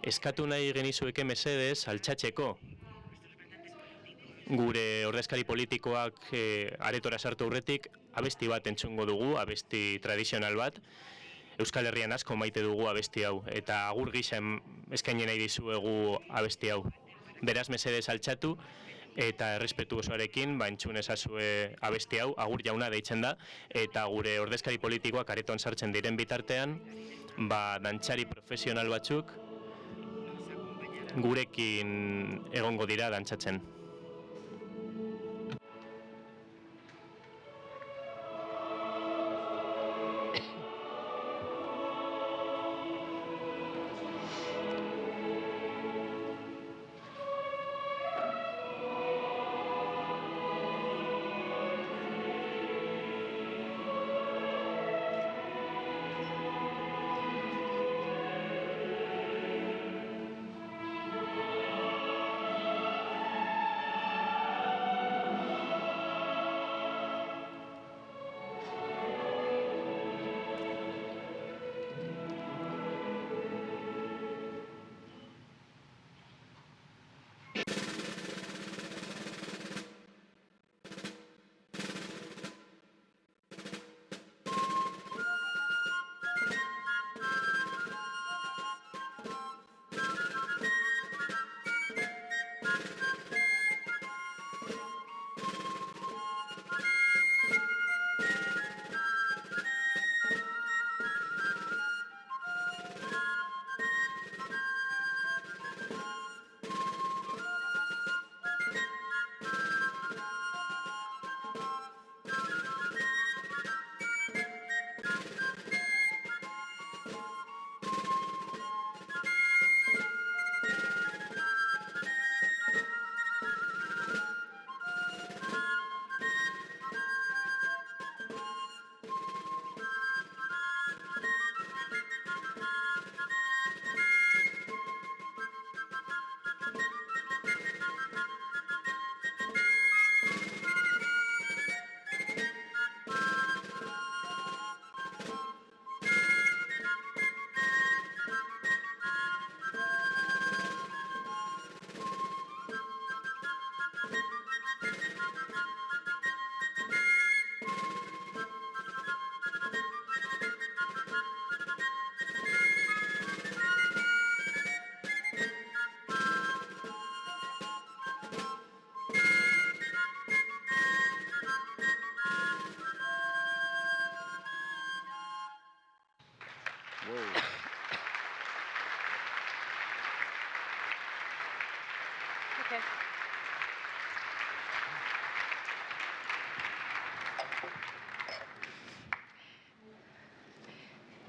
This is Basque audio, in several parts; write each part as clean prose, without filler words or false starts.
Eskatu nahi genizueke mesedez altxatzeko gure ordezkari politikoak aretora sartu aurretik abesti bat entzungo dugu, abesti tradizional bat. Euskal Herrian asko maite dugu abesti hau, eta agur gisa eskaini nahi dizuegu abesti hau. Beraz, mesedez altxatu eta errespetu osoarekin entzun ezazue abesti hau, agur jauna deitzen da, eta gure ordezkari politikoak areton sartzen diren bitartean, dantxari profesional batzuk gurekin egongo dira dantzatzen.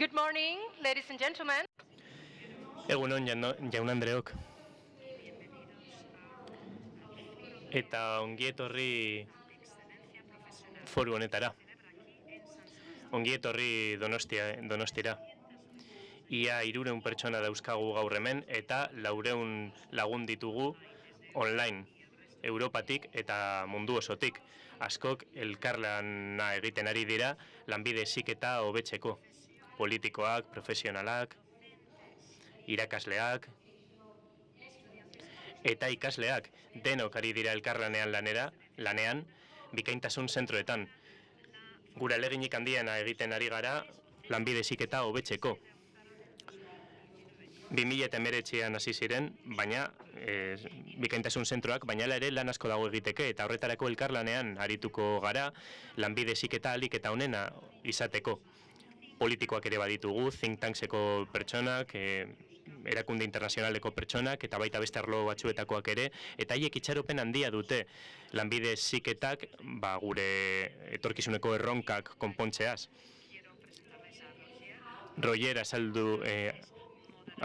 Good morning, ladies and gentlemen. Egunon, jaun Andreok. Eta ongietorri foru honetara. Ongietorri Donostira. Ia 300 pertsona dauzkagu gaur hemen eta 400 lagun ditugu online, Europatik eta mundu osotik. Askok elkarlana egiten ari dira lanbide heziketa hobetzeko. Politikoak, profesionalak, irakasleak eta ikasleak denok ari dira elkarlanean lanean bikaintasun zentroetan. Gure ahaleginik handiena egiten ari gara lanbide heziketa hobetzeko. 2019an hasi ziren, baina bikaintasun zentroak, baina ere lan asko dago egiteke eta horretarako elkarlanean arituko gara lanbide heziketa ahalik eta onena izateko. Politikoak ere baditugu, think tankseko pertsonak, erakunde internazionaleko pertsonak eta baita beste arlo batzuetakoak ere, eta haiek itxaropen handia dute lanbide heziketak gure etorkizuneko erronkak konpontzeaz. Roger azaldu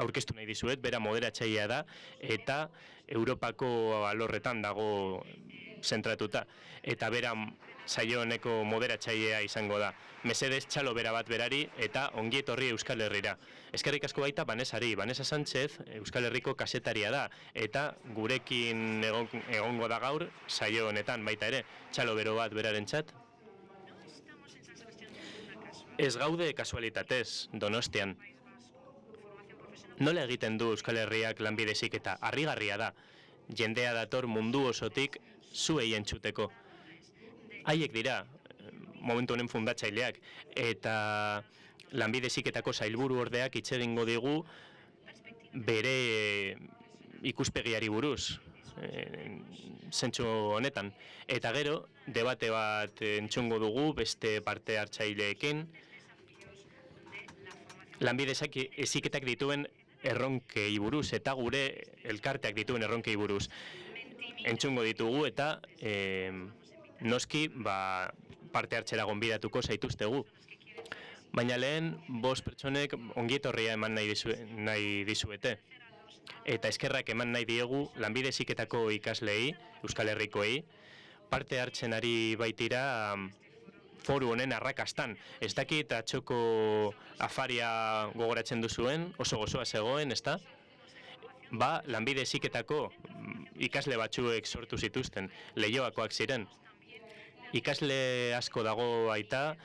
aurkeztu nahi dizuet, bera moderatzailea da eta Europako alorretan dago zentratuta eta bera saio honeko moderatzailea izango da. Mesedez txalo bera bat berari eta ongietorri Euskal Herrira. Eskerrik asko baita Banesari. Banesa Sánchez Euskal Herriko kasetaria da eta gurekin egongo da gaur saio honetan baita ere. Txalo bero bat berarentzat. Ez gaude kasualitatez Donostian. Nola egiten du Euskal Herriak lanbide heziketa? Harrigarria da. Jendea dator mundu osotik zuei entzuteko. Haiek dira, momentu honen fundatzaileak, eta lanbide heziketako sailburu ordeak hitz egingo digu bere ikuspegiari buruz, zentzu honetan. Eta gero, debate bat entzungo dugu beste parte hartzaileekin, lanbide heziketak dituen erronkei buruz eta gure elkarteak dituen erronkei buruz. Entzungo ditugu eta noski parte hartzera gonbidatuko zaituztegu. Baina lehen, 5 pertsonek ongietorria eman nahi dizuete. Eta eskerrak eman nahi diegu lanbide heziketako ikasleei, Euskal Herrikoei, parte hartzen ari baitira foru honen arrakastan. Ez dakit atxoko afaria gogoratzen duzuen, oso gozoa zegoen, ezta? Lanbide heziketako ikasle batzuek sortu zituzten, Leioakoak ziren. Ikasle asko dago baita,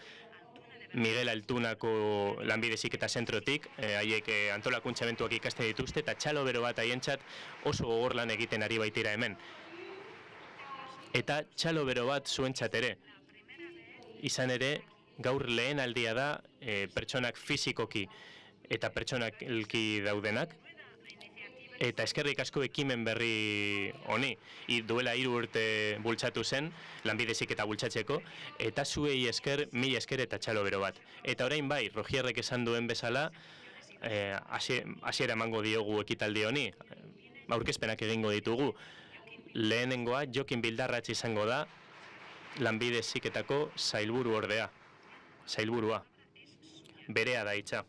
Miguel Altunako lanbide heziketa zentrotik, haiek antolakuntzamentuak ikasten dituzte, eta txalo bero bat haientzat oso gogor lan egiten ari baitira hemen. Eta txalo bero bat zuentzat ere. Izan ere, gaur lehen aldia da pertsonak fizikoki eta pertsonalki daudenak, eta eskerrik asko ekimen berri honi, duela 3 urte bultzatu zen, lanbide heziketa bultzatzeko, eta zuei esker, 1000 esker eta txalo bero bat. Eta orain bai, Rogierrek esan duen bezala, hasiera emango diogu ekitaldi honi, aurkezpenak egingo ditugu. Lehenengoa, Jokin Bildarratz izango da, lanbide heziketako sailburu ordea, sailburua. Berea da hitza.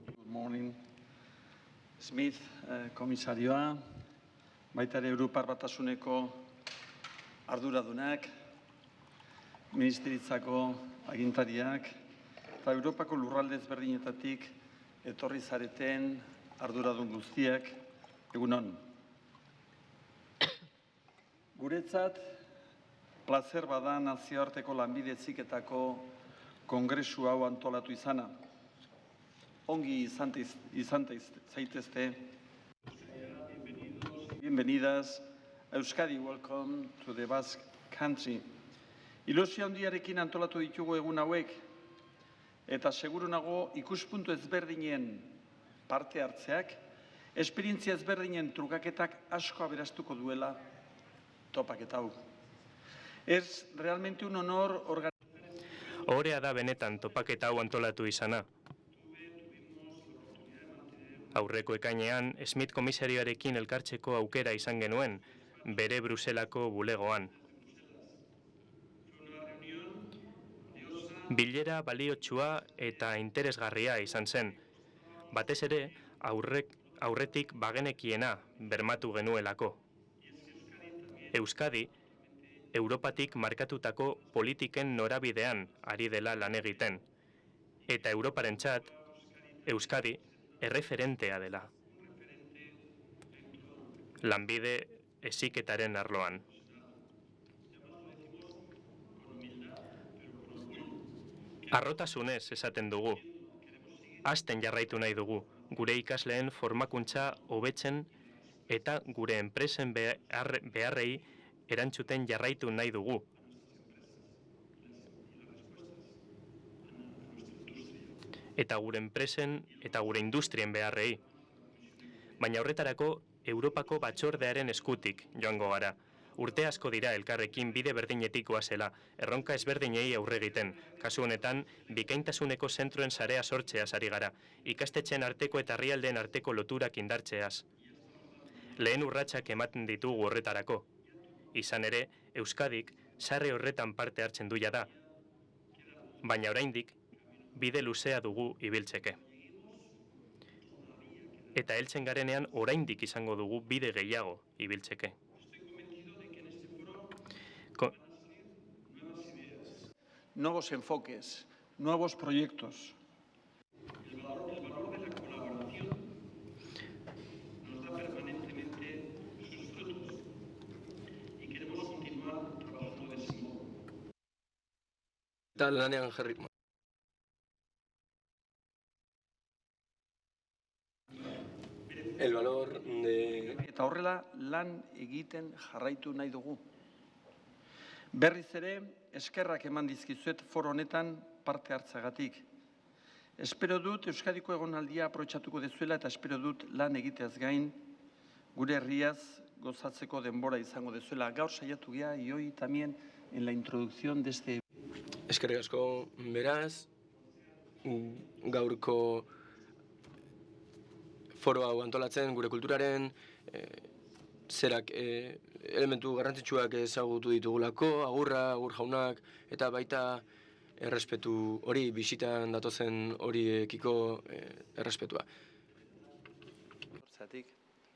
Good morning. Smith, komisarioa, baita ere Europar Batasuneko arduradunak, ministeritzako agintariak, eta Europako lurralde ezberdinetatik etorri zareten arduradun guztiak, egun on. Guretzat, plazer bada nazioarteko lanbide heziketako kongresu hau antolatu izana. Ongi izan zaitezte. Bienvenidas. Euskadi, welcome to the Basque Country. Ilusio handiarekin antolatu ditugu egun hauek, eta seguru nago ikuspuntu ezberdinen parte hartzeak, esperientzia ezberdinen trukaketak asko aberastuko duela topaketa hau. Es realmente un honor Ohorea da benetan topaketa hau antolatu izana. Aurreko ekainean, Smith komisarioarekin elkartzeko aukera izan genuen, bere Bruselako bulegoan. Bilera baliotsua eta interesgarria izan zen. Batez ere, aurretik bagenekiena bermatu genuelako. Euskadi, Europatik markatutako politiken norabidean ari dela lan egiten. Eta Europarentzat, Euskadi, erreferentea dela. Lanbide heziketaren arloan. Harrotasunez esaten dugu. Hasten jarraitu nahi dugu, gure ikasleen formakuntza hobetzen eta gure enpresen beharrei erantzuten jarraitu nahi dugu. Eta gure enpresen eta gure industrien beharrei. Baina horretarako Europako batzordearen eskutik joango gara. Urte asko dira elkarrekin bide berdinetikoa zela, erronka ezberdinei aurre egiten. Kasu honetan, bikaintasuneko zentroen sarea sortzeaz ari gara, ikastetxeen arteko eta herrialdeen arteko loturak indartzeaz. Lehen urratsak ematen ditugu horretarako. Izan ere, Euskadik sarri horretan parte hartzen du jada. Baina oraindik, bide luzea dugu ibiltzeke. Eta heltzen garenean oraindik izango dugu bide gehiago ibiltzeke. nuevos enfoques, nuevos proyectos. Lanean jarri. El valor de... Eta horrela lan egiten jarraitu nahi dugu. Berriz ere, eskerrak eman dizkizuet foro honetan parte hartzagatik. Espero dut Euskadiko egonaldia aprobetxatuko dezuela eta espero dut lan egiteaz gain gure herriaz gozatzeko denbora izango dezuela. Gaur saiatu gea, y hoy también en la introducción de este... Eskerrik asko beraz, gaurko foro hau antolatzen gure kulturaren zerak elementu garrantzitsuak ezagutu ditugulako, agurra, agur jaunak, eta baita errespetu hori, bisitan datozen horiekiko errespetua.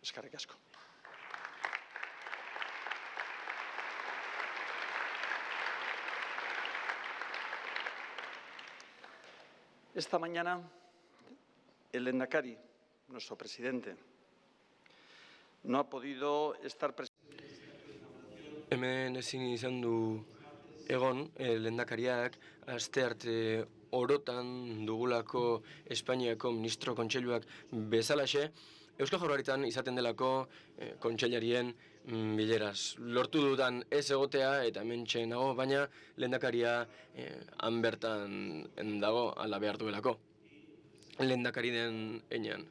Eskerrik asko. Esta mañana, el lehendakari, nuestro presidente, no ha podido estar presente. Hemen ezin izan du egon, lehendakariak, astearte orotan dugulako Espainiako ministro kontseiluak bezalaxe, Eusko Jaurlaritzan izaten delako kontseilarien bileraz. Lortu dudan ez egotea eta hementxe nago, baina lehendakaria han bertan dago ala behar duelako. Lehendakari den heinean.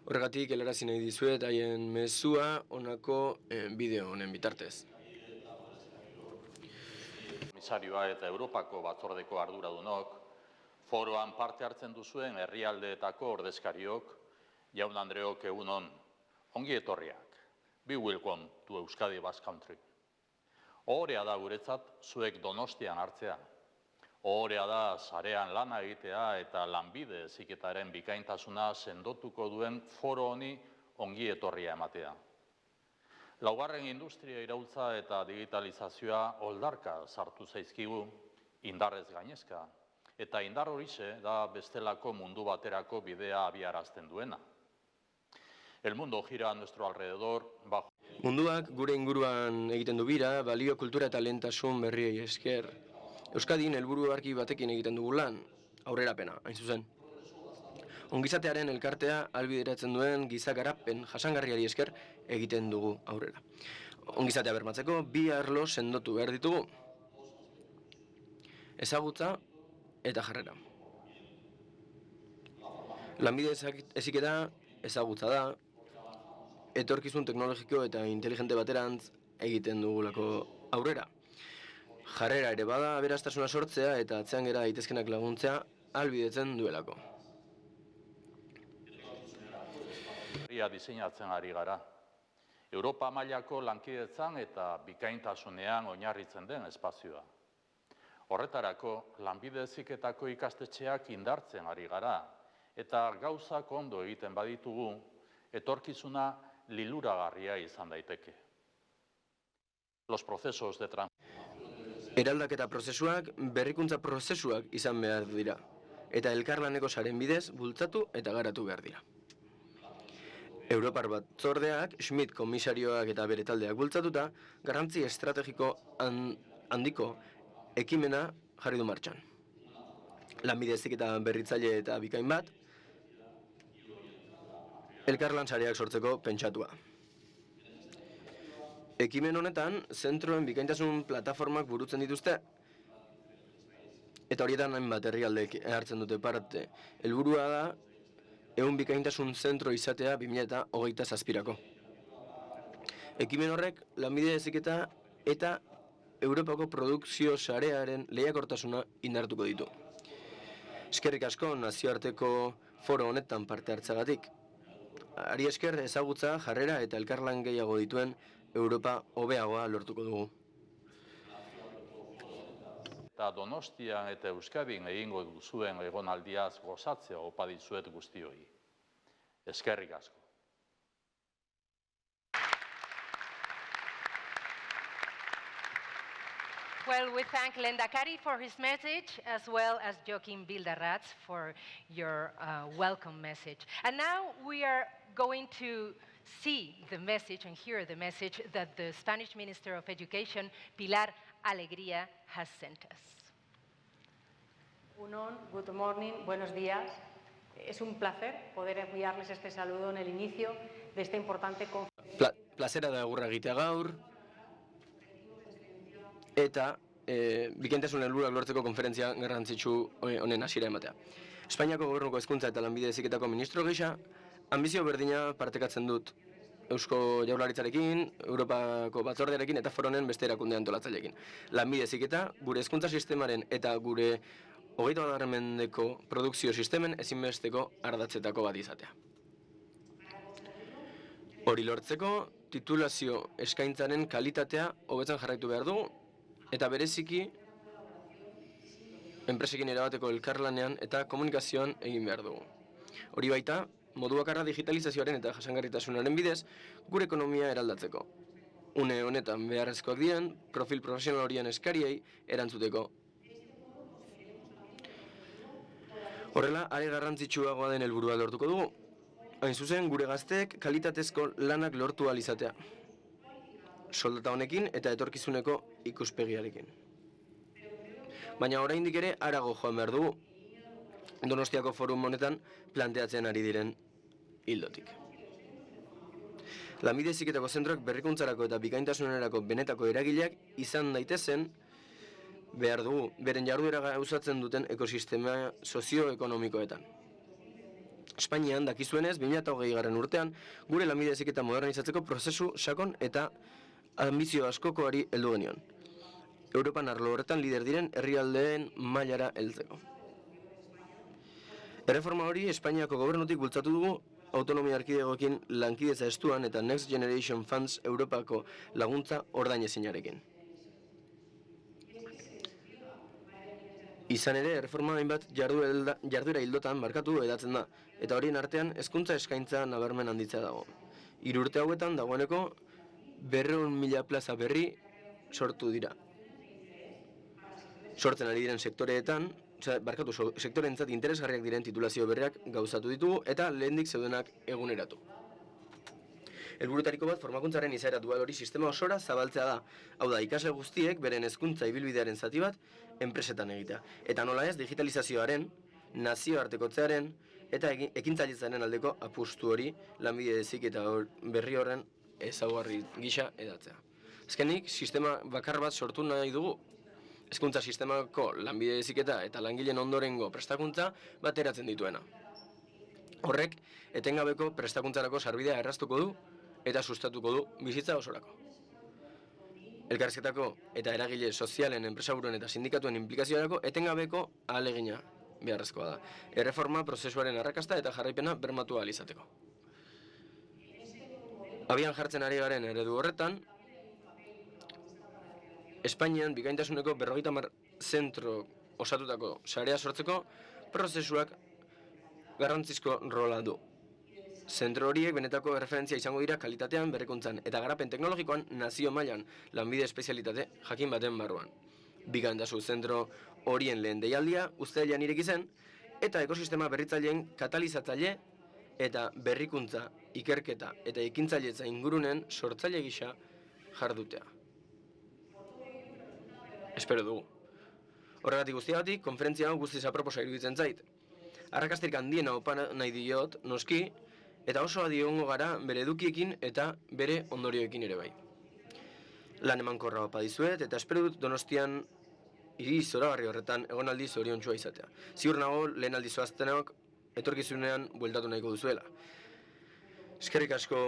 Horregatik helarazi nahi dizuet haien mezua honako bideo honen bitartez. Komisarioa eta Europako batzordeko arduradunok, foroan parte hartzen duzuen herrialdeetako ordezkariok, jaun Andreok egunon, ongi etorriak. Be welcome to Euskadi Basque Country. Ohorea da guretzat zuek Donostian hartzea. Ohorea da sarean lana egitea eta lanbide heziketaren bikaintasuna sendotuko duen foro honi ongi etorria ematea. Laugarren industria iraultza eta digitalizazioa oldarka sartu zaizkigu, indarrez gainezka, eta indar horixe da bestelako mundu baterako bidea abiarazten duena. El mundo gira a nuestro alrededor bajo... Munduak gure inguruan egiten du bira, balio, kultura eta lehentasun berriei esker. Euskadin helburu argi batekin egiten dugu lan, aurrerapena, hain zuzen. Ongizatearen elkartea ahalbideratzen duen giza garapen jasangarriari esker egiten dugu aurrera. Ongizatea bermatzeko bi arlo sendotu behar ditugu. Ezagutza eta jarrera. Lanbide heziketa ezagutza da, etorkizun teknologiko eta inteligente baterantz egiten dugulako aurrera. Jarrera ere bada aberastasuna sortzea eta atzean gera daitezkenak laguntzea ahalbidetzen duelako. Herria diseinatzen ari gara. Europa mailako lankidetzan eta bikaintasunean oinarritzen den espazioa. Horretarako, lanbide heziketako ikastetxeak indartzen ari gara, eta gauzak ondo egiten baditugu, etorkizuna liluragarria izan daiteke. Los procesos de Eraldaketa prozesuak berrikuntza prozesuak izan behar dira, eta elkarlaneko saren bidez bultzatu eta garatu behar dira. Europar batzordeak, Schmidt komisarioak eta bere taldeak bultzatuta, garrantzi estrategiko handiko ekimena jarri du martxan. Lanbide heziketa berritzaile eta bikain bat, elkarlan sareak sortzeko pentsatua. Ekimen honetan, zentroen bikaintasun plataformak burutzen dituzte, eta horietan hainbat herrialdek hartzen dute parte. Helburua da, 100 bikaintasun zentro izatea 2027-rako. Ekimen horrek, lanbide heziketa eta Europako produkzio sarearen lehiakortasuna indartuko ditu. Eskerrik asko nazioarteko foro honetan parte hartzagatik. Ari esker ezagutza, jarrera eta elkarlan gehiago dituen Europa hobeagoa lortuko dugu. Eta Donostian eta Euskadin egingo duzuen egonaldiaz gozatzea opa dizuet guztioi. Eskerrik asko. Well, we thank Lehendakari for his message, as well as Joaquim Bildarratz for your welcome message. And now we are going to see the message and hear the message that the Spanish Minister of Education, Pilar Alegría, has sent us. Good morning, buenos días. Es un placer poder enviarles este saludo en el inicio de esta importante conferencia. Plazera da agurra egitea gaur, eta bikaintasun helburuak lortzeko konferentzia garrantzitsu honen hasiera ematea. Espainiako Gobernuko Hezkuntza eta Lanbide Heziketako ministro gisa, anbizio berdina partekatzen dut Eusko Jaurlaritzarekin, Europako Batzordearekin eta Foronen beste erakunde antolatzaileekin. Lanbide Heziketa gure hezkuntza sistemaren eta gure 21. mendeko produkzio sistemen ezinbesteko ardatzetako bat izatea. Hori lortzeko, titulazio eskaintzaren kalitatea hobetzen jarraitu behar dugu, eta bereziki enpresekin erabateko elkarlanean eta komunikazioan egin behar dugu. Hori baita, modu bakarra digitalizazioaren eta jasangarritasunaren bidez, gure ekonomia eraldatzeko. Une honetan beharrezkoak diren, profil profesional horien eskariei erantzuteko. Horrela, are garrantzitsuagoa den helburua lortuko dugu. Hain zuzen, gure gazteek kalitatezko lanak lortu ahal izatea. Soldata honekin eta etorkizuneko ikuspegiarekin. Baina oraindik ere harago joan behar dugu, Donostiako forum honetan planteatzen ari diren hildotik. Lanbide Heziketako zentroak berrikuntzarako eta bikaintasunerako benetako eragileak izan daitezen behar dugu, beren jarduera gauzatzen duten ekosistema sozioekonomikoetan. Espainian, dakizuenez, 2020 urtean, gure lanbide heziketa modernizatzeko prozesu sakon eta ambizio askokoari heldu genion. Europan arlo horretan lider diren herrialdeen mailara heltzeko. Erreforma hori Espainiako gobernutik bultzatu dugu autonomia erkidegoekin lankidetza estuan eta Next Generation Funds Europako laguntza ordainezinarekin. Izan ere, erreforma hainbat jarduera hildotan markatu edatzen da, eta horien artean hezkuntza eskaintza nabarmen handitzea dago. 3 urte hauetan dagoeneko 200.000 plaza berri sortu dira. Sortzen ari diren sektoreetan, sektoreentzat interesgarriak diren titulazio berriak gauzatu ditugu eta lehendik zeudenak eguneratu. Helburutariko bat formakuntzaren izaera dual hori sistema osora zabaltzea da. Hau da, ikasle guztiek beren hezkuntza ibilbidearen zati bat enpresetan egitea. Eta nola ez, digitalizazioaren, nazioartekotzearen eta ekintzailetzaren aldeko apustu hori lanbide heziketa berri horren ezaugarri gisa edatzea. Azkenik, sistema bakar bat sortu nahi dugu. Hezkuntza sistemako lanbide heziketa eta langileen ondorengo prestakuntza bateratzen dituena. Horrek, etengabeko prestakuntzarako sarbidea erraztuko du eta sustatuko du bizitza osorako. Elkarrizketako eta eragile sozialen, enpresaburuen eta sindikatuen inplikazioarako etengabeko ahalegina beharrezkoa da. Erreforma prozesuaren arrakasta eta jarraipena bermatu ahal izateko. Abian jartzen ari garen eredu horretan, Espainian bikaintasuneko 50 zentro osatutako sarea sortzeko prozesuak garrantzizko rola du. Zentro horiek benetako erreferentzia izango dira kalitatean, berrikuntzan eta garapen teknologikoan nazio mailan lanbide espezialitate jakin baten barruan. Bikaintasun zentro horien lehen deialdia uztailean ireki zen eta ekosistema berritzaileen katalizatzaile eta berrikuntza, ikerketa eta ekintzailetza ingurunen sortzaile gisa jardutea. Espero dugu. Horregatik guztiagatik, konferentzia hau guztiz aproposa iruditzen zait. Arrakastirik handiena opa nahi diot, noski, eta oso adi egongo gara bere edukiekin eta bere ondorioekin ere bai. Lan emankorra opa dizuet, eta espero dut Donostian hiri zoragarri horretan egonaldi zoriontsua izatea. Ziur nago lehen aldi zoaztenak etorkizunean bueltatu nahiko duzuela. Eskerrik asko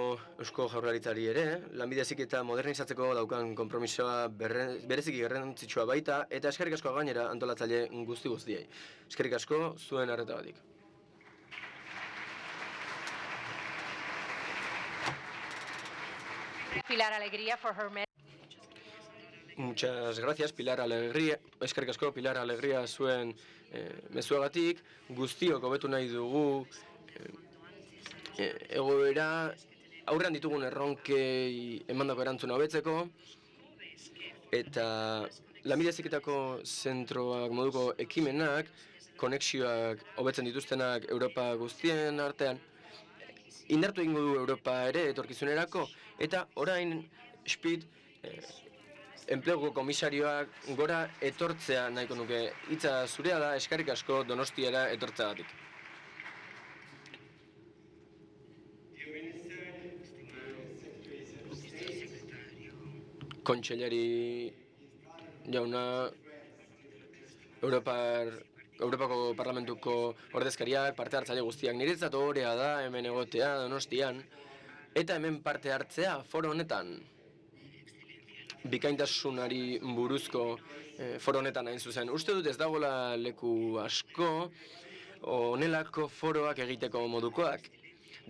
Eusko Jaurlaritzari ere, lanbide heziketa modernizatzeko daukan konpromisoa bereziki garrantzitsua baita, eta eskerrik asko gainera antolatzaile guztiei. Eskerrik asko zuen arretagatik. Pilar Alegría for her message. Muchas gracias, Pilar Alegría. Eskerrik asko Pilar Alegría zuen mezuagatik. Guztiok hobetu nahi dugu egoera aurrean ditugun erronkei emandako erantzuna hobetzeko eta lanbide heziketako zentroak moduko ekimenak, konexioak hobetzen dituztenak Europa guztien artean indartu egingo du Europa ere etorkizunerako eta orain Spid enplegu komisarioak gora etortzea nahiko nuke. Hitza zurea da, eskerrik asko Donostiara etortzeagatik. kontseilari jauna, Europako Parlamentuko ordezkariak, parte hartzaile guztiak. Niretzat ohorea da hemen egotea Donostian, eta hemen parte hartzea foro honetan. Bikaintasunari buruzko foro honetan hain zuzen. Uste dut ez dagoela leku asko, honelako foroak egiteko modukoak.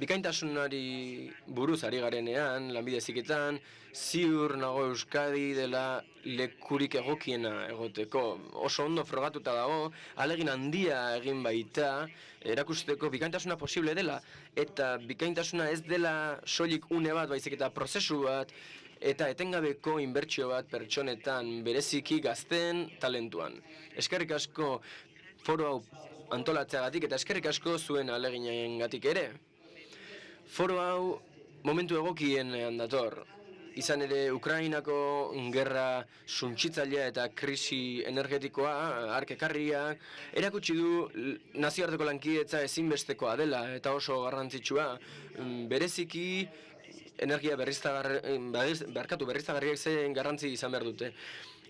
Bikaintasunari buruz ari garenean, lanbide heziketan, ziur nago Euskadi dela lekurik egokiena egoteko. Oso ondo frogatuta dago, ahalegin handia egin baita, erakusteko bikaintasuna posible dela, eta bikaintasuna ez dela soilik une bat, baizik eta prozesu bat, eta etengabeko inbertsio bat pertsonetan, bereziki gazteen talentuan. Eskerrik asko foro hau antolatzeagatik eta eskerrik asko zuen ahaleginarengatik ere. Foro hau momentu egokienean dator. Izan ere, Ukrainako gerra suntsitzailea eta krisi energetikoa, hark ekarria, erakutsi du nazioarteko lankidetza ezinbestekoa dela eta oso garrantzitsua. Bereziki, energia berriztagarriak zen garrantzi izan behar dute.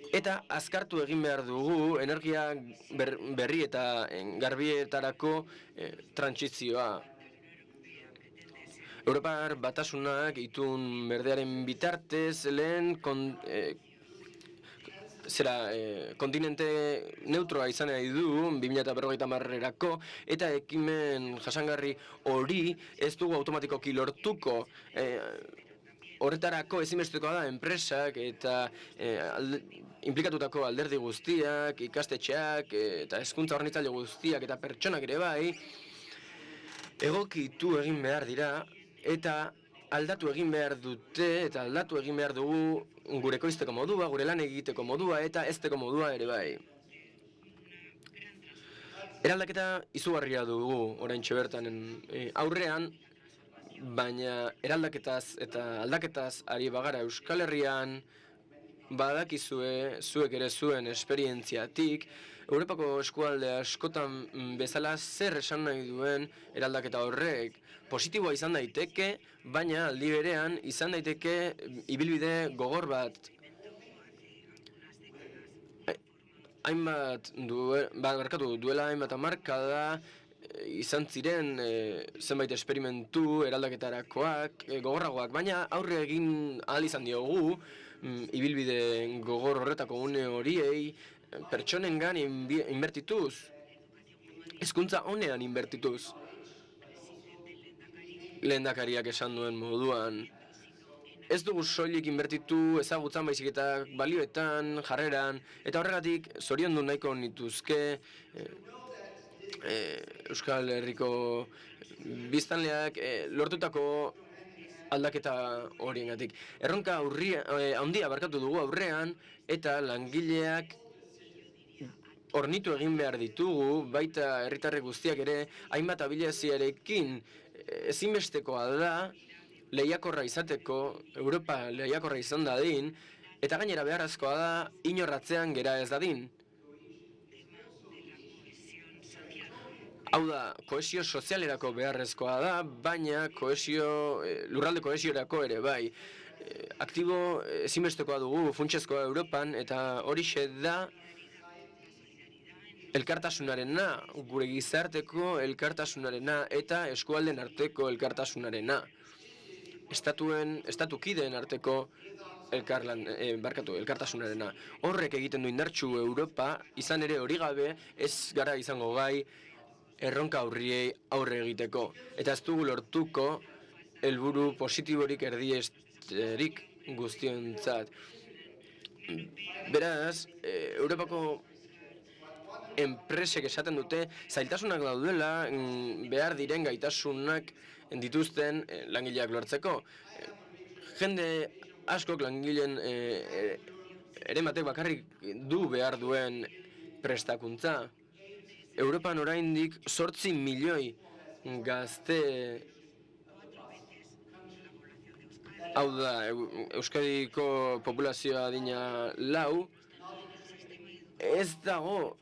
Eta azkartu egin behar dugu energia berri eta garbietarako trantsizioa. Europar Batasunak itun berdearen bitartez lehen kontinente neutroa izan nahi du 2050erako eta ekimen jasangarri hori ez dugu automatikoki lortuko. Horretarako ezinbestekoa da enpresak eta inplikatutako alderdi guztiak, ikastetxeak eta hezkuntza hornitzaile guztiak eta pertsonak ere bai egokitu egin behar dira eta aldatu egin behar dute eta aldatu egin behar dugu gure ekoizteko modua, gure lan egiteko modua eta ezteko modua ere bai. Eraldaketa izugarria dugu oraintxe bertan aurrean, baina eraldaketaz eta aldaketaz ari bagara Euskal Herrian, badakizue, zuek ere zuen esperientziatik, Europako eskualde askotan bezala zer esan nahi duen eraldaketa horrek. Positiboa izan daiteke, baina aldi berean izan daiteke ibilbide gogor bat. Duela hainbat hamarkada izan ziren zenbait esperimentu eraldaketarakoak, gogorragoak, baina aurre egin ahal izan diogu ibilbide gogor horretako une horiei pertsonengan inbertituz, hezkuntza honean inbertituz. Lehendakariak esan duen moduan, ez dugu soilik inbertitu ezagutzan baizik eta balioetan, jarreran, eta horregatik zoriondu nahiko nituzke Euskal Herriko biztanleak lortutako aldaketa horiengatik. Erronka handia barkatu dugu aurrean eta langileak hornitu egin behar ditugu, baita herritarrek guztiak ere, hainbat abiliaziarekin ezinbestekoa da lehiakorra izateko, Europa lehiakorra izan dadin, eta gainera beharrezkoa da inorratzean gera ez dadin. Hau da, kohesio sozialerako beharrezkoa da, baina lurralde kohesiorako ere bai. Aktibo ezinbestekoa dugu funtsezkoa Europan, eta horixe da elkartasunarena, gure gizarteko elkartasunarena eta eskualden arteko elkartasunarena. Estatukideen arteko elkartasunarena. Horrek egiten du indartsu Europa, izan ere hori gabe ez gara izango gai erronka aurriei aurre egiteko. Eta ez dugu lortuko helburu positiborik erdiesterik guztiontzat. Beraz, Europako enpresek esaten dute zailtasunak daudela behar diren gaitasunak dituzten langileak lortzeko. Jende askok langileen erematek bakarrik du behar duen prestakuntza. Europan oraindik 8 milioi gazte, hau da, Euskadiko populazioa adina 4, ez dago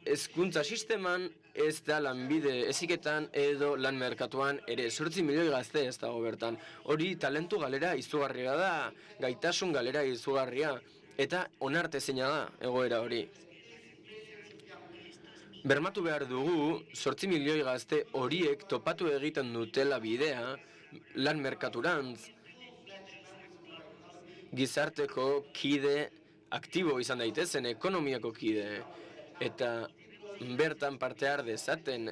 hezkuntza sisteman, ez da lanbide heziketan edo lan merkatuan ere. 8 milioi gazte ez dago bertan. Hori talentu galera izugarria da, gaitasun galera izugarria, eta onartezina da egoera hori. Bermatu behar dugu, 8 milioi gazte horiek topatu egiten dutela bidea, lan merkaturantz, gizarteko kide aktibo izan daitezen, ekonomiako kide, eta bertan parte har dezaten.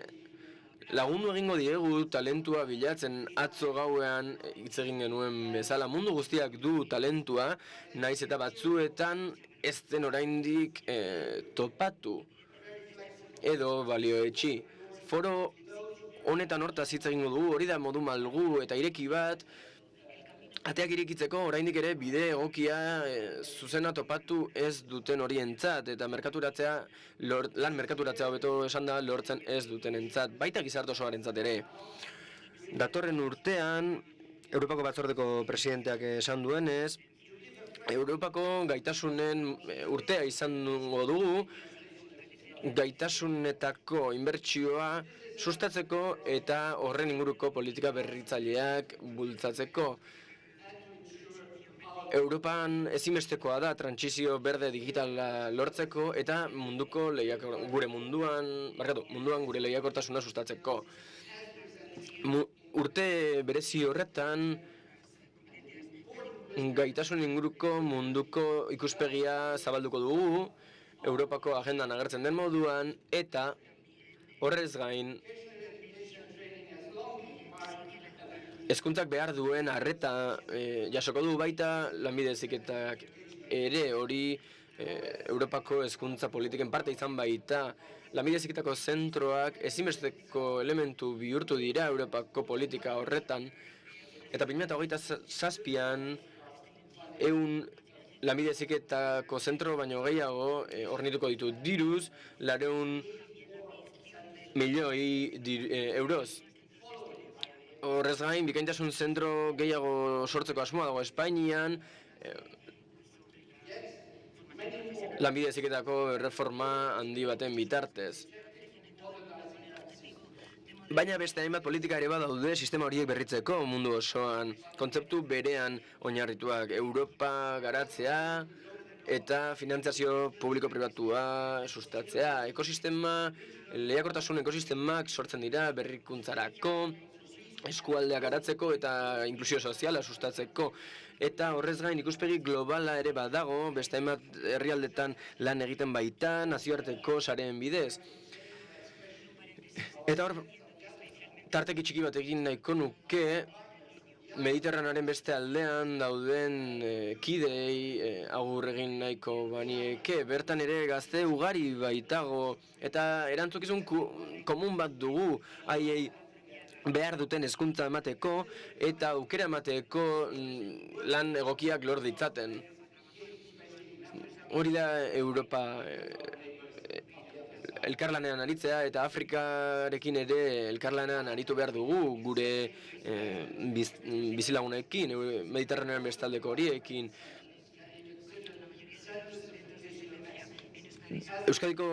Lagundu egingo diegu talentua bilatzen. Atzo gauean hitz egin genuen bezala, mundu guztiak du talentua, naiz eta batzuetan ez den oraindik topatu edo balioetsi. Foro honetan hortaz hitz egingo dugu, hori da modu malgu eta ireki bat, ateak irekitzeko oraindik ere bide egokia zuzena topatu ez duten horientzat, eta lan merkaturatzea hobeto esan da lortzen ez dutenentzat, baita gizarte osoarentzat ere. Datorren urtean, Europako Batzordeko presidenteak esan duenez, Europako gaitasunen urtea izango dugu, gaitasunetako inbertsioa sustatzeko eta horren inguruko politika berritzaileak bultzatzeko. Europan ezinbestekoa da trantsizio berde digitala lortzeko eta munduan gure lehiakortasuna sustatzeko. Urte berezi horretan gaitasun inguruko munduko ikuspegia zabalduko dugu, Europako agendan agertzen den moduan, eta horrez gain hezkuntzak behar duen arreta jasoko du, baita lanbide heziketak ere, hori Europako hezkuntza politiken parte izan baita. Lanbide heziketako zentroak ezinbesteko elementu bihurtu dira Europako politika horretan, eta 2027an 100 lanbide heziketako zentro baino gehiago hornituko ditu diruz, 400 milioi euroz. Horrez gain, bikaintasun zentro gehiago sortzeko asmoa dago Espainian, lanbide heziketako erreforma handi baten bitartez. Baina beste hainbat politika ere badaude sistema horiek berritzeko mundu osoan, kontzeptu berean oinarrituak, Europa garatzea eta finantzazio publiko-pribatua sustatzea. Lehiakortasun ekosistemak sortzen dira berrikuntzarako, eskualdeak garatzeko eta inklusio soziala sustatzeko. Eta horrez gain ikuspegi globala ere badago, beste hainbat herrialdetan lan egiten baita, nazioarteko sareen bidez. Eta hor, tarteki txiki bat egin nahiko nuke, Mediterranearen beste aldean dauden kidei agur egin nahiko banieke. Bertan ere gazte ugari baitago, eta erantzukizun komun bat dugu haiei behar duten hezkuntza emateko eta aukera emateko lan egokiak lor ditzaten. Hori da Europa elkarlanean aritzea, eta Afrikarekin ere elkarlanean aritu behar dugu gure bizilagunekin, Mediterranean bestaldeko horiekin. Euskadiko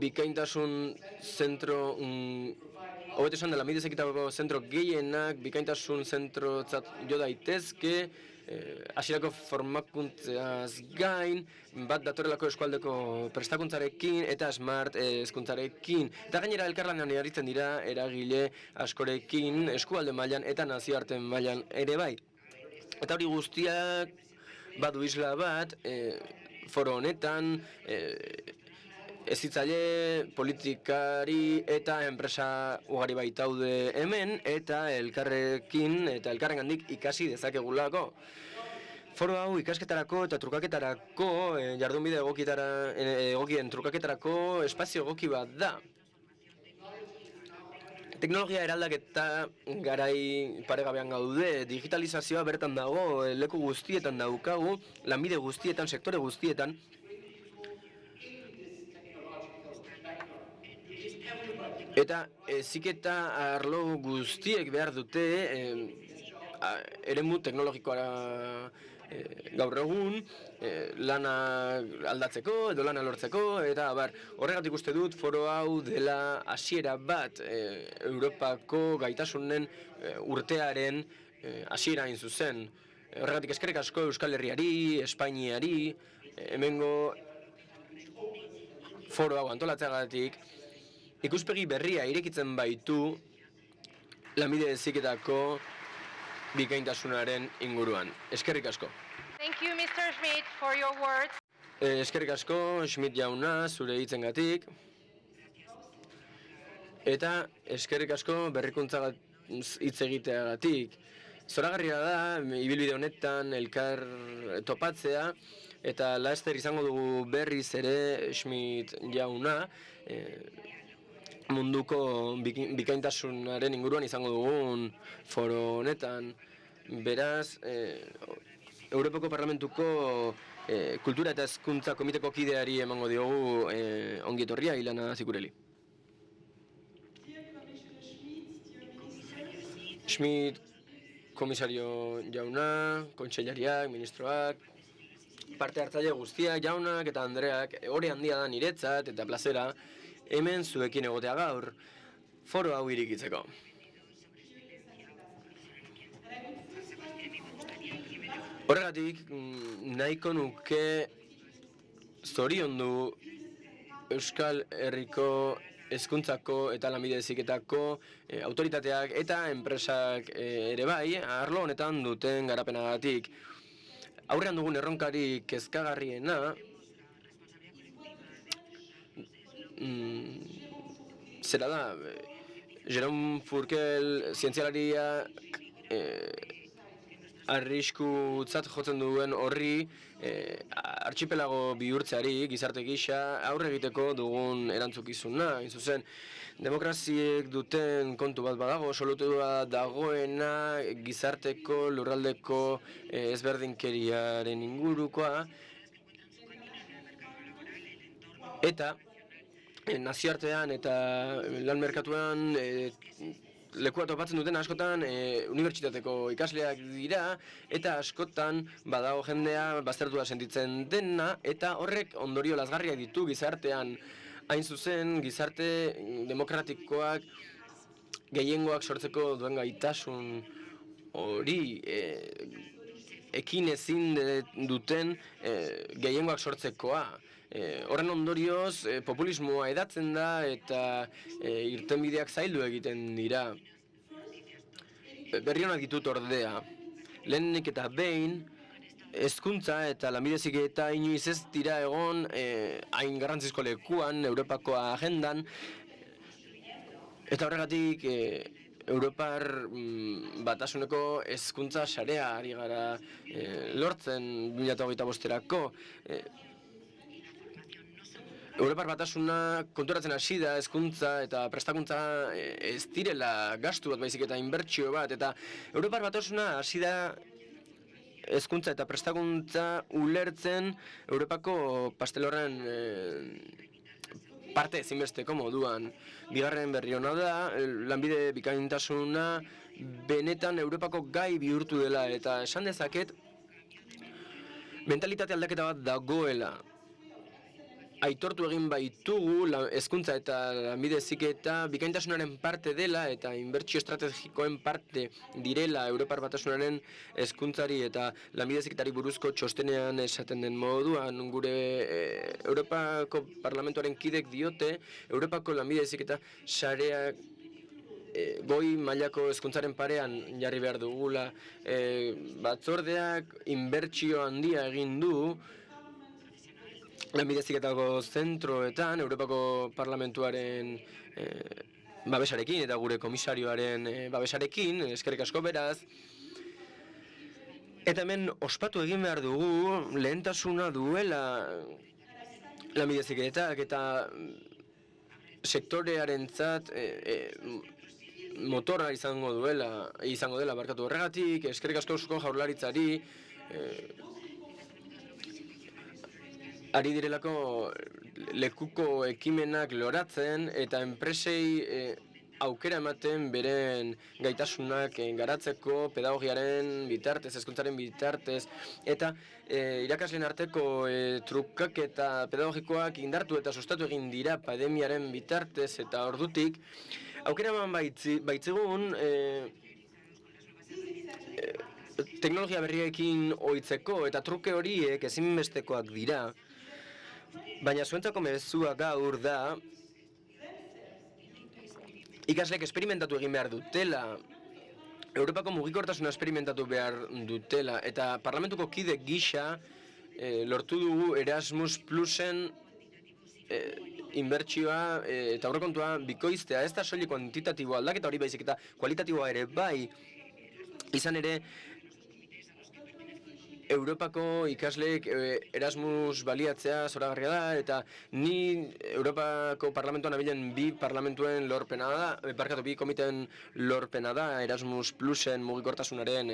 bikaintasun zentro, hobeto esan da, lanbide heziketako zentro gehienak bikaintasun zentrotzat jo daitezke, hasierako formakuntzeaz gain, bat datorrelako eskualdeko prestakuntzarekin eta smart hezkuntzarekin. Eta gainera elkarlanean aritzen dira eragile askorekin eskualde mailan eta nazioarten mailan ere bai. Eta hori guztiak badu isla bat, foro honetan, hezitzaile, politikari eta enpresa ugari baitaude hemen, eta elkarrengandik ikasi dezakegulako. Foro hau ikasketarako eta trukaketarako, jardunbide egokien trukaketarako espazio egoki bat da. Teknologia eraldaketa garai paregabean gaude, digitalizazioa bertan dago, leku guztietan daukagu, lanbide guztietan, sektore guztietan. Eta heziketa arlo guztiek behar dute eremu teknologikoa gaur egun, lana aldatzeko edo lana lortzeko, eta horregatik uste dut foro hau dela hasiera bat Europako gaitasunen urtearen hasiera hain zuzen. Horregatik eskerrik asko Euskal Herriari, Espainiari, hemengo foro hau antolatzeagatik, ikuspegi berria irekitzen baitu lanbide heziketako bikaintasunaren inguruan. Eskerrik asko. Thank you, Mr. Schmidt, for your words. Eskerrik asko, Schmidt jauna, zure hitzengatik. Eta eskerrik asko berrikuntza hitz egiteagatik. Zoragarria da, ibilbide honetan elkar topatzea, eta laster izango dugu berriz ere Schmidt jauna, munduko bikaintasunaren inguruan izango dugun foro honetan. Beraz, Europako Parlamentuko Kultura eta Hezkuntza Komiteko kideari emango diogu ongi etorria Ilana Zikureli. Schmidt, komisario jauna, kontseilariak, ministroak, parte hartzaile guztiak, jaunak eta Andreak, hori handia da niretzat eta plazera, hemen zuekin egotea gaur, foro hau irikitzeko. Horregatik, nahiko nuke zoriondu Euskal Herriko hezkuntzako eta lanbide heziketako autoritateak eta enpresak ere bai, arlo honetan duten garapenagatik. Aurrean dugun erronkari kezkagarriena, zera da, Jerome Fourquel zientzialariak arriskutzat jotzen duen horri artxipelago bihurtzeari gizarte gisa aurre egiteko dugun erantzukizuna. Hain zuzen, demokraziek duten kontu bat badago, solutua dagoena gizarteko, lurraldeko ezberdinkeriaren ingurukoa, eta nazioartean eta lan merkatuan lekua topatzen duten askotan unibertsitateko ikasleak dira eta askotan badago jendea baztertua sentitzen dena eta horrek ondorio lazgarriak ditu gizartean. Hain zuzen, gizarte demokratikoak gehiengoak sortzeko duen gaitasun hori ekin ezin duten gehiengoak sortzekoa. Horren ondorioz, populismoa edatzen da eta irtenbideak zaildu egiten dira. Berri honak ditut ordea. Lehenik eta behin, hezkuntza eta lanbide heziketa inoiz ez dira egon hain garrantzizko lekuan, Europako agendan, eta horregatik Europar batasuneko hezkuntza sarea ari gara lortzen 2025-erako. Europar batasuna konturatzen hasi da hezkuntza eta prestakuntza ez direla gastu bat baizik eta inbertsio bat, eta Europar batasuna hasi da hezkuntza eta prestakuntza ulertzen Europako pastelorren parte ezinbesteko moduan. Bigarren berri hona da, lanbide bikaintasuna benetan Europako gai bihurtu dela, eta esan dezaket mentalitate aldaketa bat dagoela. Aitortu egin baitugu hezkuntza eta lanbide heziketa bikaintasunaren parte dela eta inbertsio estrategikoen parte direla Europar Batasunaren hezkuntzari eta lanbide heziketari buruzko txostenean esaten den moduan. Gure Europako Parlamentuaren kidek diote Europako lanbide heziketa sareak goi mailako hezkuntzaren parean jarri behar dugula. Batzordeak inbertsio handia egin du lanbide heziketako zentroetan, Europako Parlamentuaren babesarekin eta gure komisarioaren babesarekin, eskerrik asko beraz. Eta hemen ospatu egin behar dugu lehentasuna duela lanbide heziketak eta sektorearentzat motorra izango dela barkatu horregatik, eskerrik asko Eusko Jaurlaritzari, ari direlako lekuko ekimenak loratzen eta enpresei aukera ematen beren gaitasunak garatzeko pedagogiaren bitartez, hezkuntzaren bitartez, eta irakasleen arteko trukak eta pedagogikoak indartu eta sustatu egin dira pandemiaren bitartez, eta ordutik aukera eman baitzigun teknologia berriekin ohitzeko, eta truke horiek ezinbestekoak dira, baina zuentzako mezua gaur da ikasleek esperimentatu egin behar dutela, Europako mugikortasuna esperimentatu behar dutela, eta parlamentuko kide gisa lortu dugu Erasmus Plusen inbertsioa eta aurrekontua bikoiztea, ez da soilik kuantitatibo aldaketa hori baizik eta kualitatiboa ere bai, izan ere Europako ikasleek Erasmus baliatzea zoragarria da, eta ni Europako parlamentuan abilen bi parlamentuen lorpena da, bi komiteen lorpena da Erasmus Plusen mugikortasunaren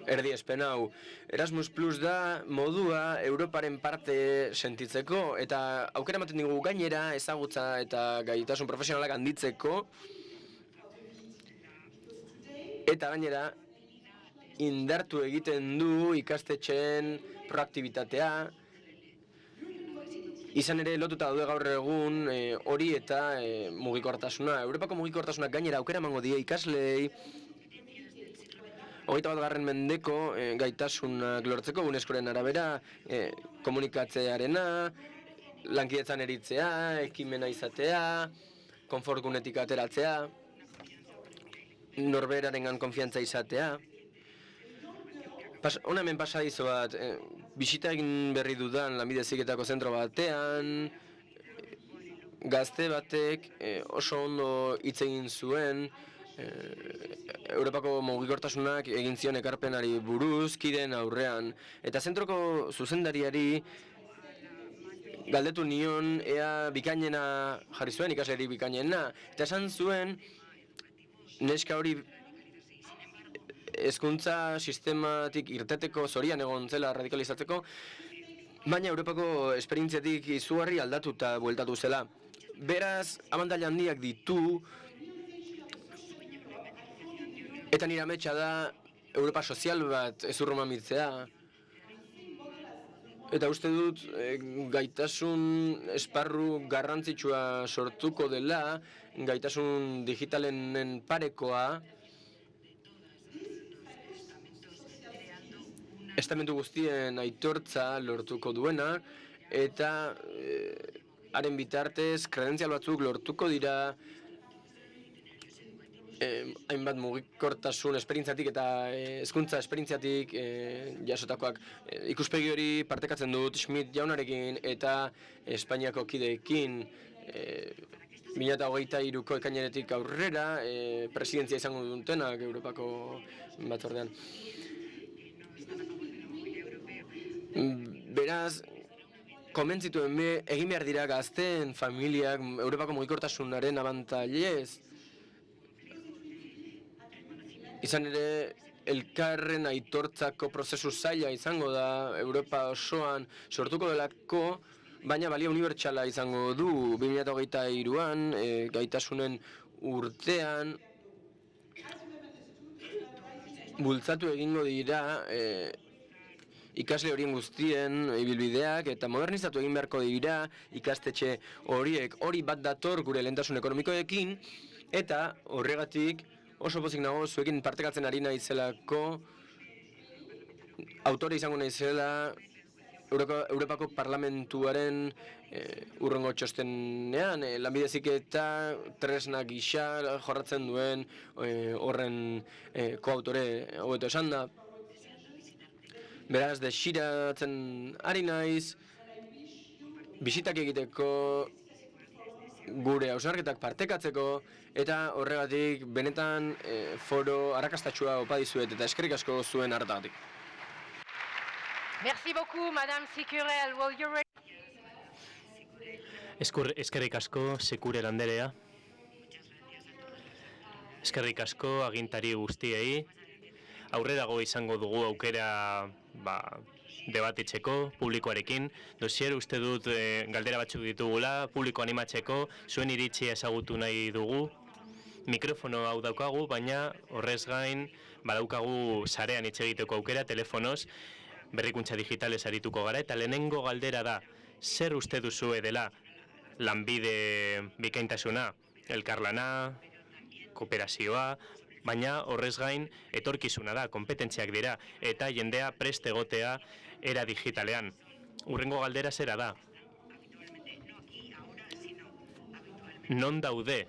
erdiespen hau. Erasmus Plus da modua Europaren parte sentitzeko, eta aukera ematen digu gainera ezagutza eta gaitasun profesionalak handitzeko, eta gainera indartu egiten du ikastetxeen proaktibitatea, izan ere lotuta daude gaur egun hori eta mugikortasuna. Europako mugikortasunak gainera aukera emango die ikasleei 21. mendeko gaitasunak lortzeko UNESCOren arabera, komunikatzearena, lankidetzan eritzea, ekimena izatea, konfort gunetik ateratzea, norberarengan konfiantza izatea. Hona hemen pasadizo bat, bisita egin berri dudan lanbide heziketako zentro batean, gazte batek oso ondo hitz egin zuen, Europako mugikortasunak egin zion ekarpenari buruz, kideen aurrean, eta zentroko zuzendariari galdetu nion ea bikainena jarri zuen, ikasleri bikainena, eta esan zuen neska hori hezkuntza sistematik irteteko zorian egon zela radikalizatzeko, baina Europako esperientziatik izugarri aldatuta bueltatu zela. Beraz, abantaila handiak ditu, eta nire ametsa da Europa sozial bat ezurro mamitzea. Eta uste dut gaitasun esparru garrantzitsua sortuko dela, gaitasun digitalenen parekoa, estamentu guztien aitortza lortuko duena, eta haren bitartez kredentzial batzuk lortuko dira hainbat mugikortasun esperientziatik eta hezkuntza esperientziatik jasotakoak. Ikuspegi hori partekatzen dut Schmidt jaunarekin eta Espainiako kideekin 2023ko ekainetik aurrera presidentzia izango dutenak Europako batzordean. Beraz, konbentzitu egin behar dira gazteen familiak Europako mugikortasunaren abantailez. Izan ere, elkarren aitortzako prozesu zaila izango da Europa osoan sortuko delako, baina balia unibertsala izango du 2023an, gaitasunen urtean, bultzatu egingo dira ikasle horien guztien ibilbideak eta modernizatu egin beharko dira ikastetxe horiek. Hori bat dator gure lehentasun ekonomikoekin, eta horregatik oso pozik nago zuekin partekatzen ari naizelako, autore izango naizela Europako Parlamentuaren urrengo txostenean, lanbide heziketa tresna gisa jorratzen duen horren koautore hobeto esan da. Beraz, desiratzen ari naiz, bisitak egiteko, gure hausnarketak partekatzeko, eta horregatik benetan foro arrakastatsua opa dizuet, eta eskerrik asko zuen hartagatik. Merci beaucoup, Madame Sicurel. Will you Eskerrik asko, Sicurel anderea. Eskerrik asko agintari guztiei. Aurrerago izango dugu aukera debatitzeko publikoarekin. Dosier uste dut galdera batzuk ditugula, publiko animatzeko, zuen iritzia ezagutu nahi dugu. Mikrofono hau daukagu, baina horrez gain badaukagu sarean hitz egiteko aukera, telefonoz, berrikuntza digitalez arituko gara, eta lehenengo galdera da, zer uste duzue dela lanbide bikaintasuna, elkarlana, kooperazioa, baina horrez gain etorkizuna da, konpetentziak dira, eta jendea prest egotea era digitalean. Hurrengo galdera zera da. Non daude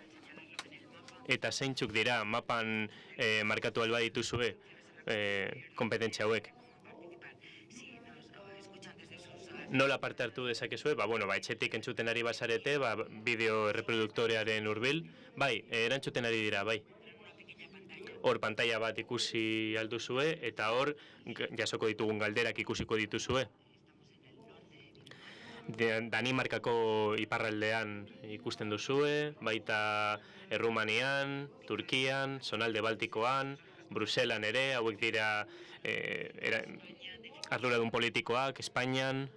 eta zeintzuk dira mapan markatu alba dituzue konpetentzia hauek? Nola parte hartu dezakezue? Etxetik entzuten ari bazarete, bideo erreproduktorearen hurbil. Bai, erantzuten ari dira, bai. Hor pantalla bat ikusi alduzue, eta hor jasoko ditugun galderak ikusiko dituzue. Danimarkako iparraldean ikusten duzue, baita Errumanian, Turkian, zonalde Baltikoan, Bruselan ere, hauek dira arduradun politikoak, Espainian.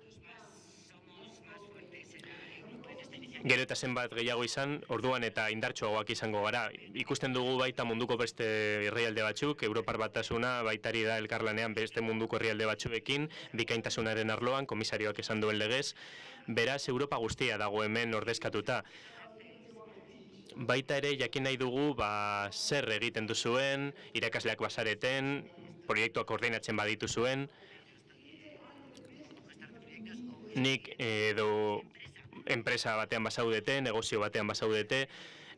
Gero eta zenbat gehiago izan, orduan eta indartsuagoak izango gara. Ikusten dugu baita munduko beste herrialde batzuk, Europar Batasuna baitari da elkarlanean beste munduko herrialde batzuekin, bikaintasunaren arloan, komisarioak esan duen legez, beraz Europa guztia dago hemen ordezkatuta. Baita ere jakin nahi dugu zer egiten duzuen, irakasleak bazareten, proiektuak koordinatzen baditu zuen. Nik edo enpresa batean bazaudete, negozio batean bazaudete,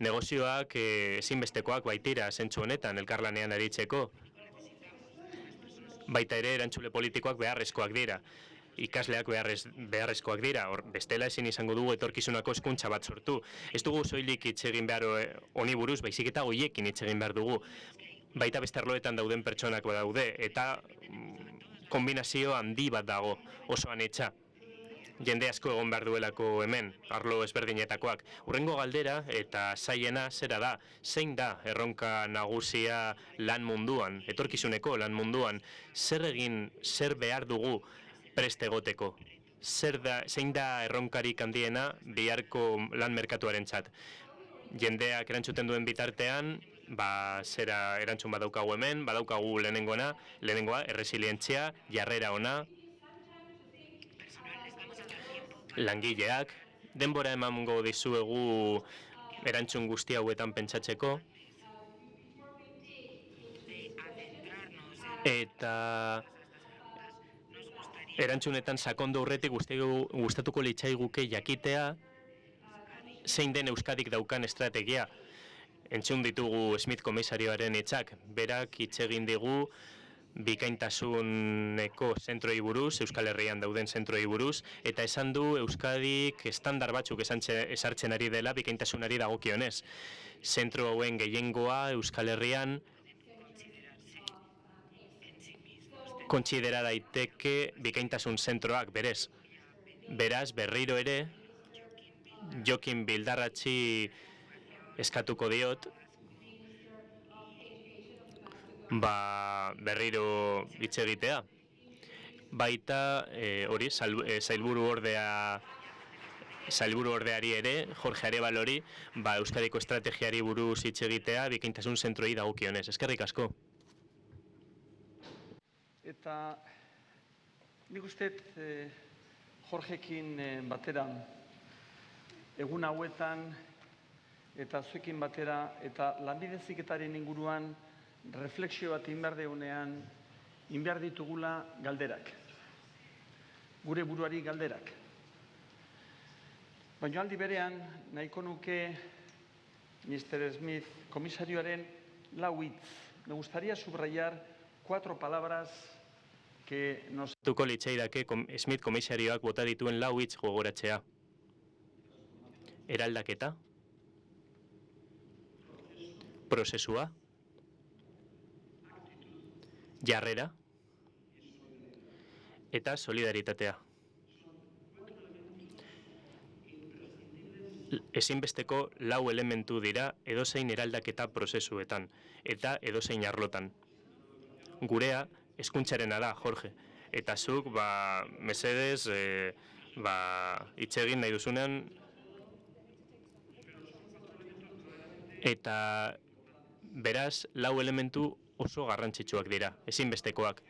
negozioak ezinbestekoak baitira zentzu honetan elkarlanean aritzeko. Baita ere erantzule politikoak beharrezkoak dira. Ikasleak beharrezkoak dira, bestela ezin izango dugu etorkizunako hezkuntza bat sortu. Ez dugu soilik hitz egin behar honi buruz, baizik eta hoiekin hitz egin behar dugu. Baita beste arloetan dauden pertsonak daude, eta kombinazio handi bat dago, oso anitza. Jende asko egon behar duelako hemen, arlo ezberdinetakoak. Hurrengo galdera eta zailena zera da, zein da erronka nagusia lan munduan, etorkizuneko lan munduan, zer egin, zer behar dugu prest egoteko. Zein da erronkarik handiena biharko lan merkatuarentzat. Jendeak erantzuten duen bitartean, zera erantzun badaukagu hemen, badaukagu lehenengoa, erresilientzia, jarrera ona, langileak, denbora emango dizuegu erantzun guzti hauetan pentsatzeko, eta erantzunetan sakondu aurretik gustatuko litzaiguke jakitea zein den Euskadik daukan estrategia. Entzun ditugu Smith komisarioaren hitzak, berak hitz egin digu bikaintasuneko zentroei buruz, Euskal Herrian dauden zentroei buruz, eta esan du Euskadik estandar batzuk esartzen ari dela bikaintasunari dagokionez. Zentro hauen gehiengoa Euskal Herrian kontsidera daiteke bikaintasun zentroak berez. Beraz, berriro ere, Jokin Bildarratzi eskatuko diot, berriro hitz egitea. Baita, hori, sailburu ordeari ere, Jorge Arevalori, Euskadiko estrategiari buruz hitz egitea bikaintasun zentroei dagokionez. Eskerrik asko. Eta nik uste Jorgekin batera, egun hauetan eta zuekin batera, eta lanbide heziketaren inguruan refleksio bat inbehar deunean, inbehar ditugula galderak. Gure buruari galderak. Baina aldi berean, nahiko nuke Mr. Smith komisarioaren lau hitz. Me gustaría subrayar 4 palabras que nos... Tuko litzaidake Smith komisarioak bota dituen lau hitz gogoratzea. Eraldaketa, prozesua, jarrera eta solidaritatea. Ezinbesteko lau elementu dira edozein eraldaketa prozesuetan eta edozein arlotan. Gurea hezkuntzarena da, Jorge, Eta zuk, mesedez, hitz egin nahi duzunean, eta beraz, 4 elementu oso garrantzitsuak dira, ezinbestekoak.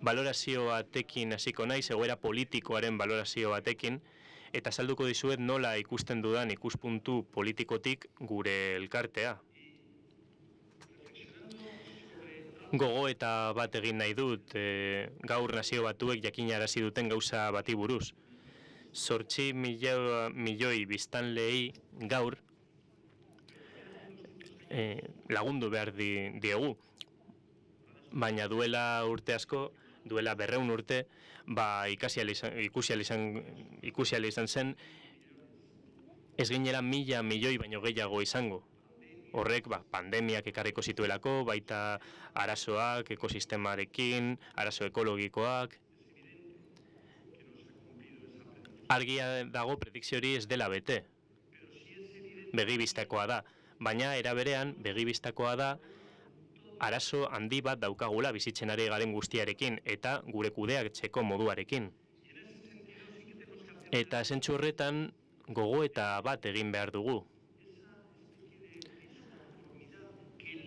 Balorazio batekin hasiko naiz, egoera politikoaren balorazio batekin, eta azalduko dizuet nola ikusten dudan ikuspuntu politikotik gure elkartea. Gogoeta bat egin nahi dut, gaur Nazio Batuek jakinarazi duten gauza bati buruz. 8 milioi biztanleei gaur lagundu behar diegu. Baina duela urte asko, duela 200 urte, ikusi ahal izan zen, ez ginela 1000 milioi baino gehiago izango. Horrek pandemiak ekarriko zituelako, baita arazoak ekosistemarekin, arazo ekologikoak. Argia dago predikzio hori ez dela bete. Begibistakoa da, baina era berean begibistakoa da arazo handi bat daukagula bizitzen ari garen guztiarekin eta gure kudeatzeko moduarekin. Eta zentzu horretan gogoeta bat egin behar dugu.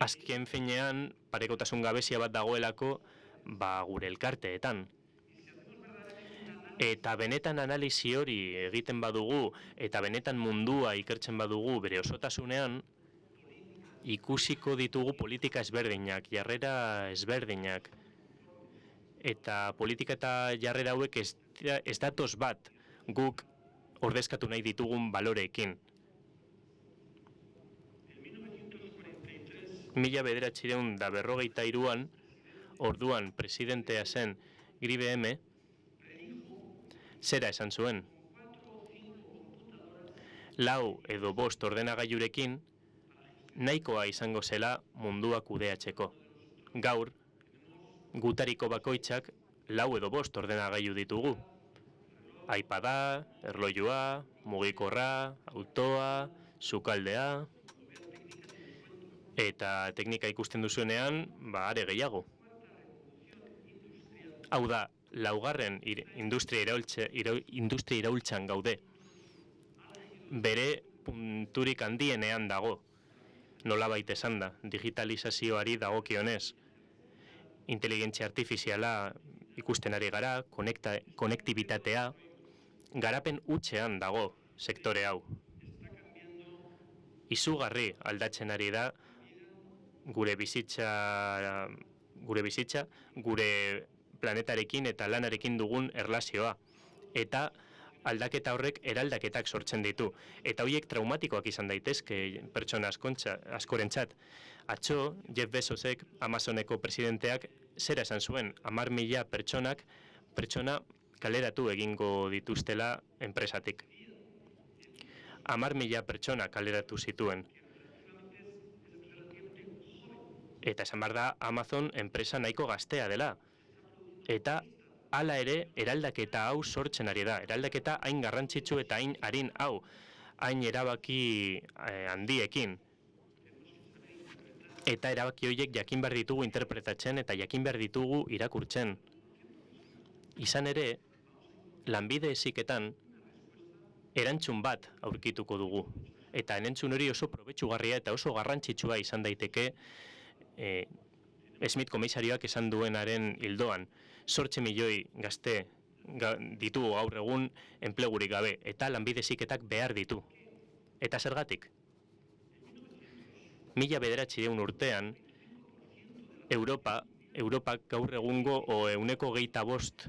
Azken finean parekotasun gabezia bat dagoelako gure elkarteetan. Eta benetan analisi hori egiten badugu eta benetan mundua ikertzen badugu bere osotasunean, ikusiko ditugu politika ezberdinak, jarrera ezberdinak. Eta politika eta jarrera hauek ez datoz bat guk ordezkatu nahi ditugun baloreekin. 1943an, orduan presidentea zen GRIBM, zera esan zuen. 4 edo 5 ordenagailurekin nahikoa izango zela mundua kudeatzeko. Gaur, gutariko bakoitzak 4 edo 5 ordenagailu ditugu. iPada, erlojua, mugikorra, autoa, sukaldea, eta teknika ikusten duzuenean, are gehiago. Hau da, 4. industria iraultzan gaude. Bere punturik handienean dago. Nolabait esan da, digitalizazioari dagokionez. Inteligentzia artifiziala ikusten ari gara, konektibitatea, garapen hutsean dago sektore hau. Izugarri aldatzen ari da gure bizitza, gure planetarekin eta lanarekin dugun erlazioa. Eta aldaketa horrek eraldaketak sortzen ditu. Eta horiek traumatikoak izan daitezke pertsona askorentzat. Atzo, Jeff Bezosek, Amazoneko presidenteak, zera esan zuen, 10.000 pertsona kaleratu egingo dituztela enpresatik. 10.000 pertsona kaleratu zituen. Eta esan behar da, Amazon enpresa nahiko gaztea dela. Eta hala ere, eraldaketa hau sortzen ari da. Eraldaketa hain garrantzitsu eta hain arin hau, hain erabaki handiekin. Eta erabaki horiek jakin behar ditugu interpretatzen eta jakin behar ditugu irakurtzen. Izan ere, lanbide heziketan erantzun bat aurkituko dugu. Eta erantzun hori oso probetxugarria eta oso garrantzitsua izan daiteke Smith komisarioak esan duenaren hildoan. 8 milioi gazte ditugu gaur egun enplegurik gabe eta lanbide heziketak behar ditu. Eta zergatik? 1900 urtean, Europak gaur egungo 125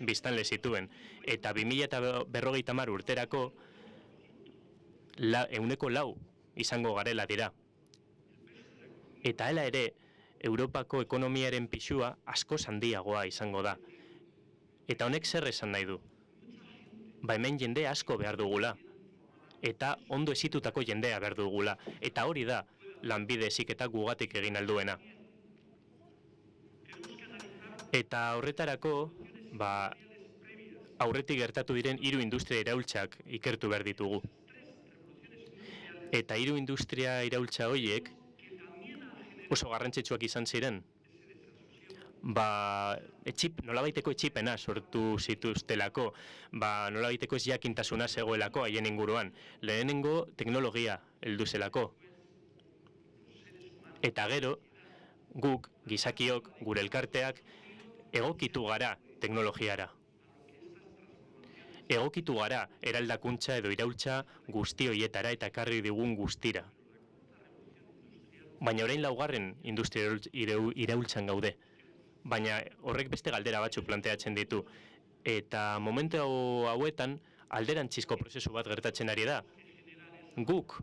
biztanle zituen, eta 2050 urterako 4 izango garela dira. Eta hala ere, Europako ekonomiaren pisua askoz handiagoa izango da. Eta honek zer esan nahi du? Hemen jende asko behar dugula. Eta ondo hezitutako jendea behar dugula. Eta hori da lanbide heziketak gugatik egin alduena. Eta horretarako, aurretik gertatu diren 3 industria iraultzak ikertu behar ditugu. Eta 3 industria iraultza horiek oso garrantzitsuak izan ziren. nolabaiteko etxipena sortu zituztelako, nolabaiteko ez jakintasuna zegoelako haien inguruan. Lehenengo teknologia heldu zelako. Eta gero, guk, gizakiok, gure elkarteak, egokitu gara teknologiara. Egokitu gara eraldakuntza edo iraultza guzti horietara eta ekarri digun guztira. Baina orain laugarren industria iraultzan gaude. Baina horrek beste galdera batzuk planteatzen ditu. Eta momentu hauetan alderantzizko prozesu bat gertatzen ari da. Guk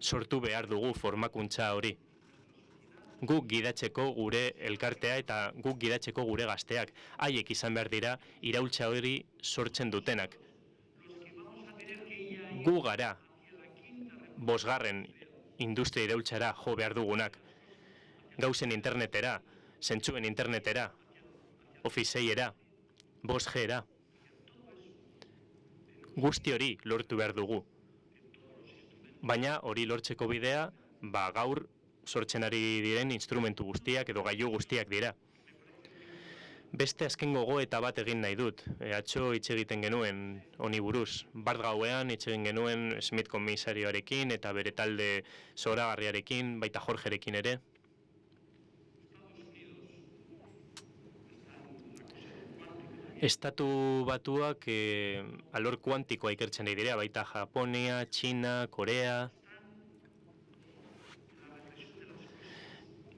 sortu behar dugu formakuntza hori. Guk gidatzeko gure elkartea eta guk gidatzeko gure gazteak. Haiek izan behar dira iraultza hori sortzen dutenak. Gu gara bosgarren industria iraultzara jo behar dugunak. Gauzen internetera, zentzuen internetera, Office-era, 5G-era. Guzti hori lortu behar dugu. Baina hori lortzeko bidea, gaur sortzen ari diren instrumentu guztiak edo gailu guztiak dira. Beste azken gogoeta bat egin nahi dut. Atzo hitz egiten genuen honi buruz. Bart gauean hitz egin genuen Smith komisarioarekin eta bere talde zoragarriarekin, baita Jorgerekin ere. Estatu batuak alor kuantikoa ikertzen ari dira, baita Japonia, Txina, Korea.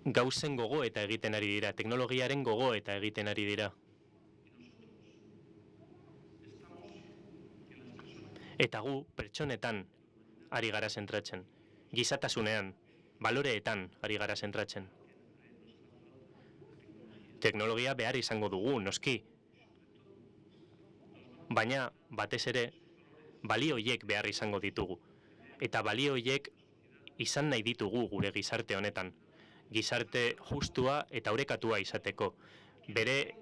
Gauzen gogoeta egiten ari dira, teknologiaren gogoeta egiten ari dira. Eta gu pertsonetan ari gara zentratzen, gizatasunean, baloreetan ari gara zentratzen. Teknologia behar izango dugu, noski. Baina, batez ere, balio horiek behar izango ditugu. Eta balio horiek izan nahi ditugu gure gizarte honetan. Gizarte justua eta orekatua izateko. Bere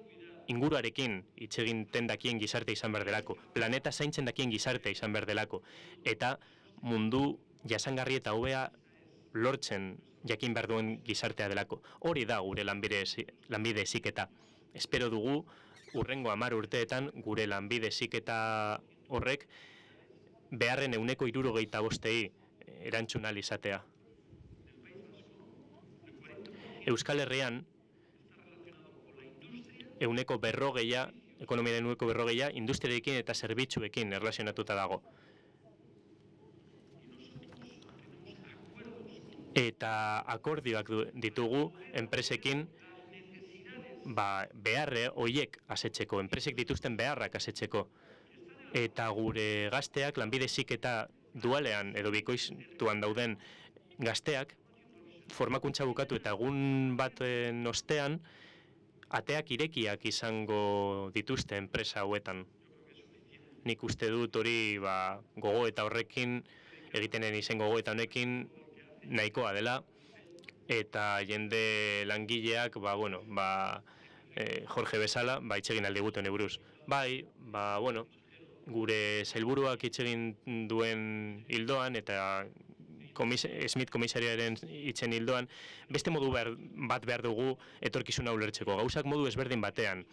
inguruarekin hitz egiten dakien gizarte izan behar delako. Planeta zaintzen dakien gizarte izan behar delako. Eta mundu jasangarri eta hobea lortzen jakin behar duen gizartea delako. Hori da gure lanbide heziketa. Espero dugu hurrengo 10 urteetan gure lanbide heziketa horrek beharren 75% erantzun ahal izatea. Euskal Herrian, ekonomiaren 40% industriarekin eta zerbitzuekin erlazionatuta dago. Eta akordioak ditugu enpresekin beharre horiek asetzeko, enpresek dituzten beharrak asetzeko. Eta gure gazteak, lanbide heziketa dualean edo bikoiztuan dauden gazteak, formakuntza bukatu eta egun baten ostean, ateak irekiak izango dituzte enpresa hauetan. Nik uste dut hori gogoeta horrekin, egitenen izen gogoeta honekin nahikoa dela, eta jende langileak, Jorge bezala, hitz egin aldi guten buruz. Gure sailburuak hitz egin duen hildoan, eta Smith komisariaren hitzen hildoan, beste modu bat behar dugu etorkizuna ulertzeko. Gauzak modu ezberdin batean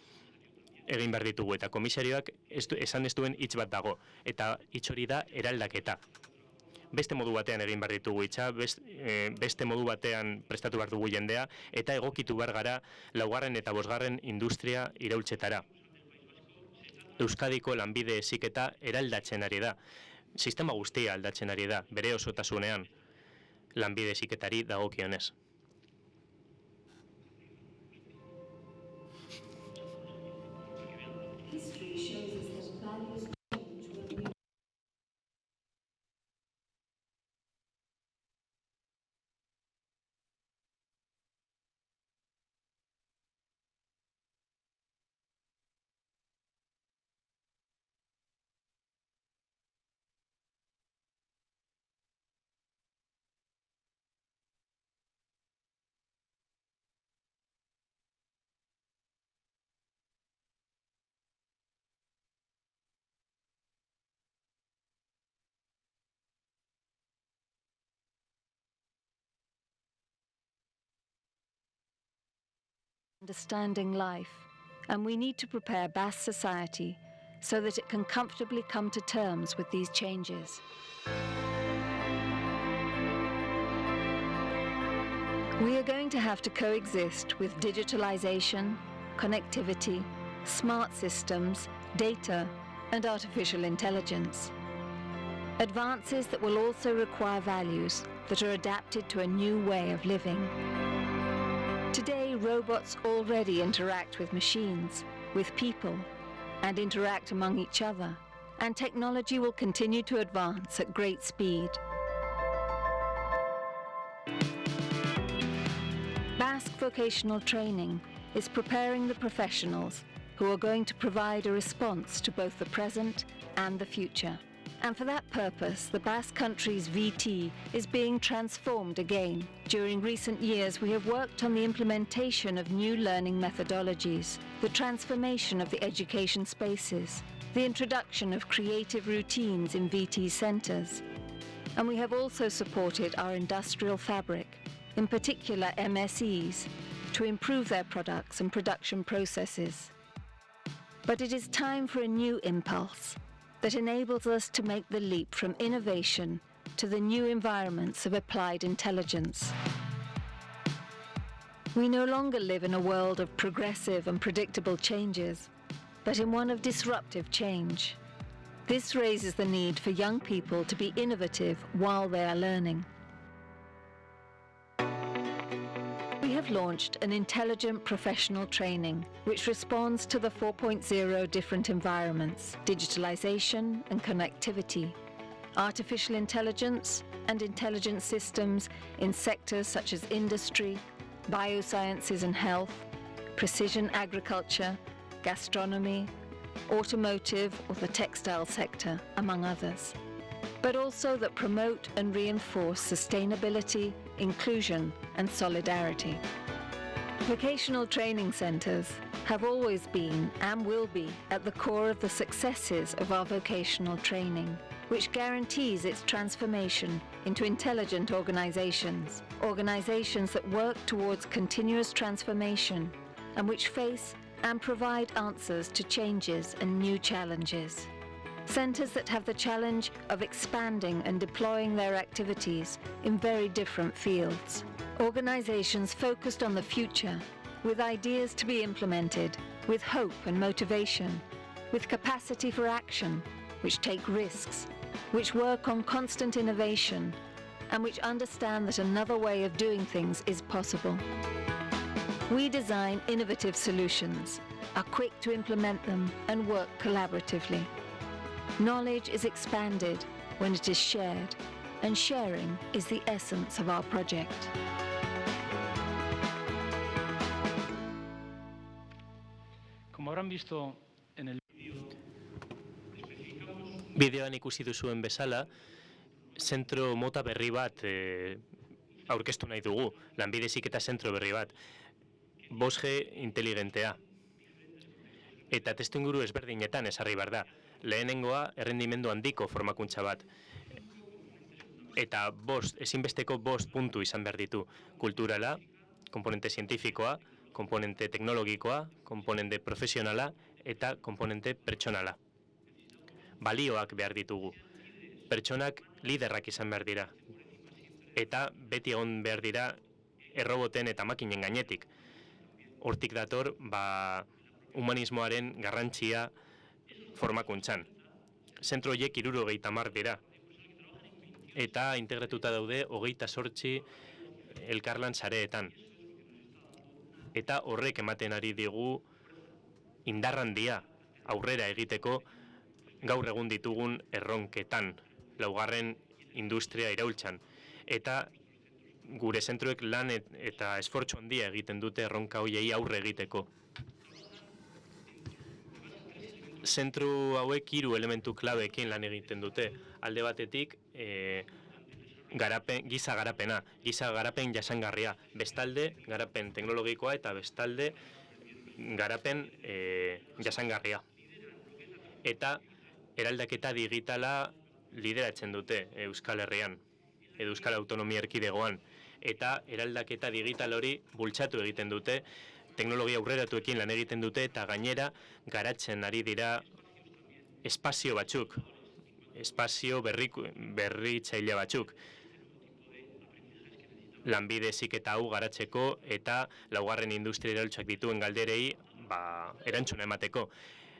egin behar ditugu, eta komisarioak esan ez duen hitz bat dago, eta hitz hori da eraldaketa. Beste modu batean egin behar ditugu hitza, beste modu batean prestatu behar dugu jendea, eta egokitu behar gara 4. eta 5. industria iraultzetara. Euskadiko lanbide heziketa eraldatzen ari da. Sistema guztia aldatzen ari da, bere osotasunean, lanbide heziketari dagokionez. understanding life, and we need to prepare Basque society so that it can comfortably come to terms with these changes. We are going to have to coexist with digitalization, connectivity, smart systems, data, and artificial intelligence. Advances that will also require values that are adapted to a new way of living. Today, robots already interact with machines, with people, and interact among each other, and technology will continue to advance at great speed. Basque vocational training is preparing the professionals who are going to provide a response to both the present and the future. And for that purpose, the Basque Country's VT is being transformed again. During recent years, we have worked on the implementation of new learning methodologies, the transformation of the education spaces, the introduction of creative routines in VT centres. And we have also supported our industrial fabric, in particular MSEs, to improve their products and production processes. But it is time for a new impulse that enables us to make the leap from innovation to the new environments of applied intelligence. We no longer live in a world of progressive and predictable changes, but in one of disruptive change. This raises the need for young people to be innovative while they are learning. We have launched an intelligent professional training which responds to the 4.0 different environments: digitalization and connectivity, artificial intelligence and intelligent systems in sectors such as industry, biosciences and health, precision agriculture, gastronomy, automotive or the textile sector, among others, but also that promote and reinforce sustainability, inclusion, and solidarity. Vocational training centres have always been and will be at the core of the successes of our vocational training, which guarantees its transformation into intelligent organisations, organisations that work towards continuous transformation and which face and provide answers to changes and new challenges. Centres that have the challenge of expanding and deploying their activities in very different fields. Organisations focused on the future, with ideas to be implemented, with hope and motivation, with capacity for action, which take risks, which work on constant innovation, and which understand that another way of doing things is possible. We design innovative solutions, are quick to implement them, and work collaboratively. Knowledge is expanded when it is shared, and sharing is the essence of our project. Como habrán visto en el Bideoan ikusi duzuen bezala, zentro mota berri bat aurkeztu nahi dugu, lanbide heziketa zentro berri bat, 5G inteligentea. Eta testuinguru ezberdinetan ezarri behar da. Lehenengoa, errendimendu handiko formakuntza bat. Eta ezinbesteko 5 puntu izan behar ditu. Kulturala, komponente zientifikoa, komponente teknologikoa, komponente profesionala eta komponente pertsonala. Balioak behar ditugu. Pertsonak liderrak izan behar dira. Eta beti egon behar dira erroboten eta makinen gainetik. Hortik dator, humanismoaren garrantzia formakuntzan. Zentro horiek 70 dira. Eta integratuta daude 28 elkarlan sareetan. Eta horrek ematen ari digu indar handia aurrera egiteko gaur egun ditugun erronketan, 4. industria iraultzan. Eta gure zentroek lan eta esfortzu handia egiten dute erronka horiei aurre egiteko. Zentru hauek 3 elementu klabeekin lan egiten dute. Alde batetik, giza garapena, giza garapen jasangarria, bestalde garapen teknologikoa eta bestalde garapen jasangarria. Eta eraldaketa digitala lideratzen dute Euskal Herrian, edo Euskal Autonomia Erkidegoan, eta eraldaketa digital hori bultzatu egiten dute teknologia aurreratuekin lan egiten dute eta gainera garatzen ari dira espazio batzuk, espazio berritzaile batzuk. Lanbide heziketa hau garatzeko eta laugarren industria iraultzak dituen galderei erantzuna emateko.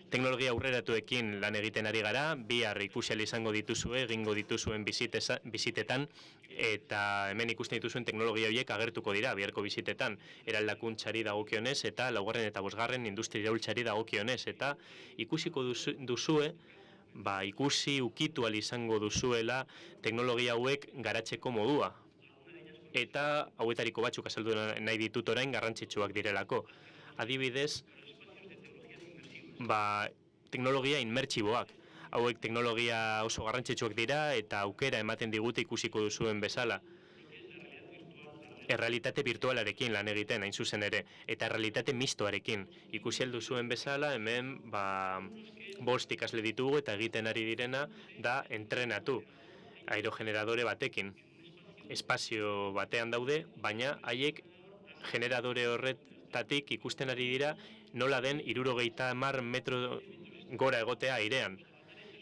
Teknologia aurreratuekin lan egiten ari gara, bihar ikusi ahal izango dituzue, egingo dituzuen bisitetan, eta hemen ikusten dituzuen teknologia horiek agertuko dira biharko bisitetan, eraldakuntzari dagokionez eta laugarren eta bosgarren industria iraultzari dagokionez, eta ikusiko duzue, ikusi ukitu ahal izango duzuela teknologia hauek garatzeko modua. Eta hauetariko batzuk azaldu nahi ditut orain garrantzitsuak direlako. Adibidez, teknologia inmertsiboak. Hauek teknologia oso garrantzitsuak dira eta aukera ematen digute ikusiko duzuen bezala. Errealitate virtualarekin lan egiten, hain zuzen ere, eta errealitate mistoarekin. Ikusi ahal duzuen bezala, hemen 5 ikasle ditugu eta egiten ari direna da entrenatu aerogeneradore batekin. Espazio batean daude, baina haiek generadore horretatik ikusten ari dira nola den 70 metro gora egotea airean.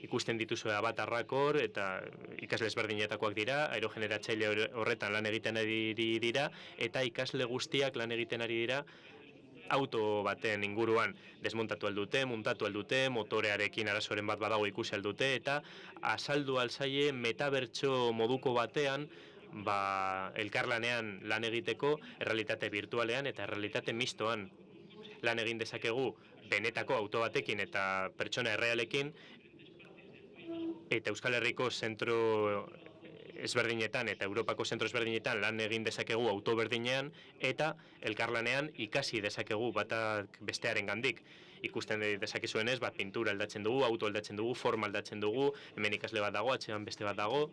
Ikusten dituzue abatarrak hor eta ikasle ezberdinetakoak dira, aerogeneratzaile horretan lan egiten ari dira eta ikasle guztiak lan egiten ari dira auto baten inguruan desmontatu aldute, muntatu aldute, motorearekin arazoren bat badago ikusi aldute eta azaldu alzaie metabertso moduko batean elkarlanean lan egiteko errealitate virtualean eta errealitate mistoan lan egin dezakegu benetako auto batekin eta pertsona errealekin eta Euskal Herriko zentro ezberdinetan eta Europako zentro ezberdinetan lan egin dezakegu auto berdinean eta elkarlanean ikasi dezakegu batak bestearen gandik. Ikusten dezakezuenez, pintura aldatzen dugu, auto aldatzen dugu, forma aldatzen dugu, hemen ikasle bat dago, atzean beste bat dago,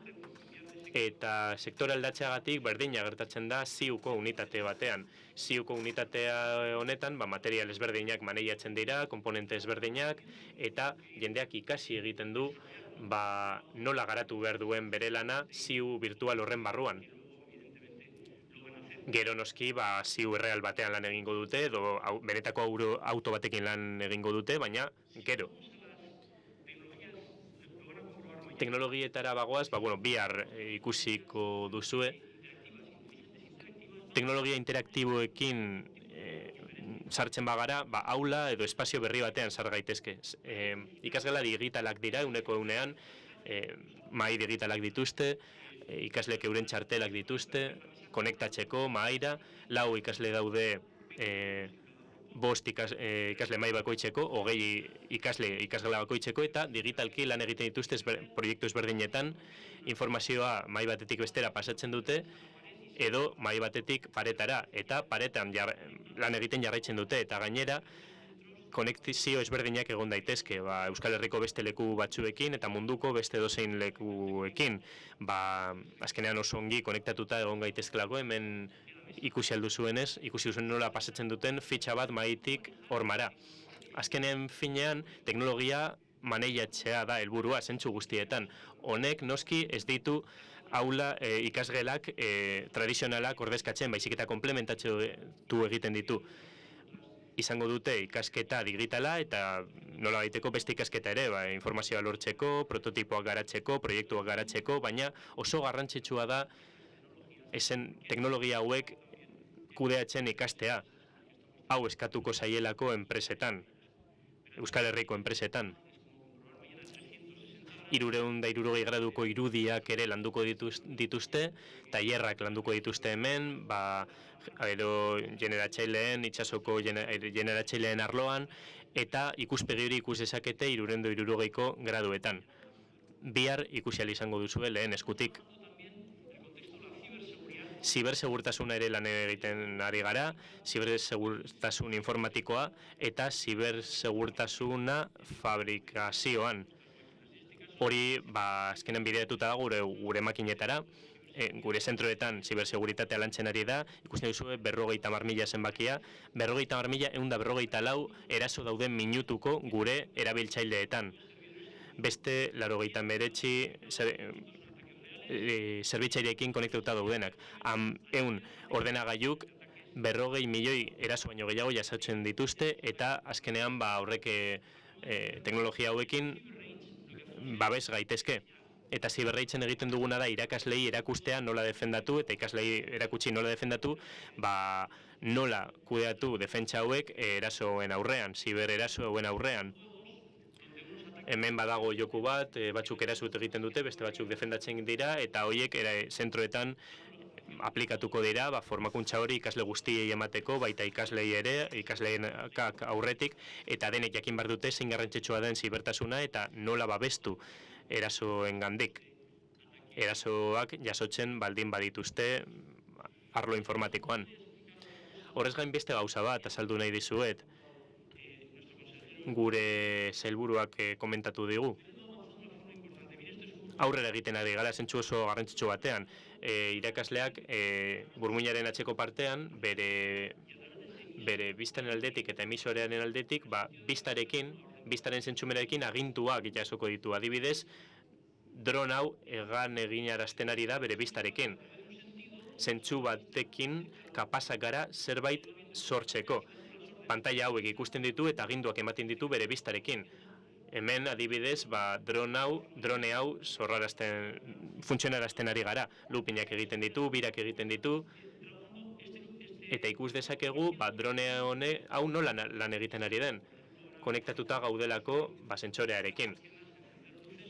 eta sektore aldatzeagatik berdina gertatzen da ziuko unitate batean. Ziuko unitatea honetan material ezberdinak maneiatzen dira, komponente ezberdinak, eta jendeak ikasi egiten du nola garatu behar duen bere lana ziu virtual horren barruan. Gero noski ziu erreal batean lan egingo dute, edo benetako auto batekin lan egingo dute, baina gero. Teknologietara bagoaz, bihar ikusiko duzue. Teknologia interaktiboekin sartzen bagara, aula edo espazio berri batean sar gaitezke. Ikasgela digitalak dira, eguneko egunean, mahai digitalak dituzte, ikaslek euren txartelak dituzte, konektatzeko, mahaira, 4 ikasle daude 5 ikasle mahai bakoitzeko, 20 ikasgela bakoitzeko, eta digitalki lan egiten dituzte proiektu ezberdinetan, informazioa mahai batetik bestera pasatzen dute, edo mahai batetik paretara, eta paretan lan egiten jarraitzen dute, eta gainera, konektizio ezberdinak egon daitezke, Euskal Herriko beste leku batzuekin, eta munduko beste dozein lekuekin, azkenean oso ongi konektatuta egon gaitezkelako, hemen ikusi alduzuenez, ikusi duzuen nola pasatzen duten fitxa bat maitik hormara. Azkenean finean, teknologia maneiatzea da helburua zentzu guztietan. Honek noski ez ditu aula ikasgelak tradizionalak ordezkatzen, baizik eta komplementatzu egiten ditu. Izango dute ikasketa digitala eta nola baiteko beste ikasketa ere, informazioa lortzeko, prototipoak garatzeko, proiektuak garatzeko, baina oso garrantzitsua da esen teknologia hauek kudeatzen ikastea. Hau eskatuko zaielako enpresetan, Euskal Herriko enpresetan. 360 graduko irudiak ere landuko dituzte, tailerrak landuko dituzte hemen, edo generatzaileen, itsasoko generatzaileen arloan, eta ikuspegi hori ikus dezakete 360 graduetan. Bihar ikusi ahal izango duzue lehen eskutik. Zibersegurtasuna ere lan egiten ari gara, zibersegurtasun informatikoa eta zibersegurtasuna fabrikazioan. Hori, azkenen bideratuta da gure makinetara, gure zentroetan ziberseguritatea lantzen ari da, ikusten duzue 50.000 zenbakia, 50.154 eraso dauden minutuko gure erabiltzaileetan. Beste 89 zerbitzaileekin konektatuta daudenak. 100 ordenagailuk 40 milioi eraso baino gehiago jasotzen dituzte, eta azkenean horrek teknologia hauekin babes gaitezke. Eta ziberreitzen egiten duguna da irakaslei erakustea nola defendatu, eta ikaslei erakutsi nola defendatu, nola kudeatu defentsa hauek erasoen aurrean, zibereraso hauen aurrean. Hemen badago joku bat, batzuk erasut egiten dute, beste batzuk defendatzen dira, eta horiek zentroetan aplikatuko dira, formakuntza hori ikasle guztiei emateko, baita ikaslei ere, ikasleen aurretik, eta denek jakin behar dute zein garrantzitsua den zibertasuna eta nola babestu erasoen gandik. Erasoak jasotzen baldin badituzte arlo informatikoan. Horrez gain beste gauza bat azaldu nahi dizuet, gure sailburuak komentatu digu. Aurrera egiten ari gara zentzu oso garrantzitsu batean. Irakasleak burmuinaren atzeko partean, bere biztaren aldetik eta emisorearen aldetik, bistaren zentzumerarekin agintuak jasoko ditu. Adibidez, dron hau egan eginarazten ari da bere bistarekin. Zentzu batekin kapazak gara zerbait sortzeko. Pantalla hauek ikusten ditu eta aginduak ematen ditu bere bistarekin. Hemen adibidez, drone hau funtzionarazten ari gara. Lupinak egiten ditu, birak egiten ditu, eta ikus dezakegu drone hau nola lan egiten ari den. Konektatuta gaudelako zentsorearekin.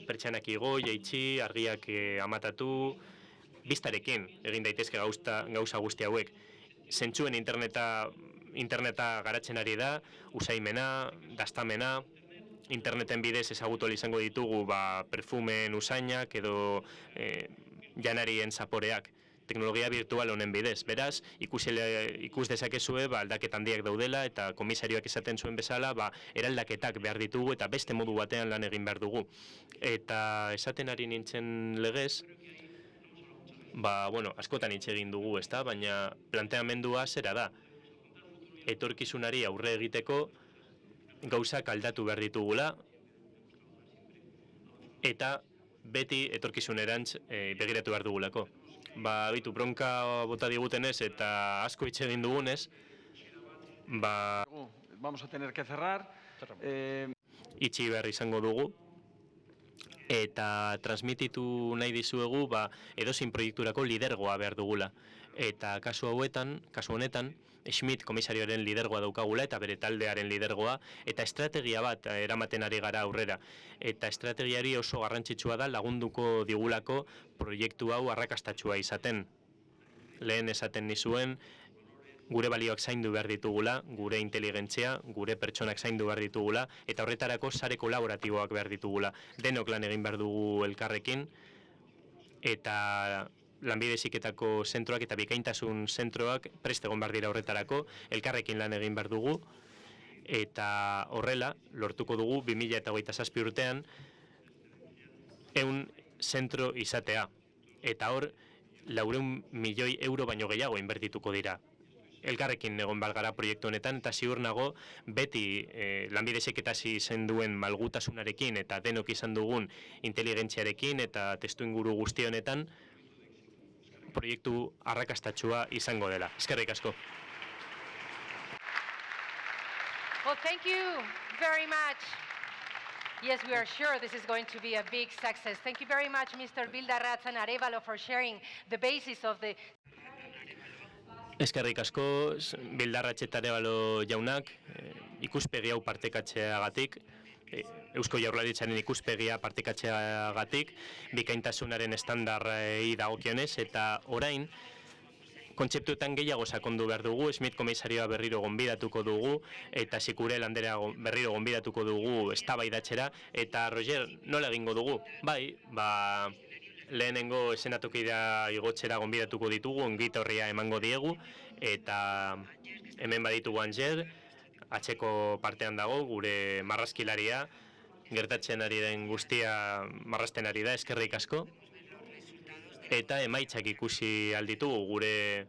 Pertsanak igo, jaitsi, argiak amatatu, bistarekin egin daitezke gauza guzti hauek. Zentzuen interneta garatzen ari da, usaimena, daztamena, interneten bidez ezagutu izango ditugu perfumeen usainak edo janarien zaporeak. Teknologia virtual honen bidez. Beraz, ikus dezakezue aldaketa handiak daudela eta komisarioak esaten zuen bezala eraldaketak behar ditugu eta beste modu batean lan egin behar dugu. Eta esaten ari nintzen legez, askotan hitz egin dugu, baina planteamendua zera da. Etorkizunari aurre egiteko gauzak aldatu behar ditugula eta beti etorkizunerantz begiratu behar dugulako. Bronka bota digutenez eta asko hitz egin dugunez, Vamos a tener que cerrar. Itxi behar izango dugu eta transmititu nahi dizuegu edozein proiekturako lidergoa behar dugula. Eta kasu honetan, Schmidt komisarioaren lidergoa daukagula eta bere taldearen lidergoa, eta estrategia bat eramaten ari gara aurrera. Eta estrategiari oso garrantzitsua da lagunduko digulako proiektu hau arrakastatsua izaten. Lehen esaten nizuen, gure balioak zaindu behar ditugula, gure inteligentzia, gure pertsonak zaindu behar ditugula, eta horretarako sare kolaboratiboak behar ditugula. Denok lan egin behar dugu elkarrekin, eta Lanbide Heziketako zentroak eta bikaintasun zentroak prest egon behar dira horretarako, elkarrekin lan egin behar dugu, eta horrela, lortuko dugu 2027 urtean 100 zentro izatea. Eta hor, 400 milioi euro baino gehiago inbertituko dira. Elkarrekin egon behar gara proiektu honetan, eta ziur nago beti Lanbide Heziketasi zen duen malgutasunarekin eta denok izan dugun inteligentziarekin eta testuinguru guzti honetan, proiektu arrakastatsua izango dela. Eskerrik asko. Well, thank you very much. Yes, we are sure this is going to be a big success. Thank you very much, Mr. Bildarratz and Arévalo, for sharing the basis of the... Eskerrik asko, Bildarratz eta Arévalo jaunak, ikuspegi hau partekatzeagatik, Eusko Jaurlaritzaren ikuspegia partekatzeagatik, bikaintasunaren estandarrei dagokionez, eta orain, kontzeptuetan gehiago sakondu behar dugu, Schmidt komisarioa berriro gonbidatuko dugu, eta Sikure landera berriro gonbidatuko dugu eztabaidatzera, eta Roger, nola egingo dugu? Lehenengo esenatokira igotzera gonbidatuko ditugu, ongitorria emango diegu, eta hemen baditugu Anger, atzeko partean dago, gure marrazkilaria, gertatzen ari den guztia marrazten ari da, eskerrik asko. Eta emaitzak ikusi alditugu, gure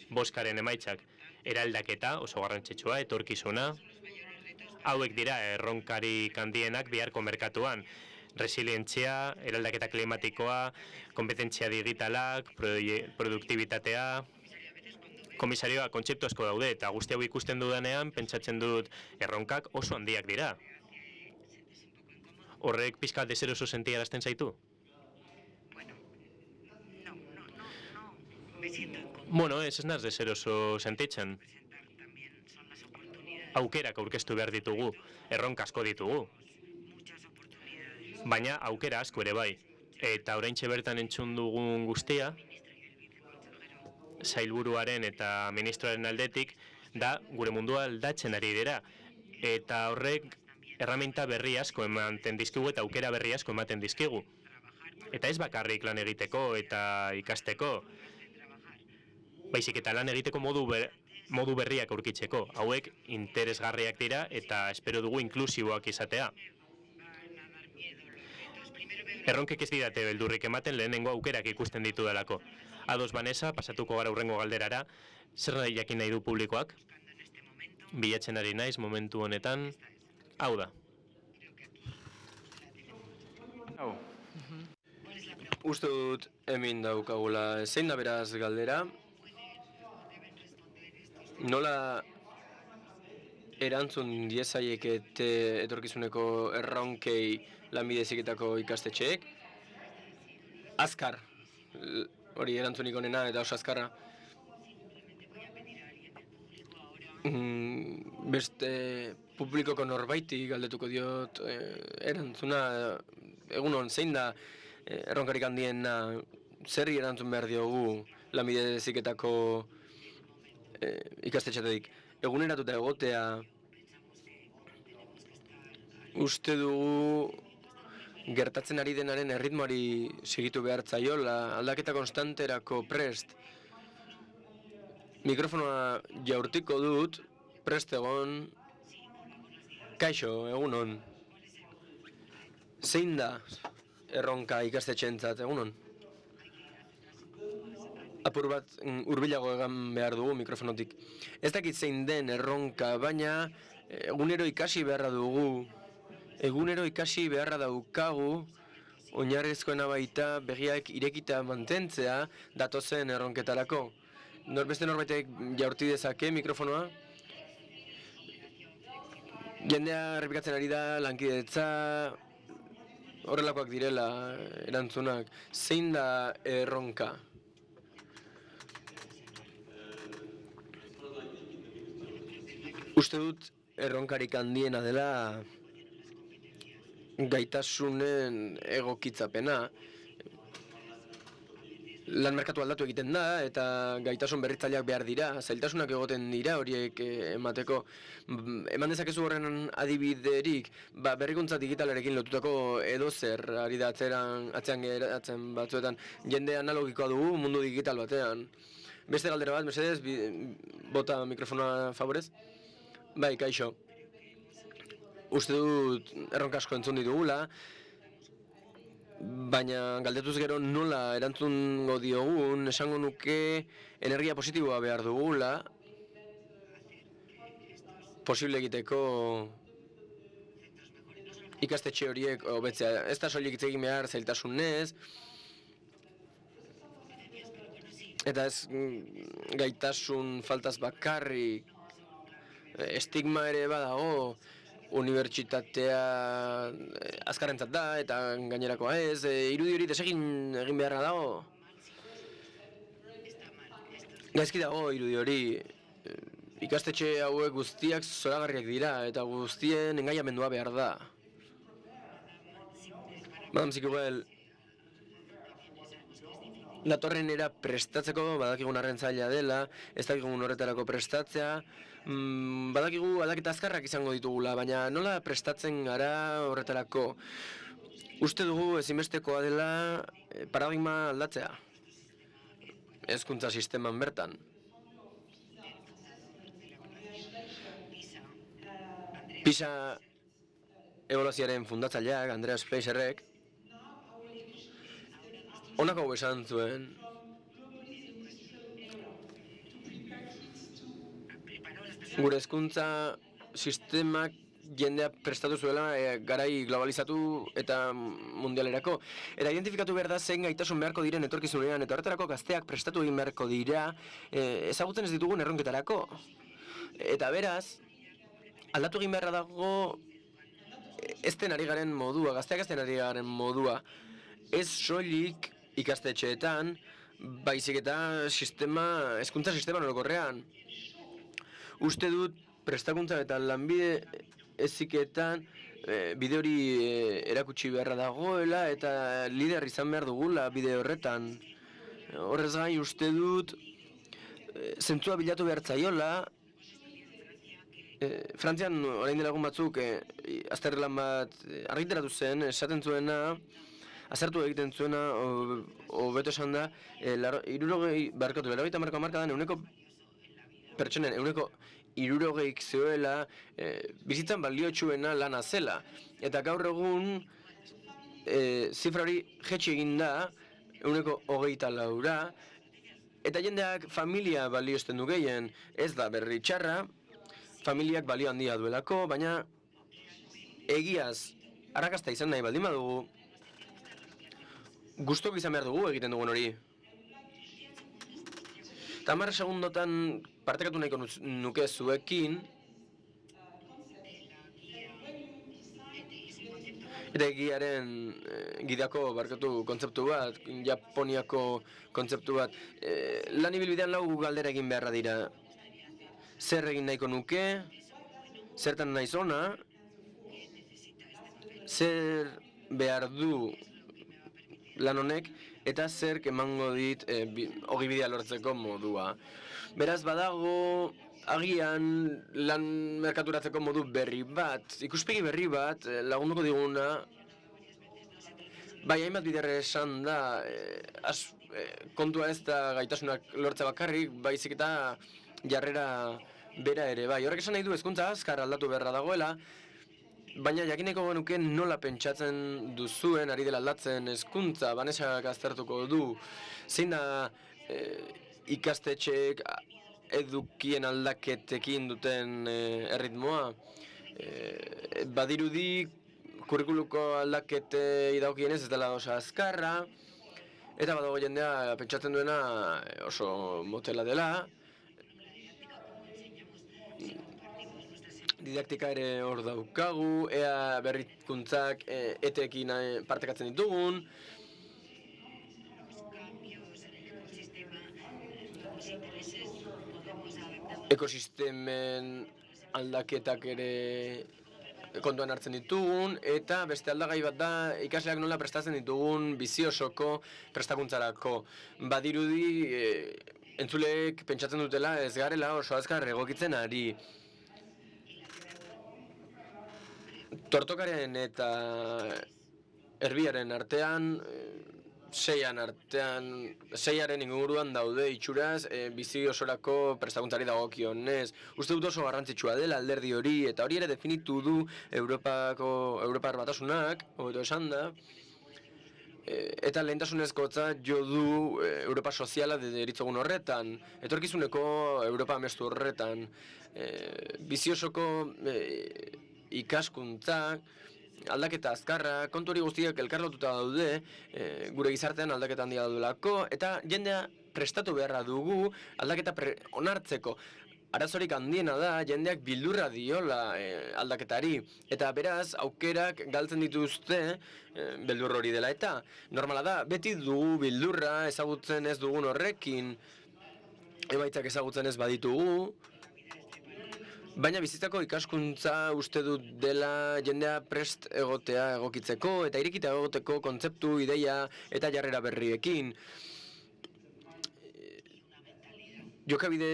boskaren emaitzak, eraldaketa, oso garrantzitsua, etorkizuna. Hauek dira erronkarik handienak biharko merkatuan. Resilientzia, eraldaketa klimatikoa, kompetentzia digitalak, produktibitatea, komisarioa kontzeptu asko daude, eta guzti hau ikusten dudanean, pentsatzen dut erronkak oso handiak dira. Horrek pixka deseroso sentiarazten zaitu? Bueno, ez naz deseroso sentitzen. Aukerak aurkeztu behar ditugu, erronka asko ditugu. Baina aukera asko ere bai. Eta oraintxe bertan entzun dugun guztia, sailburuaren eta ministroaren aldetik, da gure mundua aldatzen ari dira. Eta horrek erraminta berri asko ematen dizkigu eta aukera berri asko ematen dizkigu. Eta ez bakarrik lan egiteko eta ikasteko, baizik eta lan egiteko modu berriak aurkitzeko. Hauek interesgarriak dira eta espero dugu inklusiboak izatea. Erronkek ez didate beldurrik ematen lehenengo aukerak ikusten ditudalako. Ados Vanessa, pasatuko gara hurrengo galderara, zer nahi jakin nahi du publikoak? Bilatzen ari naiz momentu honetan, hau da. Uste dut hemin daukagula zein da beraz galdera. Nola erantzun diezaiekete etorkizuneko erronkei lanbide heziketako ikastetxeek? Azkar, hori erantzunik onena eta oso azkarra. Beste publikoko norbaiti galdetuko diot erantzuna, egunon, zein da erronkarik handiena, zerri erantzun behar diogu lanbide heziketako ikastetxetik. Eguneratuta egotea uste dugu gertatzen ari denaren erritmoari segitu behar zaiola, aldaketa konstanterako prest. Mikrofonoa jaurtiko dut, prest egon, kaixo, egunon. Zein da erronka ikastetxeentzat, egunon? Apur bat hurbilago egan behar dugu mikrofonotik. Ez dakit zein den erronka, baina egunero ikasi beharra dugu. Egunero ikasi beharra daukagu, oinarrizkoena baita begiak irekita mantentzea datozen erronketarako. Beste norbaitek jaurti dezake mikrofonoa? Jendea errepikatzen ari da, lankidetza, horrelakoak direla erantzunak. Zein da erronka? Uste dut erronkarik handiena dela gaitasunen egokitzapena. Lan merkatu aldatu egiten da eta gaitasun berritzaileak behar dira, zailtasunak egoten dira horiek emateko. Eman dezakezu horren adibiderik, berrikuntza digitalarekin lotutako edozer ari da atzean geratzen batzuetan. Jende analogikoa dugu mundu digital batean. Beste galdera bat, mesedez, bota mikrofonoa favorez? Bai, kaixo. Uste dut erronka asko entzun ditugula, baina galdetuz gero nola erantzungo diogun, esango nuke energia positiboa behar dugula, posible egiteko ikastetxe horiek hobetzea. Ez da soilik hitz egin behar zailtasunez, eta ez gaitasun faltaz bakarrik, estigma ere badago, unibertsitatea azkarrentzat da eta gainerakoa ez, irudi hori desegin egin beharra dago. Gaizki dago irudi hori, ikastetxe hauek guztiak zoragarriak dira eta guztien engaiamendua behar da. Madame Zikubel, datorrenera prestatzeko badakigun arren zaila dela, ez dakigun horretarako prestatzea, badakigu aldaketa azkarrak izango ditugula, baina nola prestatzen gara horretarako? Uste dugu ezinbestekoa dela paradigma aldatzea, hezkuntza sisteman bertan. PISA ebaluazioaren fundatzaileak, Andreas Fleischerrek, honako hau esan zuen. Gure hezkuntza sistemak jendea prestatu zuela garai globalizatu eta mundialerako. Eta identifikatu behar da zein gaitasun beharko diren etorkizunean, eta horretarako gazteak prestatu egin beharko dira ezagutzen ez ditugun erronketarako. Eta beraz, aldatu egin beharra dago ez den ari garen modua, gazteak ez den ari garen modua, ez soilik ikastetxeetan, baizik eta hezkuntza sistema orokorrean. Uste dut prestakuntza eta lanbide heziketan bide hori erakutsi beharra dagoela eta lider izan behar dugula bide horretan. Horrez gain uste dut zentzua bilatu behar zaiola. Frantzian orain dela egun batzuk azterlan bat argitaratu zen, esaten zuena, azertu egiten zuena, hobeto esan da, 80 hamarkadan pertsonen 60 zioela bizitzan baliotsuena lana zela. Eta gaur egun zifra hori jetxi egin da 24 eta jendeak familia balioesten du gehien, ez da berri txarra, familiak balio handia duelako, baina egiaz arrakasta izan nahi baldin badugu, gustok izan behar dugu egiten dugun hori. Eta 10 segundotan partekatu nahiko nuke zuekin, eta egiaren gideako barkatu kontzeptu bat, Japoniako kontzeptu bat, lan ibilbidean 4 galdera egin beharra dira. Zer egin nahiko nuke, zertan naiz ona, zer behar du lan honek, eta zer emango dit ogibidea lortzeko modua. Beraz, badago agian lan merkaturatzeko modu berri bat, ikuspegi berri bat lagunduko diguna, bai, hainbat biderre esan da, kontua ez da gaitasunak lortza bakarrik, baizik eta jarrera bera ere, bai. Horrek esan nahi du hezkuntza azkar aldatu beharra dagoela, baina jakineko genuke nola pentsatzen duzuen ari dela aldatzen hezkuntza, Banesak aztertuko du, zein da ikastetxeek edukien aldaketekin duten erritmoa. Badirudi kurrikuluko aldaketei dagokienez ez dela oso azkarra, eta badago jendea pentsatzen duena oso motela dela. Didaktika ere hor daukagu, ea berrikuntzak etekin partekatzen ditugun. Ekosistemen aldaketak ere kontuan hartzen ditugun, eta beste aldagai bat da ikasleak nola prestatzen ditugun bizi osoko prestakuntzarako. Badirudi entzuleek pentsatzen dutela ez garela oso azkar egokitzen ari. Tortokaren eta erbiaren artean, seiaren inguruan daude itxuraz bizi osorako prestakuntzari dagokionez. Uste dut oso garrantzitsua dela alderdi hori, eta hori ere definitu du Europar Batasunak, hobeto esan da, eta lehentasunezkotza jo du Europa soziala deritzogun horretan, etorkizuneko Europa amestu horretan, bizi osoko ikaskuntzak, aldaketa azkarra, kontu hori guztiak elkarlotuta daude, gure gizartean aldaketa handia daudelako, eta jendea prestatu beharra dugu aldaketa onartzeko. Arazorik handiena da, jendeak bildurra diola aldaketari, eta beraz, aukerak galtzen dituzte beldur hori dela, eta normala da, beti dugu bildurra ezagutzen ez dugun horrekin, emaitzak ezagutzen ez baditugu, baina bizitzako ikaskuntza uste dut dela jendea prest egotea egokitzeko eta irekita egoteko kontzeptu, ideia eta jarrera berriekin. Jokabide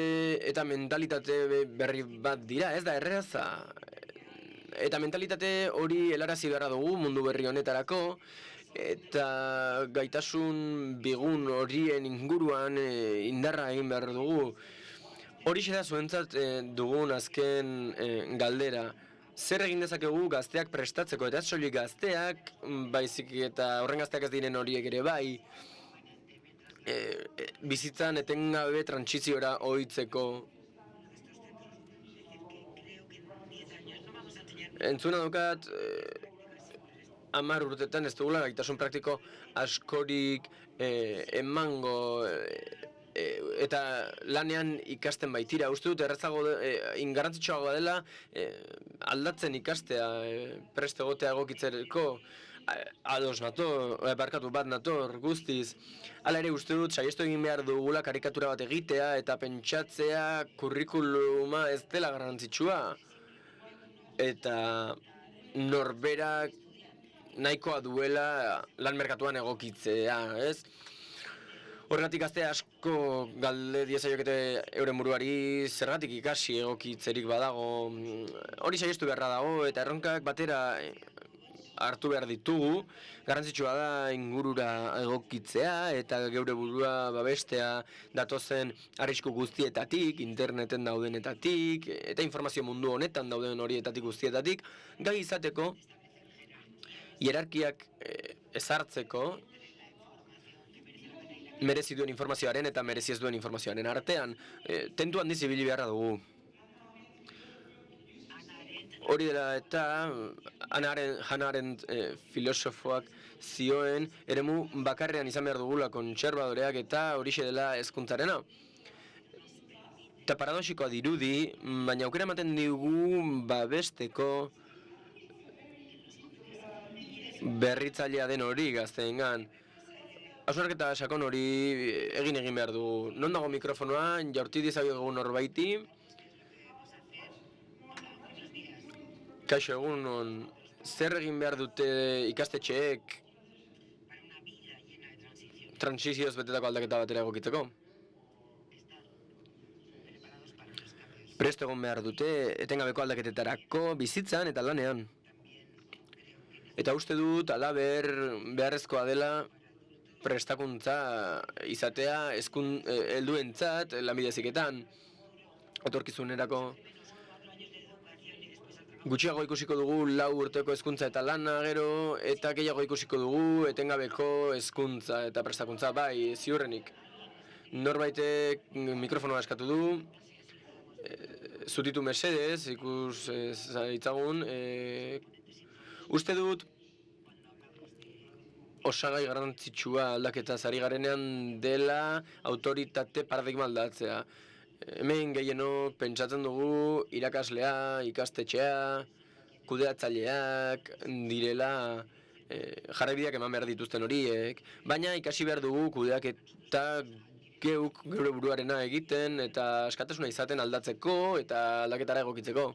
eta mentalitate berri bat dira, ez da erraza. Eta mentalitate hori helarazi beharra dugu mundu berri honetarako, eta gaitasun bigun horien inguruan indarra egin behar dugu. Horixe da zuentzat dugun azken galdera. Zer egin dezakegu gazteak prestatzeko, eta ez soilik gazteak, baizik eta horren gazteak ez diren horiek ere bai, bizitzan etengabe trantsiziora ohitzeko. entzuna daukat, 10 urtetan ez dugula gaitasun praktiko askorik emango eta lanean ikasten baitira. Uste dut errazago, garrantzitsuagoa dela aldatzen ikastea, prest egotea egokitzereko, ados nator, bat nator, guztiz. Hala ere uste dut, saiestu egin behar dugula karikatura bat egitea eta pentsatzea kurrikuluma ez dela garrantzitsua. Eta norberak nahikoa duela lan merkatuan egokitzea, ez? Horregatik gazte asko galde diezaiokete euren buruari zergatik ikasi egokitzerik badago. Hori saiestu beharra dago eta erronkak batera hartu behar ditugu. Garrantzitsua da ingurura egokitzea eta geure burua babestea datozen arrisku guztietatik, interneten daudenetatik eta informazio mundu honetan dauden horietatik guztietatik, gai izateko, hierarkiak ezartzeko, merezi duen informazioaren eta merezi ez duen informazioaren artean, tentu handiz ibili beharra dugu. Hori dela eta Hannah Arendt filosofoak zioen eremu bakarrean izan behar dugula kontserbadoreak eta horixe dela hezkuntzarena. Eta paradoxikoa dirudi, baina aukera ematen digu babesteko berritzailea den hori gazteengan. Hausnarketa sakon hori egin behar dugu. Non dago mikrofonoa, jaurti dizaiogu norbaiti. Kaixo, egun, zer egin behar dute ikastetxeek transizioz betetako aldaketa batera egokitzeko? Prest egon behar dute etengabeko aldaketetarako bizitzan eta lanean. Eta uste dut, halaber beharrezkoa dela prestakuntza izatea helduentzat lanbide heziketan, etorkizunerako. Gutxiago ikusiko dugu 4 urteko hezkuntza eta lana gero, eta gehiago ikusiko dugu etengabeko hezkuntza eta prestakuntza, bai, ziurrenik. Norbaitek mikrofonoa eskatu du, zutitu mesedez, ikus zaitzagun. Uste dut, osagai garrantzitsua aldaketa ari garenean dela autoritate paradigma aldatzea. Hemen gehienok pentsatzen dugu irakaslea, ikastetxea, kudeatzaileak direla jarraibideak eman behar dituzten horiek, baina ikasi behar dugu kudeak eta geuk geure buruarena egiten eta askatasuna izaten aldatzeko eta aldaketara egokitzeko.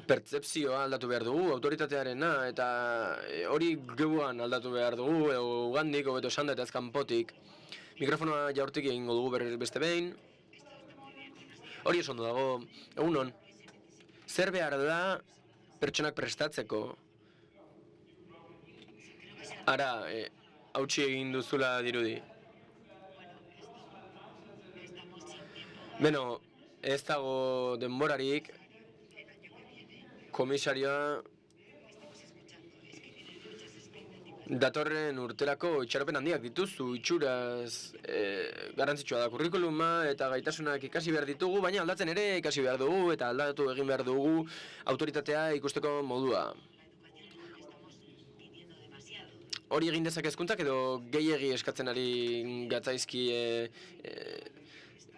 Pertzepzioa aldatu behar dugu, autoritatearena, eta hori geuan aldatu behar dugu, ugandik, hobeto esanda eta ezkanpotik. Mikrofonoa jaurtik egingo dugu beste behin. Hori esan dago, egunon, zer behar da pertsonak prestatzeko? Ara, hautsi egin duzula dirudi. Beno, ez dago denborarik, komisarioa datorren urterako itxaropen handiak dituzu, itxuraz garrantzitsua da kurrikuluma eta gaitasunak ikasi behar ditugu, baina aldatzen ere ikasi behar dugu eta aldatu egin behar dugu autoritatea ikusteko modua. Hori egin dezak hezkuntzak edo gehiegi eskatzen ari gatzaizki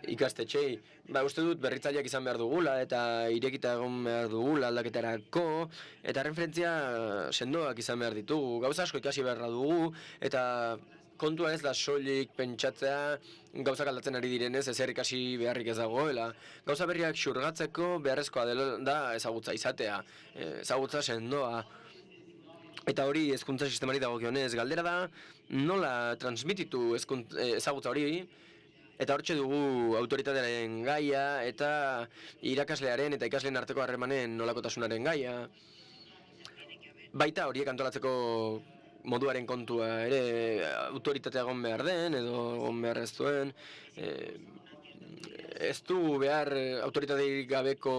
ikastetxei. Uste dut berritzaileak izan behar dugula eta irekita egon behar dugula aldaketarako eta referentzia sendoak izan behar ditugu. Gauza asko ikasi beharra dugu eta kontua ez da soilik pentsatzea gauzak aldatzen ari direnez ezer ikasi beharrik ez dagoela. Gauza berriak xurgatzeko beharrezkoa da ezagutza izatea, ezagutza sendoa. Eta hori hezkuntza sistemari dagokionez galdera da nola transmititu ezagutza hori. Eta hortxe dugu autoritatearen gaia eta irakaslearen eta ikasleen arteko harremanen nolakotasunaren gaia. Baita horiek antolatzeko moduaren kontua ere autoritatea egon behar den edo egon behar ez duen. Ez du behar autoritaterik gabeko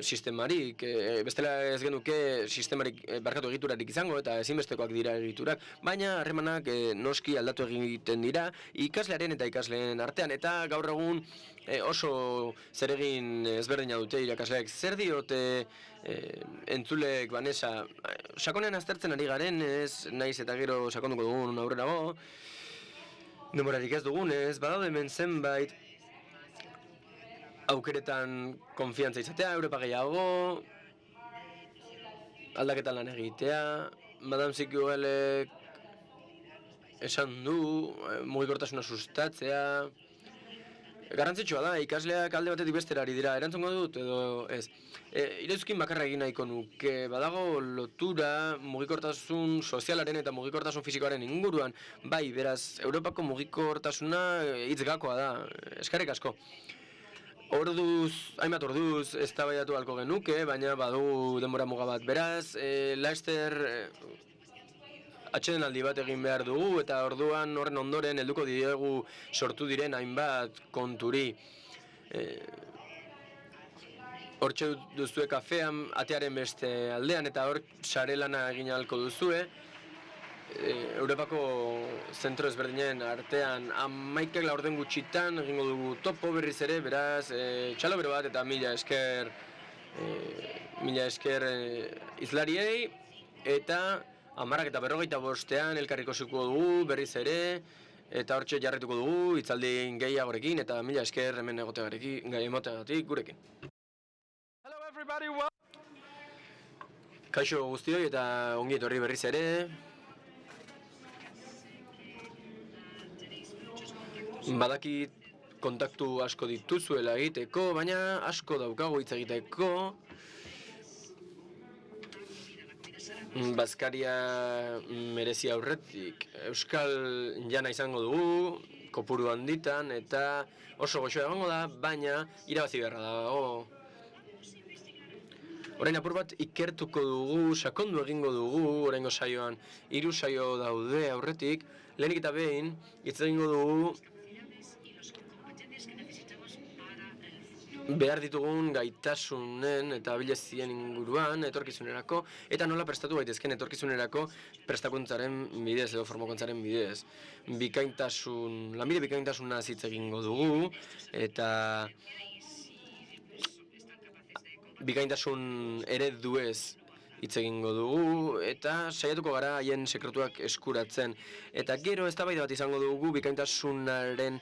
sistemarik, bestela ez genuke sistemarik barkatu egiturarik izango eta ezinbestekoak dira egiturak, baina harremanak noski aldatu egiten dira ikaslearen eta ikasleen artean, eta gaur egun oso zeregin ezberdina dute irakasleak. Zer diote entzulek, Vanessa, sakonean aztertzen ari garen ez, naiz eta gero sakonduko dugun aurrerago, denborarik ez dugunez, badaude hemen zenbait aukeretan konfiantza izatea, Europa gehiago, aldaketan lan egitea, Madame Siguelek esan du, mugikortasuna sustatzea. Garrantzitsua da, ikasleak alde batetik bestera ari dira, erantzungo dut edo ez. Irauzkin bakarra egin nahiko nuke, badago lotura mugikortasun sozialaren eta mugikortasun fisikoaren inguruan. Bai, beraz, Europako mugikortasuna hitz gakoa da, eskerrik asko. Hainbat orduz eztabaidatu ahalko genuke, baina badu denbora muga bat. Beraz, laster atsedenaldi bat egin behar dugu eta orduan horren ondoren helduko diegu sortu diren hainbat konturi. Hortxe duzue kafean atearen beste aldean eta hor sare lana egin ahalko duzue. Europako zentro ezberdinen artean 11 laurden gutxitan egingo dugu topo berriz ere, beraz txalo bero bat eta mila esker izlariei eta 11:45 elkarriko zuko dugu berriz ere eta hortxe jarretuko dugu hitzaldi gehiagorekin eta mila esker hemen emoteagatik gurekin. Kaixo guztioi eta ongi etorri berriz ere. Badakit kontaktu asko dituzuela egiteko, baina asko daukagu hitz egiteko. Bazkaria merezi aurretik euskal jana izango dugu, kopuru handitan, eta oso goxoa egongo da, baina irabazi beharra dago. Orain apur bat ikertuko dugu, sakondu egingo dugu, oraingo saioan 3 saio daude aurretik, lehenik eta behin hitz egingo dugu behar ditugun gaitasunen eta abilezien inguruan etorkizunerako eta nola prestatu gaitezken etorkizunerako prestakuntzaren bidez edo formakuntzaren bidez. Lanbide bikaintasuna hitz egingo dugu eta bikaintasun ereduez hitz egingo dugu eta saiatuko gara haien sekretuak eskuratzen. Eta gero eztabaida bat izango dugu bikaintasunaren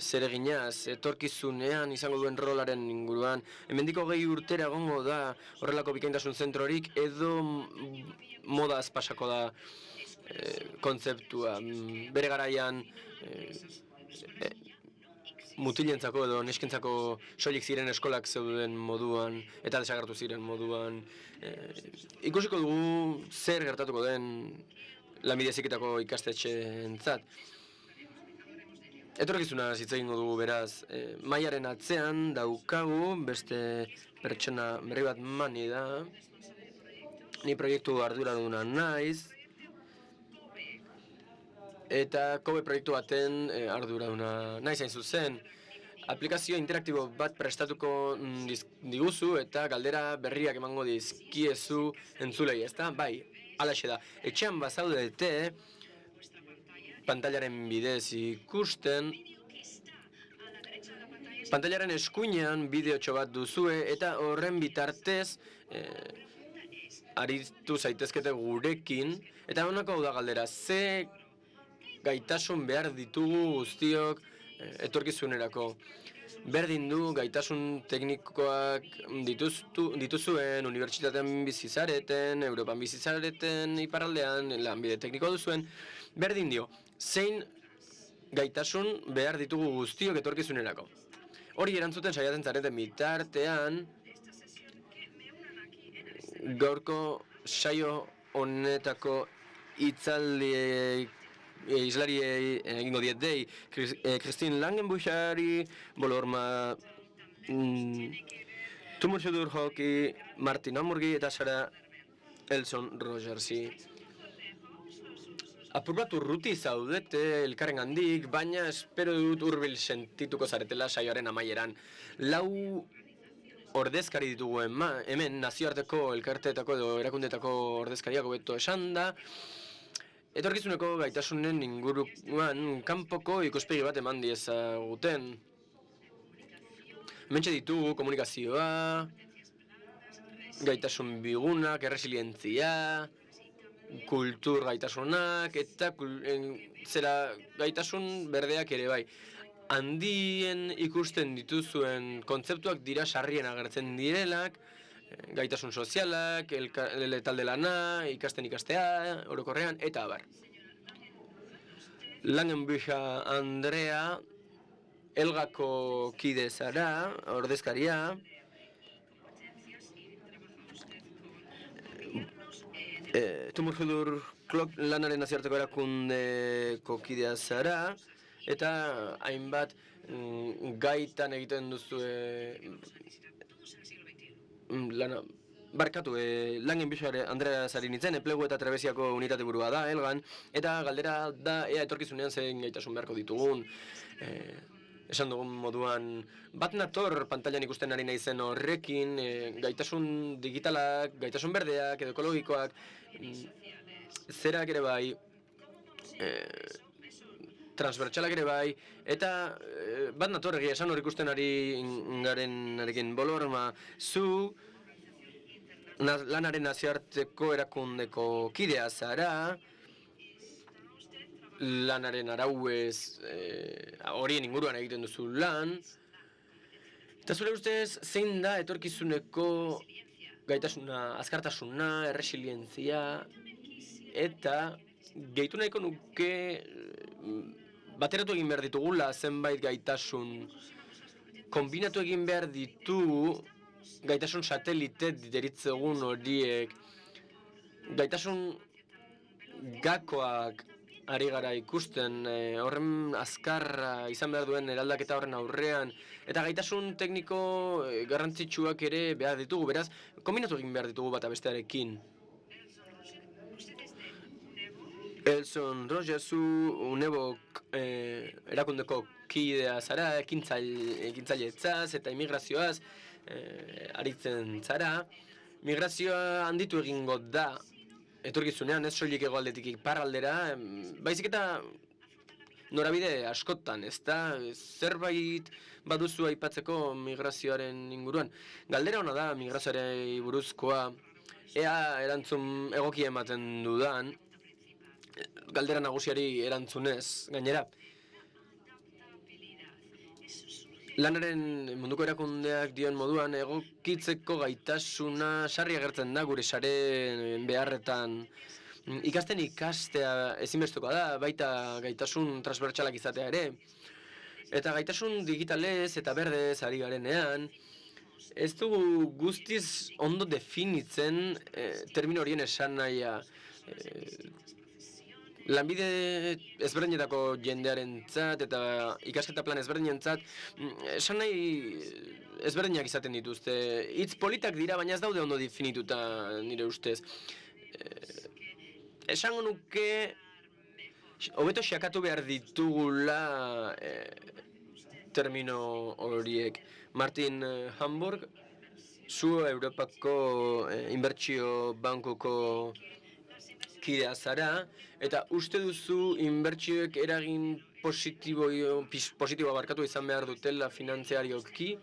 zereginaz, etorkizunean izango duen rolaren inguruan. Hemendiko 20 urtera egongo da horrelako bikaintasun zentrorik edo modaz pasako da kontzeptua. Bere garaian mutilentzako edo neskentzako soilik ziren eskolak zeuden moduan eta desagertu ziren moduan. Ikusiko dugu zer gertatuko den lanbide heziketako ikastetxeentzat. Etorkizuna hitz egingo dugu beraz, mailaren atzean daukagu beste pertsona berri bat mani da. Ni proiektu arduraduna naiz. Eta Kobe proiektu baten arduraduna naiz hain zuzen. Aplikazio interaktibo bat prestatuko diguzu eta galdera berriak emango dizkiezu entzulei, ezta? Bai, halaxe da. Etxean bazaudete pantailaren bidez ikusten, pantailaren eskuinean bideotxo bat duzue eta horren bitartez aritu zaitezkete gurekin eta honako hau da galdera, ze gaitasun behar ditugu guztiok etorkizunerako. Berdin du gaitasun teknikoak dituzuen, unibertsitatean bizizareten, Europan bizizareten, iparraldean, lanbide teknikoa duzuen, berdin dio, zein gaitasun behar ditugu guztiok etorkizunerako. Hori erantzuten saiatzen zareten bitartean, gaurko saio honetako hitzaldiek izlariei egingo diet dei, Christine Langenbuchari, Bolorma Tumurtsudur Hoki, Martin Amurgi eta Sara Elson Rogersi. Apur bat urruti zaudete elkarren handik, baina espero dut hurbil sentituko zaretela saioaren amaieran. 4 ordezkari ditugu hemen nazioarteko elkarteetako edo erakundetako ordezkariak hobeto esan da, etorkizuneko gaitasunen inguruan kanpoko ikuspegi bat eman diezaguten. Hementxe ditugu komunikazioa, gaitasun bigunak, erresilientzia, kultur gaitasunak eta gaitasun berdeak ere bai. Handien ikusten dituzuen kontzeptuak dira sarrien agertzen direlak, gaitasun sozialak, talde lana, ikastea, orokorrean, eta abar. Langenbücha Andrea, Elgako kide zara, ordezkaria, Tumurjudur lanaren nazioarteko erakundeko kidea zara, eta hainbat gaitan egiten duzu lana. Barkatu, Langenbücha Andrea zari nintzen, enplegu eta trebeziako unitate burua da, Elgan, eta galdera da ea etorkizunean zein gaitasun beharko ditugun. Esan dugun moduan, bat nator pantailan ikusten ari naizen horrekin, gaitasun digitalak, gaitasun berdeak edo ekologikoak, zerak ere bai, transbertsalak ere bai, eta bat nator egia esan hor ikusten ari garenarekin Bolorma, zu lanaren nazioarteko erakundeko kidea zara, lanaren arauez horien inguruan egiten duzu lan. Eta zure ustez, zein da etorkizuneko gaitasuna, azkartasuna, erresilientzia, eta gehitu nahiko nuke bateratu egin behar ditugula zenbait gaitasun, kombinatu egin behar ditu gaitasun satelite deritzegun horiek, gaitasun gakoak ari gara ikusten, horren azkarra izan behar duen eraldaketa horren aurrean, eta gaitasun tekniko garrantzitsuak ere behar ditugu, beraz, kombinatu egin behar ditugu bata bestearekin. Elson Rogers, zu UNEBOk erakundeko kidea zara, ekintzailetzaz eta immigrazioaz aritzen zara. Migrazioa handitu egingo da etorkizunean, ez soilik hegoaldetik iparraldera, baizik eta norabide askotan, ezta? Zerbait baduzu aipatzeko migrazioaren inguruan. Galdera ona da migrazioari buruzkoa, ea erantzun egokia ematen dudan, galdera nagusiari erantzunez, gainera. Lanaren munduko erakundeak dion moduan egokitzeko gaitasuna sarri agertzen da gure saren beharretan. Ikastea ezinbestekoa da, baita gaitasun transbertsalak izatea ere. Eta gaitasun digitalez eta berdez ari garenean, ez dugu guztiz ondo definitzen termino horien esan nahia. Lanbide ezberdinetako jendearentzat eta ikasketa plan ezberdinentzat esan nahi ezberdinak izaten dituzte. Hitz politak dira, baina ez daude ondo definituta nire ustez. Esango nuke hobeto xakatu behar ditugula termino horiek. Martin Hamburg, zu Europako inbertsio bankuko kidea zara, eta uste duzu inbertsioek eragin positiboa barkatu izan behar dutela finantziarioki.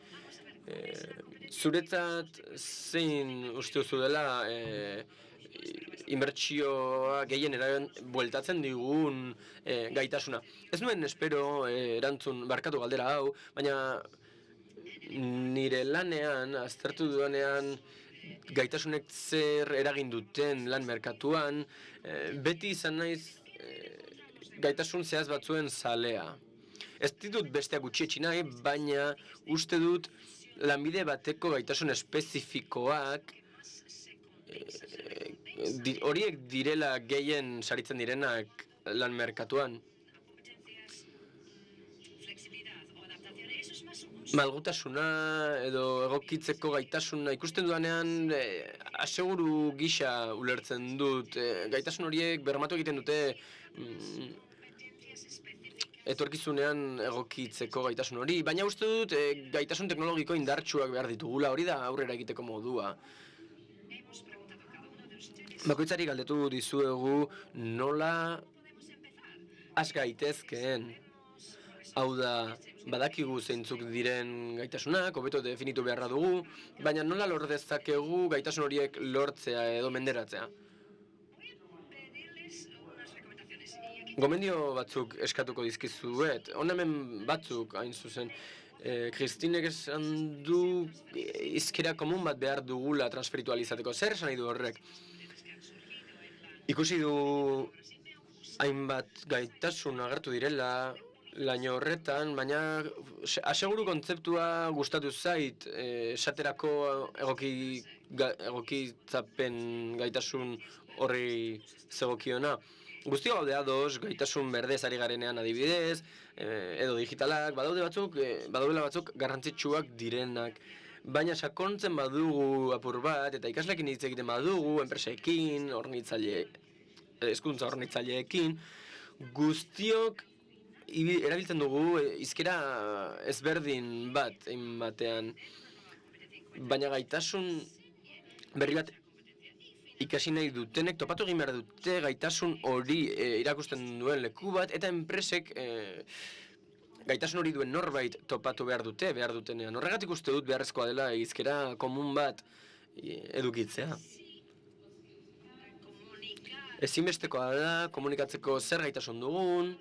Zuretzat zein uste duzu dela inbertsioa gehien bueltatzen digun gaitasuna. Ez nuen espero erantzun barkatu galdera hau, baina nire lanean, aztertu dudanean, gaitasunek zer eragin duten lan merkatuan, beti izan naiz gaitasun zehaz batzuen zalea. Ez ditut besteak gutxietsi nahi, baina uste dut lanbide bateko gaitasun espezifikoak horiek direla gehien saritzen direnak lan merkatuan. Malgutasuna edo egokitzeko gaitasuna ikusten dudanean aseguru gisa ulertzen dut. Gaitasun horiek bermatu egiten dute etorkizunean egokitzeko gaitasun hori, baina uste dut gaitasun teknologiko indartsuak behar ditugula, hori da aurrera egiteko modua. Bakoitzari galdetu dizuegu nola has gaitezkeen. Hau da, badakigu zeintzuk diren gaitasunak, hobeto definitu beharra dugu, baina nola lor dezakegu gaitasun horiek lortzea edo menderatzea. Gomendio batzuk eskatuko dizkizuet, hemen batzuk hain zuzen. Kristinek esan du hizkera komun bat behar dugula transferitualizateko. Zer esan nahi du horrek? Ikusi du hainbat gaitasun agertu direla laino horretan, baina aseguru kontzeptua gustatu zait, esaterako egokitzapen gaitasun horri zegokiona. Guztio gaude ados, gaitasun berdez ari garenean adibidez, edo digitalak, badaudela batzuk garrantzitsuak direnak. Baina sakontzen badugu apur bat, eta ikasleekin hitz egiten badugu, enpresekin, hezkuntza hornitzaileekin, guztiok erabiltzen dugu hizkera ezberdin bat egin batean. Baina gaitasun berri bat ikasi nahi dutenek topatu egin behar dute gaitasun hori irakusten duen leku bat, eta enpresek gaitasun hori duen norbait topatu behar dutenean. Horregatik uste dut beharrezkoa dela hizkera komun bat edukitzea. Ezinbestekoa da komunikatzeko zer gaitasun dugun,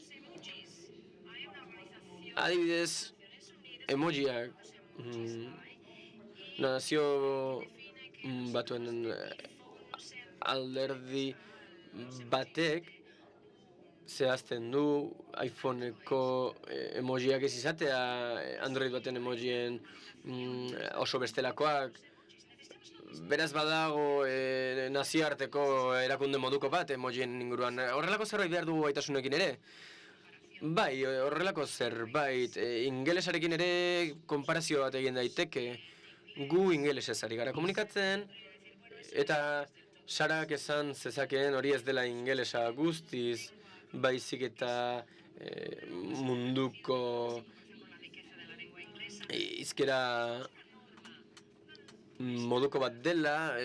adibidez, emojiak, nazio batuen alderdi batek zehazten du iPhoneko emojiak ez izatea, Android baten emojien oso bestelakoak. Beraz badago nazioarteko erakunde moduko bat emojien inguruan. Horrelako zerbait behar dugu gaitasunekin ere? Bai, horrelako zerbait. Ingelesarekin ere konparazio bat egin daiteke. Gu ingelesez ari gara komunikatzen, eta Sarak esan zezakeen hori ez dela ingelesa guztiz, baizik eta munduko hizkera moduko bat dela,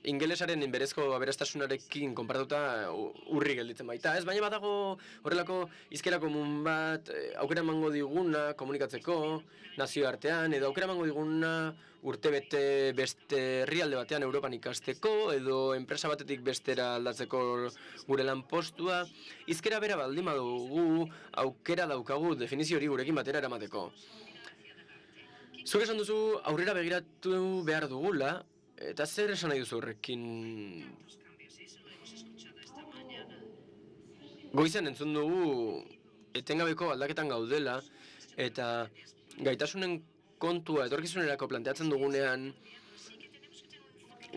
ingelesaren berezko aberastasunarekin konparatuta urri gelditzen baita. Ez, baina badago horrelako hizkera komun bat aukera emango diguna komunikatzeko nazioartean, edo aukera emango diguna urtebete beste herrialde batean Europan ikasteko, edo enpresa batetik bestera aldatzeko gure lanpostua. Hizkera bera baldin badugu, aukera daukagu definizio hori gurekin batera eramateko. Zuk esan duzu aurrera begiratu behar dugula, eta zer esan nahi duzu horrekin? Goizen entzun dugu etengabeko aldaketan gaudela, eta gaitasunen kontua etorkizunerako planteatzen dugunean,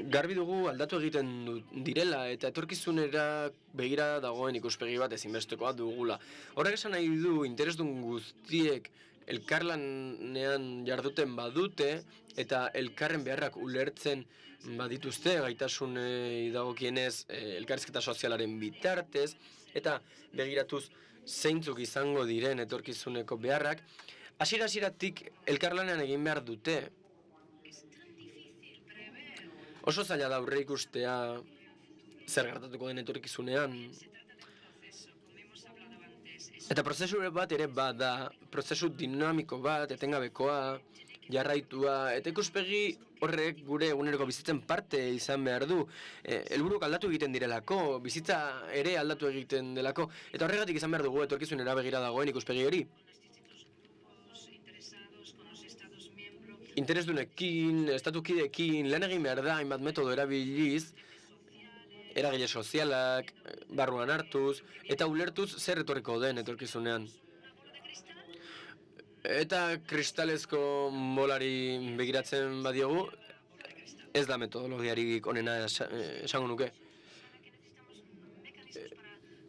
garbi dugu aldatu egiten direla, eta etorkizunera begira dagoen ikuspegi bat ezinbestekoa dugula. Horrek esan nahi du interesdun guztiek elkarlanean jarduten badute, eta elkarren beharrak ulertzen badituzte gaitasunei dagokienez elkarrizketa sozialaren bitartez, eta begiratuz zeintzuk izango diren etorkizuneko beharrak, hasiera-hasieratik elkarlanean egin behar dute. Oso zaila da aurre ikustea zer gertatuko den etorkizunean. Eta prozesu bat ere bada, prozesu dinamiko bat, etengabekoa, jarraitua, eta ikuspegi horrek gure eguneroko bizitzen parte izan behar du. Helburuk aldatu egiten direlako, bizitza ere aldatu egiten delako, eta horregatik izan behar dugu etorkizunera begira dagoen ikuspegi hori. Interesdunekin, estatukideekin, lan egin behar da, hainbat metodo erabiliz, eragile sozialak, barruan hartuz, eta ulertuz zer etorriko den etorkizunean. Eta kristalezko bolari begiratzen badiogu, ez da metodologiarik onena esango nuke.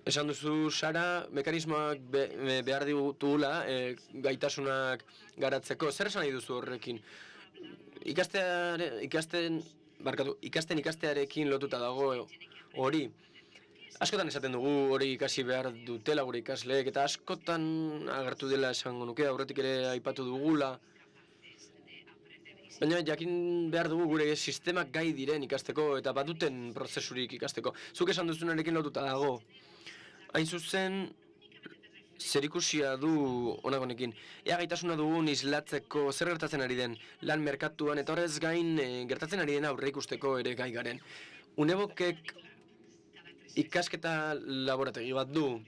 Esan duzu, Sara, mekanismoak behar ditugula gaitasunak garatzeko. Zer esan nahi duzu horrekin? Ikasten ikastearekin lotuta dago hori. Askotan esaten dugu hori ikasi behar dutela gure ikasleek, eta askotan agertu dela esango nuke, aurretik ere aipatu dugula. Baina jakin behar dugu gure sistemak gai diren ikasteko eta baduten prozesurik ikasteko. Zuk esan duzunarekin lotuta dago. Hain zuzen, zerikusia du honekin. Ea gaitasuna dugun islatzeko zer gertatzen ari den lan merkatuan eta horrez gain gertatzen ari den aurre ikusteko ere gai garen. Unebokek ikasketa laborategi bat du.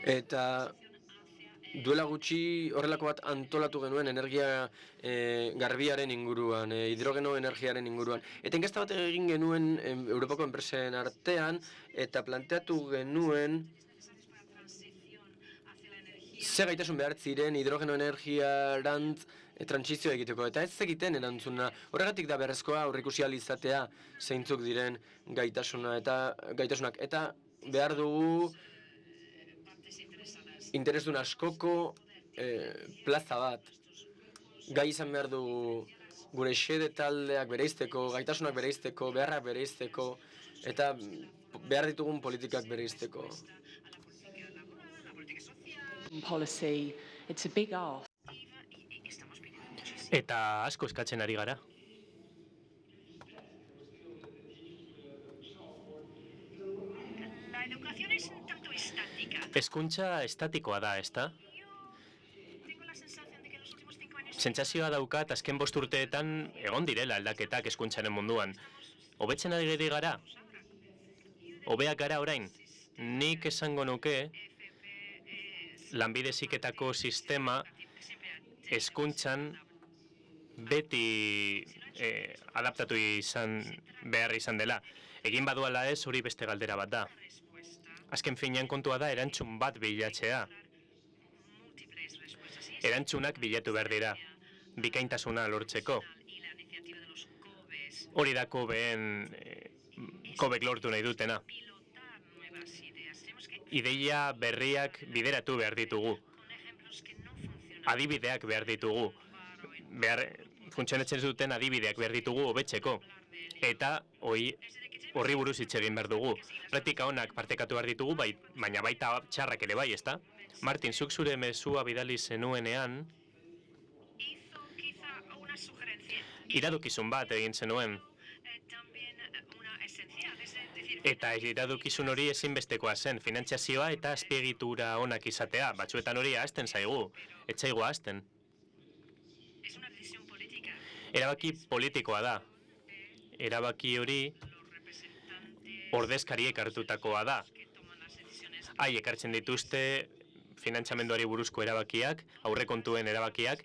Eta duela gutxi horrelako bat antolatu genuen energia garbiaren inguruan, hidrogeno energiaren inguruan. Eta inkesta bat egin genuen Europako enpresen artean eta planteatu genuen ze gaitasun behar ziren hidrogeno energiarantz trantsizioa egiteko. Eta ez egiten erantzuna. Horregatik da beharrezkoa aurreikusi ahal izatea zeintzuk diren gaitasunak. Eta behar dugu interesdun askoko plaza bat. Gai izan behar dugu gure xede taldeak bereizteko, gaitasunak bereizteko, beharrak bereizteko, eta behar ditugun politikak bereizteko. Eta asko eskatzen ari gara. Hezkuntza estatikoa da, ezta? Sentsazioa daukat azken 5 urteetan egon direla aldaketak hezkuntzaren munduan. Hobetzen ari gara? Hobeak gara orain? Nik esango nuke lanbide heziketako sistema hezkuntzan beti adaptatu behar izan dela. Egin baduala ez, hori beste galdera bat da. Azken finean kontua da erantzun bat bilatzea. Erantzunak bilatu behar dira, bikaintasuna lortzeko. Hori da Kobek lortu nahi dutena. Ideia berriak bideratu behar ditugu. Adibideak behar ditugu. Funtzionatzen duten adibideak behar ditugu hobetzeko. Eta horri buruz hitz egin behar dugu. Praktika onak partekatu behar ditugu, baina baita txarrak ere bai, ezta? Martin, zuk zure mezua bidali zenuenean, iradukizun bat egin zenuen. Eta iradukizun hori ezinbestekoa zen, finantziazioa eta azpiegitura onak izatea. Batzuetan hori ahazten zaigu, ez zaigu ahazten. Erabaki politikoa da. Erabaki hori ordezkariek hartutakoa da. Haiek hartzen dituzte finantzamenduari buruzko erabakiak, aurrekontuen erabakiak,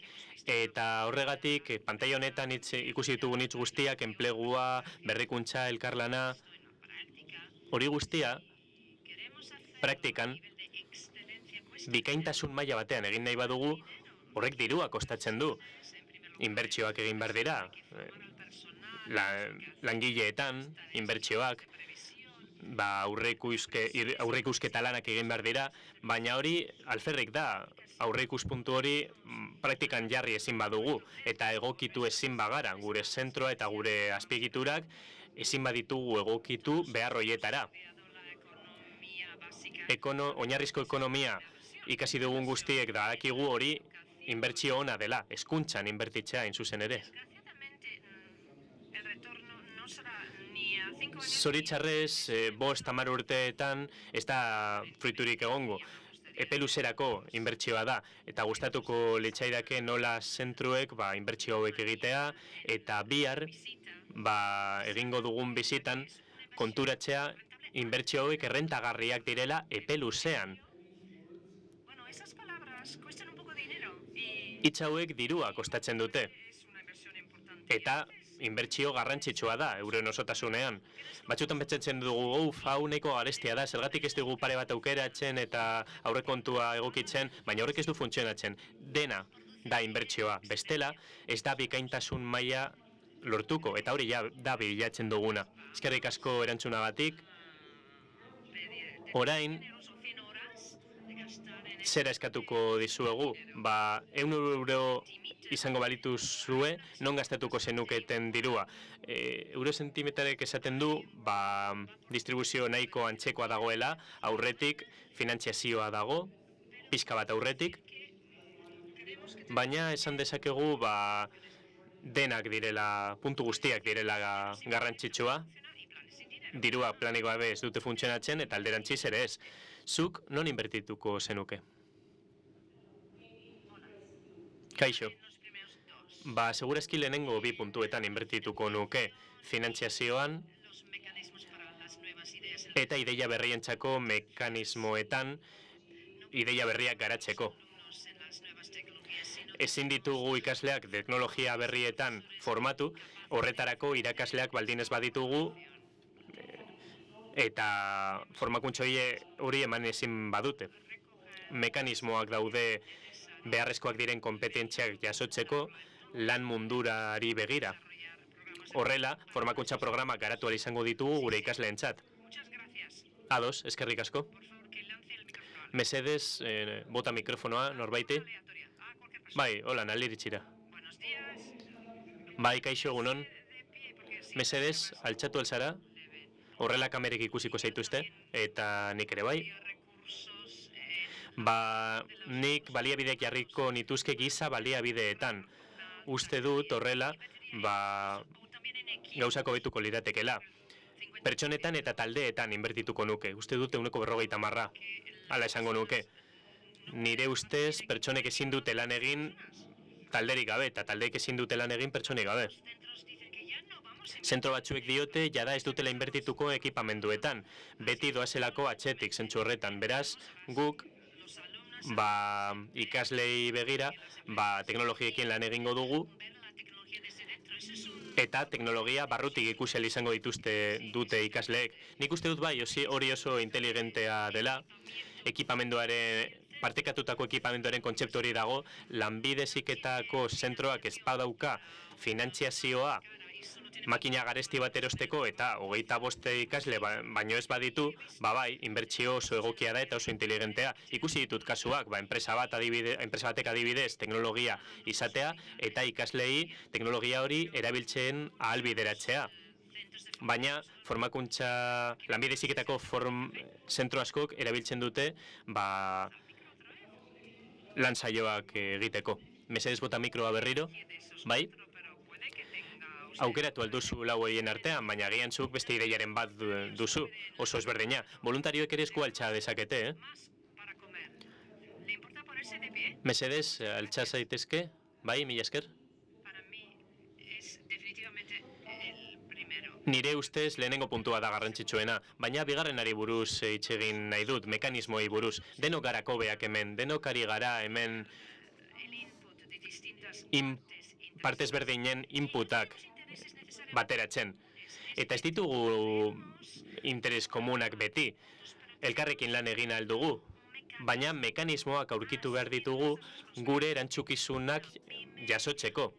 eta horregatik pantaila honetan ikusi ditugun hitz guztiak, enplegua, berrikuntza, elkarlana, hori guztia praktikan bikaintasun maila batean egin nahi badugu, horrek dirua kostatzen du. Inbertsioak egin behar dira, langileetan, inbertsioak, aurreikusketa lanak egin behar dira, baina hori alferrik da, aurreikuspuntu hori praktikan jarri ezin badugu, eta egokitu ezin bagara, gure zentroa eta gure azpiegiturak ezin baditugu egokitu behar horietara. Oinarrizko ekonomia ikasi dugun guztiek dakigu hori inbertsio ona dela, hezkuntzan inbertitzea hain zuzen ere. Zoritxarrez, 5-10 urteetan ez da fruiturik egongo. Epe luzerako inbertsioa da, eta gustatuko litzaidake nola zentruek inbertsio hauek egitea, eta bihar egingo dugun bizitan konturatzea inbertsio hauek errentagarriak direla epe luzean. Hitz hauek dirua kostatzen dute, eta inbertsio garrantzitsua da, euren osotasunean. Batzutan pentsatzen dugu, hau nahiko garestia da, zergatik ez dugu pare bat aukeratzen eta aurrekontua egokitzen, baina horrek ez du funtzionatzen. Dena da inbertsioa. Bestela, ez da bikaintasun maila lortuko, eta hori da bilatzen duguna. Eskerrik asko erantzunagatik. Orain, zera eskatuko dizuegu, €1 izango balitu zue, non gastatuko zenuketen dirua. Eurosentimetrek esaten du, distribuzio nahiko antzekoa dagoela, aurretik, finantziazioa dago, pixka bat aurretik, baina esan dezakegu, denak direla, puntu guztiak direla garrantzitsua, dirua planik gabe ez dute funtzionatzen, eta alderantziz ere ez. Zuk non inbertituko zenuke? Kaixo. Segurazki lehenengo 2 puntuetan inbertituko nuke, finantziazioan eta ideia berrientzako mekanismoetan, ideia berriak garatzeko. Ezin ditugu ikasleak teknologia berrietan formatu, horretarako irakasleak baldin ez baditugu, eta formakuntza hori eman ezin badute. Mekanismoak daude beharrezkoak diren kompetentziak jasotzeko lan mundurari begira. Horrela, formakuntza programak garatu ahal izango ditugu gure ikasleentzat. Ados, eskerrik asko. Mesedez, bota mikrofonoa norbaiti. Bai, hola, naliritxira. Bai, kaixo egunon. Mesedez, altxatu alzara. Horrela kamerek ikusiko zaituzte, eta nik ere bai. Nik baliabideak jarriko nituzke giza baliabideetan. Uste dut horrela, gauzako betuko liratekela. Pertsonetan eta taldeetan inbertituko nuke. Uste dute 90%. Hala esango nuke. Nire ustez, pertsonek ezin dute lan egin talderik gabe, eta taldeek ezin dute lan egin pertsonik gabe. Zentro batzuek diote, jada ez dutela inbertituko ekipamenduetan. Beti doazelako atzetik, zentzu horretan. Beraz, guk, ikaslei begira, teknologiekin lan egingo dugu, eta teknologia barrutik ikusel izango dute ikasleek. Nik uste dut hori oso inteligentea dela, partekatutako ekipamenduaren kontzeptu hori dago, Lanbide Heziketako zentroak ez badauka finantziazioa makina garesti bat erosteko eta 25 ikasle baino ez baditu, inbertsio oso egokia da eta oso inteligentea. Ikusi ditut kasuak, enpresa batek adibidez teknologia izatea eta ikaslei teknologia hori erabiltzen ahalbideratzea. Baina formakuntza Lanbide Heziketako zentro askok erabiltzen dute lan saioak egiteko. Mesedez bota mikroa berriro, bai? Aukeratu alduzu lau horien artean, baina agian zuk beste ideiaren bat duzu, oso ezberdina. Voluntarioek ere esku altxa dezakete, Mesedez, altxa zaitezke, bai, mila esker? Nire ustez lehenengo puntua da garrantzitsuena, baina bigarrenari buruz hitz egin nahi dut, mekanismoei buruz. Denok gara kobeak hemen, denok ari gara hemen partez berdinen inputak bateratzen. Eta ez ditugu interes komunak beti, elkarrekin lan egin ahal dugu, baina mekanismoak aurkitu behar ditugu gure erantzukizunak jasotzeko.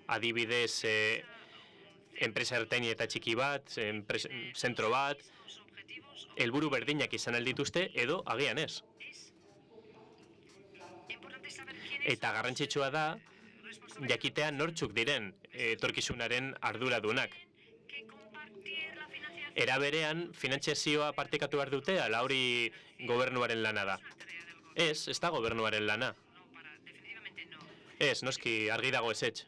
Adibidez, enpresa ertain eta txiki bat, zentro bat, helburu berdinak izan aldituzte edo agian ez. Eta garrantzitsua da, jakitea nortzuk diren etorkizunaren arduradunak. Era berean, finantziazioa partekatu behar dute, ala hori gobernuaren lana da. Ez da gobernuaren lana. Ez, noski, argi dago ezetz.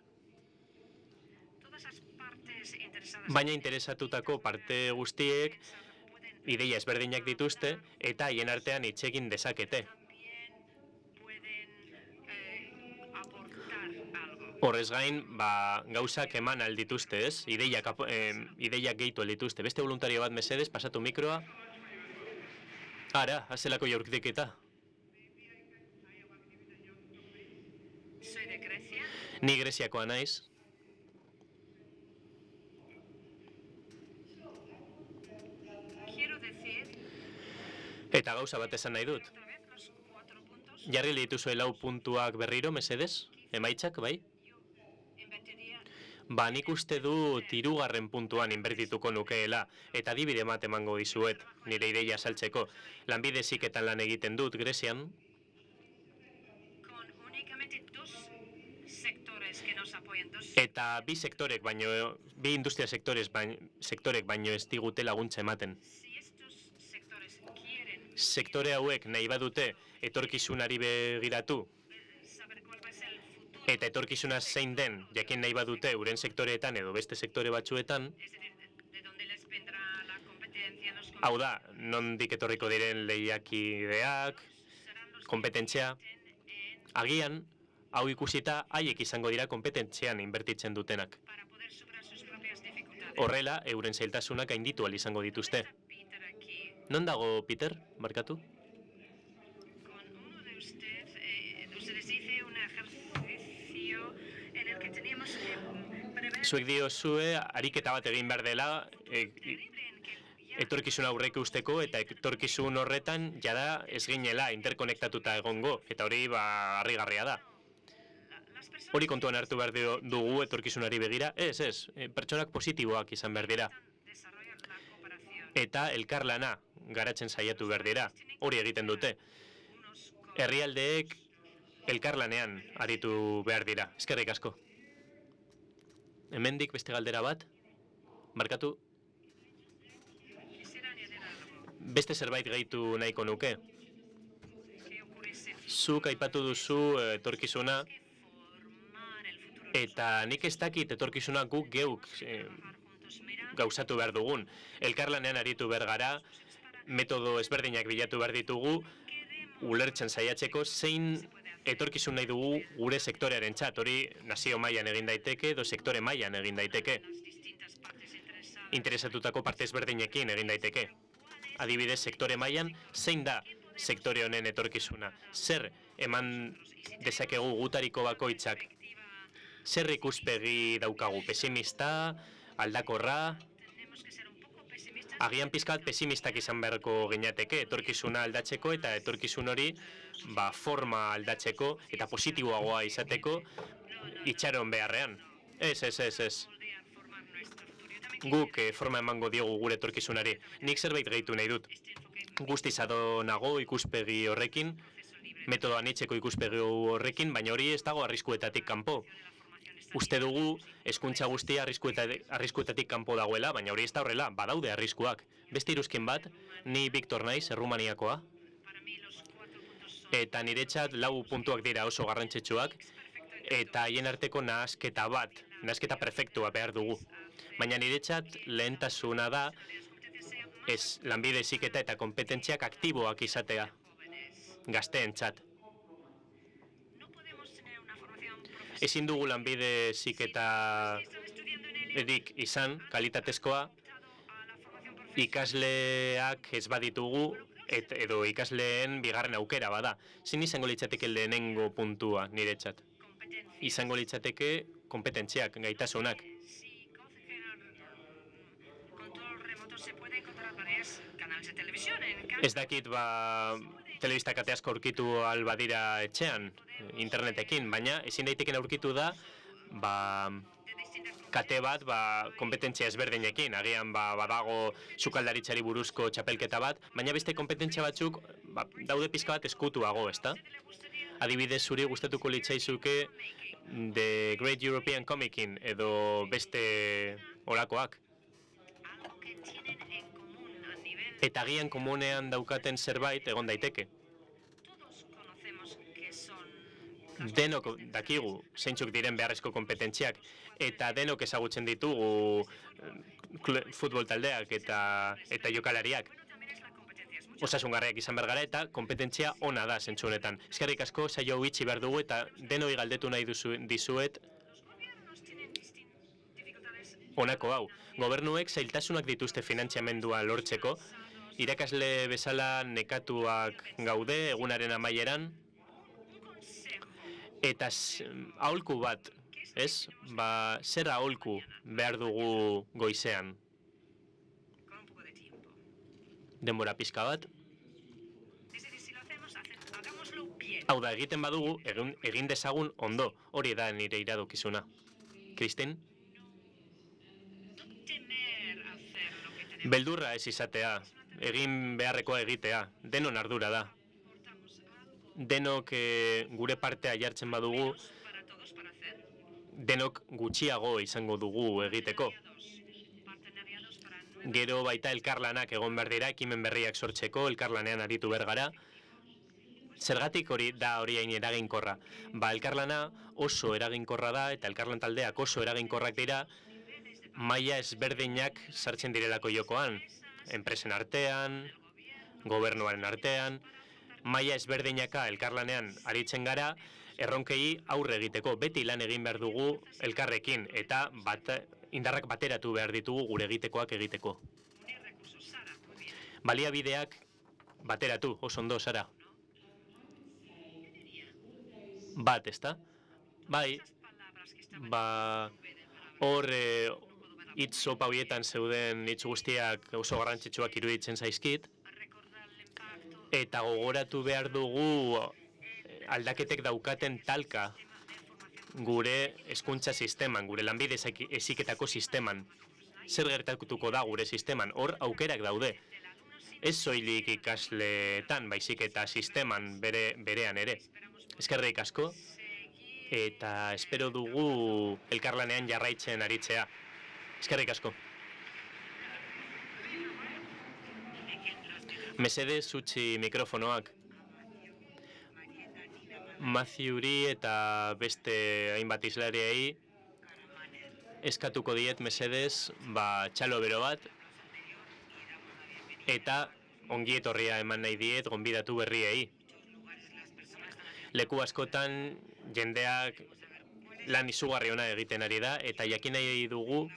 Baina interesatutako parte guztiek ideia ezberdinak dituzte eta haien artean hitz egin dezakete. Horrez gain, gauzak eman aldituzte, ez? Ideiak gehitu aldituzte. Beste voluntario bat mesedez, pasatu mikroa. Ara, hazelako jaurkiketa. Ni Greziakoa naiz. Eta gauza bat esan nahi dut. Jarri dituzue 4 puntuak berriro, mesedez? Emaitzak, bai? Nik uste dut 3. puntuan inbertituko nukeela, eta adibide bat emango dizuet, nire ideia saltzeko. Lanbide Heziketan lan egiten dut, Grezian. Eta bi industria sektorek baino ez digute laguntza ematen. Sektore hauek nahi badute etorkizunari begiratu, eta etorkizuna zein den jakin nahi badute euren sektoreetan edo beste sektore batzuetan, hau da, nondik etorriko diren lehiakideak, konpetentzia, agian, hau ikusita, haiek izango dira kompetentzian inbertitzen dutenak. Horrela, euren zailtasunak gainditu ahal izango dituzte. Non dago, Peter, barkatu? Zuek diozue, ariketa bat egin behar dela, etorkizun aurreke usteko eta etorkizun horretan jada ez ginela interkonektatuta egongo, eta hori harrigarria da. Hori kontuan hartu behar dugu etorkizunari begira, ez, pertsonak positiboak izan behar dira. Eta elkarlana garatzen saiatu behar dira, hori egiten dute. Herrialdeek elkarlanean aritu behar dira, eskerrik asko. Hemendik beste galdera bat, barkatu. Beste zerbait gehitu nahiko nuke. Zuk aipatu duzu etorkizuna, eta nik ez dakit etorkizuna guk geuk gauzatu behar dugun. Elkarlanean aritu behar gara, metodo ezberdinak bilatu behar ditugu, ulertzen saiatzeko zein etorkizun nahi dugu gure sektorearen txat. Hori nazio mailan egin daiteke, edo sektore mailan egin daiteke. Interesatutako parte ezberdinekin egin daiteke. Adibidez, sektore mailan, zein da sektore honen etorkizuna? Zer eman dezakegu gutariko bakoitzak? Zer ikuspegi daukagu? Pesimista, aldakorra? Agian pizkat pesimistak izan beharko ginateke, etorkizuna aldatzeko eta etorkizun hori forma aldatzeko eta positiboagoa izateko itxaron beharrean. Ez. Guk forma emango diogu gure etorkizunari. Nik zerbait gehitu nahi dut. Guztiz ado nago ikuspegi horrekin, metodo anitzeko ikuspegi horrekin, baina hori ez dago arriskuetatik kanpo. Uste dugu hezkuntza guztia arriskuetatik kanpo dagoela, baina hori ez da horrela, badaude arriskuak. Beste iruzkin bat, ni Victor naiz, Errumaniakoa, eta niretzat 4 puntuak dira oso garrantzitsuak, eta haien arteko nahasketa perfektua behar dugu. Baina niretzat lehentasuna da, lanbide heziketa eta kompetentziak aktiboak izatea, gazteentzat. Ezin dugu lanbide heziketa edik izan, kalitatezkoa, ikasleak ez baditugu, edo ikasleen bigarren aukera bada. Zin izango litzateke lehenengo puntua niretzat. Izango litzateke kompetentziak, gaitasunak. Ez dakit, telebista kate asko aurkitu albadira etxean, internetekin, baina ezin daiteken aurkitu da, kate bat, kompetentzia ezberdinekin, agian badago sukaldaritzari buruzko txapelketa bat, baina beste kompetentzia batzuk daude pizka bat eskutuago, ezta? Adibidez, zuri gustatuko litzaizuke The Great European Comicin edo beste olakoak. Eta agian komunean daukaten zerbait egon daiteke. Denok dakigu zeintzuk diren beharrezko kompetentziak, eta denok ezagutzen ditugu futbol taldeak eta jokalariak. Osasungarriak izan behar gara eta kompetentzia ona da zentzu honetan. Eskerrik asko, saio hau itxi behar dugu eta denoi galdetu nahi dizuet honako hau. Gobernuek zailtasunak dituzte finantziamendua lortzeko, irakasle bezala nekatuak gaude egunaren amaieran, eta aholku bat, ez? Zer aholku behar dugu goizean? Denbora pizka bat. Hau da, egiten badugu, egin dezagun ondo, hori da nire iradokizuna. Kristin? Beldurra ez izatea, egin beharrekoa egitea, denon ardura da. Denok gure partea jartzen badugu, denok gutxiago izango dugu egiteko. Gero baita elkarlanak egon behar dira, ekimen berriak sortzeko, elkarlanean aritu behar gara. Zergatik hori hain eraginkorra? Elkarlana oso eraginkorra da eta elkarlan taldeak oso eraginkorrak dira maila ezberdinak sartzen direlako jokoan. Enpresen artean, gobernuaren artean, maila ezberdinaka elkarlanean aritzen gara, erronkei aurre egiteko. Beti lan egin behar dugu elkarrekin eta indarrak bateratu behar ditugu gure egitekoak egiteko. Baliabideak bateratu, oso ondo, Sara. Bat, ezta? Bai, hor hitz sopa horietan zeuden hitz guztiak oso garrantzitsuak iruditzen zaizkit, eta gogoratu behar dugu aldaketek daukaten talka gure hezkuntza sisteman, gure lanbide heziketako sisteman. Zer gertatuko da gure sisteman? Hor aukerak daude. Ez soilik ikasleetan, baizik eta sisteman berean ere. Eskerrik asko, eta espero dugu elkarlanean jarraitzen aritzea. Eskerrik asko. Mesedez, utzi mikrofonoak. Mattheuri eta beste hainbat islariei eskatuko diet mesedez txalo bero bat eta ongi etorria eman nahi diet gonbidatu berriei. Leku askotan jendeak lan izugarri ona egiten ari da eta jakin nahi dugu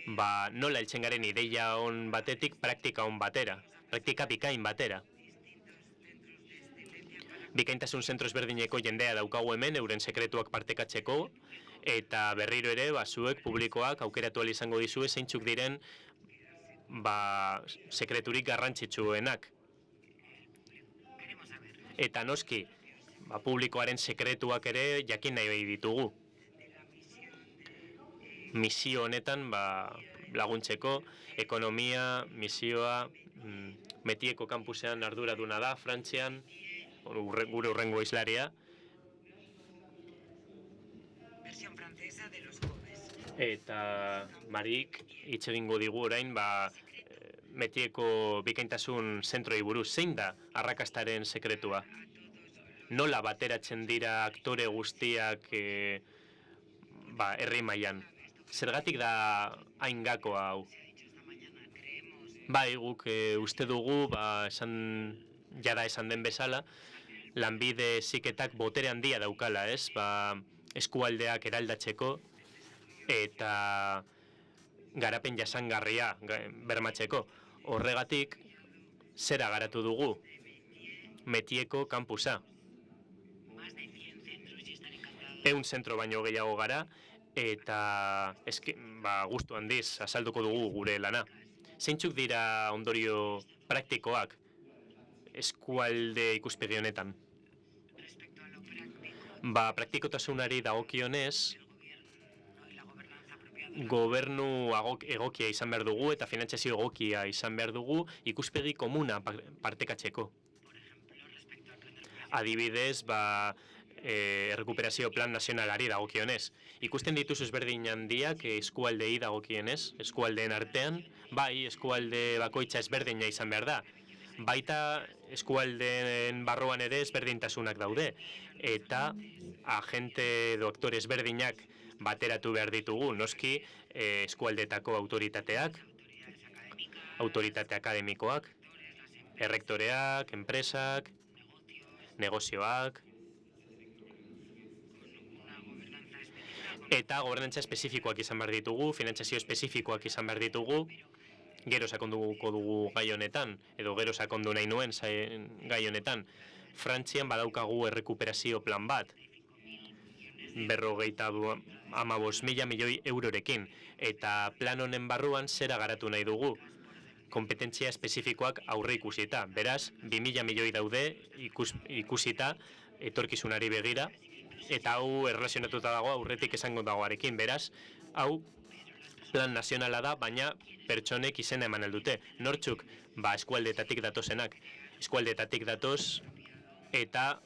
nola heltzen garen ideia on batetik praktika on batera, praktika bikain batera. Bikaintasun zentro ezberdineko jendea daukagu hemen euren sekretuak partekatzeko eta berriro ere zuek publikoak aukeratu ahal izango dizue zeintzuk diren sekreturik garrantzitsuenak. Eta noski, publikoaren sekretuak ere jakin nahi ditugu. Misio honetan laguntzeko, ekonomia, misioa, Metieko kampusean arduraduna da, Frantzian, gure urrengo islaria. Eta Marik hitz egingo digu orain Metieko bikaintasun zentroei buruz. Zein da arrakastaren sekretua? Nola bateratzen dira aktore guztiak herri mailan? Zergatik da hain gakoa hau? Bai, guk uste dugu, jada esan den bezala, lanbide heziketak botere handia daukala, ez? Eskualdeak eraldatzeko eta garapen jasangarria bermatzeko. Horregatik, zera garatu dugu? Metieko kampusa. 100 zentro baino gehiago gara, eta gustu handiz azalduko dugu gure lana. Zeintzuk dira ondorio praktikoak eskualde ikuspegi honetan? Praktikotasunari dagokionez, gobernu egokia izan behar dugu eta finantzazio egokia izan behar dugu ikuspegi komuna partekatzeko. Adibidez, errekuperazio plan nazionalari dagokionez. Ikusten dituzu ezberdin handiak eskualdei dagokienez, eskualdeen artean, eskualde bakoitza ezberdina izan behar da. Baita eskualdeen barruan ere ezberdintasunak daude, eta agente edo aktore ezberdinak bateratu behar ditugu, noski eskualdetako autoritateak, autoritate akademikoak, errektoreak, enpresak, negozioak, eta gobernantza espezifikoak izan behar ditugu, finantzazio espezifikoak izan behar ditugu, gero sakonduko dugu gai honetan, edo gero sakondu nahi nuen gai honetan. Frantzian badaukagu errekuperazio plan bat, 55.000 milioi eurorekin, eta plan honen barruan zera garatu nahi dugu, kompetentzia espezifikoak aurre ikusita. Beraz, 2.000 milioi daude ikusita etorkizunari begira, eta hau erlazionatuta dago aurretik esango dagoarekin. Beraz, hau plan nazionala da, baina pertsonek izena eman aldute. Nortzuk? Eskualdetatik datozenak. Eskualdetatik datoz eta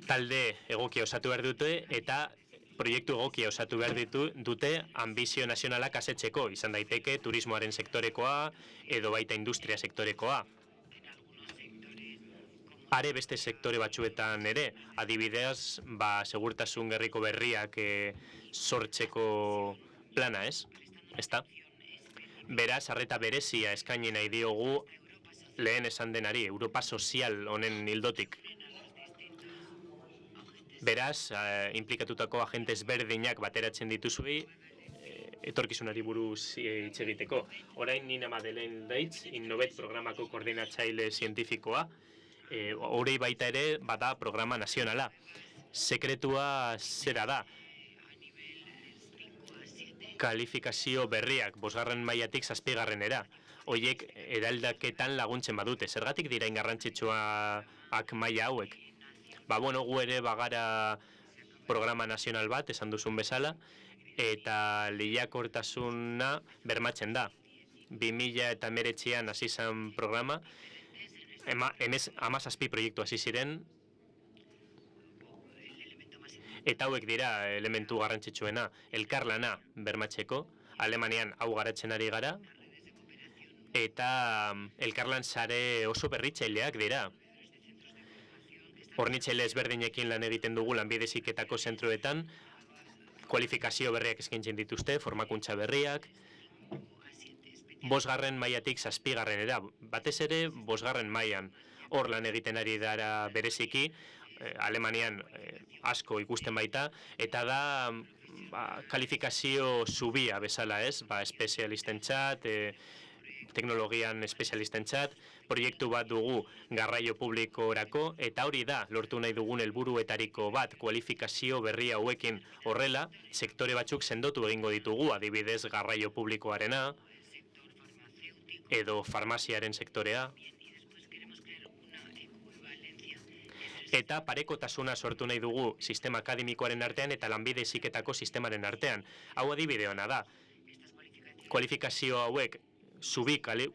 talde egokia osatu behar dute eta proiektu egokia osatu behar dute ambizio nazionalak asetzeko, izan daiteke turismoaren sektorekoa edo baita industria sektorekoa. Are beste sektore batzuetan ere, adibidez, segurtasun gerriko berriak sortzeko plana, ez? Ezta? Beraz, arreta berezia eskaini nahi diogu lehen esan denari, Europa sozial honen ildotik. Beraz, implikatutako agente ezberdinak bateratzen dituzui, etorkizunari buruz hitz egiteko. Orain Nina Madeleine Deitz, Innovet programako koordinatzaile zientifikoa, hori baita ere bada programa nazionala. Sekretua zera da. Kalifikazio berriak, 5. mailatik 7. Hoiek eraldaketan laguntzen badute. Zergatik dira garrantzitsuak maila hauek? Gu ere bagara programa nazional bat, esan duzun bezala, eta lehiakortasuna bermatzen da. 2019an hasi zen programa, 17 proiektu hasi ziren, eta hauek dira elementu garrantzitsuena, elkarlana bermatzeko, Alemanian hau garatzen ari gara, eta elkarlan sare oso berritzaileak dira. Hornitzaile ezberdinekin lan egiten dugu lanbide heziketako zentroetan, kualifikazio berriak eskaintzen dituzte, formakuntza berriak, 5. mailatik 7. Batez ere 5. mailan. Hor lan egiten ari dara bereziki, Alemanian asko ikusten baita, eta da kalifikazio zubia bezala, ez? Espezialistentzat, teknologian espezialistentzat, proiektu bat dugu garraio publikorako, eta hori da lortu nahi dugun helburuetariko bat, kualifikazio berri hauekin. Horrela, sektore batzuk sendotu egingo ditugu, adibidez garraio publikoarena, edo farmaziaren sektorea. Eta parekotasuna sortu nahi dugu sistema akademikoaren artean eta lanbide heziketako sistemaren artean. Hau adibide ona da. Kualifikazio hauek,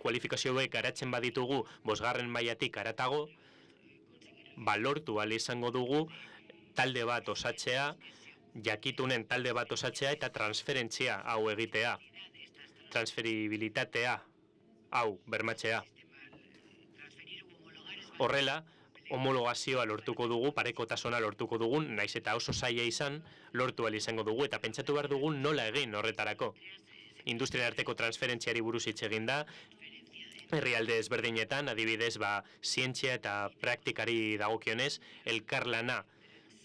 kualifikazio hauek garatzen baditugu 5. mailatik haratago, lortu ahal izango dugu talde bat osatzea, jakitunen talde bat osatzea eta transferentzia hau egitea. Transferibilitatea hau bermatzea. Horrela, homologazioa lortuko dugu, parekotasuna lortuko dugun, naiz eta oso zaila izan, lortu ahal izango dugu, eta pentsatu behar dugun nola egin horretarako. Industrian arteko transferentziari buruz hitz egin da, herrialde ezberdinetan, adibidez, zientzia eta praktikari dagokionez, elkarlana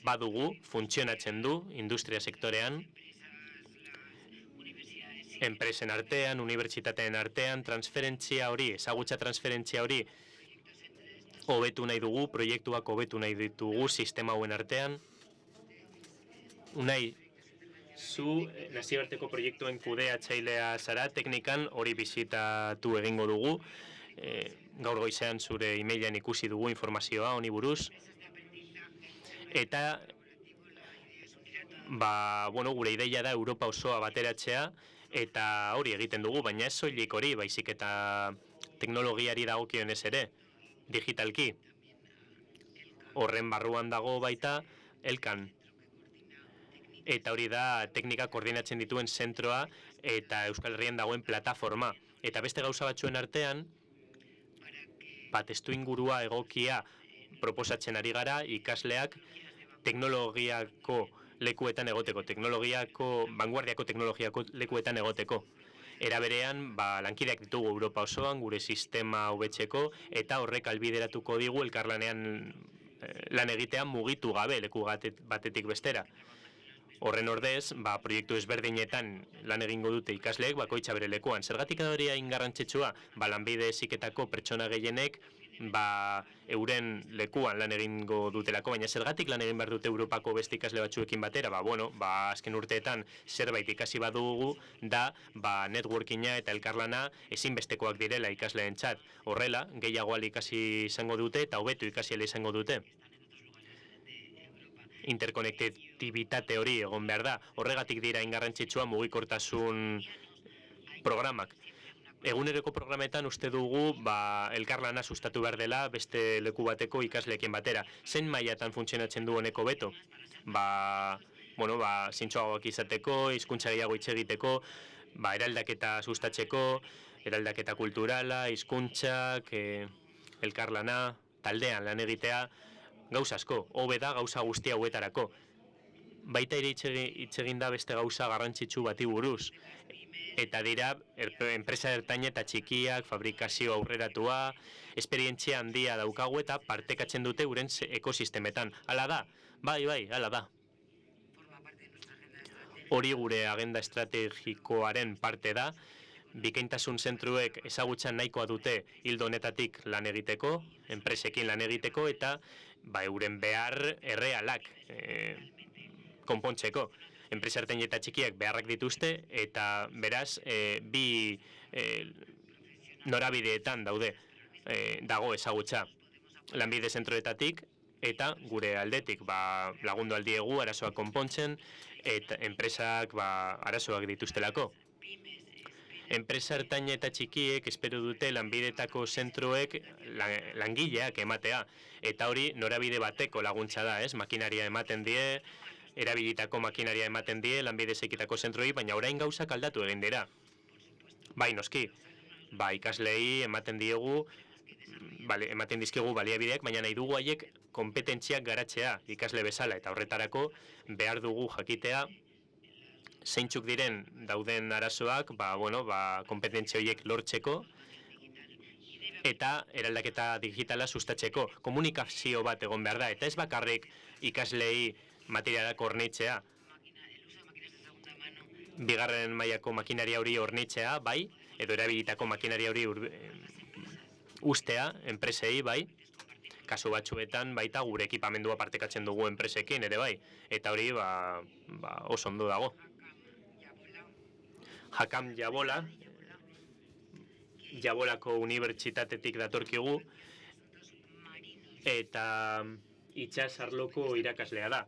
badugu, funtzionatzen du, industria sektorean, enpresen artean, unibertsitateen artean, transferentzia hori, ezagutza transferentzia hori, hobetu nahi dugu, proiektuak hobetu nahi ditugu sistema hauen artean. Unai, zu nazioarteko proiektuen kudeatzailea zara, teknikan hori bisitatu egingo dugu. Gaur goizean zure emailean ikusi dugu informazioa honi buruz. Eta, gure ideia da Europa osoa bateratzea, eta hori egiten dugu, baina ez soilik hori, baizik eta teknologiari dagokionez ere, digitalki. Horren barruan dago baita Elkan. Eta hori da teknika koordinatzen dituen zentroa eta Euskal Herrian dagoen plataforma. Eta beste gauza batzuen artean, testuingurua egokia proposatzen ari gara ikasleak teknologiako lekuetan egoteko, vanguardiako teknologiako lekuetan egoteko. Era berean, lankideak ditugu Europa osoan, gure sistema hobetzeko, eta horrek albideratuko digu elkarlanean lan egitean mugitu gabe leku batetik bestera. Horren ordez, proiektu ezberdinetan lan egingo dute ikasleek, bakoitza bere lekuan. Zergatik hori hain garrantzitsua, lanbide heziketako pertsona gehienek, euren lekuan lan egingo dutelako, baina zergatik lan egin behar dute Europako beste ikasle batzuekin batera? Azken urteetan zerbait ikasi badugu da, networkinga eta elkarlana ezinbestekoak direla ikasleentzat. Horrela, gehiago ikasi izango dute eta hobetu ikasi izango dute. Interkonektibitate hori egon behar da. Horregatik dira ingarrantzitsua mugikortasun programak. Eguneroko programetan uste dugu elkarlana sustatu behar dela beste leku bateko ikasleekin batera. Zein mailatan funtzionatzen du honeko beto? bueno, zintzoagoak izateko, hizkuntza gehiago hitz egiteko, eraldaketa sustatzeko, eraldaketa kulturala, hizkuntzak, elkarlana, taldean lan egitea, gauza asko, hobe da gauza guzti hauetarako. Baita ere hitz egin da beste gauza garrantzitsu bati buruz. Eta dira, enpresa ertain eta txikiak, fabrikazio aurreratua, esperientzia handia daukagu eta partekatzen dute uren ekosistemetan. Hala da? Bai, hala da. Hori gure agenda estrategikoaren parte da, bikaintasun zentruek ezagutzen nahikoa dute hildo honetatik lan egiteko, enpresekin lan egiteko eta euren behar errealak konpontzeko. Enpresa ertain eta txikiak beharrak dituzte eta beraz bi norabideetan dago ezagutza. Lanbide zentroetatik eta gure aldetik lagundu aldiegu arazoak konpontzen eta enpresak arazoak dituztelako. Enpresa ertain eta txikiek espero dute lanbidetako zentroek langileak ematea eta hori norabide bateko laguntza da, makinaria ematen die, erabilitako makinaria ematen die lanbide zekitako zentroi, baina orain gauzak aldatu egin dira. Bai, noski, ikaslei ematen diegu, ematen dizkigu baliabideak, baina nahi dugu haiek kompetentziak garatzea ikasle bezala eta horretarako behar dugu jakitea zeintzuk diren dauden arazoak, kompetentzia horiek lortzeko eta eraldaketa digitala sustatzeko. Komunikazio bat egon behar da, eta ez bakarrik ikaslei materialak hornitzea. Bigarren mailako makinaria hori hornitzea, bai, edo erabilitako makinaria hori ustea, enpresei, bai, kasu batzuetan baita gure ekipamendua partekatzen dugu enpresekin ere bai, eta hori oso ondo dago. Hakam Jabola, Jabolako unibertsitatetik datorkigu, eta itsas arloko irakaslea da.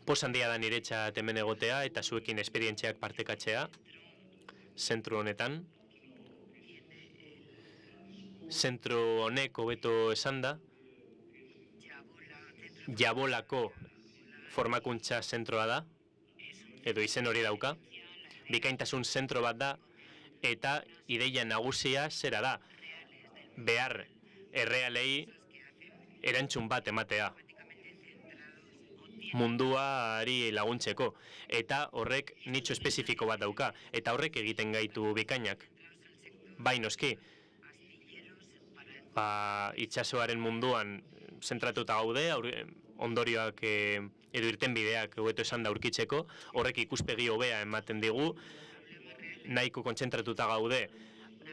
Poz handia da niretzat hemen egotea eta zuekin esperientziak partekatzea, zentro honetan. Zentro honek hobeto esan da, Jabolako formakuntza zentroa da, edo izen hori dauka, bikaintasun zentro bat da, eta ideia nagusia zera da, behar errealei erantzun bat ematea, munduari laguntzeko, eta horrek nitxo espezifiko bat dauka, eta horrek egiten gaitu bikainak. Bai noski, itsasoaren munduan zentratuta gaude, ondorioak edo irtenbideak hobeto esan da aurkitzeko, horrek ikuspegi hobea ematen digu, nahiko kontzentratuta gaude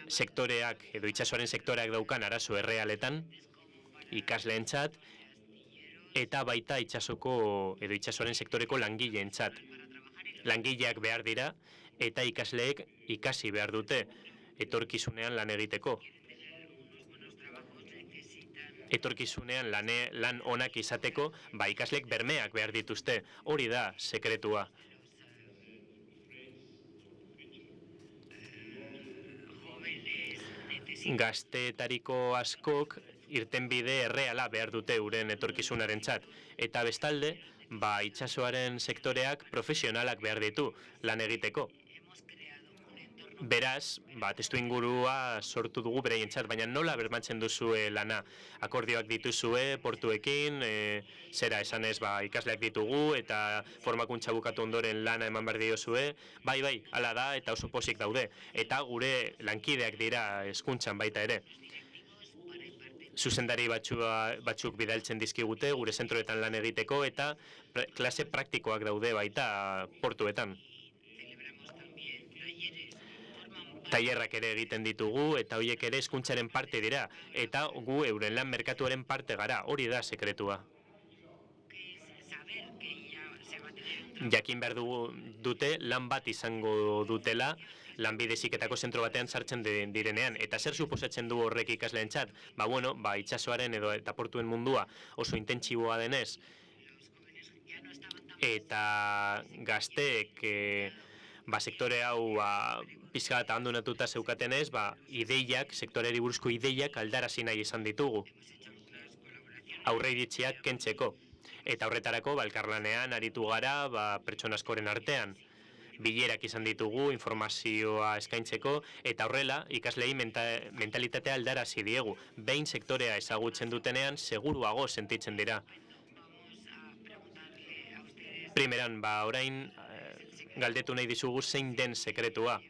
sektoreak edo itsasoaren sektoreak daukan arazo errealetan, ikasleentzat, eta baita itsasoko edo itsasoaren sektoreko langileentzat. Langileak behar dira eta ikasleek ikasi behar dute etorkizunean lan egiteko. Etorkizunean lan onak izateko, ikasleek bermeak behar dituzte. Hori da sekretua. Gazteetariko askok irtenbide erreala behar dute uren etorkizunarentzat. Eta bestalde, itsasoaren sektoreak profesionalak behar ditu lan egiteko. Beraz, testu ingurua sortu dugu bereientzat, baina nola bermatzen duzue lana? Akordioak dituzue portuekin, zera esanez ikasleak ditugu eta formakuntza bukatu ondoren lana eman behar diozue. Bai, hala da eta oso pozik daude. Eta gure lankideak dira hezkuntzan baita ere. Zuzendari batzuk bidaltzen dizkigute gure zentroetan lan egiteko eta klase praktikoak daude baita portuetan. Tailerrak ere egiten ditugu eta horiek ere hezkuntzaren parte dira eta gu euren lan merkatuaren parte gara, hori da sekretua. Jakin behar dute lan bat izango dutela lanbide heziketako zentro batean sartzen direnean. Eta zer suposatzen du horrek ikasleentzat? Itsasoaren edo eta portuen mundua oso intentsiboa denez eta gazteek sektore hau pixka eta abandonatuta zeukatenez, ideiak, sektoreari buruzko ideiak aldarazi nahi izan ditugu. Aurreiritziak kentzeko. Eta horretarako, elkarlanean aritu gara pertsona askoren artean. Bilerak izan ditugu, informazioa eskaintzeko, eta horrela, ikaslei mentalitatea aldarazi diegu. Behin sektorea ezagutzen dutenean, seguruago sentitzen dira. Primeran, orain galdetu nahi dizugu zein den sekretua.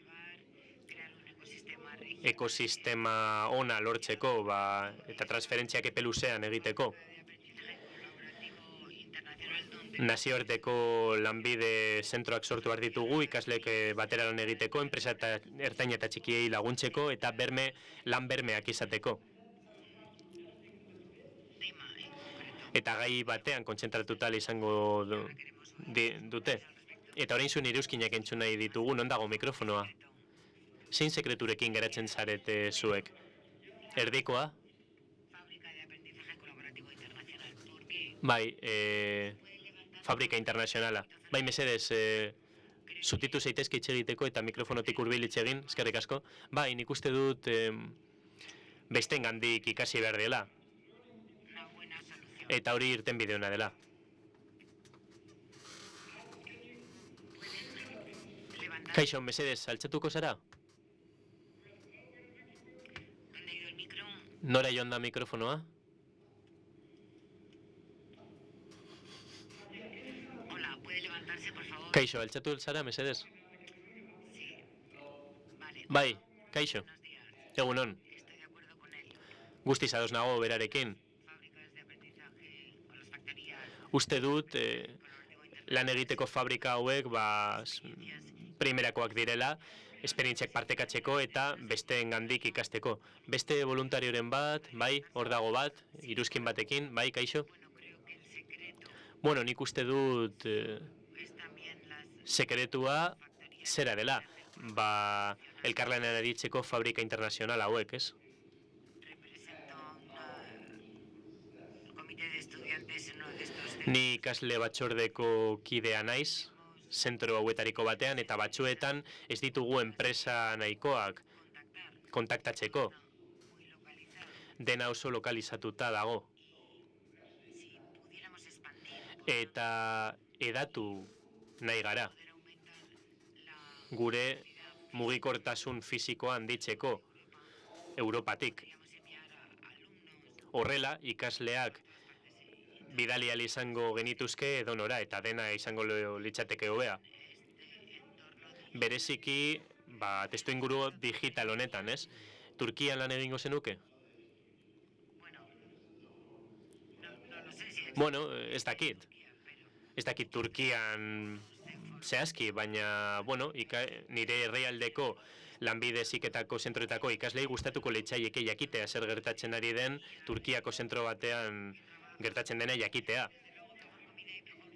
Ekosistema ona lortzeko eta transferentziak epe luzean egiteko. Nazioarteko lanbide zentroak sortu behar ditugu, ikasleek batera lan egiteko, enpresa eta ertain eta txikiei laguntzeko eta lan bermeak izateko. Eta gai batean kontzentratuta izango dute. Eta orain zuen iruzkinak entzun nahi ditugu, non dago mikrofonoa? Zein sekreturekin geratzen zarete zuek? Erdikoa? Bai, fabrika internazionala. Bai, mesedez, zutitu zaitezke hitz egiteko eta mikrofonotik hurbil hitz egin, eskerrik asko. Bai, nik uste dut bestengandik ikasi behar dela. Eta hori irtenbide ona dela. Kaixo, mesedez, altxatuko zara? Nora joan da mikrofonoa? Kaixo, altxatu zara, mesedez? Bai, kaixo. Egunon. Guztiz ados nago berarekin. Uste dut lan egiteko fabrika hauek primerakoak direla, esperientziak partekatzeko eta besteengandik ikasteko. Beste voluntarioren bat, bai, hor dago bat, iruzkin batekin, bai, kaixo? Bueno, nik uste dut sekretua zera dela, elkarlanean aritzeko fabrika internazional hauek, ez? Ni ikasle batzordeko kidea naiz, zentro hauetariko batean, eta batzuetan ez ditugu enpresa nahikoak kontaktatzeko. Dena oso lokalizatuta dago. Eta edatu nahi gara. Gure mugikortasun fisikoa handitzeko Europatik. Horrela, ikasleak bidali ahal izango genituzke edonora eta dena izango litzateke hobea. Bereziki, testuinguru digital honetan, ez? Turkian lan egingo zenuke? Bueno, ez dakit. Ez dakit Turkian zehazki, baina, bueno, nire herrialdeko lanbide heziketako zentroetako ikaslei gustatuko litzaieke jakitea zer gertatzen ari den Turkiako zentro batean gertatzen dena jakitea.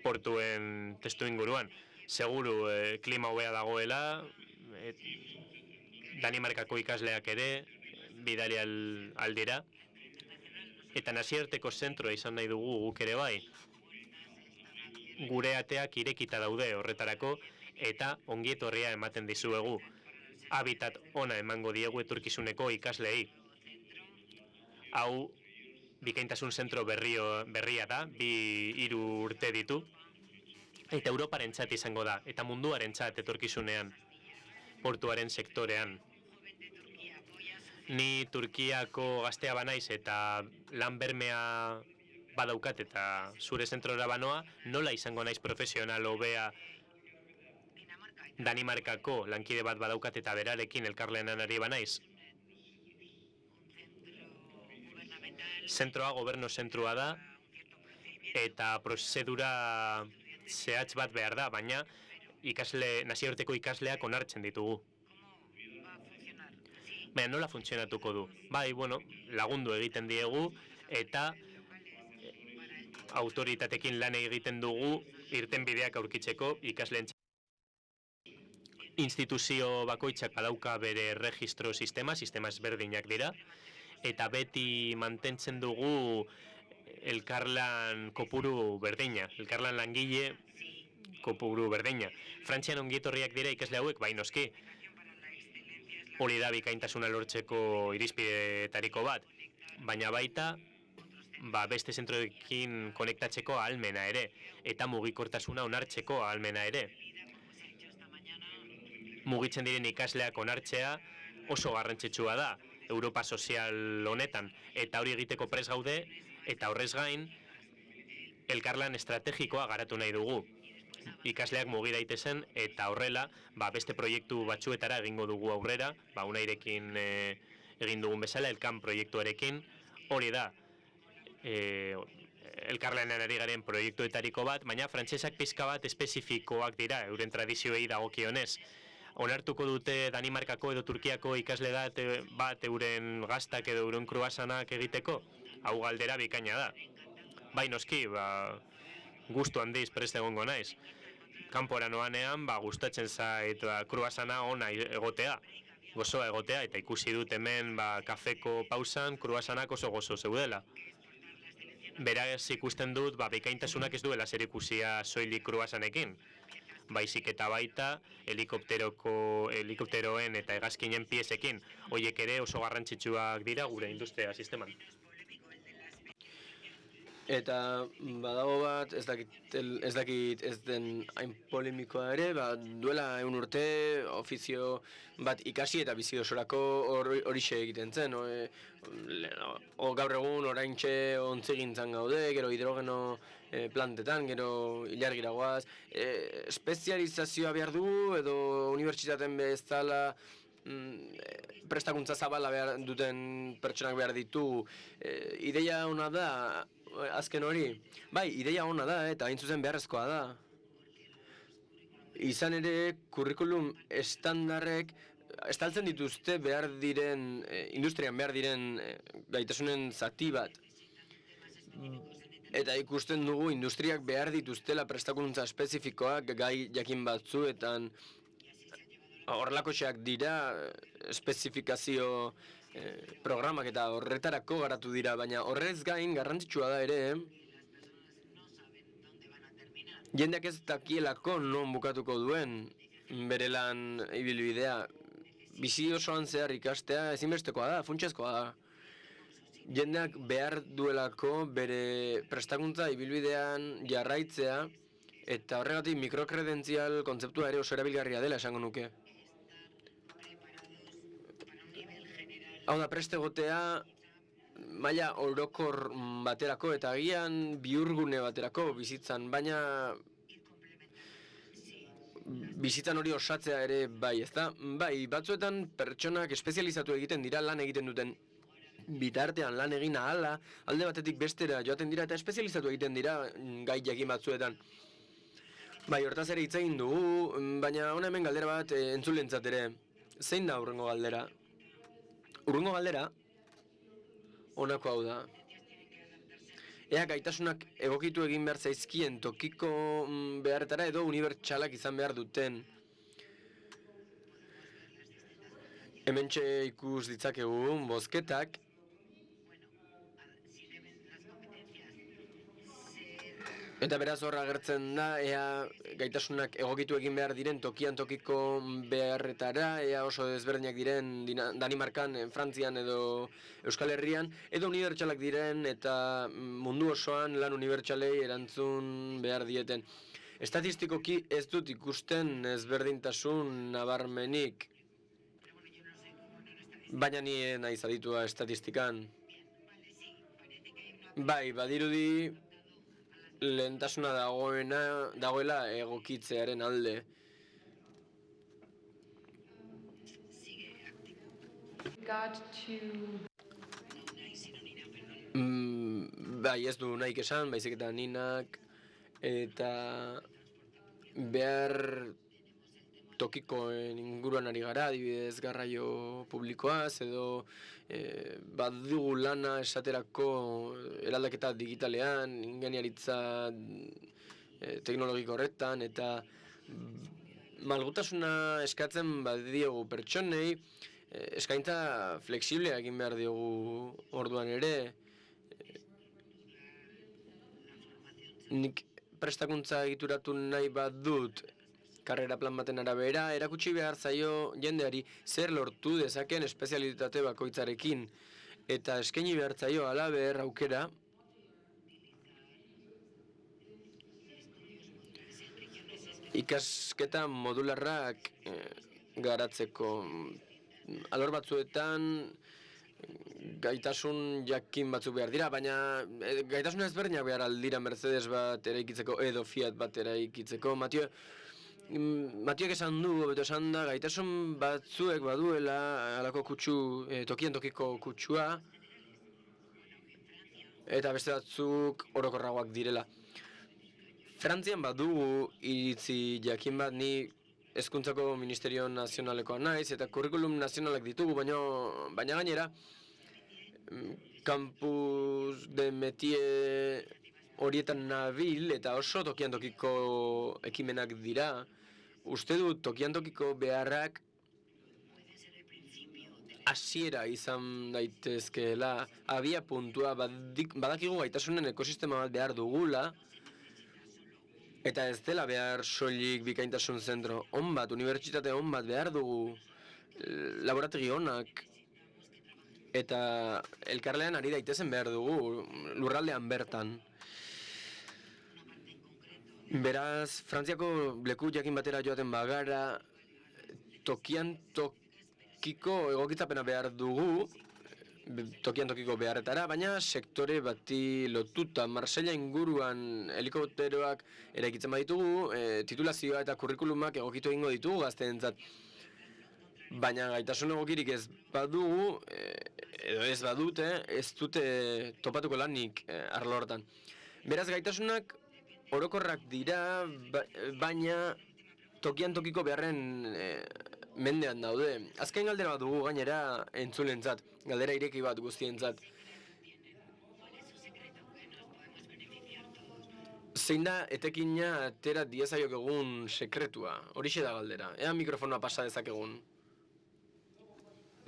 Portuen testu inguruan. Seguru klima hobea dagoela, Danimarkako ikasleak ere bidali aldira. Eta nazioarteko zentroa izan nahi dugu guk ere bai. Gure ateak irekita daude horretarako eta ongietorria ematen dizuegu. Habitat ona emango diegu etorkizuneko ikasleei. Hau bikaintasun zentro berria da, 2-3 urte ditu. Eta Europarentzat izango da, eta munduarentzat etorkizunean, portuaren sektorean. Ni Turkiako gaztea banaiz eta lan bermea badaukat eta zure zentrora banoa, nola izango naiz profesional hobea Danimarkako lankide bat badaukat eta berarekin elkarlanean ari banaiz? Zentroa gobernu zentroa da eta prozedura zehatz bat behar da, baina nazioarteko ikasleak onartzen ditugu. Baina nola funtzionatuko du? Bai, bueno, lagundu egiten diegu eta autoritatekin lan egiten dugu irtenbideak aurkitzeko ikasleen. Instituzio bakoitzak badauka bere registro sistema ezberdinak dira, eta beti mantentzen dugu elkarlan kopuru berdina, elkarlan langile kopuru berdina. Frantzian ongietorriak dira ikasle hauek, bai noski. Hori da bikaintasuna lortzeko irizpidetariko bat, baina baita beste zentroekin konektatzeko ahalmena ere, eta mugikortasuna onartzeko ahalmena ere. Mugitzen diren ikasleak onartzea oso garrantzitsua da Europa sozial honetan, eta hori egiteko prest gaude, eta horrez gain, elkarlan estrategikoa garatu nahi dugu. Ikasleak mugi daitezen, eta horrela, beste proiektu batzuetara egingo dugu aurrera, Unairekin egin dugun bezala, Elkan proiektuarekin, hori da, elkarlanean ari garen proiektuetariko bat, baina frantsesak pizka bat espezifikoak dira, euren tradizioei dagokionez. Onartuko dute Danimarkako edo Turkiako ikasle bat euren gaztak edo euren kruasanak egiteko? Hau galdera bikaina da. Bai noski, gustu handiz prest egongo naiz. Kanpora noanean, gustatzen zait kruasana ona egotea, gozoa egotea, eta ikusi dut hemen kafeko pausan kruasanak oso gozo zeudela. Beraz ikusten dut, bikaintasunak ez duela zer ikusia soilik kruasanekin. Baizik eta baita helikopteroen eta hegazkinen piezekin. Horiek ere oso garrantzitsuak dira gure industria sisteman. Eta badago bat, ez dakit ez den hain polemikoa ere, duela 1 urte ofizio bat ikasi eta bizi osorako horixe egiten zen. Gaur egun oraintxe ontzigintzan gaude, gero hidrogeno plantetan, gero ilargira goaz. Espezializazioa behar du edo unibertsitateen bezala prestakuntza zabala behar duten pertsonak behar ditu. Ideia ona da, azken hori, bai, ideia ona da eta hain zuzen beharrezkoa da. Izan ere, kurrikulum estandarrek estaltzen dituzte behar diren, industrian behar diren gaitasunen zati bat. Eta ikusten dugu industriak behar dituztela prestakuntza espezifikoak gai jakin batzuetan. Horrelakoxeak dira espezifikazio programak eta horretarako garatu dira, baina horrez gain garrantzitsua da ere, jendeak ez dakielako non bukatuko duen bere lan ibilbidea. Bizi osoan zehar ikastea ezinbestekoa da, funtsezkoa da. Jendeak behar duelako bere prestakuntza ibilbidean jarraitzea, eta horregatik mikrokredentzial kontzeptua ere oso erabilgarria dela esango nuke. Hau da, prest egotea maila orokor baterako eta agian bihurgune baterako bizitzan, baina bizitzan hori osatzea ere bai, ezta? Bai, batzuetan pertsonak espezializatu egiten dira, lan egiten duten bitartean lan egin ahala, alde batetik bestera joaten dira eta espezializatu egiten dira gai jakin batzuetan. Bai, hortaz ere hitz egin dugu, baina hona hemen galdera bat entzulentzat ere. Zein da hurrengo galdera? Hurrengo galdera, honako hau da. Ea gaitasunak egokitu egin behar zaizkien tokiko beharretara edo unibertsalak izan behar duten. Hementxe ikus ditzakegu bozketak. Eta beraz horra agertzen da, ea gaitasunak egokitu egin behar diren tokian tokiko beharretara, ea oso desberdinak diren Danimarkan, Frantzian edo Euskal Herrian, edo unibertsalak diren eta mundu osoan lan unibertsalei erantzun behar dieten. Estatistikoki ez dut ikusten ezberdintasun nabarmenik, baina ni naiz aditua estatistikan. Bai, badirudi lehentasuna dagoela egokitzearen alde. Bai, ez du nahik esan, baizik eta ninak, eta behar tokikoen inguruan ari gara, adibidez garraio publikoaz, edo badugu lana esaterako eraldaketa digitalean, ingeniaritza teknologiko horretan, eta malgutasuna eskatzen badiogu pertsonei, eskaintza flexiblea egin behar diogu orduan ere. Nik prestakuntza egituratu nahi badut, karrera plan baten arabera, erakutsi behar zaio jendeari zer lortu dezaken espezialitate bakoitzarekin. Eta eskaini behar zaio halaber aukera ikasketa modularrak garatzeko. Alor batzuetan gaitasun jakin batzuk behar dira, baina gaitasun ezberdinak behar aldira Mercedes bat eraikitzeko edo Fiat bat eraikitzeko. Matiok esan du, beto esan da, gaitasun batzuek baduela halako kutsu, tokian tokiko kutsua, eta beste batzuk orokorragoak direla. Frantzian badugu iritzi jakin bat, ni Hezkuntzako Ministerio Nazionalekoa naiz, eta kurrikulum nazionalak ditugu, baina gainera, Campus de Métier horietan nabil, eta oso tokian tokiko ekimenak dira. Uste dut tokian tokiko beharrak hasiera izan daitezkeela, abia puntua, badakigu gaitasunen ekosistema bat behar dugula, eta ez dela behar soilik bikaintasun zentro on bat, unibertsitate on bat behar dugu, laborategi onak, eta elkarlean ari daitezen behar dugu, lurraldean bertan. Beraz, Frantziako leku jakin batera joaten bagara, tokian tokiko egokitzapena behar dugu, tokian tokiko beharretara, baina sektore bati lotuta. Marseilla inguruan helikopteroak eraikitzen baditugu, titulazioa eta kurrikulumak egokitu egingo ditugu gazteentzat. Baina gaitasun egokirik ez badugu, edo ez badute, ez dute topatuko lanik arlo hortan. Beraz, gaitasunak orokorrak dira, baina tokian tokiko beharren mendean daude. Azken galdera bat dugu gainera entzulentzat, galdera ireki bat guztientzat. Zein da etekina atera diezaiok egun sekretua? Horixe da galdera. Ea mikrofonoa pasa dezakegun.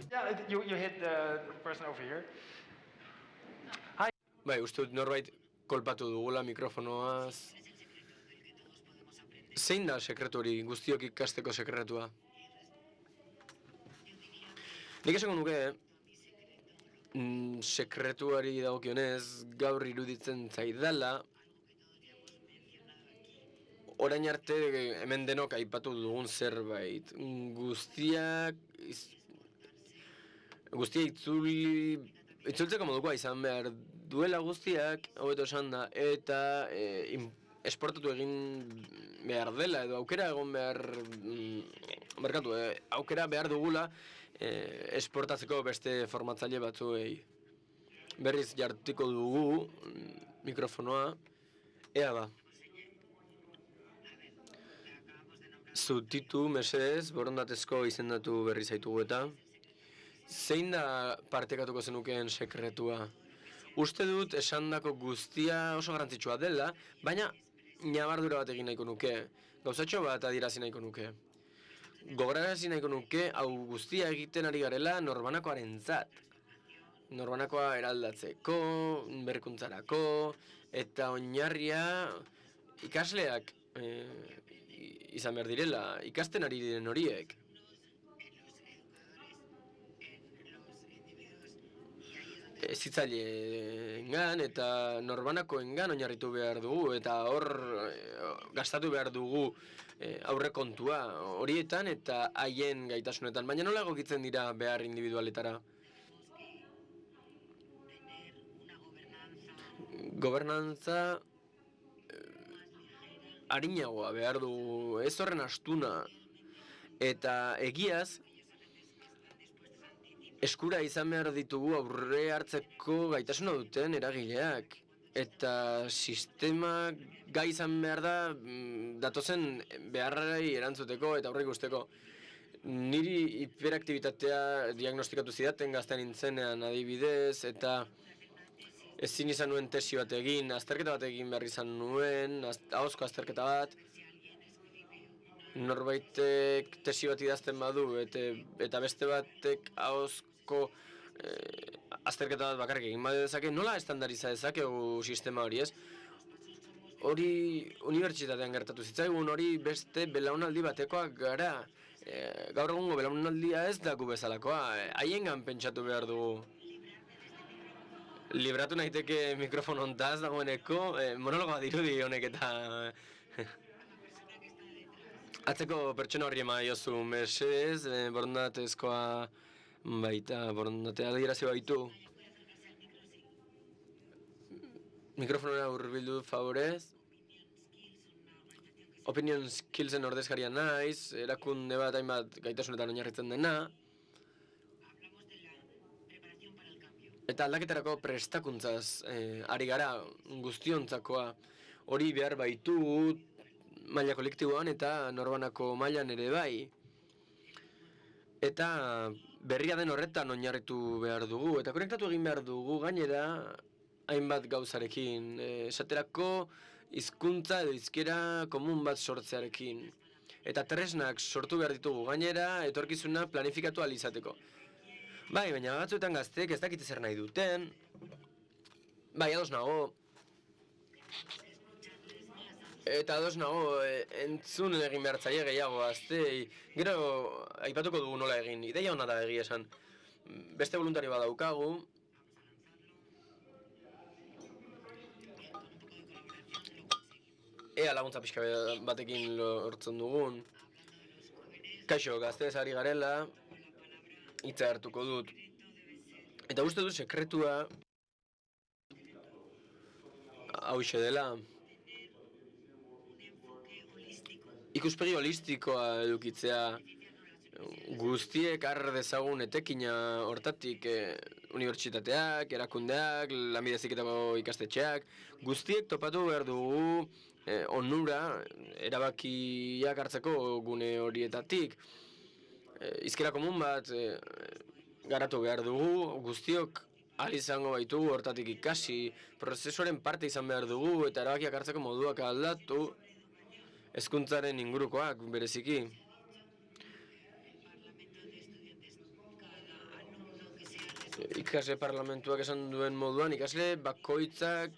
Yeah, you hit the person over here. Bai, uste dut norbait kolpatu dugula mikrofonoaz. Zein da sekretu hori, guztiok ikasteko sekretua? Nik esango nuke, sekretuari dagokionez gaur iruditzen zaidala, orain arte hemen denok aipatu dugun zerbait. Guztia itzultzeko modukoa izan behar duela guztiak, hobeto esan da, eta esportatu egin behar dela, edo aukera egon behar, aukera behar dugula esportatzeko beste formatzaile batzuei. Berriz jartiko dugu mikrofonoa, ea ba. Zutitu, mesedez, borondatezko izendatu berri zaitugu eta. Zein da partekatuko zenukeen sekretua? Uste dut esandako guztia oso garrantzitsua dela, baina ñabardura bat egin nahiko nuke, gauzatxo bat adirazi nahiko nuke. Gogorarazi nahiko nuke hau guztia egiten ari garela norbanakoarentzat. Norbanakoa eraldatzeko, berrikuntzarako, eta oinarria ikasleak izan behar direla, ikasten ari diren horiek. Hezitzaileengan eta norbanakoengan oinarritu behar dugu, eta hor gastatu behar dugu aurrekontua horietan eta haien gaitasunetan. Baina nola egokitzen dira behar individualetara? Gobernantza arinagoa behar dugu, ez horren astuna. Eta egiaz, eskura izan behar ditugu aurre hartzeko gaitasuna duten eragileak. Eta sistema gai izan behar da datozen beharrei erantzuteko eta aurre ikusteko. Niri hiperaktibitatea diagnostikatu zidaten gaztean nintzenean adibidez, eta ezin izan nuen tesi bat egin, azterketa bat egin behar izan nuen, ahozko azterketa bat. Norbaitek tesi bat idazten badu, eta beste batek ahozko azterketa bat bakarrik egin badu dezake, nola estandariza dezakegu sistema hori, ez? Hori unibertsitatean gertatu zitzaigun, hori beste belaunaldi batekoak gara. Gaur egungo belaunaldia ez daku bezalakoa, haiengan pentsatu behar dugu. Libratu naiteke mikrofon hontaz dagoeneko, monologoa dirudi honek eta... Atzeko pertsona horri ema jozu mesez, borondatezkoa baita, borondatea adierazi baitu. Mikrofonora hurbildu favorez. Opinion skillsen ordezkaria naiz, erakunde bat hainbat gaitasunetan oinarritzen dena. Eta aldaketarako prestakuntzaz ari gara guztiontzakoa. Hori behar baitu maila kolektiboan eta norbanako mailan ere bai. Eta berria den horretan oinarritu behar dugu, eta konektatu egin behar dugu gainera hainbat gauzarekin. Esaterako hizkuntza edo hizkera komun bat sortzearekin. Eta tresnak sortu behar ditugu gainera etorkizuna planifikatu ahal izateko. Bai, baina batzuetan gazteek ez dakite zer nahi duten. Bai, ados nago. Eta ados nago, entzun egin behar zaie gehiago gaztei. Gero, aipatuko dugu nola egin. Ideia hona da egia esan. Beste voluntario bat daukagu. Ea laguntza pixka batekin lortzen dugun. Kaixo, gaztez ari garela. Hitza hartuko dut. Eta uste dut sekretua hauxe dela. Ikuspegi holistikoa edukitzea. Guztiek har dezagun etekina hortatik unibertsitateak, erakundeak, lanbide heziketako ikastetxeak, guztiek topatu behar dugu onura erabakiak hartzeko gune horietatik. Hizkera komun bat garatu behar dugu, guztiok ahal izango baitugu hortatik ikasi, prozesuaren parte izan behar dugu eta erabakiak hartzeko moduak aldatu, hezkuntzaren ingurukoak bereziki. Ikasle parlamentuak esan duen moduan, ikasle bakoitzak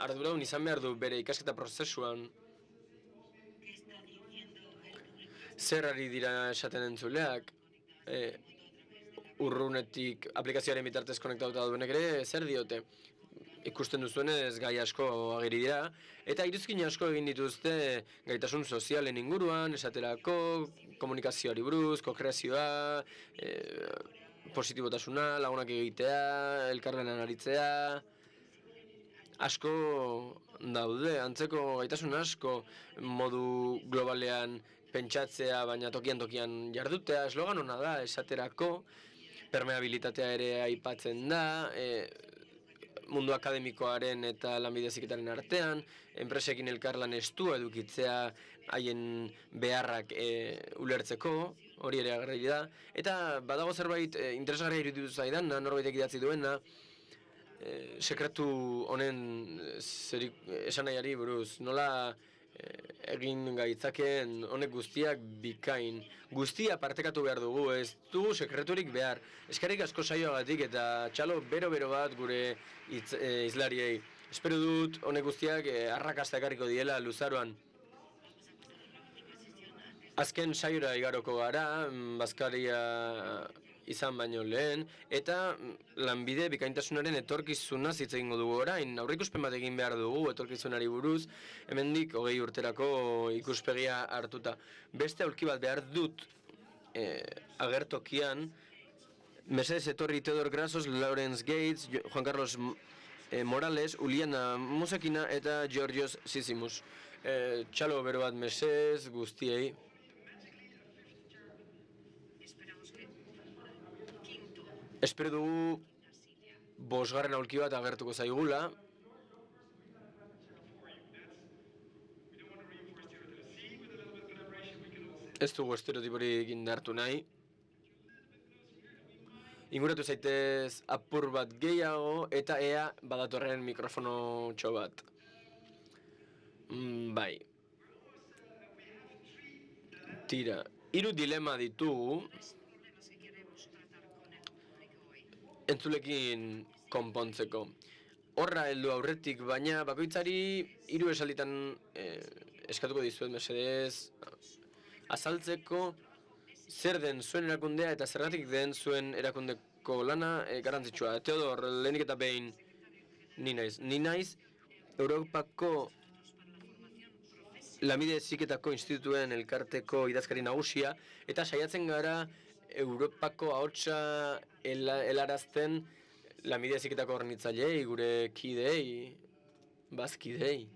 arduradun izan behar du bere ikasketa prozesuan. Zer ari dira esaten entzuleak, urrunetik aplikazioaren bitartez konektatuta duenek ere, zer diote? Ikusten duzuenez gai asko ageri dira, eta iruzkin asko egin dituzte gaitasun sozialen inguruan, esaterako, komunikazioari buruz, kokreazioa, positibotasuna, lagunak egitea, elkarlanan aritzea, asko daude, antzeko gaitasun asko modu globalean pentsatzea, baina tokian jardutea, eslogan hona da, esaterako, permeabilitatea ere aipatzen da, mundu akademikoaren eta lanbide heziketaren artean, enpresekin elkarlan estua edukitzea haien beharrak ulertzeko, hori ere agerri da, eta badago zerbait interesgarria iruditu zaidan, norbaitek idatzi duena, sekretu honen esanahiari buruz, nola egin gaitzakeen honek guztiak bikain. Guztia partekatu behar dugu, ez dugu sekreturik behar. Eskerrik asko saioagatik eta txalo bero-bero bat gure izlariei. Espero dut honek guztiak arrakasta ekarriko diela luzaroan. Azken saiora igaroko gara, bazkaria izan baino lehen, eta lanbide bikaintasunaren etorkizuna hitz egingo dugu orain. Aurreikuspen bat egin behar dugu etorkizunari buruz, hemendik 20 urterako ikuspegia hartuta. Beste aulki bat behar dut agertokian, mesedez etorri Theodor Grasos, Lawrence Gates, Juan Carlos Morales, Uliana Musekina eta Georgios Sisimus. Txalo bero bat mesedez guztiei. Espero dugu 5. aulki bat agertuko zaigula. Ez dugu estereotiporik indartu nahi. Inguratu zaitez apur bat gehiago eta ea badatorren mikrofono txo bat. Bai. Tira, 3 dilema ditugu. Entzulekin konpontzeko. Horra heldu aurretik, baina bakoitzari 3 esalditan eskatuko dizuet mesedez azaltzeko zer den zuen erakundea eta zergatik den zuen erakundeko lana garrantzitsua. Theodor, lehenik eta behin ni naiz. Europako Lanbide Heziketako Institutuen elkarteko idazkari nagusia, eta saiatzen gara Europako ahotsa helarazten lanbide heziketako hornitzaileei, gure kideei, bazkideei.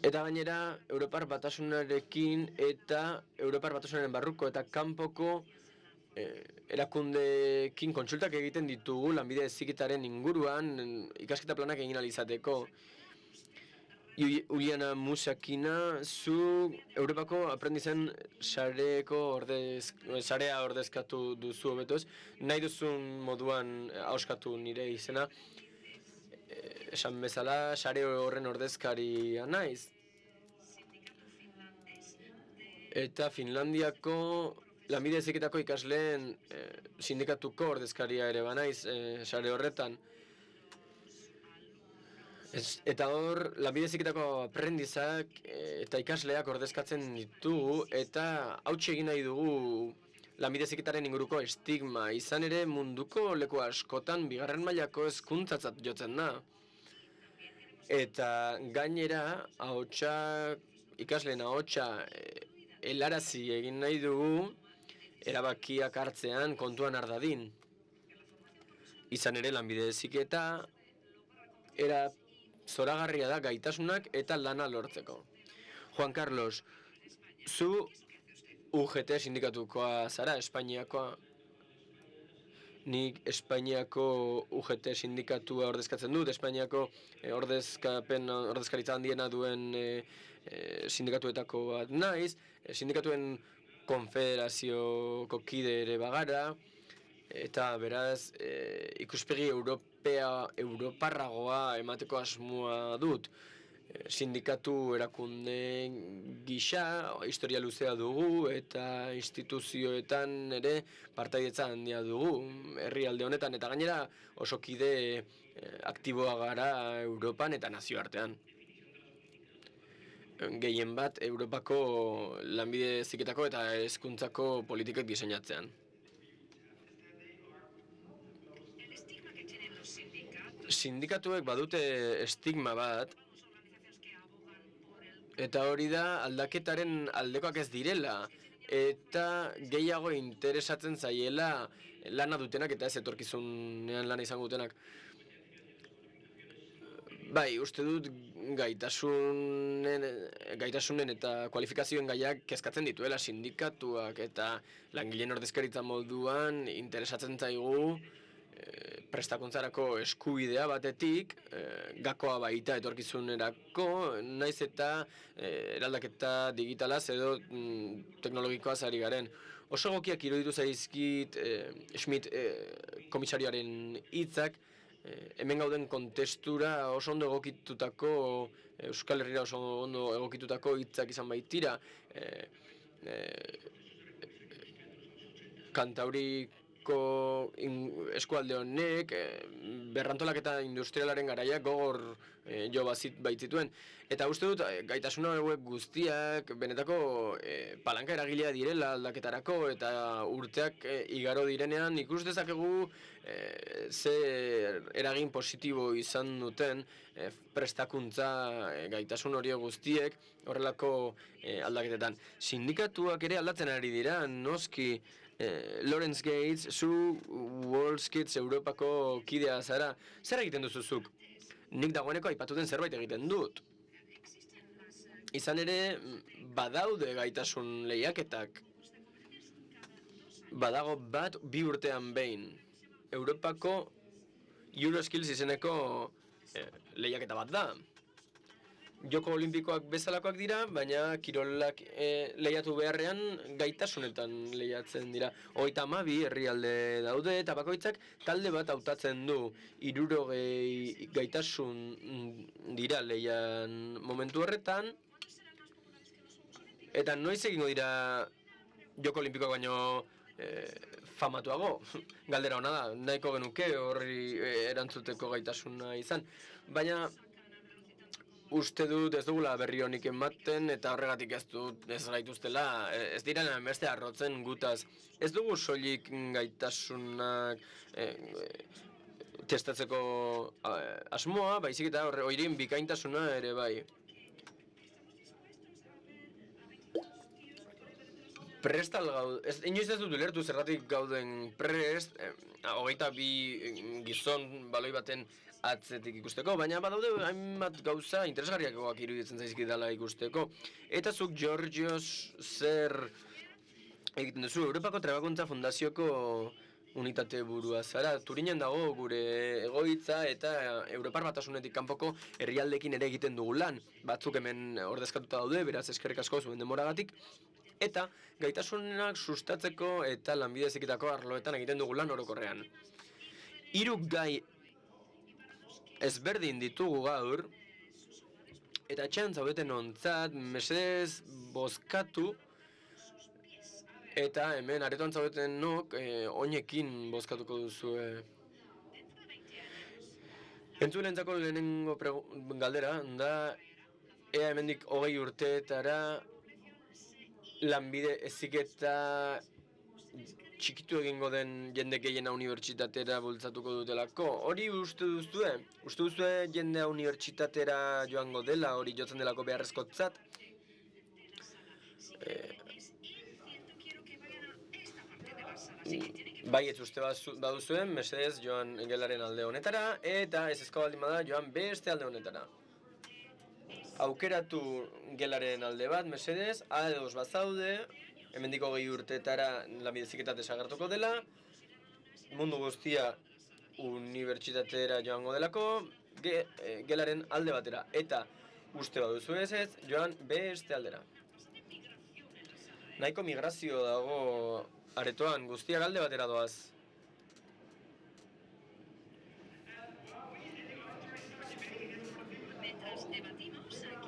Eta gainera, Europar Batasunarekin eta Europar Batasunaren barruko eta kanpoko erakundeekin kontsultak egiten ditugu lanbide heziketaren inguruan ikasketa planak egin ahal izateko. Juliana Musakina, zu Europako aprendizen sarea ordezkatu duzu hobetoz, nahi duzun moduan ahoskatu nire izena. Esan bezala, sare horren ordezkaria naiz. Eta Finlandiako lanbide heziketako ikasleen sindikatuko ordezkaria ere banaiz sare horretan. Eta hor, lanbide heziketako aprendizak eta ikasleak ordezkatzen ditugu eta hautsi egin nahi dugu lanbide heziketaren inguruko estigma. Izan ere munduko leku askotan bigarren mailako hezkuntzatzat jotzen da. Eta gainera, ikasleen ahotsa helarazi egin nahi dugu erabakiak hartzean kontuan har dadin. Izan ere lanbide heziketa era zoragarria da gaitasunak eta lana lortzeko. Juan Carlos, zu UGT sindikatukoa zara, Espainiakoa. Nik Espainiako UGT sindikatua ordezkatzen dut, Espainiako ordezkaritza handiena duen sindikatuetako bat naiz, sindikatuen konfederazioko kide ere bagara, eta beraz ikuspegi europarragoa emateko asmoa dut. Sindikatu erakunde gisa, historia luzea dugu eta instituzioetan ere partaidetza handia dugu herrialde honetan, eta gainera oso kide aktiboa gara Europan eta nazioartean. Gehien bat Europako lanbide heziketako eta hezkuntzako politikak diseinatzean. Sindikatuek badute estigma bat, eta hori da aldaketaren aldekoak ez direla, eta gehiago interesatzen zaiela lana dutenak eta ez etorkizunean lana izango dutenak. Bai, uste dut gaitasunen eta kualifikazioen gaiak kezkatzen dituela sindikatuak eta langileen ordezkaritza moduan interesatzen zaigu prestakuntzarako eskubidea batetik, gakoa baita etorkizunerako, naiz eta eraldaketa digitalaz edo teknologikoaz ari garen. Oso egokiak iruditu zaizkit Schmidt komisarioaren hitzak, hemen gauden kontestura oso ondo egokitutako, Euskal Herrira oso ondo egokitutako hitzak izan baitira. Kantauriko eskualde honek berrantolaketa industrialaren garaiak gogor jo baitzituen. Eta uste dut gaitasuna hauek guztiak benetako palanka eragilea direla aldaketarako eta urteak igaro direnean ikus dezakegu ze eragin positibo izan duten prestakuntza gaitasun horiek guztiek horrelako aldaketetan. Sindikatuak ere aldatzen ari dira, noski. Lawrence Gates, zu WorldSkills Europako kidea zara, zer egiten duzuzuk? Nik dagoeneko aipatu den zerbait egiten dut. Izan ere, badaude gaitasun lehiaketak. Badago bat 2 urtean behin. Europako Euroskills izeneko lehiaketa bat da. Joko olimpikoak bezalakoak dira, baina kirolak lehiatu beharrean gaitasunetan lehiatzen dira. 32 herrialde daude eta bakoitzak talde bat hautatzen du. 60 gaitasun dira lehian momentu horretan. Eta noiz egingo dira Joko olimpikoak baino famatuago? Galdera hona da, nahiko genuke horri erantzuteko gaitasuna izan. Baina uste dut ez dugula berri honik ematen eta horregatik ez gaituztela, ez direna beste arrotzen gutaz. Ez dugu soilik gaitasunak testatzeko asmoa, baizik eta horien bikaintasuna ere bai. Prestal gaude, inoiz ez dut ulertu zergatik gauden prest, 22 gizon baloi baten atzetik ikusteko, baina badaude hainbat gauza interesgarriakoak iruditzen zaizkidala ikusteko. Eta zuk, Georgios, zer egiten duzu, Europako Trebakuntza Fundazioko unitate burua zara. Turinen dago gure egoitza eta Europar Batasunetik kanpoko herrialdekin ere egiten dugu lan. Batzuk hemen ordezkatuta daude, beraz eskerrik asko zuen denboragatik. Eta gaitasunak sustatzeko eta lanbide heziketako arloetan egiten dugu lan orokorrean. 3 gai ezberdin ditugu gaur, eta etxean zaudeten ontzat, mesedez bozkatu, eta hemen aretoan zaudetenok oinekin bozkatuko duzue. Entzulentzako lehenengo galdera, da ea hemendik 20 urteetara lanbide heziketa txikitu egingo den jende gehiena unibertsitatera bultzatuko dutelako. Hori uste duzue? Uste duzue jendea unibertsitatera joango dela, hori jotzen delako beharrezkotzat? Bai, ez uste baduzuen, mesedez joan gelaren alde honetara, eta ez ezko baldin bada joan beste alde honetara. Aukeratu gelaren alde bat, mesedez, A2 bazaude, hemendiko 20 urteetara lanbide heziketa desagertuko dela, mundu guztia unibertsitatera joango delako, gelaren alde batera. Eta uste baduzu ez, joan beste aldera. Nahiko migrazio dago aretoan, guztiak alde batera doaz.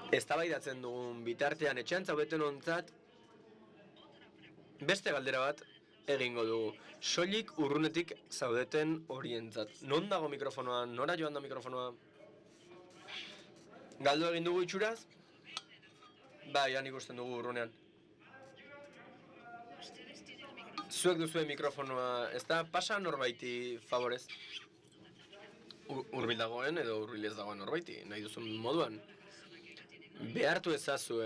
Eztabaidatzen dugun bitartean etxean zaudeten ontzat beste galdera bat egingo dugu. Soilik urrunetik zaudeten horientzat. Non dago mikrofonoa? Nora joan da mikrofonoa? Galdu egin dugu itxuraz? Bai, han ikusten dugu urrunean. Zuek duzuen mikrofonoa, ez da pasa norbaiti favorez? Hurbil dagoen edo hurbil ez dagoen norbaiti, nahi duzun moduan. Behartu ezazu,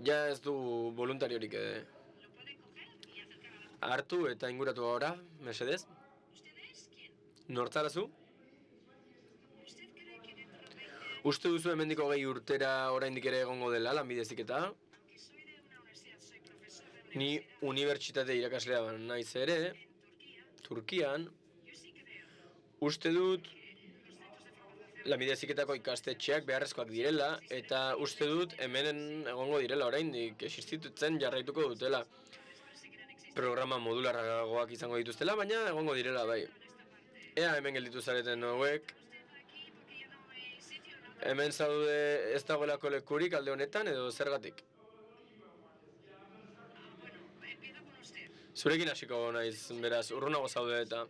ja ez du voluntariorik hartu eta inguratu gora, mesedez. Nortzarazu? Uste duzu hemendiko 20 urtera oraindik ere egongo dela lanbide heziketa? Ni unibertsitate irakaslea naiz ere, Turkian, uste dut lanbide heziketako ikastetxeak beharrezkoak direla, eta uste dut hemen egongo direla oraindik existitzen jarraituko dutela. Programa modularragoak izango dituztela, baina egongo direla bai. Ea hemen gelditu zareten hauek. Hemen zaude ez dagoelako lekurik alde honetan edo zergatik? Zurekin hasiko naiz, beraz, urrunago zaude eta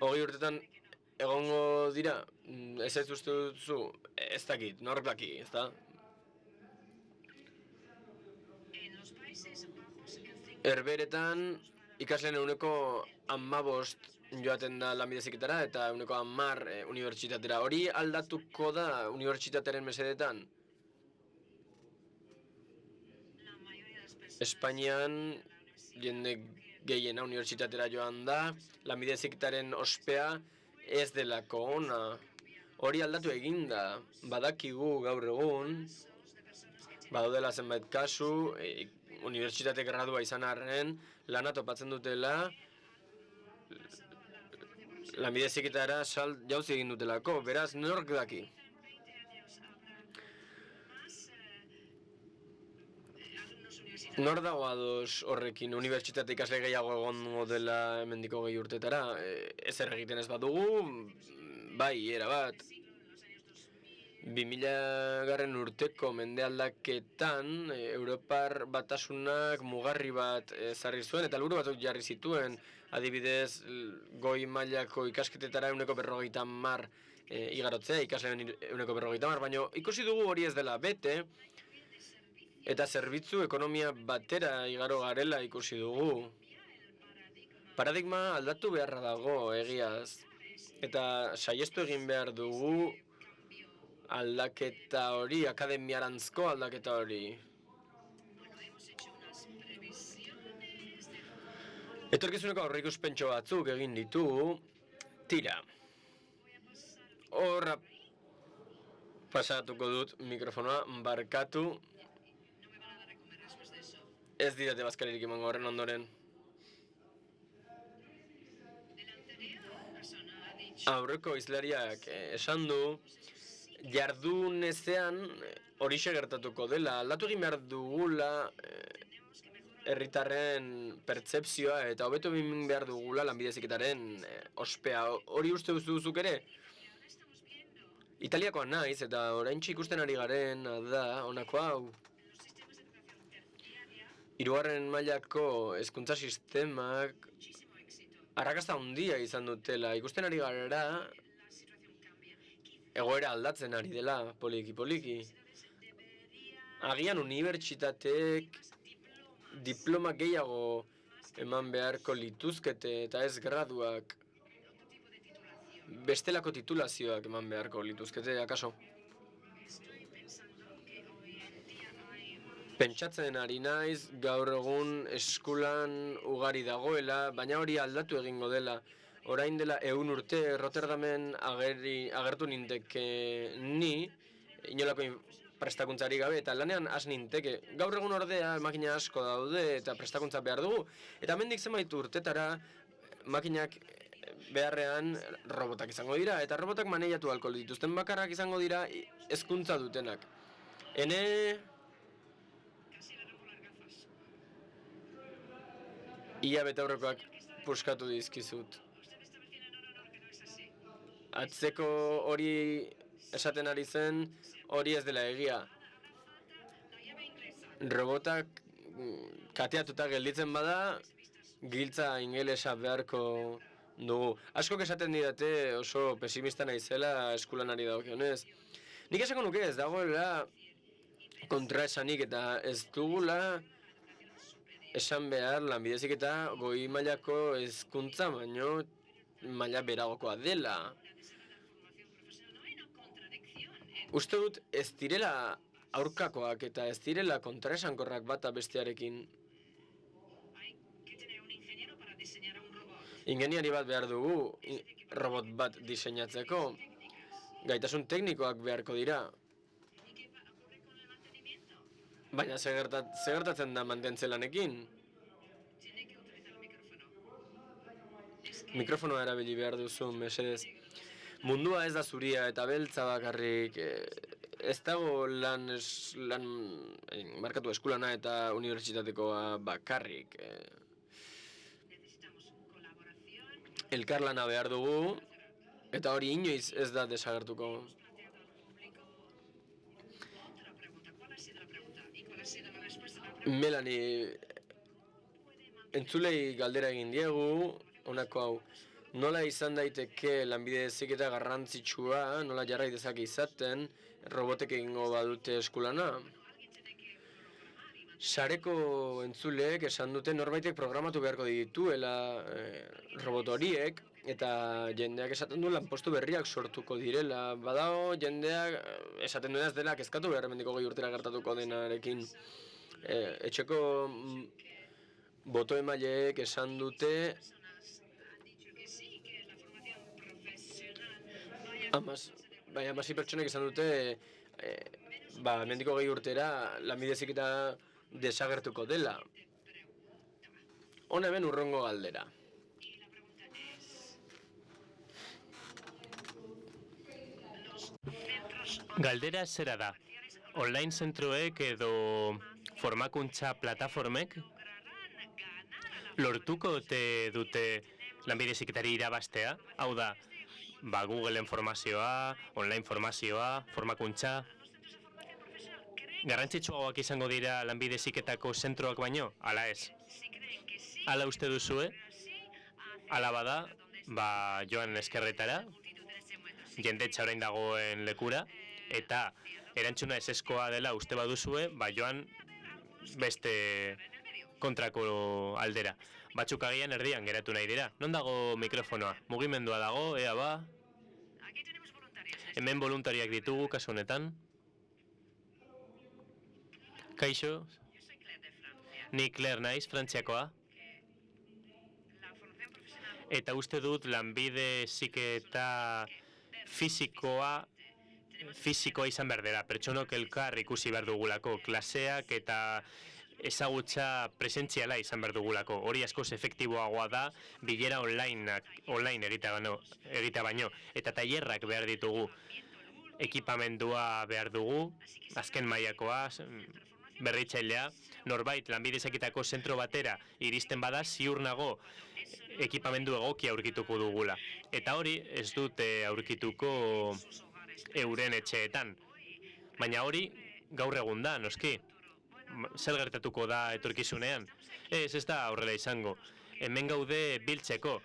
20 urtetan egongo dira, ez uste duzu, ez dakit, nork daki, ez da? Herberetan ikasleen 15% joaten da lanbide heziketara eta 10% unibertsitatera. Hori aldatuko da unibertsitatearen mesedetan? Espainian jende gehiena unibertsitatera joan da, lanbide heziketaren ospea ez delako ona. Hori aldatu eginda, badakigu gaur egun, badaudela zenbait kasu, unibertsitate gradua izan arren, lana topatzen dutela, lanbide heziketara jauzi egin dutelako, beraz, nork daki? Nor dago ados horrekin, unibertsitate ikasle gehiago egongo dela hemendiko 20 urtetara? Ezer egiten ez badugu, bai, erabat. 2000 urteko mendealdaketan Europar Batasunak mugarri bat ezarri zuen eta helburu batzuk jarri zituen. Adibidez, goi mailako ikasketetara 50% igarotzea, ikasleen 50%, baina ikusi dugu hori ez dela bete, eta zerbitzu ekonomia batera igaro garela ikusi dugu. Paradigma aldatu beharra dago egiaz. Eta saiestu egin behar dugu aldaketa hori, akademiarantzko aldaketa hori. Etorkizuneko aurreikuspentxo batzuk egin ditugu, tira. Horra pasatuko dut mikrofonoa, barkatu. Ez didate bazkaririk emango horren ondoren. Aurreko hizlariak esan du, jardun ezean horixe gertatuko dela. Aldatu egin behar dugula herritarren pertzepzioa eta hobeto egin behar dugula lanbide heziketaren ospea. Hori uste duzuk ere? Italiakoa naiz eta oraintxe ikusten ari garen da honako hau. Hirugarren mailako hezkuntza sistemak arrakasta handia izan dutela. Ikusten ari gara egoera aldatzen ari dela, poliki. Agian unibertsitateek diploma gehiago eman beharko lituzkete eta ez graduak. Bestelako titulazioak eman beharko lituzkete, akaso? Pentsatzen ari naiz, gaur egun eskulan ugari dagoela, baina hori aldatu egingo dela. Orain dela 100 urte Rotterdamen agertu ninteke ni, inolako prestakuntzari gabe, eta lanean has ninteke. Gaur egun ordea makina asko daude eta prestakuntza behar dugu. Eta hemendik zenbait urtetara makinak beharrean robotak izango dira, eta robotak maneiatu ahalko dituzten bakarrak izango dira hezkuntza dutenak. Ia betaurrekoak puskatu dizkizut. Atzeko hori esaten ari zen, hori ez dela egia. Robotak kateatuta gelditzen bada, giltza ingelesa beharko dugu. Askok esaten didate oso pesimista naizela eskolanari dagokionez. Nik esako nuke ez dagoela kontraesanik eta ez dugula esan behar lanbide heziketa goi mailako hezkuntza baino maila beragokoa dela. Uste dut ez direla aurkakoak eta ez direla kontraesankorrak bata bestearekin. Ingeniari bat behar dugu robot bat diseinatzeko. Gaitasun teknikoak beharko dira. Baina ze gertatzen da mantentze lanekin? Mikrofonoa erabili behar duzu, mesedez. Mundua ez da zuria eta beltza bakarrik. Ez dago lan markatu eskulana eta unibertsitatekoa bakarrik. Elkarlana behar dugu, eta hori inoiz ez da desagertuko. Melanie, entzulei galdera egin diegu, honako hau. Nola izan daiteke lanbide heziketa garrantzitsua, nola jarrai dezake izaten, robotek egingo badute eskulana? Sareko entzuleek esan dute norbaitek programatu beharko dituela robot horiek, eta jendeak esaten du lanpostu berriak sortuko direla. Badago jendeak esaten duenaz dela kezkatu behar mendiko 20 urtera gertatuko denarekin. Etxeko boto emaileek esan dute Hamasei pertsonek esan dute mendiko 20 urtera lanbide heziketa desagertuko dela. Hona hemen urrengo galdera. Galdera zera da. Online zentroek edo formakuntza plataformek lortuko dute lanbide heziketari irabaztea? Hau da, Googleen formazioa, online formazioa, formakuntza. Garrantzitsuagoak izango dira lanbide heziketako zentroak baino? Ala ez? Ala uste duzue? Ala bada, joan eskerretara, jendetza orain dagoen lekura, eta erantzuna ezezkoa dela uste baduzue, joan beste kontrako aldera. Batzuk agian erdian geratu nahi dira. Non dago mikrofonoa? Mugimendua dago, ea ba? Hemen voluntariak ditugu, kasu honetan. Kaixo? Ni Claire naiz, Frantziakoa. Eta uste dut lanbide heziketa fisikoa izan behar dela. Pertsonok elkar ikusi behar dugulako, klaseak eta ezagutza presentziala izan behar dugulako. Hori askoz efektiboagoa da, bilera online egitea baino. Eta tailerrak behar ditugu. Ekipamendua behar dugu, azken mailakoa, berritzailea. Norbait lanbide heziketako zentro batera iristen bada, ziur nago ekipamendu egokia aurkituko dugula. Eta hori ez dute aurkituko euren etxeetan. Baina hori gaur egun da, noski. Zer gertatuko da etorkizunean? Ez da aurrela izango. Hemen gaude biltzeko,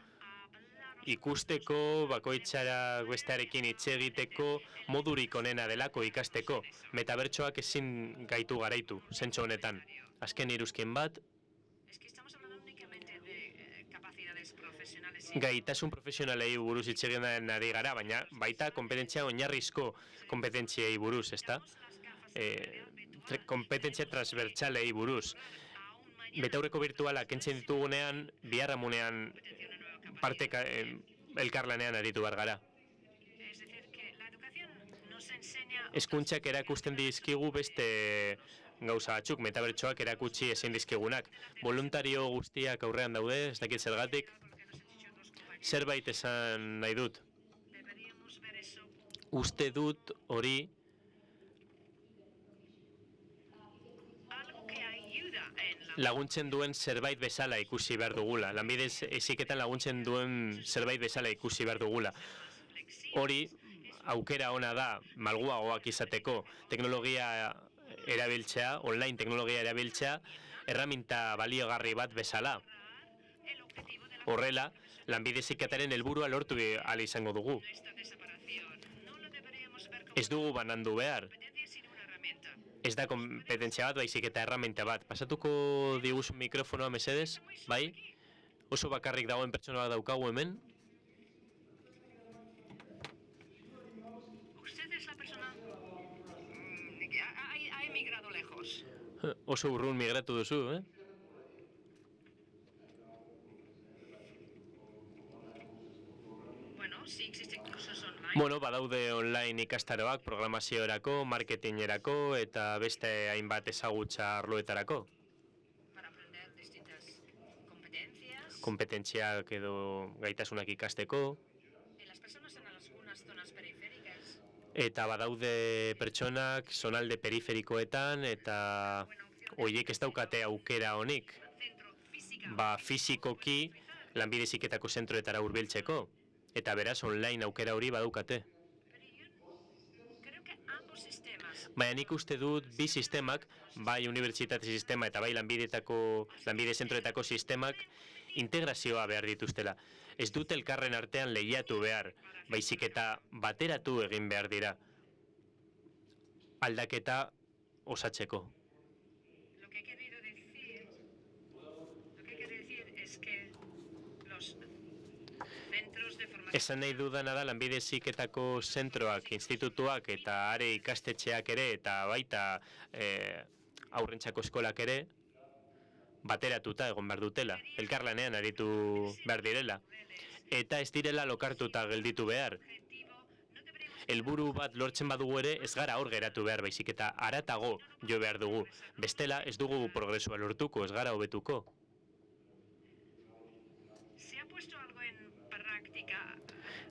ikusteko, bakoitzara bestearekin hitz egiteko, modurik onena delako ikasteko. Metabertsoak ezin gaitu garaitu, zentzu honetan. Azken iruzkin bat, gaitasun profesionalei buruz hitz egiten ari gara, baina baita kompetentzia oinarrizko kompetentziei buruz, ezta? Kompetentzia transbertsalei buruz. Betaurreko virtualak kentzen ditugunean, biharramunean elkarlanean aritu behar gara. Hezkuntzak erakusten dizkigu beste gauza batzuk, metabertsoak erakutsi ezin dizkigunak. Voluntario guztiak aurrean daude, ez dakit zergatik. Zerbait esan nahi dut. Uste dut hori laguntzen duen zerbait bezala ikusi behar dugula. Lanbide heziketan laguntzen duen zerbait bezala ikusi behar dugula. Hori aukera ona da malguagoak izateko, teknologia erabiltzea, online teknologia erabiltzea, erraminta baliogarri bat bezala. Horrela, lanbide heziketaren helburua lortu ahal izango dugu. Ez dugu banandu behar. Ez da kompetentzia bat, baizik eta erraminta bat. Pasatuko diguzun mikrofonoa mesedez, bai? Oso bakarrik dagoen pertsona bat daukagu hemen. Oso urrun migratu duzu, eh? Bueno, badaude online ikastaroak programaziorako, marketingerako eta beste hainbat ezagutza arloetarako. Kompetentziak edo gaitasunak ikasteko. Eta badaude pertsonak zonalde periferikoetan eta horiek ez daukate aukera honik. Fisikoki lanbide heziketako zentroetara hurbiltzeko. Eta beraz, online aukera hori badaukate. Baina nik uste dut bi sistemak, bai unibertsitate sistema eta bai lanbide zentroetako sistemak, integrazioa behar dituztela. Ez dut elkarren artean lehiatu behar, baizik eta bateratu egin behar dira. Aldaketa osatzeko. Esan nahi dudana da lanbide heziketako zentroak, institutuak eta are ikastetxeak ere eta baita haurrentzako eskolak ere bateratuta egon behar dutela, elkarlanean aritu behar direla. Eta ez direla lokartuta gelditu behar. Helburu bat lortzen badugu ere ez gara hor geratu behar, baizik eta haratago jo behar dugu. Bestela ez dugu progresua lortuko, ez gara hobetuko.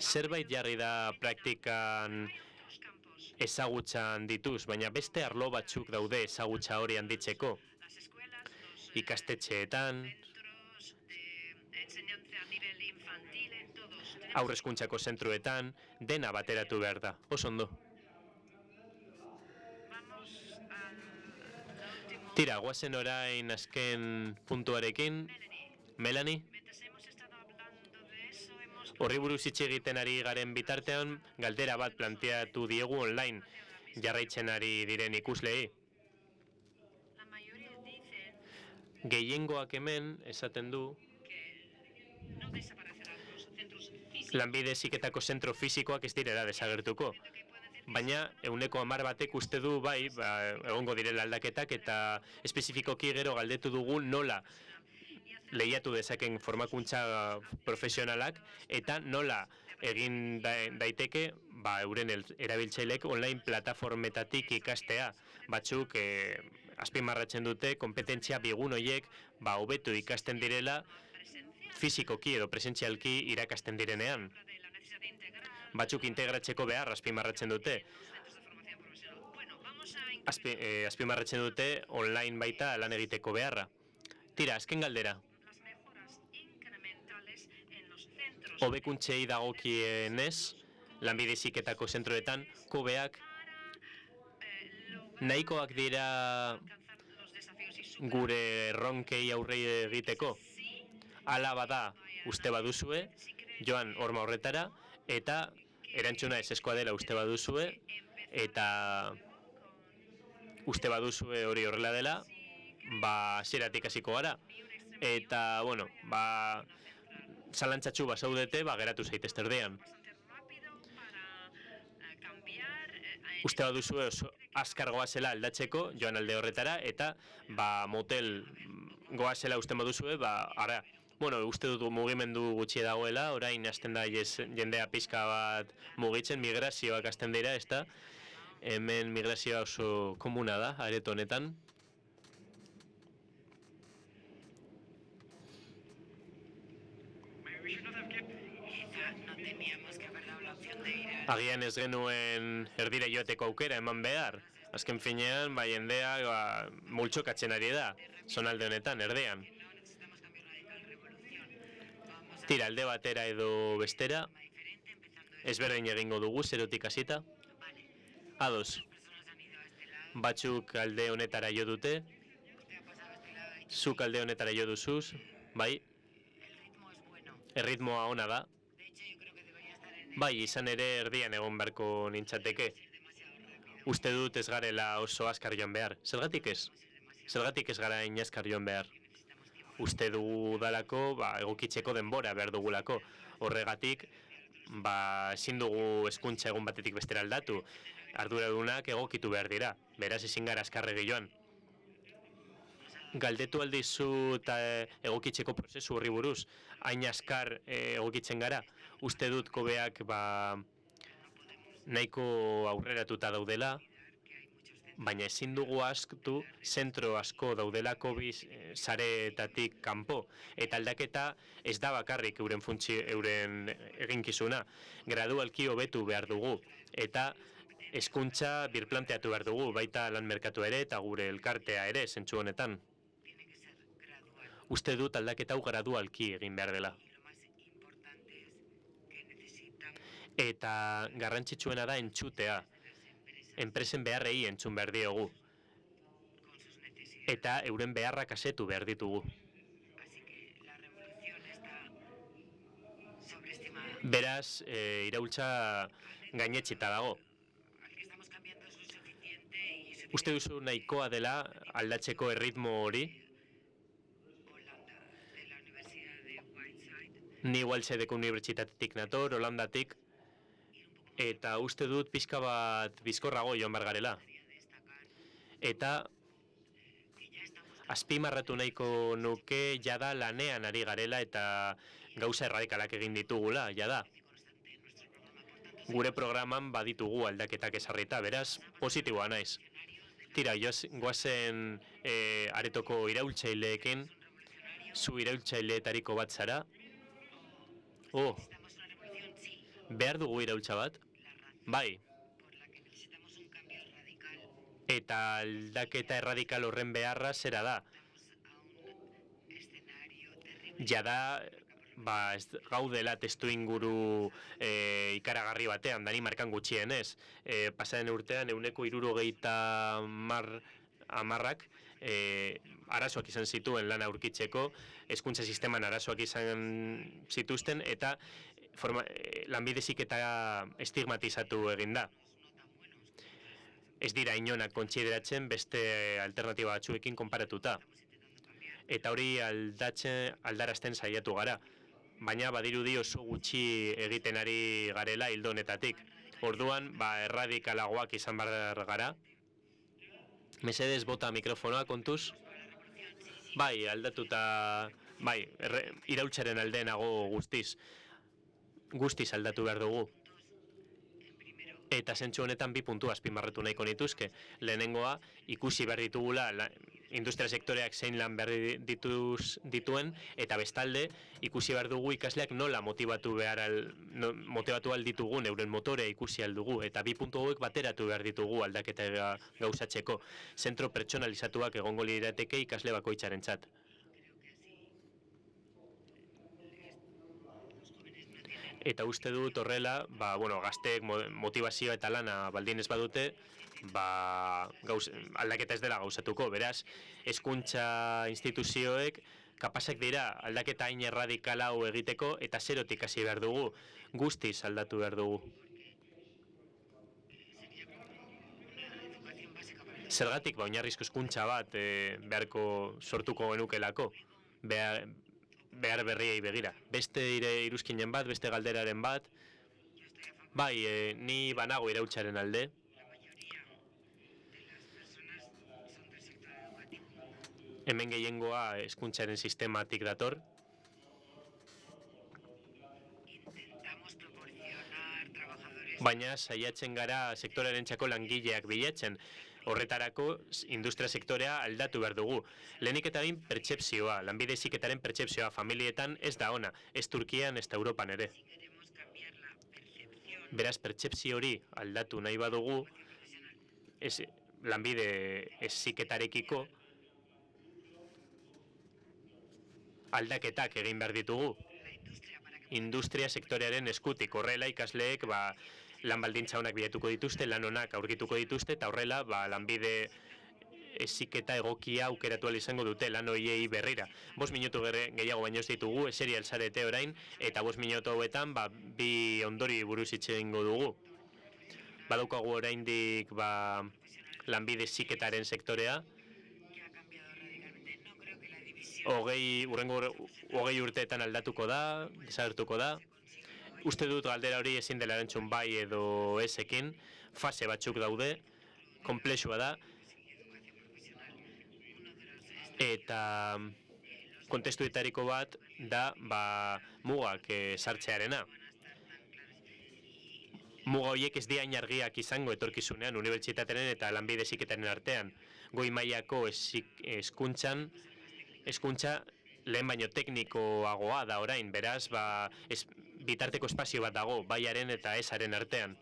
Zerbait jarri da praktikan ezagutzan dituz, baina beste arlo batzuk daude ezagutza hori handitzeko. Ikastetxeetan, haurreskuntzako zentroetan, dena bateratu behar da. Oso ondo. Tira, guazen orain azken puntuarekin. Melanie? Horri buruz hitz egiten ari garen bitartean, galdera bat planteatu diegu online jarraitzen ari diren ikuslei. Gehiengoak hemen esaten du lanbide heziketako zentro fisikoak ez direla desagertuko. Baina 10% batek uste du bai, egongo direla aldaketak eta espezifikoki gero galdetu dugu nola lehiatu dezaken formakuntza profesionalak eta nola egin daiteke euren erabiltzaileek online plataformetatik ikastea. Batzuk azpimarratzen dute konpetentzia bigun horiek hobetu ikasten direla fisikoki edo presentzialki irakasten direnean. Batzuk integratzeko behar azpimarratzen dute. Azpimarratzen dute online baita lan egiteko beharra. Tira, azken galdera. Hobekuntzei dagokienez, lanbide heziketako zentroetan, kobeak nahikoak dira gure erronkei aurre egiteko. Hala bada uste baduzue, joan horma horretara, eta erantzuna ezezkoa dela uste baduzue, eta uste baduzue hori horrela dela, hasieratik hasiko gara. Eta, zalantzatxu bazaudete, geratu zaitezte erdean. Uste baduzue oso azkar goazela aldatzeko, joan alde horretara, eta motel goazela uste baduzue, ara. Uste dut mugimendu gutxi dagoela, orain hasten da jendea pixka bat mugitzen, migrazioak hasten dira, ezta? Hemen migrazioa oso komuna da, areto honetan. Agian ez genuen erdira joateko aukera eman behar. Azken finean, jendea multxokatzen ari da, zonalde honetan, erdean. Tira, alde batera edo bestera, ezberdin egingo dugu, zerotik hasita. Ados, batzuk alde honetara jo dute, zuk alde honetara jo duzuz, bai, erritmoa ona da. Bai, izan ere erdian egon beharko nintzateke. Uste dut ez garela oso azkar joan behar. Zergatik ez? Zergatik ez gara inazkar joan behar? Uste dugu dalako, egokitzeko denbora behar dugulako. Horregatik, ezin dugu hezkuntza egun batetik bestera aldatu. Arduradunak egokitu behar dira. Beraz ezin gara azkarregi joan. Galdetu aldizut egokitzeko prozesu horri buruz. Hain azkar egokitzen gara. Uste dut kobeak nahiko aurreratuta daudela, baina ezin dugu askatu zentro asko daudelako sareetatik kanpo. Eta aldaketa ez da bakarrik euren eginkizuna. Gradualki hobetu behar dugu. Eta hezkuntza birplanteatu behar dugu, baita lan merkatu ere eta gure elkartea ere, zentzu honetan. Uste dut aldaketa hau gradualki egin behar dela. Eta garrantzitsuena da entzutea. Enpresen beharrei entzun behar diogu. Eta euren beharrak asetu behar ditugu. Beraz, iraultza gainetxita dago. Uste duzu nahikoa dela aldatzeko erritmo hori? Ni Walsedeko unibertsitatetik nator, Holandatik, eta uste dut pixka bat bizkorrago joan behar garela. Eta azpimarratu nahiko nuke jada lanean ari garela eta gauza erradikalak egin ditugula, jada. Gure programan baditugu aldaketak ezarrita, beraz, positiboa naiz. Tira, goazen aretoko iraultzaileekin, zu iraultzaileetariko bat zara. Behar dugu iraultza bat? Bai. Eta aldaketa erradikal horren beharra zera da. Jada, gaudela testu inguru ikaragarri batean, Danimarkan gutxienez. Pasaren urtean, 170 arazoak izan zituen lana aurkitzeko, hezkuntza sisteman arazoak izan zituzten, eta lanbide heziketa estigmatizatu egin da. Ez dira inonak kontsideratzen beste alternatiba batzuekin konparatuta. eta hori aldarazten saiatu gara. Baina badirudi oso gutxi egiten ari garela ildo honetatik. Orduan, erradikalagoak izan behar gara. Mesedez, bota mikrofonoa kontuz. Bai, aldatuta, iraultzaren aldeenago guztiz. Guztiz aldatu behar dugu. Eta zentzu honetan 2 puntu azpimarratu nahiko nituzke. Lehenengoa, ikusi behar ditugula industria sektoreak zein lan behar dituen, eta bestalde, ikusi behar dugu ikasleak nola motivatu ahal ditugun euren motorea ikusi ahal dugu, eta 2 puntu hauek bateratu behar ditugu aldaketa gauzatzeko. Zentro pertsonalizatuak egongo lirateke ikasle bakoitzarentzat. Eta uste dut horrela, gazteek motivazioa eta lana baldin ez badute, aldaketa ez dela gauzatuko. Beraz, hezkuntza instituzioek kapasak dira aldaketa hain erradikala hau egiteko eta zerotik hasi behar dugu, guztiz aldatu behar dugu. Zergatik oinarrizko hezkuntza bat beharko sortuko genukelako, behar berriei begira. Beste iruzkinen bat, beste galderaren bat, ni banago iraultzaren alde. Hemen gehiengoa hezkuntzaren sistematik dator. Baina saiatzen gara sektorearentzako langileak bilatzen. Horretarako, industria sektorea aldatu behar dugu. Lehenik eta behin pertsepzioa, lanbide heziketaren pertsepzioa familietan ez da ona, ez Turkian, ez Europan ere. Beraz, pertsepzio hori aldatu nahi badugu, lanbide heziketarekiko aldaketak egin behar ditugu. Industria sektorearen eskutik, horrela ikasleek lan baldintza honak bilatuko dituzte, lan honak aurkituko dituzte, eta horrela lanbide heziketa egokia aukeratu ahal izango dute lan horiei berrira. 5 minutu gehiago baino ez ditugu, eseri alzarete orain, eta 5 minutu hauetan 2 ondori buruz hitz egingo dugu. Badaukagu oraindik lanbide heziketaren sektorea, 20 urteetan aldatuko da, desagertuko da. Uste dut galdera hori ezin dela erantzun bai edo ezekin, fase batzuk daude, konplexua da, eta kontestuetariko bat da mugak sartzearena. Muga horiek ez diain argiak izango etorkizunean unibertsitatearen eta lanbide heziketaren artean. Goi mailako hezkuntza lehen baino teknikoagoa da orain, beraz, bitarteko espazio bat dago, baiaren eta esaren artean.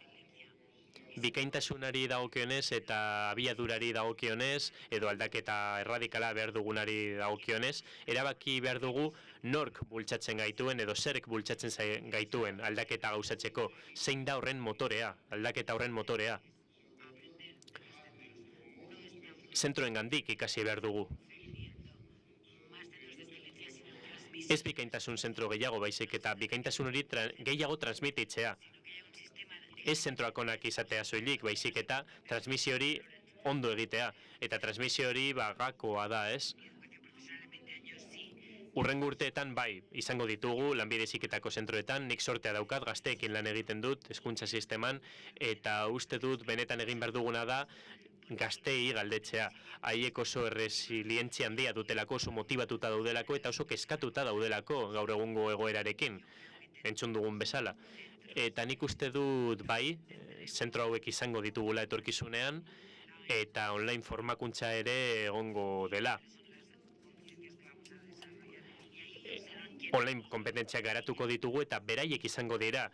Bikaintasunari dagokionez eta abiadurari dagokionez, edo aldaketa erradikala behar dugunari dagokionez, erabaki behar dugu nork bultzatzen gaituen edo zerk bultzatzen gaituen aldaketa gauzatzeko. Zein da horren motorea, aldaketa horren motorea. Zentroengandik ikasi behar dugu. Ez bikaintasun zentro gehiago baizik eta bikaintasun hori gehiago transmititzea. Ez zentroak onak izatea soilik baizik eta transmisio hori ondo egitea. Eta transmisio hori gakoa da, ez? Hurrengo urteetan izango ditugu lanbide heziketako zentroetan, nik sortea daukat, gazteekin lan egiten dut hezkuntza sisteman, eta uste dut benetan egin behar duguna da gazteei galdetzea. Haiek oso resilientzia handia dutelako, oso motibatuta daudelako eta oso kezkatuta daudelako gaur egungo egoerarekin, entzun dugun bezala. Eta nik uste dut zentro hauek izango ditugula etorkizunean, eta online formakuntza ere egongo dela. Online kompetentziak garatuko ditugu eta beraiek izango dira,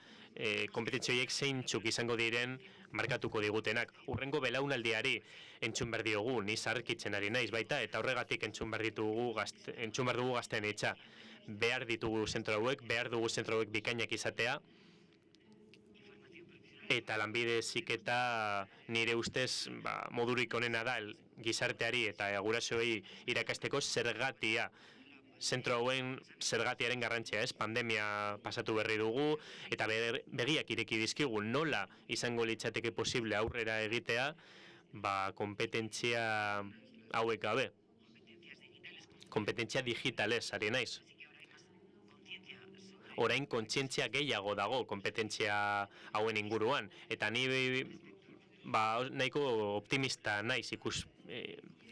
kompetentziak zeintzuk izango diren markatuko digutenak. Hurrengo belaunaldiari entzun behar diogu, ni zaharkitzen ari naiz baita, eta horregatik entzun behar dugu gazteen hitza. Behar ditugu zentro hauek, behar dugu zentro hauek bikainak izatea, eta lanbide heziketa nire ustez modurik onena da gizarteari eta gurasoei irakasteko zergatia. Zentro hauen zergatiaren garrantzia, ez? Pandemia pasatu berri dugu eta begiak ireki dizkigu nola izango litzateke posible aurrera egitea, kompetentzia hauek gabe. kompetentzia digitalez ari naiz. Orain kontzientzia gehiago dago kompetentzia hauen inguruan, eta ni nahiko optimista naiz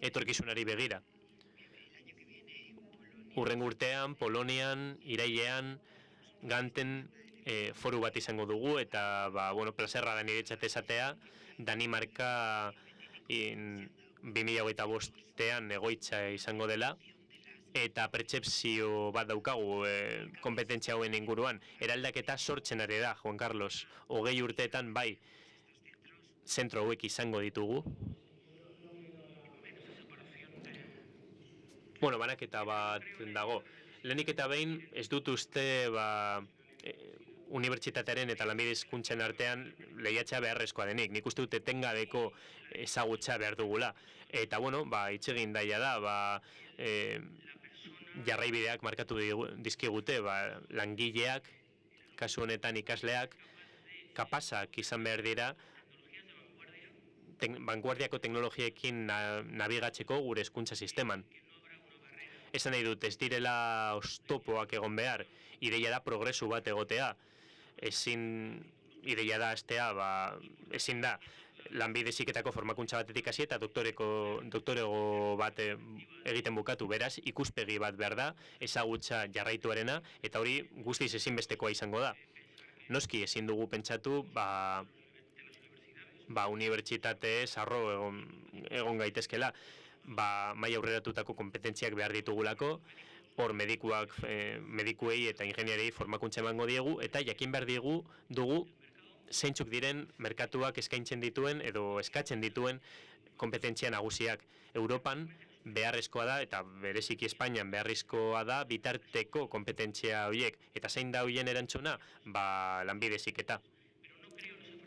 etorkizunari begira. Hurrengo urtean, Polonian, irailean, Ganten foru bat izango dugu, eta plazerra da niretzat esatea, Danimarka 2025ean egoitza izango dela, eta pertsepzio bat daukagu kompetentzia hauen inguruan. Eraldaketa sortzen ari da, Juan Carlos. 20 urteetan bai, zentro hauek izango ditugu. Banaketa bat dago. Lehenik eta behin, ez dut uste unibertsitatearen eta lanbide hezkuntzen artean lehiatzea beharrezkoa denik. Nik uste dut etengabeko ezagutza behar dugula. Eta, hitz egin daia da, jarraibideak markatu dizkigute, langileak, kasu honetan ikasleak, kapazak izan behar dira, vanguardiako teknologiekin nabigatzeko gure hezkuntza sisteman. Esan nahi dut, ez direla oztopoak egon behar, ideia da progresu bat egotea. Ideia da ezin da, lanbide heziketako formakuntza batetik hasi eta doktorego bat egiten bukatu. Beraz, ikuspegi bat behar da, ezagutza jarraituarena, eta hori guztiz ezinbestekoa izango da. Noski ezin dugu pentsatu, unibertsitatez arro egon gaitezkela, maila aurreratutako kompetentziak behar ditugulako, hor medikuei eta ingeniarei formakuntza emango diegu, eta jakin behar dugu zeintzuk diren merkatuak eskaintzen dituen edo eskatzen dituen kompetentzia nagusiak. Europan beharrezkoa da, eta bereziki Espainian beharrezkoa da, bitarteko kompetentzia horiek. Eta zein da horien erantzuna? Lanbide heziketa.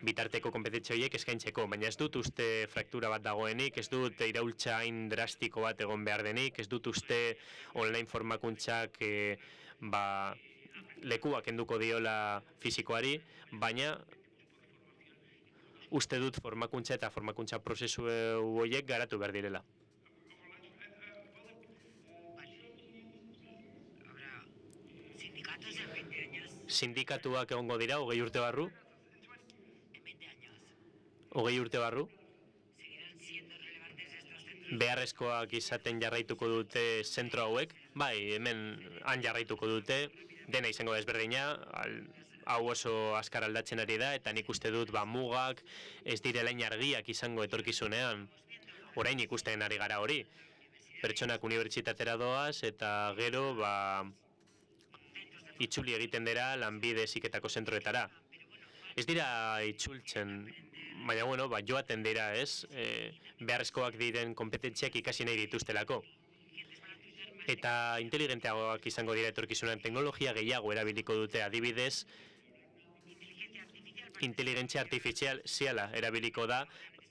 Bitarteko kompetentzia horiek eskaintzeko, baina ez dut uste fraktura bat dagoenik, ez dut iraultza hain drastiko bat egon behar denik, ez dut uste online formakuntzak lekuak enduko diola fisikoari, baina uste dut formakuntza eta formakuntza prozesu horiek garatu behar direla. Sindikatuak egongo dira 20 urte barru? 20 urte barru? Beharrezkoak izaten jarraituko dute zentro hauek? Bai, hemen han jarraituko dute, dena izango desberdina, hau oso azkar aldatzen ari da, eta nik uste dut mugak ez direla argiak izango etorkizunean. Orain ikusten ari gara hori. Pertsonak unibertsitatera doaz, eta gero itzuli egiten dira lanbide heziketako zentroetara. Ez dira itzultzen, baina joaten dira, ez? Beharrezkoak diren kompetentziak ikasi nahi dituztelako. Eta inteligenteagoak izango dira etorkizunean, teknologia gehiago erabiliko dute, adibidez, inteligentzia artifiziala erabiliko da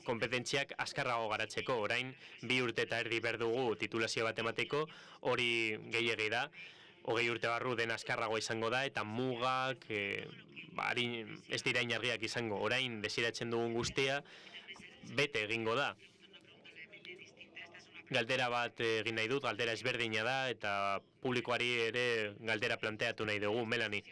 kompetentziak azkarrago garatzeko. Orain 2 urte eta erdi behar dugu titulazio bat emateko, hori gehiegi da, 20 urte barru den azkarragoa izango da, eta mugak ez dira inargiak izango. Orain desiratzen dugun guztia bete egingo da. Galdera bat egin nahi dut, galdera ezberdina da, eta publikoari ere galdera planteatu nahi dugu, Melanie.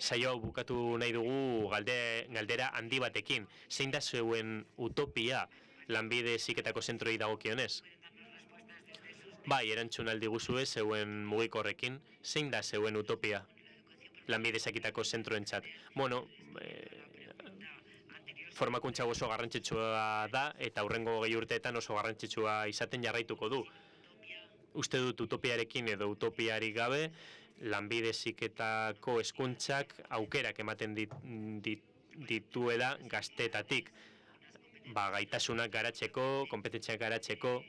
Saio hau bukatu nahi dugu galdera handi batekin. Zein da zeuen utopia lanbide heziketako zentroei dagokionez? Bai, erantzun aldi guzue zeuen mugikorrekin. Zein da zeuen utopia lanbide heziketako zentroentzat? Formakuntza oso garrantzitsua da, eta hurrengo 20 urteetan oso garrantzitsua izaten jarraituko du. Uste dut utopiarekin edo utopiarik gabe, lanbide heziketako hezkuntzak aukerak ematen dituela gaztetatik. Gaitasunak garatzeko, kompetentziak garatzeko,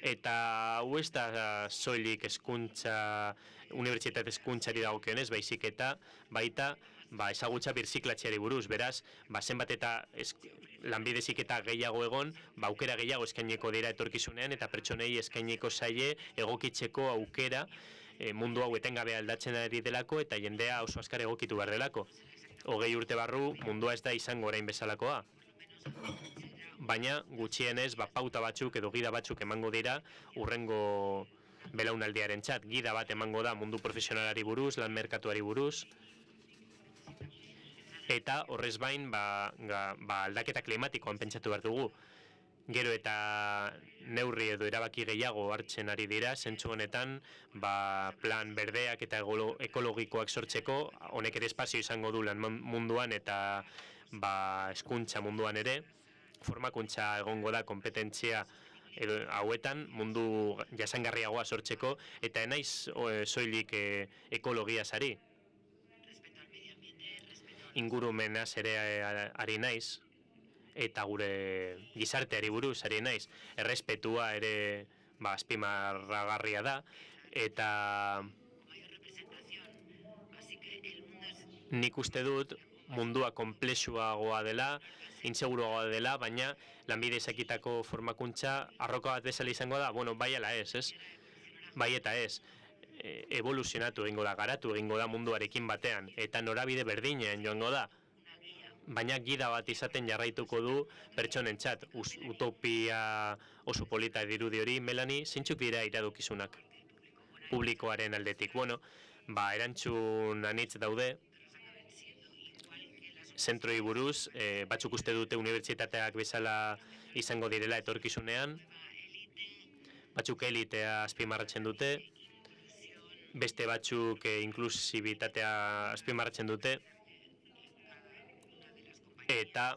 eta hau ez da soilik hezkuntza, unibertsitate hezkuntzari dagokionez, baizik eta baita ezagutza birziklatzeari buruz. Beraz, zenbat eta lanbide heziketa gehiago egon, aukera gehiago eskaineko dira etorkizunean, eta pertsonei eskaineko zaie egokitzeko aukera mundu hau etengabe aldatzen ari delako, eta jendea oso azkar egokitu behar delako. 20 urte barru mundua ez da izango orain bezalakoa. baina gutxienez pauta batzuk edo gida batzuk emango dira urrengo belaunaldiaren txat. Gida bat emango da mundu profesionalari buruz, lan merkatuari buruz, eta horrez bain aldaketa klimatikoan pentsatu behar dugu. Gero eta neurri edo erabaki gehiago hartzen ari dira, zentzu honetan plan berdeak eta ekologikoak sortzeko, honek ere espazio izango du lan munduan eta hezkuntza munduan ere, formakuntza egongo da kompetentzia hauetan mundu jasangarriagoa sortzeko, eta enaiz soilik ekologiaz ari. Ingurumenaz ere ari naiz, eta gure gizarteari buruz ari naiz, errespetua ere azpimarragarria da, eta nik uste dut mundua konplexuagoa dela, intseguruagoa dela, baina lanbide heziketako formakuntza arroka bat bezala izango da, bai ala ez? Bai eta ez. Evoluzionatu egingo da, garatu egingo da munduarekin batean, eta norabide berdinean joango da. Baina gida bat izaten jarraituko du pertsonentzat. Utopia oso polita dirudi hori, Melanie, zeintzuk dira iradokizunak publikoaren aldetik? Erantzun anitz daude, zentroi buruz, batzuk uste dute unibertsitateak bezala izango direla etorkizunean, batzuk elitea azpimarratzen dute, beste batzuk inklusibitatea azpimarratzen dute, eta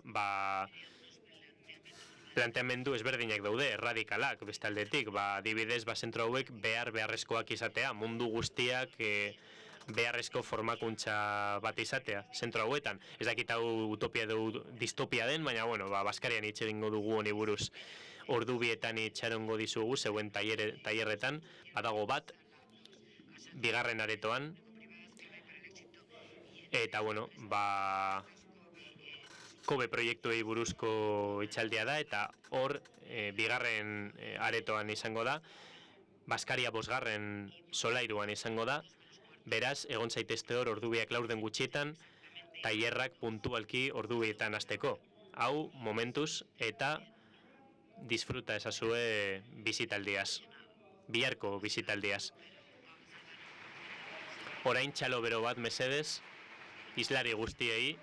planteamendu ezberdinak daude, erradikalak bestaldetik, adibidez, zentro hauek beharrezkoak izatea, mundu guztiak beharrezko formakuntza bat izatea, zentro hauetan. Ez dakit hau utopia edo distopia den, baina, Baskarian hitz egingo dugu honi buruz. Ordu bietan itxarongo dizugu, zeuen tailerretan, badago bat, bigarren aretoan, eta, Kobe proiektuei buruzko itxaldia da, eta hor, bigarren aretoan izango da, Baskaria 5. solairuan izango da, beraz, egon zaitezte hor ordubiak 4 gutxietan, tailerrak puntualki ordubietan hasteko. Hau, momentuz, eta disfruta ezazue bizitaldiaz, biharko bizitaldiaz. Orain txalo bero bat mesedez, islari guztiei,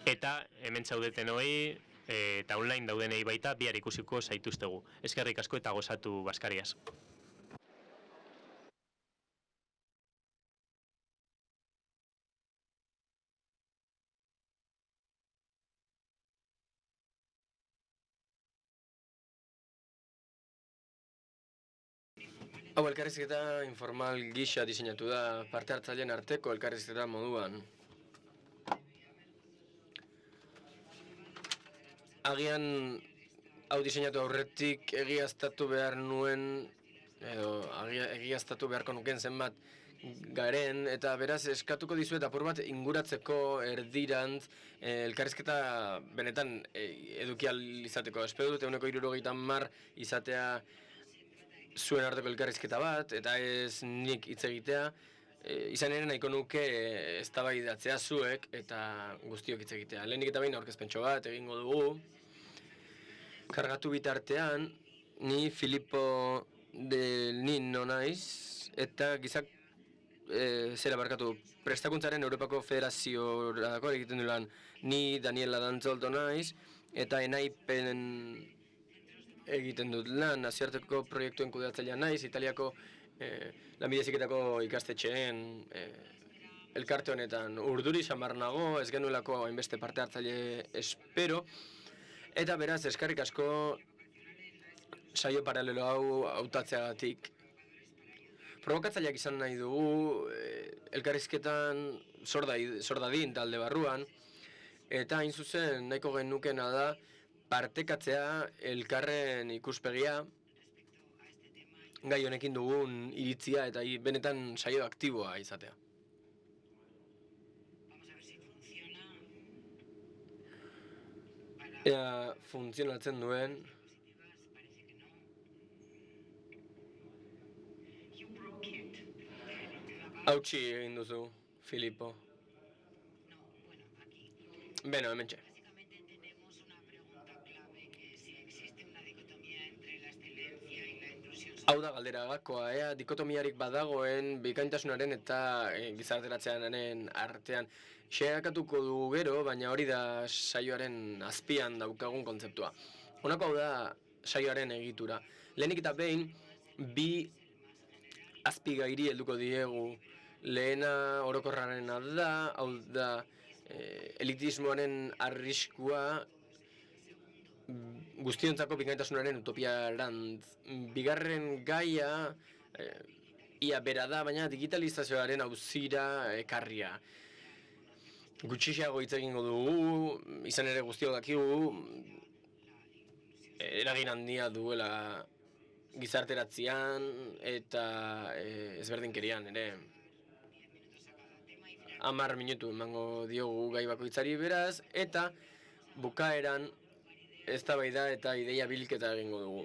eta hemen zaudeten hori, eta online daudenei baita, bihar ikusiko zaituztegu. Eskerrik asko eta gozatu Baskariaz. Hau elkarrizketa informal gisa diseinatu da parte hartzaileen arteko elkarrizketa moduan. Agian hau diseinatu aurretik egiaztatu behar nuen, edo egiaztatu beharko nuken zenbat garen, eta beraz eskatuko dizuet apur bat inguratzeko erdirantz elkarrizketa benetan eduki ahal izateko. Espero dut 70 izatea zuen arteko elkarrizketa bat, eta ez nik hitz egitea, izan ere nahiko nuke eztabaidatzea zuek eta guztiok hitz egitea. Lehenik eta behin aurkezpentxo bat egingo dugu. Kargatu bitartean, ni Filippo del Nino naiz, eta prestakuntzaren Europako Federaziorako egiten du lan. Ni Daniela Dantzolto naiz, eta enaipen egiten dut lan, nazioarteko proiektuen kudeatzailea naiz, Italiako lanbide heziketako ikastetxeen elkarte honetan urduri samar nago, ez genuelako hainbeste parte hartzaile espero, eta beraz eskerrik asko saio paralelo hau hautatzeagatik. Probokatzaileak izan nahi dugu, elkarrizketan sor dadin talde barruan, eta hain zuzen nahiko genukena da partekatzea elkarren ikuspegia, gai honekin dugun iritzia eta benetan saio aktiboa izatea. Ea funtzionatzen duen. Hautsi egin duzu, Filippo. Beno, hementxe. Hau da galdera gakoa, dikotomiarik badagoen bikaintasunaren eta gizarteratzearen artean. Xeakatuko dugu gero, baina hori da saioaren azpian daukagun kontzeptua. Honako hau da saioaren egitura. Lehenik eta behin, bi azpigairi helduko diegu. Lehena orokorrarena da, hau da elitismoaren arriskua guztiontzako bikaintasunaren utopiarantz. Bigarren gaia ia bera da, baina digitalizazioaren auzira ekarria. Gutxiago hitz egingo dugu, izan ere guztiok dakigu, eragin handia duela gizarteratzean eta ezberdinkerian ere. 10 minutu emango diogu gai bakoitzari beraz, eta bukaeran eztabaida eta ideia bilketa egingo dugu.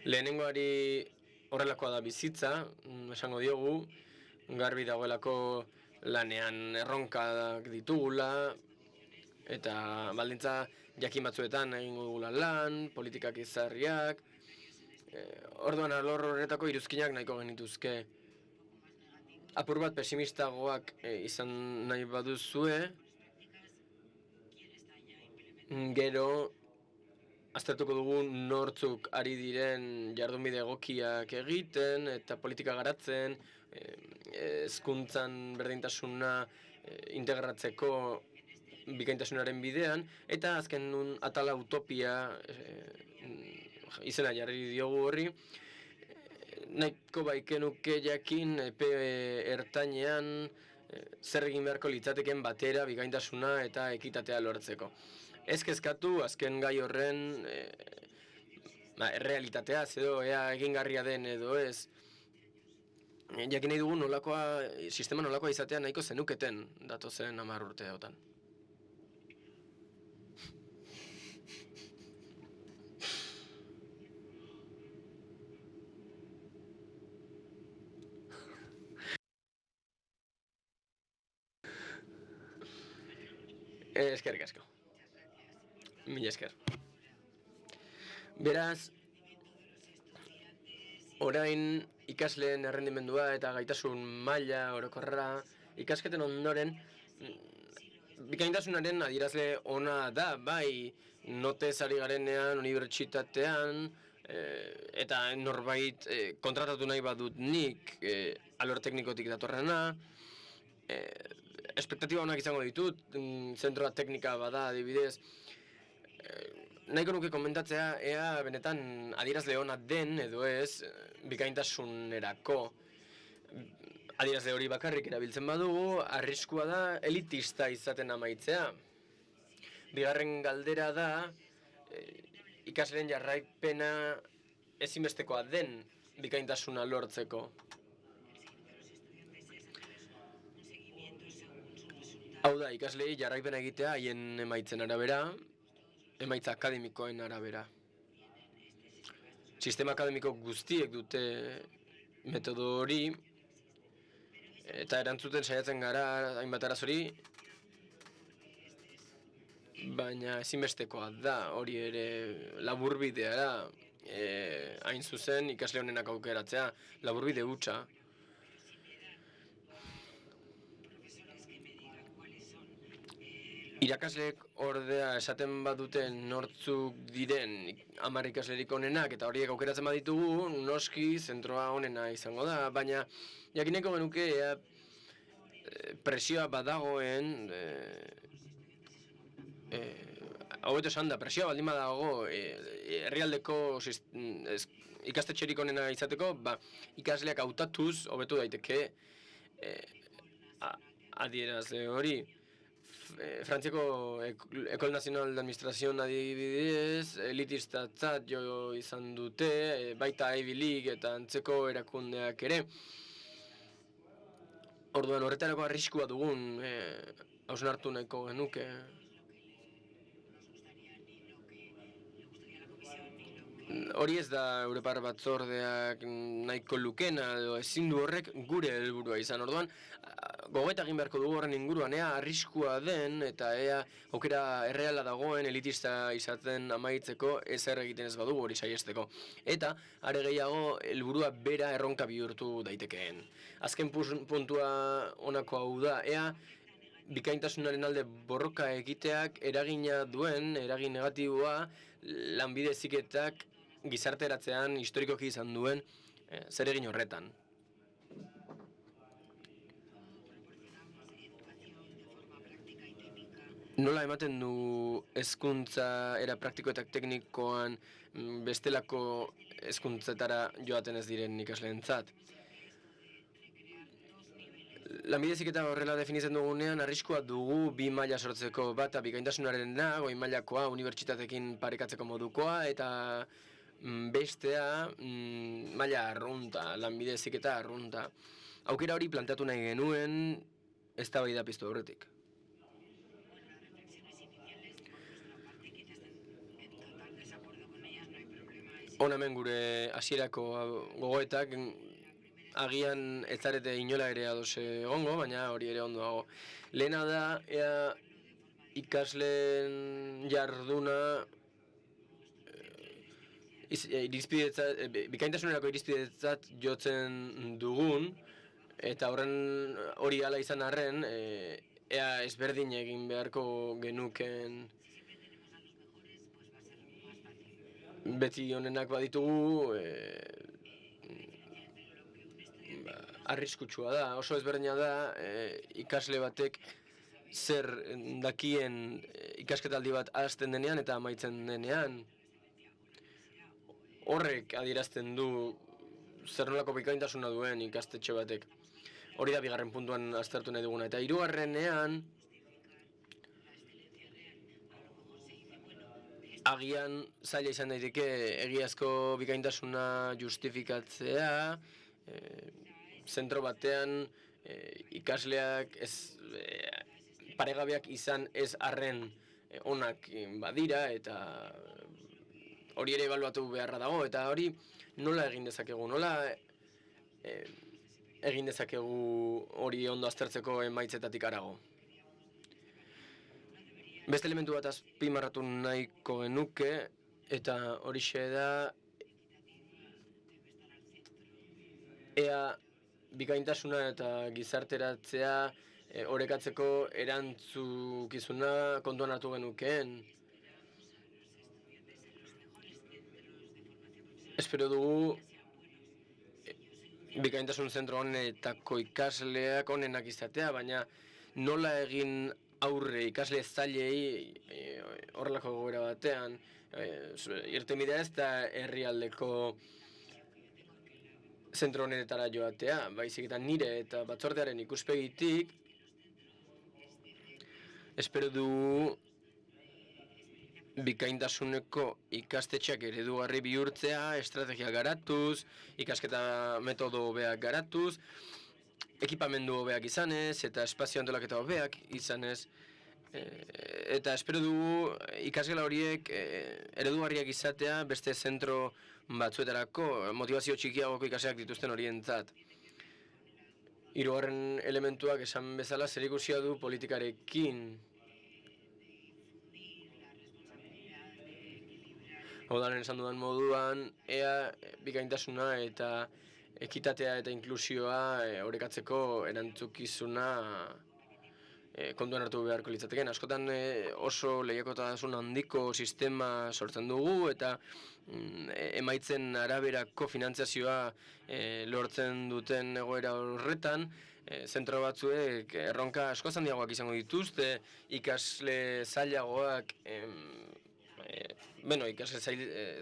Lehenengoari horrelakoa da bizitza, esango diogu, garbi dagoelako lanean erronkak ditugula, eta baldintza jakin batzuetan egingo dugula lan, politikak izarriak, orduan alor horretako iruzkinak nahiko genituzke. Apur bat pesimistagoak izan nahi baduzue, gero aztertuko dugu nortzuk ari diren jardunbide egokiak egiten eta politika garatzen, hezkuntzan berdintasuna integratzeko bikaintasunaren bidean, eta azken nun atala utopia izena jarri diogu horri, nahiko baikenuke jakin epe ertainean zer egin beharko litzateken batera bikaintasuna eta ekitatea lortzeko. Ez kezkatu azken gai horren errealitatea, edo ea egingarria den edo ez. Jakin nahi dugu sistema nolakoa izatea nahiko zenuketen datozen 10 urteotan. Eskerrik asko. Mila esker. Beraz, orain ikasleen errendimendua eta gaitasun maila orokorra ikasketen ondoren bikaintasunaren adierazle ona da, bai notez ari garenean unibertsitatean eta norbait kontratatu nahi badut nik alor teknikotik datorrena, espektatiba honak izango ditut, zentroa teknika bada adibidez. Nahiko nuke komentatzea ea benetan adierazle ona den edo ez bikaintasunerako. Adierazle hori bakarrik erabiltzen badugu, arriskua da elitista izaten amaitzea. Bigarren galdera da ikasleen jarraipena ezinbestekoa den bikaintasuna lortzeko. Hau da, ikaslei jarraipena egitea haien emaitzen arabera, emaitza akademikoen arabera. Sistema akademiko guztiek dute metodo hori, eta erantzuten saiatzen gara hainbat arazori, baina ezinbestekoa da hori ere laburbidea da, hain zuzen ikasle honenak aukeratzea, laburbide hutsa. Irakasleek ordea esaten baduten nortzuk diren 10 ikaslerik onenak eta horiek aukeratzen baditugu, noski zentroa onena izango da, baina jakineko genuke presioa badagoen, hobeto esan da, presioa baldin badago herrialdeko ikastetxerik onena izateko, ikasleak hautatuz hobetu daiteke adierazle hori. Frantziako Ecole Nationale d'Administration adibidez, elitistatzat jo izan dute, baita Ivy League eta antzeko erakundeak ere. Orduan horretarako arriskua dugun, hausnartu nahiko genuke. Hori ez da Europar Batzordeak nahiko lukena edo ezin du horrek gure helburua izan. Orduan, gogoeta egin beharko dugu horren inguruan, ea arriskua den eta ea aukera erreala dagoen elitista izaten amaitzeko ezer egiten ez badugu hori saihesteko. Eta are gehiago helburua bera erronka bihurtu daitekeen. Azken puntua honako hau da, ea bikaintasunaren alde borroka egiteak eragin negatiboa lanbide heziketak gizarteratzean historikoki izan duen zeregin horretan. Nola ematen du hezkuntza era praktiko eta teknikoan bestelako hezkuntzetara joaten ez diren ikasleentzat? Lanbide heziketa horrela definitzen dugunean, arriskua dugu bi maila sortzeko, bata bikaintasunarena, goi mailakoa, unibertsitatekin parekatzeko modukoa, eta bestea maila arrunta, lanbide heziketa arrunta. Aukera hori planteatu nahi genuen eztabaida piztu aurretik. Hona hemen gure hasierako gogoetak, agian ez zarete inola ere ados egongo, baina hori ere ondo dago. Lehena da, ea ikasleen jarduna bikaintasunerako irizpidetzat jotzen dugun, eta hori hala izan arren, ea ezberdin egin beharko genuken beti honenak baditugu, arriskutsua da, oso ezberdina da ikasle batek zer dakien ikasketaldi bat hasten denean eta amaitzen denean. Horrek adierazten du zer nolako bikaintasuna duen ikastetxe batek. Hori da bigarren puntuan aztertu nahi duguna. Eta hirugarrenean, agian zaila izan daiteke egiazko bikaintasuna justifikatzea, zentro batean ikasleak paregabeak izan ez arren onak badira eta hori ere ebaluatu beharra dago, eta hori nola egin dezakegu, egin dezakegu hori ondo aztertzeko emaitzetatik harago. Beste elementu bat azpimarratu nahiko genuke, eta horixe da ea bikaintasuna eta gizarteratzea orekatzeko erantzukizuna kontuan hartu genukeen. Espero dugu bikaintasun zentro honetako ikasleak onenak izatea, baina nola egin aurre ikasle zailei horrelako gogoera batean, irtenbidea ez da herrialdeko zentro honetara joatea, baizik eta nire eta batzordearen ikuspegitik, espero dugu bikaintasuneko ikastetxeak eredugarri bihurtzea, estrategia garatuz, ikasketa metodo hobeak garatuz, ekipamendu hobeak izanez eta espazio antolaketa hobeak izanez, eta espero dugu ikasgela horiek eredugarriak izatea beste zentro batzuetarako, motivazio txikiagoko ikasleak dituzten horientzat. Hirugarren elementuak esan bezala zerikusia du politikarekin. Hau da, esan dudan moduan, ea bikaintasuna eta ekitatea eta inklusioa orekatzeko erantzukizuna kontuan hartu beharko litzateken. Askotan oso lehiakotasun handiko sistema sortzen dugu eta emaitzen araberako finantzazioa lortzen duten egoera horretan, zentro batzuek erronka askoz handiagoak izango dituzte, ikasle zailagoak ikasle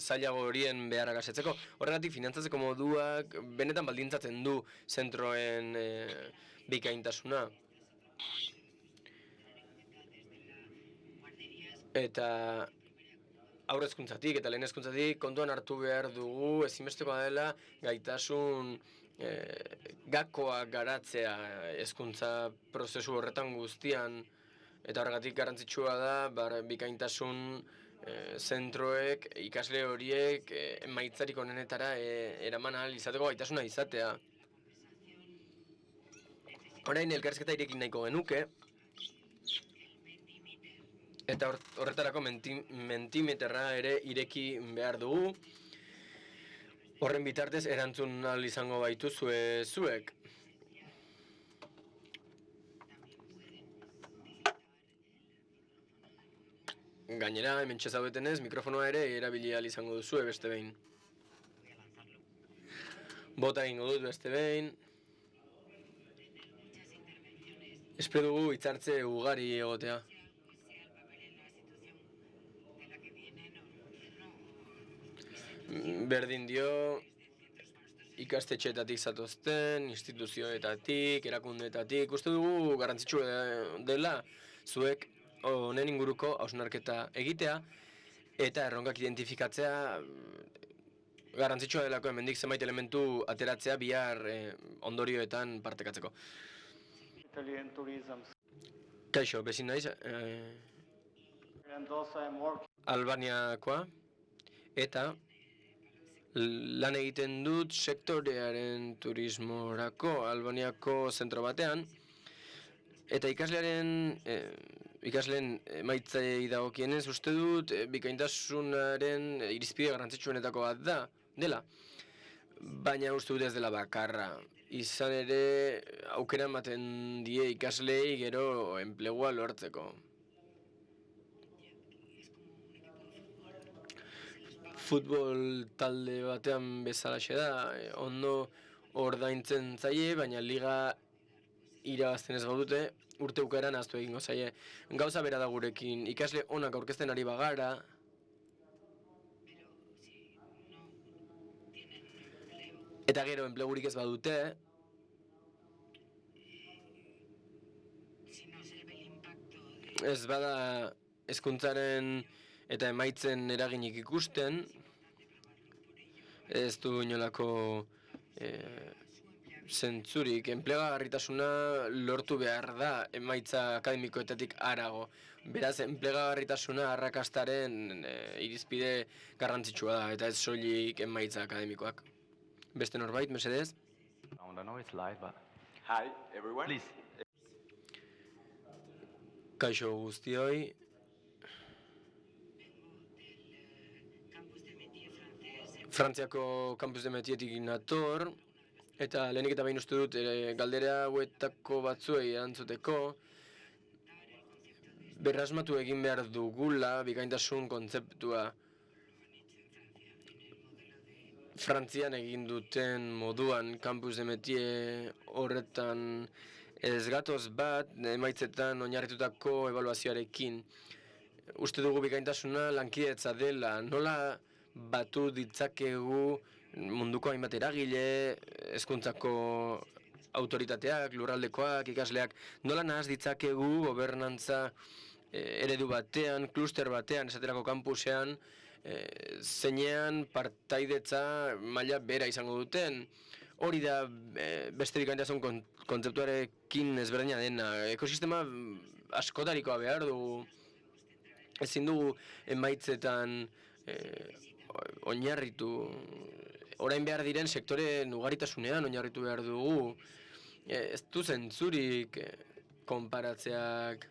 zailago horien beharrak asetzeko. Horregatik finantzatzeko moduak benetan baldintzatzen du zentroen bikaintasuna. Eta aurre hezkuntzatik eta lehen hezkuntzatik kontuan hartu behar dugu ezinbestekoa dela gaitasun gakoa garatzea hezkuntza prozesu horretan guztian, eta horregatik garrantzitsua da bikaintasun zentroek ikasle horiek emaitzarik onenetara eraman ahal izateko gaitasuna izatea. Orain elkarrizketa irekin nahiko genuke, eta horretarako mentimeterra ere ireki behar dugu. Horren bitartez erantzun ahal izango baituzue zuek. Gainera, hementxe zaudetenez, mikrofonoa ere erabili ahal izango duzue beste behin. Bota egingo dut beste behin. Espero dugu hitzartze ugari egotea. Berdin dio, ikastetxeetatik zatozten, instituzioetatik, erakundeetatik. Uste dugu garrantzitsua dela zuek honen inguruko hausnarketa egitea eta erronkak identifikatzea garrantzitsua delako hemendik zenbait elementu ateratzea bihar ondorioetan partekatzeko. Italian tourism. Kaixo, bezin naiz, And also I'm working. Albaniakoa, eta lan egiten dut sektorearen turismorako Albaniako zentro batean, eta ikasleen emaitzei dagokienez uste dut bikaintasunaren irizpide garrantzitsuenetako bat dela. Baina uste dut ez dela bakarra. Izan ere aukera ematen die ikasleei gero enplegua lortzeko. Futbol talde batean bezalaxe da, ondo ordaintzen zaie, baina liga irabazten ez badute, urte bukaeran ahaztu egingo zaie. Gauza bera da gurekin, ikasle onak aurkezten ari bagara, eta gero enplegurik ez badute, ez bada hezkuntzaren eta emaitzen eraginik ikusten, ez du inolako zentzurik. Enplegagarritasuna lortu behar da emaitza akademikoetatik harago. Beraz, enplegagarritasuna arrakastaren irizpide garrantzitsua da, eta ez soilik emaitza akademikoak. Beste norbait, mesedez? I don't know it's live, but Hi, everyone. please. Kaixo guztioi. Frantziako Campus de Metietik nator, eta lehenik eta behin uste dut galdera hauetako batzuei erantzuteko berrasmatu egin behar dugula bikaintasun kontzeptua. Frantzian egin duten moduan Campus de Metie horretan ez gatoz bat emaitzetan oinarritutako ebaluazioarekin. Uste dugu bikaintasuna lankidetza dela, nola batu ditzakegu munduko hainbat eragile, hezkuntzako autoritateak, lurraldekoak, ikasleak, nola nahaz ditzakegu gobernantza eredu batean, kluster batean, esaterako kampusean, zeinean partaidetza maila bera izango duten. Hori da beste bikaintasun kontzeptuarekin ezberdina dena. Ekosistema askotarikoa behar dugu. Ezin dugu emaitzetan oinarritu, orain behar diren sektore ugaritasunean oinarritu behar dugu. Ez du zentzurik konparatzeak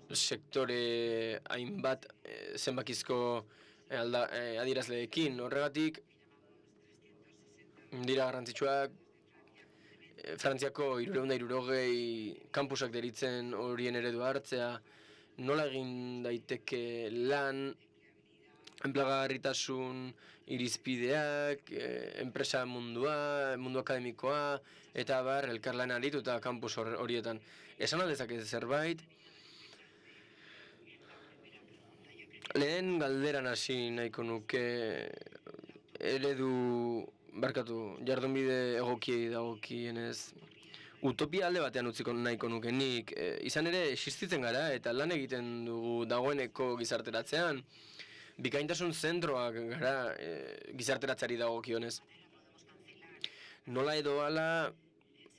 sektore hainbat zenbakizko adierazleekin. Horregatik dira garrantzitsuak Frantziako 360 kampusak deritzen horien eredua hartzea, nola egin daiteke lan, enplegagarritasun irizpideak, enpresa mundua, mundu akademikoa, eta elkarlan arituta kampus horietan. Esan aldezake zerbait, lehen galderan hasi nahiko nuke jardunbide egokiei dagokienez. Utopia alde batean utziko nahiko nuke nik. Izan ere, existitzen gara eta lan egiten dugu dagoeneko gizarteratzean. Bikaintasun zentroak gara gizarteratzeari dagokionez. Nola edo ala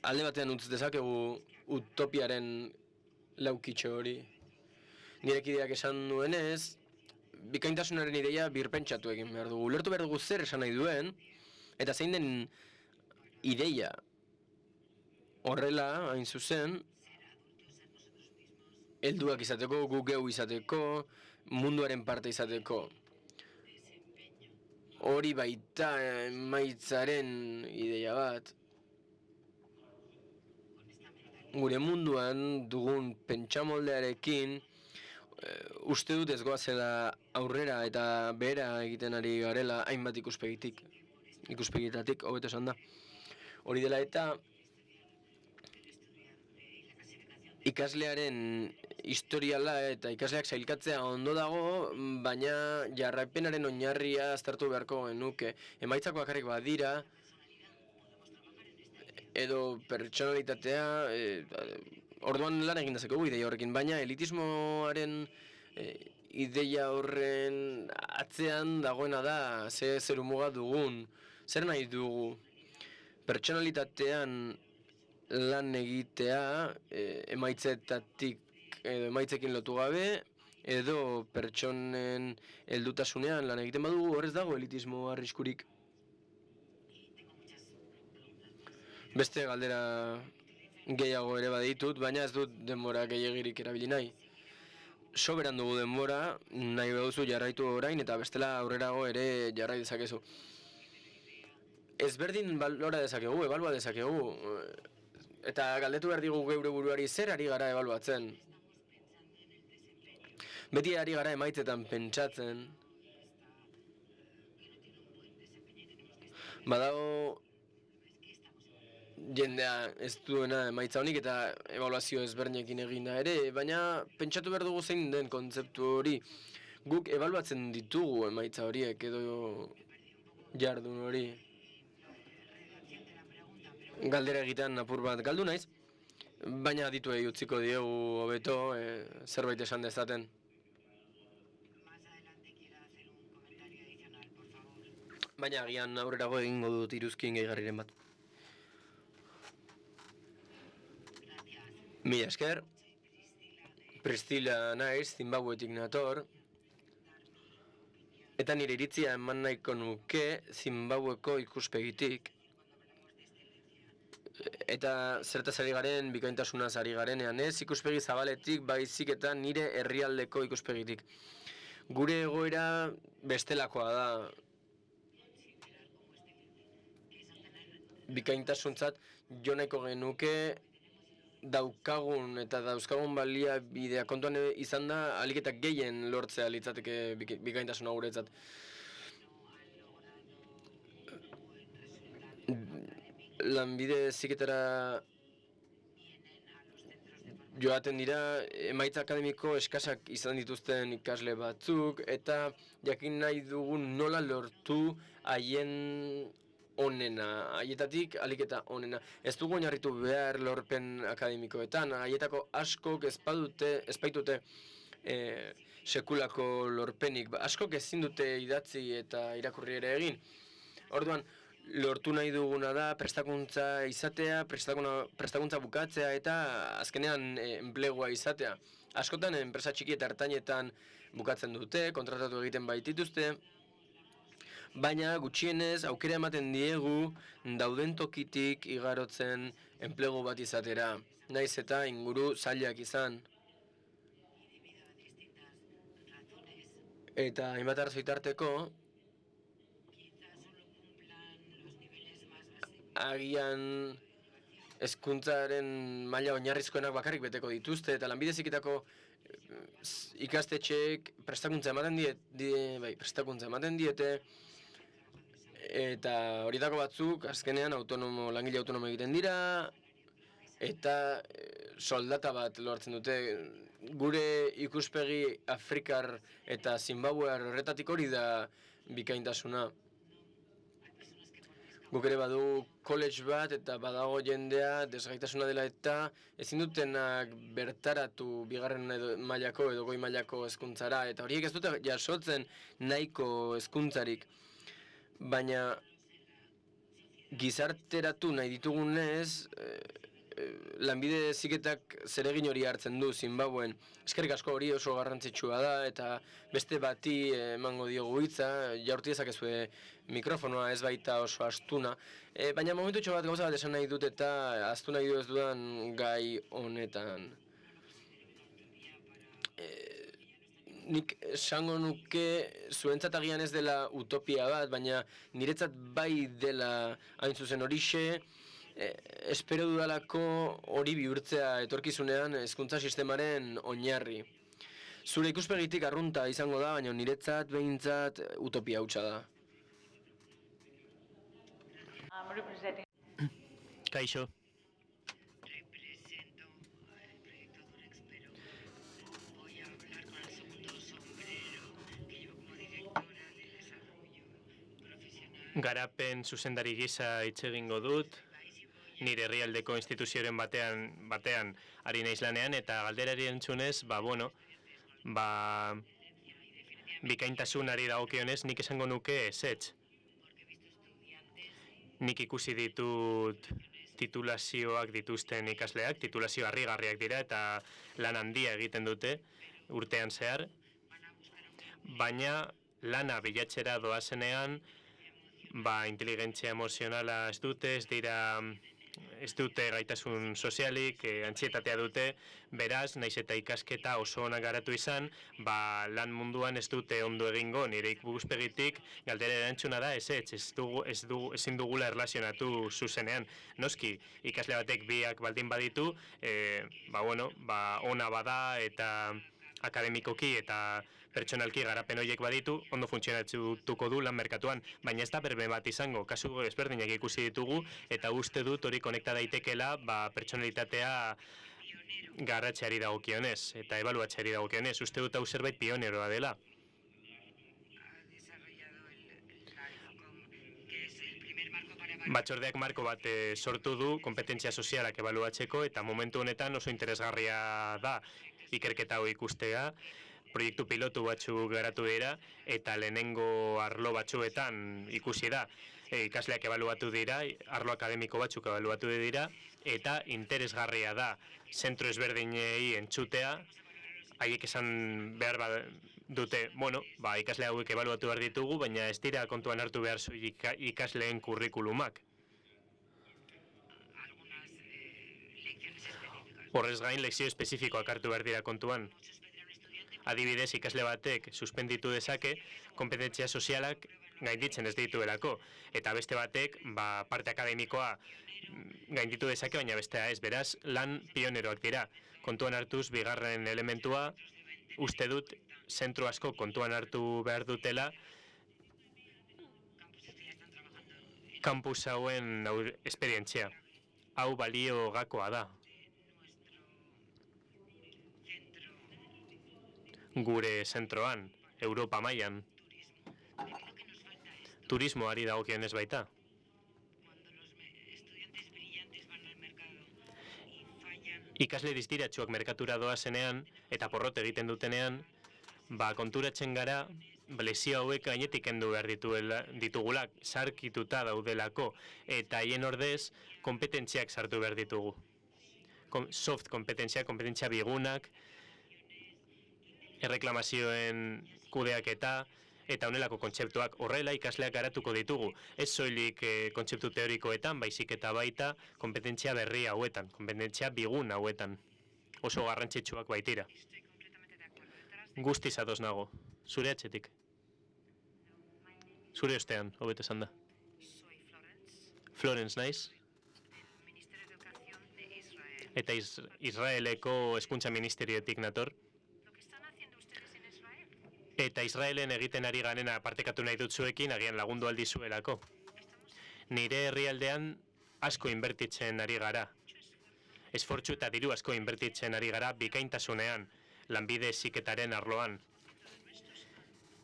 alde batean utz dezakegu utopiaren laukitxo hori. Nire kideak esan duenez, bikaintasunaren ideia birpentsatu egin behar dugu. Ulertu behar dugu zer esan nahi duen, eta zein den ideia Horrela, hain zuzen, helduak izateko, gu geu izateko, munduaren parte izateko. Hori baita emaitzaren ideia bat. Gure munduan dugun pentsamoldearekin uste dut ez goazela aurrera eta behera egiten ari garela hainbat ikuspegitatik, hobeto esan da. Hori dela eta ikaslearen historiala eta ikasleak sailkatzea ondo dago, baina jarraipenaren oinarria aztertu beharko genuke. Emaitzak bakarrik badira, edo pertsonalitatea, orduan lan egin dezakegu ideia horrekin, baina elitismoaren ideia horren atzean dagoena da, zer muga dugun, zer nahi dugu. Pertsonalitatean lan egitea emaitzekin lotu gabe, edo pertsonen heldutasunean lan egiten badugu, horrez dago elitismo arriskurik. Beste galdera gehiago ere baditut, baina ez dut denbora gehiagirik erabili nahi. Soberan dugu denbora, nahi baduzu jarraitu orain, eta bestela aurrerago ere jarrai dezakezu. Ezberdin balora dezakegu, ebalua dezakegu, eta galdetu behar digu geure buruari zer ari gara ebaluatzen. Beti ari gara emaitzetan pentsatzen. Badago jendea ez duena emaitza honik eta ebaluazio ezberdinekin egina ere, baina pentsatu behar dugu zein den kontzeptu hori. Guk ebaluatzen ditugu emaitza horiek edo jardun hori. Galdera egitean apur bat galdu naiz, baina adituei utziko diegu hobeto zerbait esan dezaten. Baina agian aurrerago egingo dut iruzkin gehigarriren bat. Mila esker, Priscilla naiz, Zimbabwetik nator, eta nire iritzia eman nahiko nuke Zimbabweko ikuspegitik. Eta zertaz ari garen, bikaintasunaz ari garenean ez, ikuspegi zabaletik baizik eta nire herrialdeko ikuspegitik. Gure egoera bestelakoa da. Bikaintasuntzat jo nahiko genuke daukagun eta dauzkagun baliabidea kontuan izan da ahalik eta gehien lortzea litzateke bikaintasuna guretzat. Lanbide heziketara joaten dira emaitza akademiko eskasak izan dituzten ikasle batzuk eta jakin nahi dugun nola lortu haien onena, haietatik ahalik eta onena. Ez dugu oinarritu behar lorpen akademikoetan, haietako askok ez baitute sekulako lorpenik, askok ezin dute idatzi eta irakurri ere egin. Orduan, lortu nahi duguna da prestakuntza izatea, prestakuntza bukatzea eta azkenean enplegua izatea. Askotan enpresa txiki eta ertainetan bukatzen dute, kontratatu egiten baitituzte, baina gutxienez aukera ematen diegu dauden tokitik igarotzen enplegu bat izatera, naiz eta inguru zailak izan. Eta hainbat arrazoitarteko, agian hezkuntzaren maila oinarrizkoenak bakarrik beteko dituzte eta lanbide heziketako ikastetxeek prestakuntza ematen diete eta horietako batzuk azkenean langile autonomo egiten dira eta soldata bat lortzen dute. Gure ikuspegi Afrikar eta Zimbabwear horretatik hori da bikaintasuna. Guk ere badu college bat eta badago jendea desgaitasuna dela eta ezin dutenak bertaratu bigarren mailako edo goi mailako hezkuntzara eta horiek ez dute jasotzen nahiko hezkuntzarik. Baina gizarteratu nahi ditugunez lanbide heziketak zeregin hori hartzen du Zimbabuen. Eskerrik asko, hori oso garrantzitsua da, eta beste bati emango diogu hitza, jaurti dezakezue mikrofonoa, ez baita oso astuna. Baina momentutxo bat gauza bat esan nahi dut eta ahaztu nahi du ez dudan gai honetan. Nik esango nuke zuentzat agian ez dela utopia bat, baina niretzat bai dela hain zuzen horixe, espero dudalako hori bihurtzea etorkizunean hezkuntza sistemaren oinarri. Zure ikuspegitik arrunta izango da, baina niretzat behintzat utopia hutsa da. Kaixo. Garapen zuzendari gisa hitz egingo dut, nire herrialdeko instituzioaren batean ari naiz lanean, eta galderari entzunez, bikaintasunari dagokionez nik esango nuke ezetz. Nik ikusi ditut titulazioak dituzten ikasleak, titulazio harrigarriak dira eta lan handia egiten dute urtean zehar, baina lana bilatzera doazenean, inteligentzia emozionala ez dute gaitasun sozialik, antsietatea dute, beraz, naiz eta ikasketa oso onak garatu izan, lan munduan ez dute ondo egingo, nire ikuspegitik galdera erantzuna da ezin dugula erlazionatu zuzenean. Noski, ikasle batek biak baldin baditu, ona bada eta akademikoki eta pertsonalki garapen horiek baditu, ondo funtzionatuko du lan merkatuan, baina ez da berbe bat izango, kasu ezberdinak ikusi ditugu, eta uste dut hori konekta daitekela pertsonalitatea garratzeari dagokionez, eta ebaluatzeari dagokionez, uste dut hau zerbait pioneroa dela. Batzordeak marko bat sortu du, konpetentzia sozialak ebaluatzeko, eta momentu honetan oso interesgarria da ikerketa hau ikustea, proiektu pilotu batzuk garatu dira, eta lehenengo arlo batzuetan ikusi da. Ikasleak ebaluatu dira, arlo akademiko batzuk ebaluatu dira, eta interesgarria da zentro ezberdinei entzutea, haiek esan behar dute, ikasle hauek ebaluatu behar ditugu, baina ez dira kontuan hartu behar ikasleen kurrikulumak. Horrez gain, lekzio espezifikoak hartu behar dira kontuan. Adibidez, ikasle batek suspenditu dezake, konpetentzia sozialak gainditzen ez dituelako. Eta beste batek, parte akademikoa gainditu dezake, baina bestea ez. Beraz, lan pioneroak dira. Kontuan hartuz, bigarren elementua, uste dut, zentro asko kontuan hartu behar dutela, kampus hauen esperientzia. Hau balio gakoa da. Gure zentroan, Europa mailan. Turismoari dagokionez baita. Ikasle distiratsuak merkatura doazenean eta porrot egiten dutenean, konturatzen gara, lezio hauek gainetik kendu behar ditugula, sarkituta daudelako, eta haien ordez, kompetentziak sartu behar ditugu. Soft kompetentzia bigunak, erreklamazioen kudeaketa eta honelako kontzeptuak horrela ikasleak garatuko ditugu. Ez soilik kontzeptu teorikoetan, baizik eta baita kompetentzia berri hauetan, kompetentzia bigun hauetan. Oso garrantzitsuak baitira. Guztiz ados nago. Zure atzetik. Zure ostean, hobeto esan da. Florence naiz. Eta Israeleko hezkuntza ministeriotik nator. Eta Israelen egiten ari ganena partekatu nahi dut zuekin, agian lagundu aldizuelako. Nire herrialdean asko inbertitzen ari gara. Esfortzu eta diru asko inbertitzen ari gara bikaintasunean, lanbide heziketaren arloan.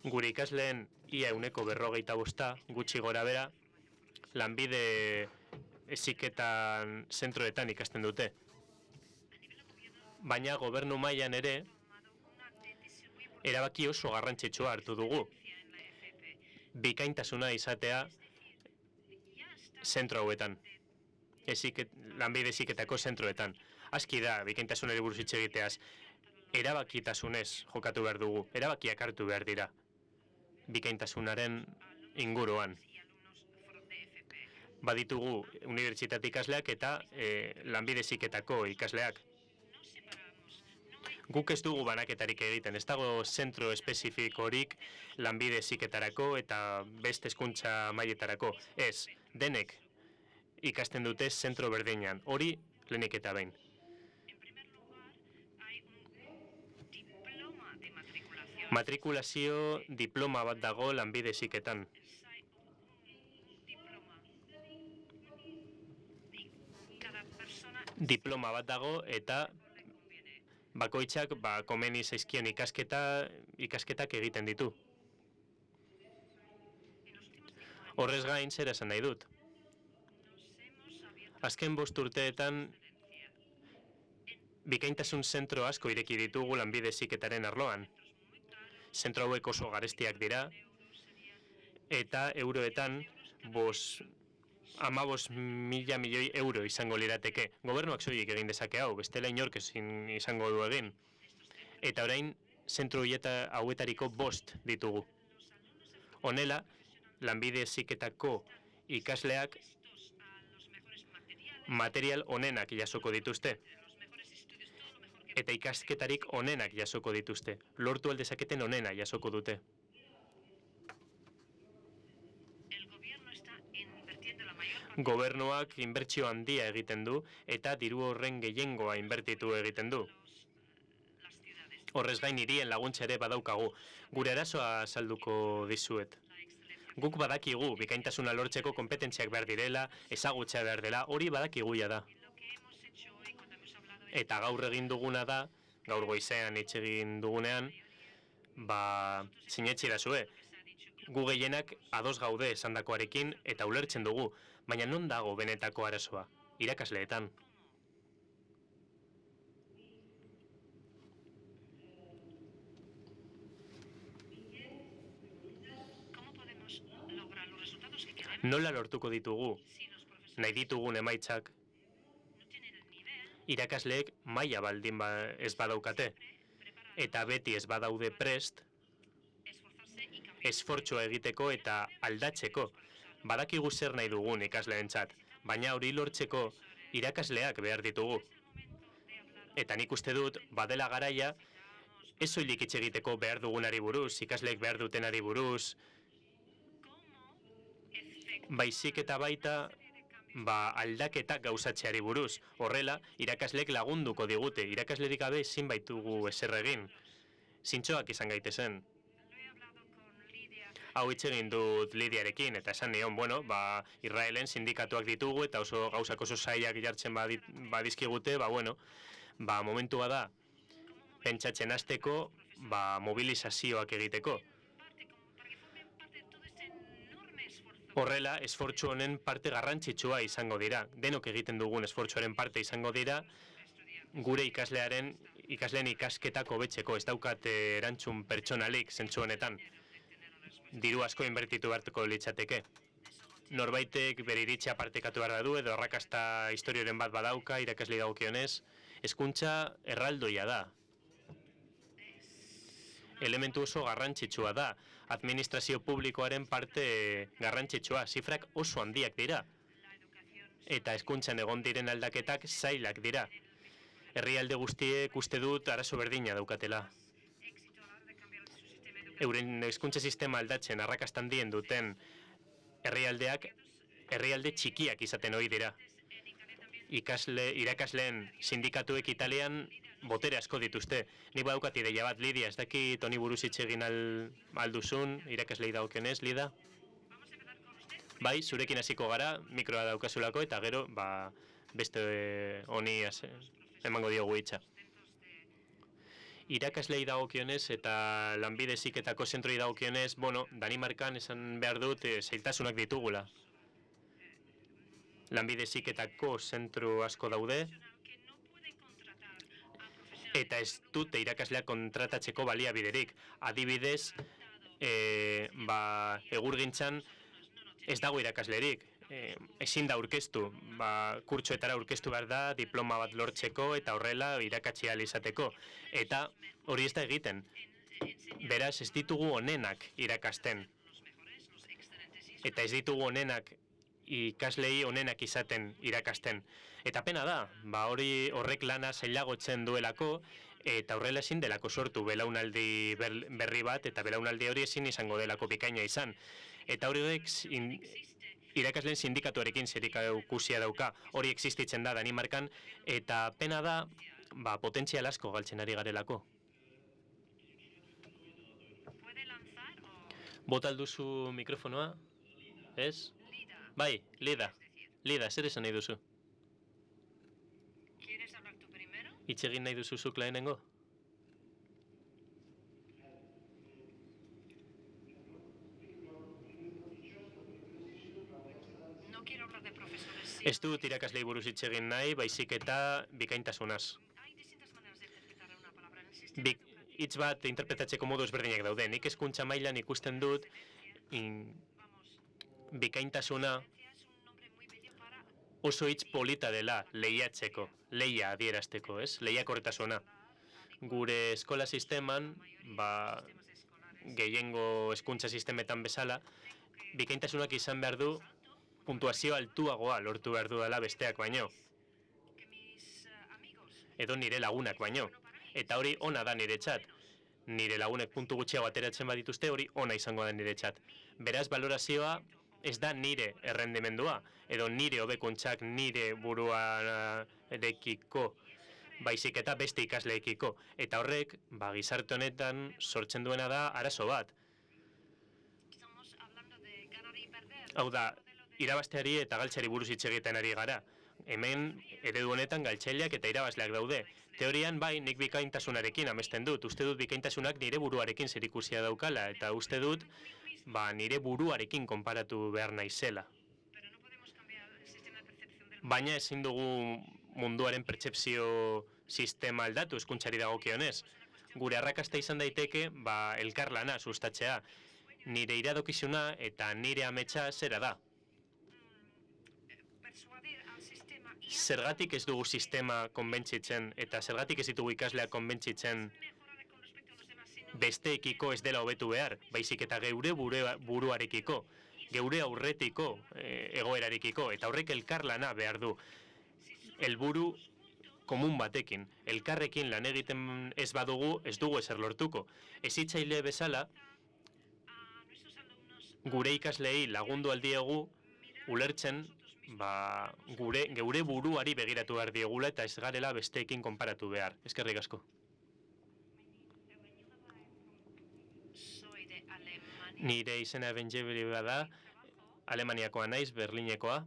Gure ikasleen ia 45%, gutxi gora bera, lanbide heziketan zentroetan ikasten dute. Baina gobernu mailan ere, erabaki oso garrantzitsua hartu dugu. Bikaintasuna izatea zentro hauetan. lanbide heziketako zentroetan. Aski da, bikaintasunari buruz hitz egiteaz, erabakitasunez jokatu behar dugu, erabakiak hartu behar dira, bikaintasunaren inguruan. Baditugu unibertsitate ikasleak eta lanbide heziketako ikasleak. Guk ez dugu banaketarik egiten, ez dago zentro espezifikorik lanbide heziketarako eta beste hezkuntza mailetarako. Ez, denek ikasten dute zentro berdinean, hori lehenik eta behin. Matrikulazio diploma bat dago lanbide heziketan. Diploma bat dago eta bakoitzak komeni zaizkien ikasketak egiten ditu. Horrez gain, zer esan nahi dut. Azken 5 urteetan bikaintasun zentro asko ireki ditugu lanbide heziketaren arloan. Zentro hauek oso garestiak dira eta euroetan 15.000 milioi euro izango lirateke. Gobernuak soilik egin dezake hau, bestela inork ezin izango du egin. Eta orain, zentro hauetariko 5 ditugu. Honela, lanbide heziketako ikasleak material onenak jasoko dituzte. Eta ikasketarik onenak jasoko dituzte. Lortu aldezaketen onena jasoko dute. Gobernuak inbertsio handia egiten du eta diru horren gehiengoa inbertitu egiten du. Horrez gain hirien laguntza ere badaukagu. Gure arazoa azalduko dizuet. Guk badakigu bikaintasuna lortzeko kompetentziak behar direla, ezagutza behar dela, hori badakiguia da. Eta gaur egin duguna da, gaur goizean hitz egin dugunean, sinetsi dazue. Gu gehienak ados gaude esandakoarekin eta ulertzen dugu, baina non dago benetako arazoa? Irakasleetan. Nola lortuko ditugu nahi ditugun emaitzak irakasleek maila baldin ez badaukate eta beti ez badaude prest esfortzua egiteko eta aldatzeko. Badakigu zer nahi dugun ikasleentzat, baina hori lortzeko irakasleak behar ditugu. Eta nik uste dut, badela garaia, ez soilik hitz egiteko behar dugunari buruz, ikasleek behar dutenari buruz, baizik eta baita aldaketak gauzatzeari buruz. Horrela, irakasleek lagunduko digute, irakaslerik gabe ezin baitugu ezer egin. Zintzoak izan gaitezen. Hau hitz egin dut Lidiarekin, eta esan nion, Israelen sindikatuak ditugu, eta oso gauzak oso zailak jartzen badizkigute, momentua da, pentsatzen hasteko, mobilizazioak egiteko. Horrela, esfortzu honen parte garrantzitsua izango dira. Denok egiten dugun esfortzuaren parte izango dira, gure ikasleen ikasketak hobetzeko, ez daukat erantzun pertsonalik zentzu honetan. Diru asko inbertitu behartuko litzateke. Norbaitek bere iritzia partekatu behar du edo arrakasta historioren bat badauka, irakaslei dagokionez, hezkuntza erraldoia da. Elementu oso garrantzitsua da. Administrazio publikoaren parte garrantzitsua, zifrak oso handiak dira. Eta hezkuntzan egon diren aldaketak zailak dira. Herrialde guztiek uste dut arazo berdina daukatela. Euren hezkuntza sistema aldatzen arrakasta handien duten herrialde txikiak izaten ohi dira. Irakasleen sindikatuek Italian botere asko dituzte. Nik badaukat ideia bat, Lidia, ez dakit honi buruz hitz egin alduzun, irakaslei dagokionez, Lida? Bai, zurekin hasiko gara, mikroa daukazulako, eta gero, beste honi emango diogu hitza. Irakaslei dagokionez eta lanbide heziketako zentroi dagokionez, Danimarkan esan behar dut zailtasunak ditugula. Lanbide heziketako zentro asko daude, eta ez dute irakasleak kontratatzeko baliabiderik. Adibidez, egurgintzan ez dago irakaslerik. ezin da aurkeztu, kurtsoetara aurkeztu behar da diploma bat lortzeko eta horrela irakatsi ahal izateko. Eta hori ez da egiten. Beraz, ez ditugu onenak irakasten. Eta ez ditugu onenak ikaslei onenak izaten irakasten. Eta pena da, horrek lana zailagotzen duelako, eta horrela ezin delako sortu belaunaldi berri bat, eta belaunaldi hori ezin izango delako bikaina izan. Eta horiek irakasleen sindikatuarekin zerikusia dauka, hori existitzen da Danimarkan, eta pena da, potentzial asko galtzen ari garelako. Bota alduzu mikrofonoa? Ez? Bai, Lida, zer esan nahi duzu? Hitz egin nahi duzu zuk lehenengo? Ez dut irakaslei buruz hitz egin nahi, baizik eta bikaintasunaz. Hitz bat interpretatzeko modu ezberdinak daude. Nik hezkuntza mailan ikusten dut bikaintasuna oso hitz polita dela lehiatzeko, lehia adierazteko, ez? Lehiakortasuna. Gure eskola sisteman, gehiengo hezkuntza sistemetan bezala, bikaintasunak izan behar du puntuazio altuagoa lortu behar du dela besteak baino. Edo nire lagunak baino. Eta hori ona da niretzat. Nire lagunek puntu gutxiago ateratzen badituzte, hori ona izango da niretzat. Beraz, balorazioa ez da nire errendimendua, edo nire hobekuntzak nire buruarekiko, baizik eta beste ikasleekiko. Eta horrek, gizarte honetan sortzen duena da arazo bat. Hau da, irabazteari eta galtzeari buruz hitz egiten ari gara. Hemen, eredu honetan galtzaileak eta irabazleak daude. Teorian bai, nik bikaintasunarekin amesten dut. Uste dut bikaintasunak nire buruarekin zerikusia daukala, eta uste dut nire buruarekin konparatu behar naizela. Baina ezin dugu munduaren pertzepzio sistema aldatu hezkuntzari dagokionez. Gure arrakasta izan daiteke, elkarlana sustatzea. Nire iradokizuna eta nire ametsa zera da. Zergatik ez dugu sistema konbentzitzen eta zergatik ez ditugu ikasleak konbentzitzen besteekiko ez dela hobetu behar, baizik eta geure buruarekiko, geure aurretiko egoerarekiko, eta horrek elkarlana behar du. Helburu komun batekin, elkarrekin lan egiten ez badugu, ez dugu ezer lortuko. Hezitzaile bezala, gure ikasleei lagundu aldiegu, ulertzen, geure buruari begiratu behar diegula eta ez garela besteekin konparatu behar. Eskerrik asko. Nire izena Benjebeli da, Alemaniakoa naiz, Berlinekoa,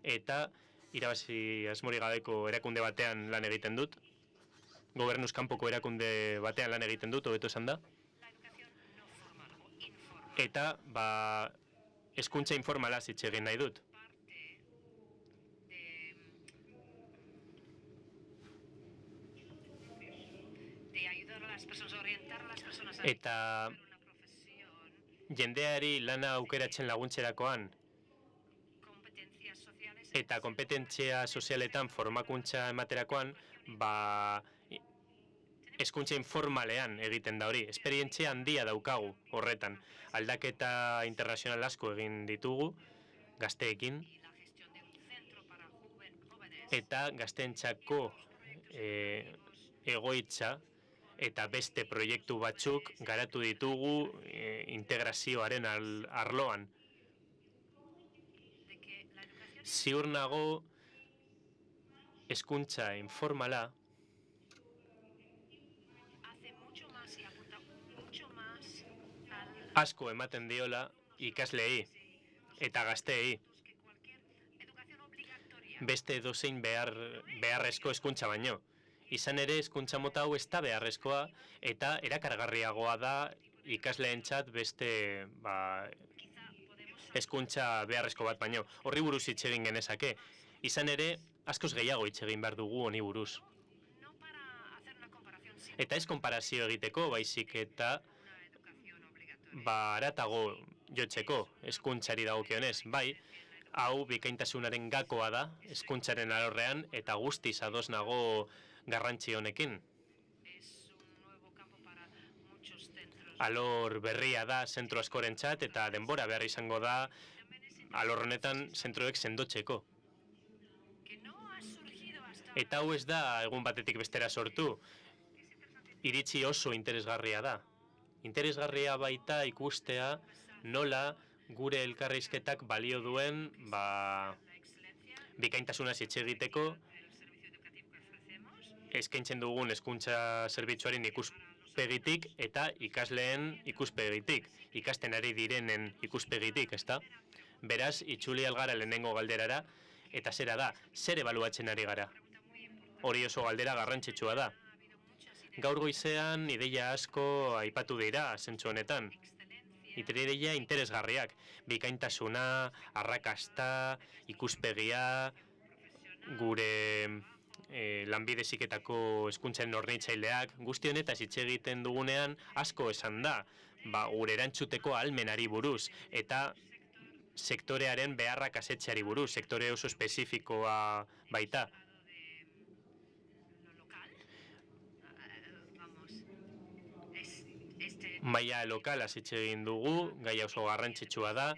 eta irabazi asmori gabeko erakunde batean lan egiten dut. Gobernuz kanpoko erakunde batean lan egiten dut, hobeto esan da. Eta, hezkuntza informala hitz egin nahi dut. Eta jendeari lana aukeratzen laguntzerakoan eta kompetentzia sozialetan formakuntza ematerakoan, hezkuntza informalean egiten da hori. Esperientzia handia daukagu horretan. Aldaketa internazional asko egin ditugu gazteekin eta gazteentzako egoitza eta beste proiektu batzuk garatu ditugu integrazioaren arloan. Ziur nago hezkuntza informala asko ematen diola ikasleei eta gazteei. Beste edozein beharrezko hezkuntza baino. Izan ere, hezkuntza mota hau ez da beharrezkoa eta erakargarriagoa da ikasleentzat beste hezkuntza beharrezko bat baino. Horri buruz hitz egin genezake. Izan ere, askoz gehiago hitz egin behar dugu honi buruz. Eta ez konparazio egiteko, baizik eta haratago jotzeko hezkuntzari dagokionez. Bai, Hau bikaintasunaren gakoa da, hezkuntzaren alorrean, eta guztiz ados nago garrantzi honekin. Alor berria da zentro askorentzat eta denbora behar izango da alor honetan zentroek sendotzeko. Eta hau ez da egun batetik bestera sortu. Iritzi oso interesgarria da. Interesgarria baita ikustea nola gure elkarrizketak balio duen bikaintasunaz hitz egiteko eskaintzen dugun hezkuntza zerbitzuaren ikuspegitik eta ikasleen ikuspegitik, ikasten ari direnen ikuspegitik, ezta? Beraz, itzuli algara lehenengo galderara, eta zera da, zer ebaluatzen ari gara? Hori oso galdera garrantzitsua da. Gaur goizean ideia asko aipatu dira zentzu honetan. Ideia interesgarriak, bikaintasuna, arrakasta, ikuspegia, gure lanbide heziketako hezkuntzaren hornitzaileak, guzti honetaz hitz egiten dugunean asko esan da, gure erantzuteko ahalmenari buruz eta sektorearen beharrak asetzeari buruz, sektore oso espezifikoa baita. Maila lokalaz hitz egin dugu, gai oso garrantzitsua da,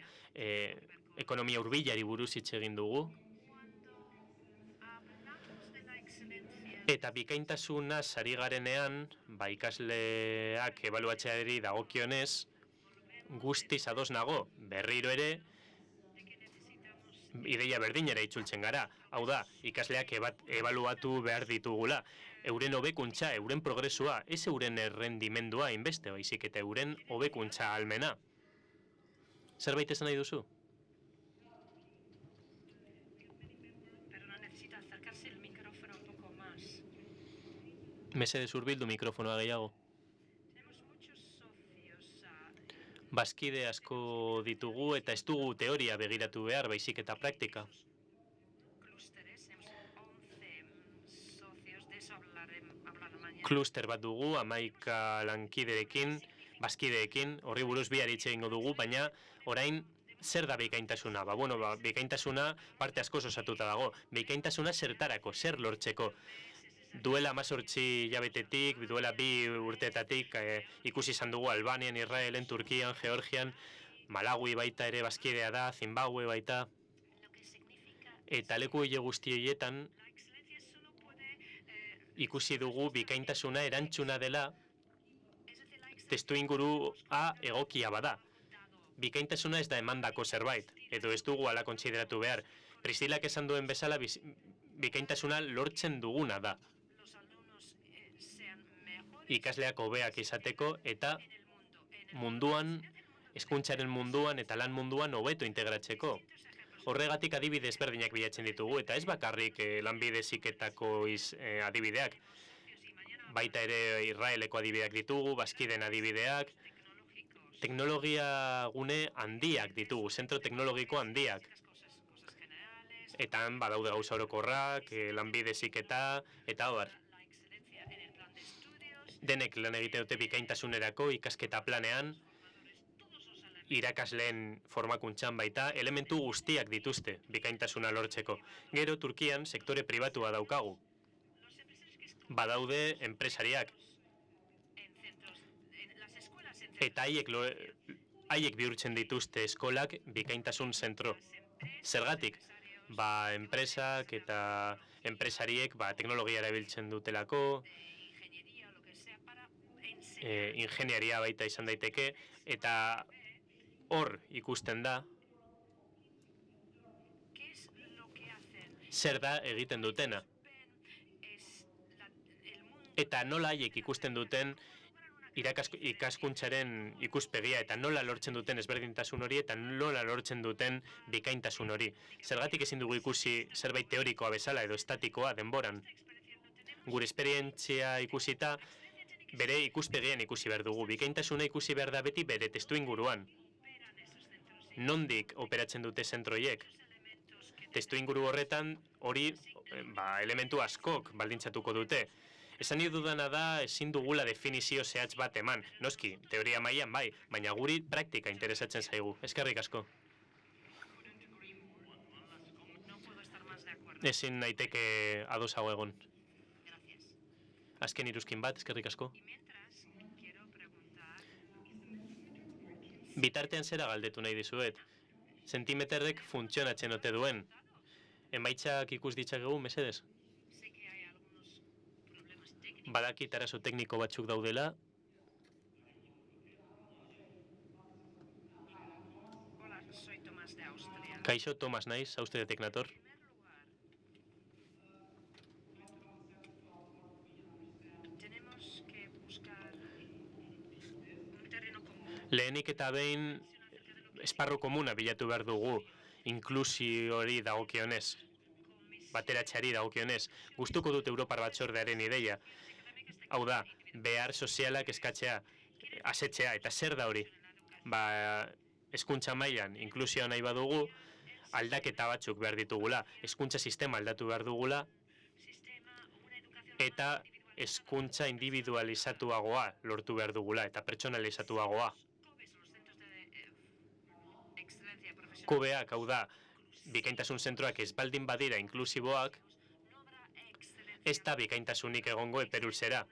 ekonomia hurbilari buruz hitz egin dugu. Eta bikaintasuna sari garenean, ikasleak ebaluatzeari dagokionez, guztiz ados nago, berriro ere, ideia berdinera itzultzen gara. Hau da, ikasleak ebaluatu behar ditugula. Euren hobekuntza, euren progresua, ez euren errendimendua inbeste baizik eta euren hobekuntza ahalmena. Zerbait esan nahi duzu? Mesedez hurbildu mikrofonoa gehiago. Bazkide asko ditugu eta ez dugu teoria begiratu behar, baizik eta praktika. Kluster bat dugu, 11 lankiderekin, bazkideekin, horri buruz bihar hitz egingo dugu, baina orain zer da bikaintasuna? Bikaintasuna parte asko osatuta dago. Bikaintasuna zertarako, zer lortzeko? Duela 18 hilabetetik, duela 2 urteetatik ikusi izan dugu Albanian, Israelen, Turkian, Georgian, Malawi baita ere bazkidea da, Zimbabue baita. Eta leku hile guzti horietan ikusi dugu bikaintasuna erantzuna dela testuingurua egokia bada. Bikaintasuna ez da emandako zerbait, edo ez dugu ala kontsideratu behar. Priscilak esan duen bezala, bikaintasuna lortzen duguna da. Ikasleak hobeak izateko eta munduan, hezkuntzaren munduan eta lan munduan hobeto integratzeko. Horregatik adibide ezberdinak bilatzen ditugu eta ez bakarrik lanbide heziketako adibideak. Baita ere Israeleko adibideak ditugu, bazkiden adibideak, teknologia gune handiak ditugu, zentro teknologiko handiak. Eta badaude gauza orokorrak, lanbide heziketa eta abar. Denek lan egiten dute bikaintasunerako ikasketa planean, irakasleen formakuntzan baita, elementu guztiak dituzte bikaintasuna lortzeko. Gero Turkian sektore pribatua daukagu. Badaude enpresariak. Eta haiek bihurtzen dituzte eskolak bikaintasun zentro. Zergatik? Enpresak eta enpresariek teknologia erabiltzen dutelako, ingeniaria baita izan daiteke, eta hor ikusten da zer da egiten dutena. Eta nola haiek ikusten duten ikaskuntzaren ikuspegia eta nola lortzen duten ezberdintasun hori eta nola lortzen duten bikaintasun hori. Zergatik ezin dugu ikusi zerbait teorikoa bezala edo estatikoa denboran. Gure esperientzia ikusita bere ikuspegian ikusi behar dugu. Bikaintasuna ikusi behar da beti bere testuinguruan. Nondik operatzen dute zentroiek? Testuinguru horretan hori elementu askok baldintzatuko dute. Esan dudana da ezin dugula definizio zehatz bat eman. Noski, teoria mailan bai, baina guri praktika interesatzen zaigu. Eskerrik asko. Ezin naiteke adosago egon. Azken iruzkin bat, eskerrik asko. Bitartean zera galdetu nahi dizuet. Zentimeterrek funtzionatzen ote duen. Emaitzak ikus ditzakegu, mesedez? Badakit arazo tekniko batzuk daudela. Kaixo, Tomas naiz, Austriatik nator. Lehenik eta behin esparru komuna bilatu behar dugu, inklusiori dagokionez, bateratzeari dagokionez. Gustuko dut Europar Batzordearen ideia. Hau da, behar sozialak eskatzea, asetzea, eta zer da hori? Hezkuntza mailan inklusioa nahi badugu, aldaketa batzuk behar ditugula, hezkuntza sistema aldatu behar dugula, eta hezkuntza individualizatuagoa lortu behar dugula, eta pertsonalizatuagoa. QBak, hau da, bikaintasun zentroak ez baldin badira inklusiboak, ez da bikaintasunik egongo eperulzera.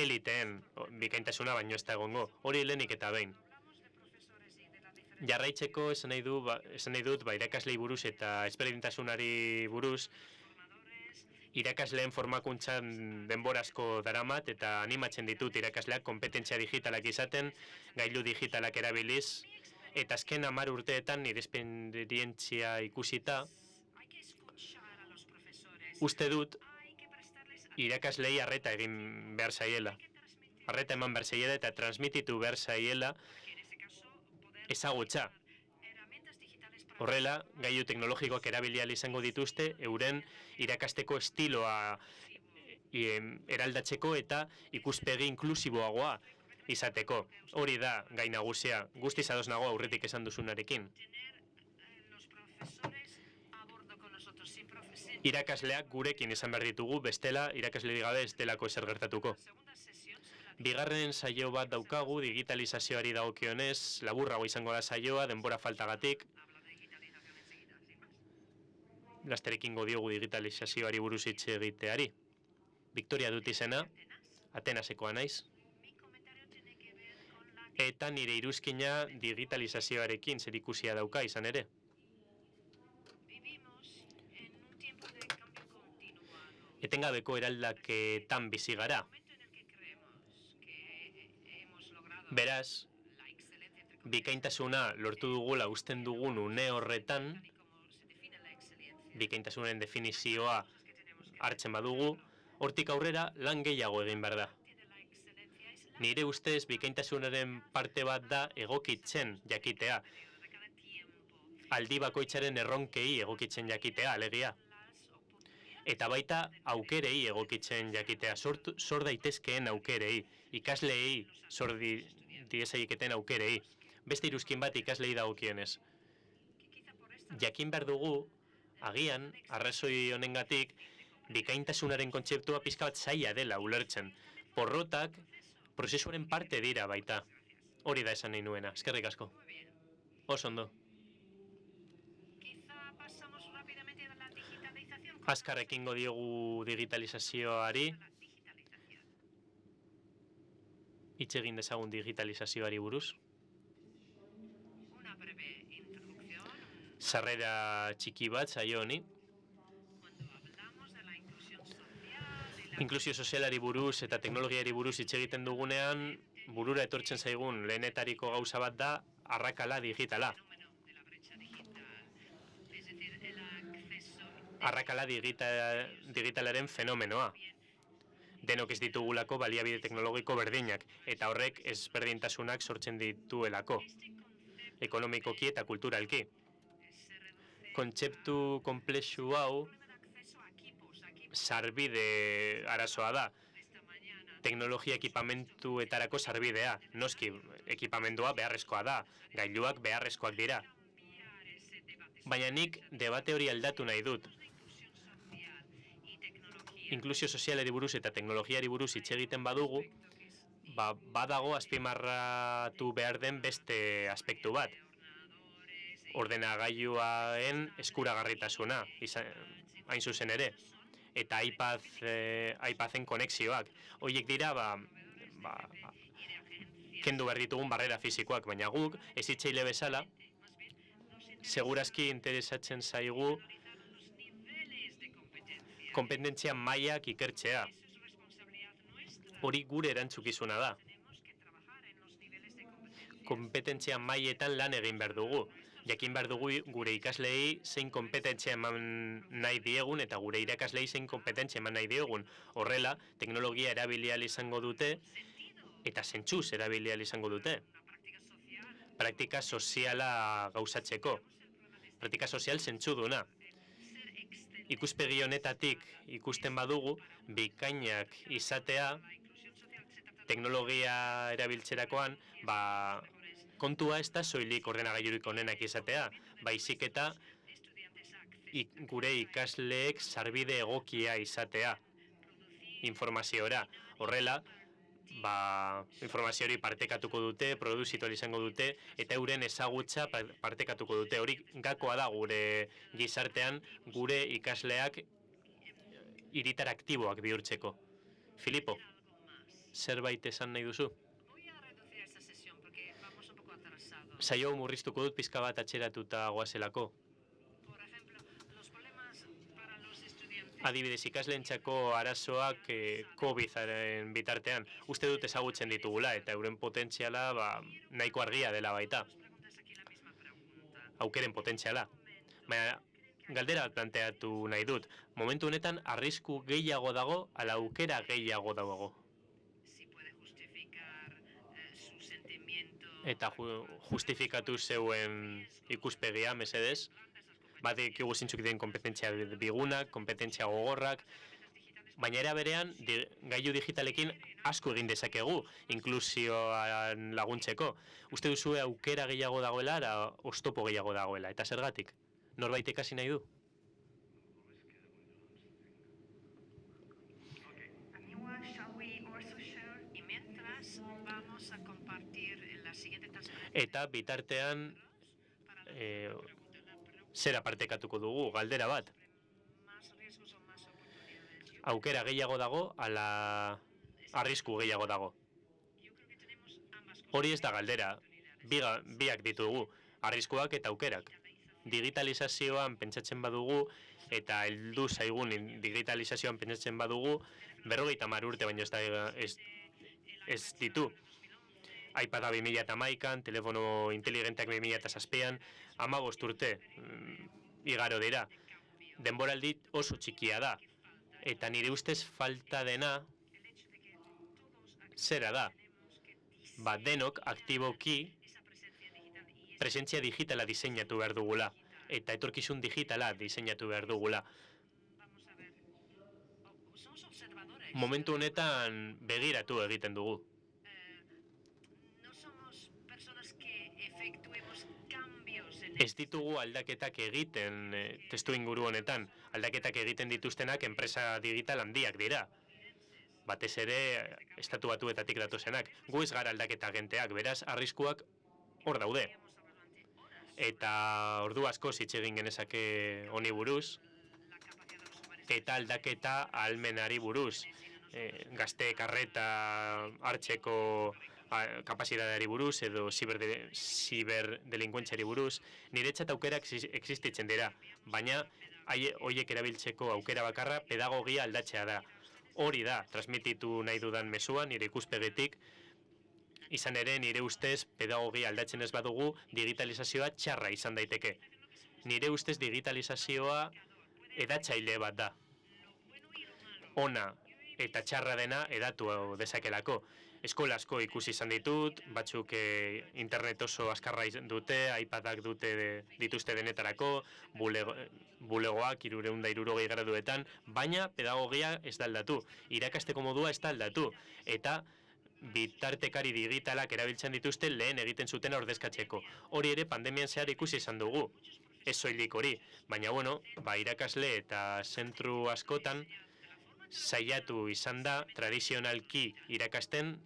Eliteen bikaintasuna baino ez da egongo, hori lehenik eta behin. Jarraitzeko esan nahi dut irakaslei buruz eta ezberdintasunari buruz, irakasleen formakuntzan denborazko daramat eta animatzen ditut irakasleak konpetentzia digitalak izaten, gailu digitalak erabiliz, eta azken 10 urteetan nire esperientzia ikusita, uste dut irakaslei arreta egin behar zaiela. Arreta eman behar zaiela eta transmititu behar zaiela ezagutza. Horrela, gailu teknologikoak erabili ahal izango dituzte, euren irakasteko estiloa eraldatzeko eta ikuspegi inklusiboagoa izateko. Hori da gai nagusia, guztiz ados nago aurretik esan duzunarekin. Irakasleak gurekin izan behar ditugu, bestela irakaslerik gabe ez delako ezer gertatuko. Bigarren saio bat daukagu, digitalizazioari dagokionez, laburrago izango da saioa, denbora faltagatik. Lasterekingo diogu digitalizazioari buruz hitz egiteari. Victoria dut izena, Atenasekoa naiz. Eta nire iruzkina digitalizazioarekin zerikusia dauka izan ere. Etengabeko eraldaketan bizi gara. Beraz, bikaintasuna lortu dugula usten dugun une horretan, bikaintasunaren definizioa hartzen badugu, hortik aurrera lan gehiago egin behar da. Nire ustez, bikaintasunaren parte bat da egokitzen jakitea. Aldi bakoitzaren erronkei egokitzen jakitea, alegia. Eta baita aukerei egokitzen jakitea, sor daitezkeen aukerei, ikasleei sor diezaieketen aukerei. Beste iruzkin bat ikaslei dagokienez. Jakin behar dugu, agian, arrazoi honengatik, bikaintasunaren kontzeptua pixka bat zaila dela ulertzen. Porrotak prozesuaren parte dira baita. Hori da esan nahi nuena. Eskerrik asko. Oso ondo. Azkar ekingo diogu digitalizazioari. Hitz egin dezagun digitalizazioari buruz. Sarrera txiki bat, saio honi. Inklusio sozialari buruz eta teknologiari buruz hitz egiten dugunean, burura etortzen zaigun lehenetariko gauza bat da arrakala digitala. Arrakala digitalaren fenomenoa. Denok ez ditugulako baliabide teknologiko berdinak, eta horrek ezberdintasunak sortzen dituelako, ekonomikoki eta kulturalki. Kontzeptu konplexu hau sarbide arazoa da. Teknologia ekipamentuetarako sarbidea. Noski, ekipamendua beharrezkoa da, gailuak beharrezkoak dira. Baina nik debate hori aldatu nahi dut. Inklusio sozialari buruz eta teknologiari buruz hitz egiten badugu, badago azpimarratu behar den beste aspektu bat. ordenagailuaren eskuragarritasuna, hain zuzen ere, eta iPaden konexioak. Horiek dira, kendu behar ditugun barrera fisikoak, baina guk, hezitzaile bezala, segurazki interesatzen zaigu kompetentzia mailak ikertzea. Hori gure erantzukizuna da. Kompetentzia mailetan lan egin behar dugu. Jakin behar dugu gure ikasleei zein kompetentzia eman nahi diegun eta gure irakasleei zein kompetentzia eman nahi diegun. Horrela, teknologia erabili ahal izango dute eta zentzuz erabili ahal izango dute. Praktika soziala gauzatzeko. Praktika sozial zentzuduna. Ikuspegi honetatik ikusten badugu, bikainak izatea, teknologia erabiltzerakoan, kontua ez da soilik ordenagailurik onenak izatea, baizik eta gure ikasleek sarbide egokia izatea informaziora. Horrela, informazio hori partekatuko dute, produzitu izango dute, eta euren ezagutza partekatuko dute. Hori gakoa da gure gizartean, gure ikasleak hiritar aktiboak bihurtzeko. Filipo, zerbait esan nahi duzu? Saio murriztuko dut pizka bat atxeratuta goazelako. Adibidez, ikasleentzako arazoak COVID-aren bitartean uste dut ezagutzen ditugula eta euren potentziala nahiko argia dela baita. Aukeren potentziala. Baina, galdera planteatu nahi dut. Momentu honetan, arrisku gehiago dago, ala aukera gehiago dago. Eta justifikatu zeuen ikuspegia, mesedez. Batek egu zintzuk diren kompetentzia bigunak, kompetentzia gogorrak, baina era berean gailu digitalekin asko egin dezakegu inklusioan laguntzeko. Uste duzu aukera gehiago dagoela, eta oztopo gehiago dagoela, eta zergatik? Norbait ikasi nahi du? Eta bitartean zera partekatuko dugu, galdera bat. Aukera gehiago dago, ala arrisku gehiago dago. Hori ez da galdera, biak ditugu, arriskuak eta aukerak. Digitalizazioan pentsatzen badugu, eta heldu zaigun digitalizazioan pentsatzen badugu, 50 urte baino ez ditu. iPada 2011an, telefono inteligenteak 2007an, 15 urte igaro dira. Denboraldi oso txikia da. Eta nire ustez falta dena zera da. Denok aktiboki presentzia digitala diseinatu behar dugula. Eta etorkizun digitala diseinatu behar dugula. Momentu honetan begiratu egiten dugu. Ez ditugu aldaketak egiten testu inguru honetan. Aldaketak egiten dituztenak enpresa digital handiak dira. Batez ere, estatu batuetatik datozenak. Gu ez gara aldaketa agenteak, beraz, arriskuak hor daude. Eta ordu asko hitz egin genezake honi buruz, eta aldaketa ahalmenari buruz. Gazte karreta hartzeko kapazitateari buruz edo ziberdelinkuentziari buruz, niretzat aukerak existitzen dira, baina horiek erabiltzeko aukera bakarra pedagogia aldatzea da. Hori da, transmititu nahi dudan mezua, nire ikuspegitik, izan ere nire ustez pedagogia aldatzen ez badugu, digitalizazioa txarra izan daiteke. Nire ustez digitalizazioa edatzaile bat da. Ona eta txarra dena edatu dezakelako. Eskola asko ikusi izan ditut, batzuk internet oso azkarra dute, iPadak dituzte denetarako, bulegoak 360 graduetan, baina pedagogia ez da aldatu, irakasteko modua ez da aldatu, eta bitartekari digitalak erabiltzen dituzte lehen egiten zutena ordezkatzeko. Hori ere pandemian zehar ikusi izan dugu, ez soilik hori, baina irakasle eta zentru askotan saiatu izan da tradizionalki irakasten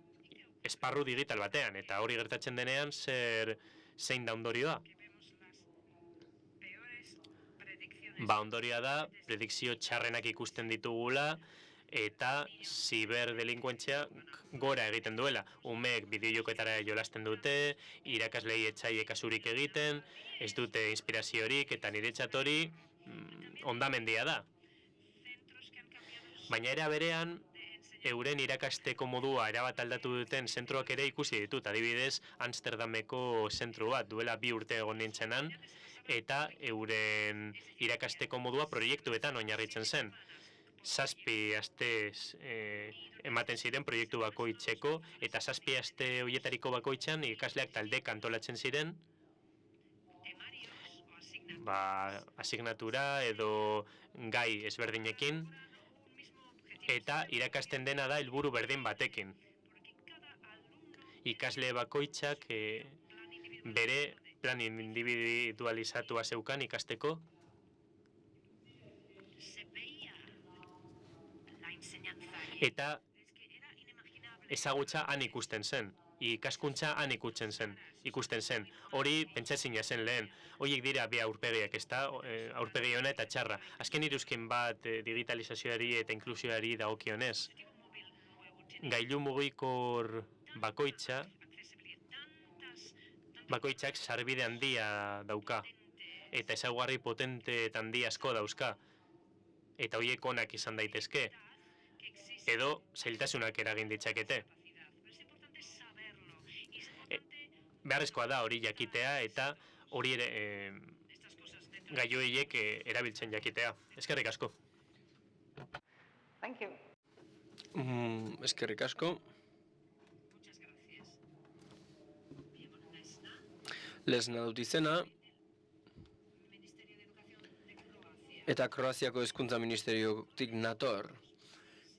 esparru digital batean, eta hori gertatzen denean zein da ondorioa. Ondorioa da, predikzio txarrenak ikusten ditugula, eta ziberdelinkuentzia gora egiten duela. Umeek bideojokoetara jolasten dute, irakaslei etxaiek kasurik egiten, ez dute inspiraziorik, eta niretzat hori hondamendia da. Baina era berean, euren irakasteko modua erabat aldatu duten zentroak ere ikusi ditut. Adibidez, Amsterdameko zentro bat duela 2 urte egon nintzenan, eta euren irakasteko modua proiektuetan oinarritzen zen. 7 astez ematen ziren proiektu bakoitzeko, eta 7 aste horietariko bakoitzan ikasleak taldek antolatzen ziren, asignatura edo gai ezberdinekin, eta irakasten dena da helburu berdin batekin. Ikasle bakoitzak bere plan individualizatua zeukan ikasteko, eta ezagutza han ikusten zen, ikaskuntza han ikusten zen. Hori pentsezina zen lehen. Horiek dira bi aurpegiak, ezta? Aurpegi ona eta txarra. Azken iruzkin bat digitalizazioari eta inklusioari dagokionez. Gailu mugikor bakoitzak sarbide handia dauka, eta ezaugarri potente eta handi asko dauzka, eta horiek onak izan daitezke, edo zailtasunak eragin ditzakete. Beharrezkoa da hori jakitea eta hori ere gailu horiek erabiltzen jakitea. Eskerrik asko. Thank you. Eskerrik asko. Lesna dut izena, eta Kroaziako Hezkuntza Ministeriotik nator.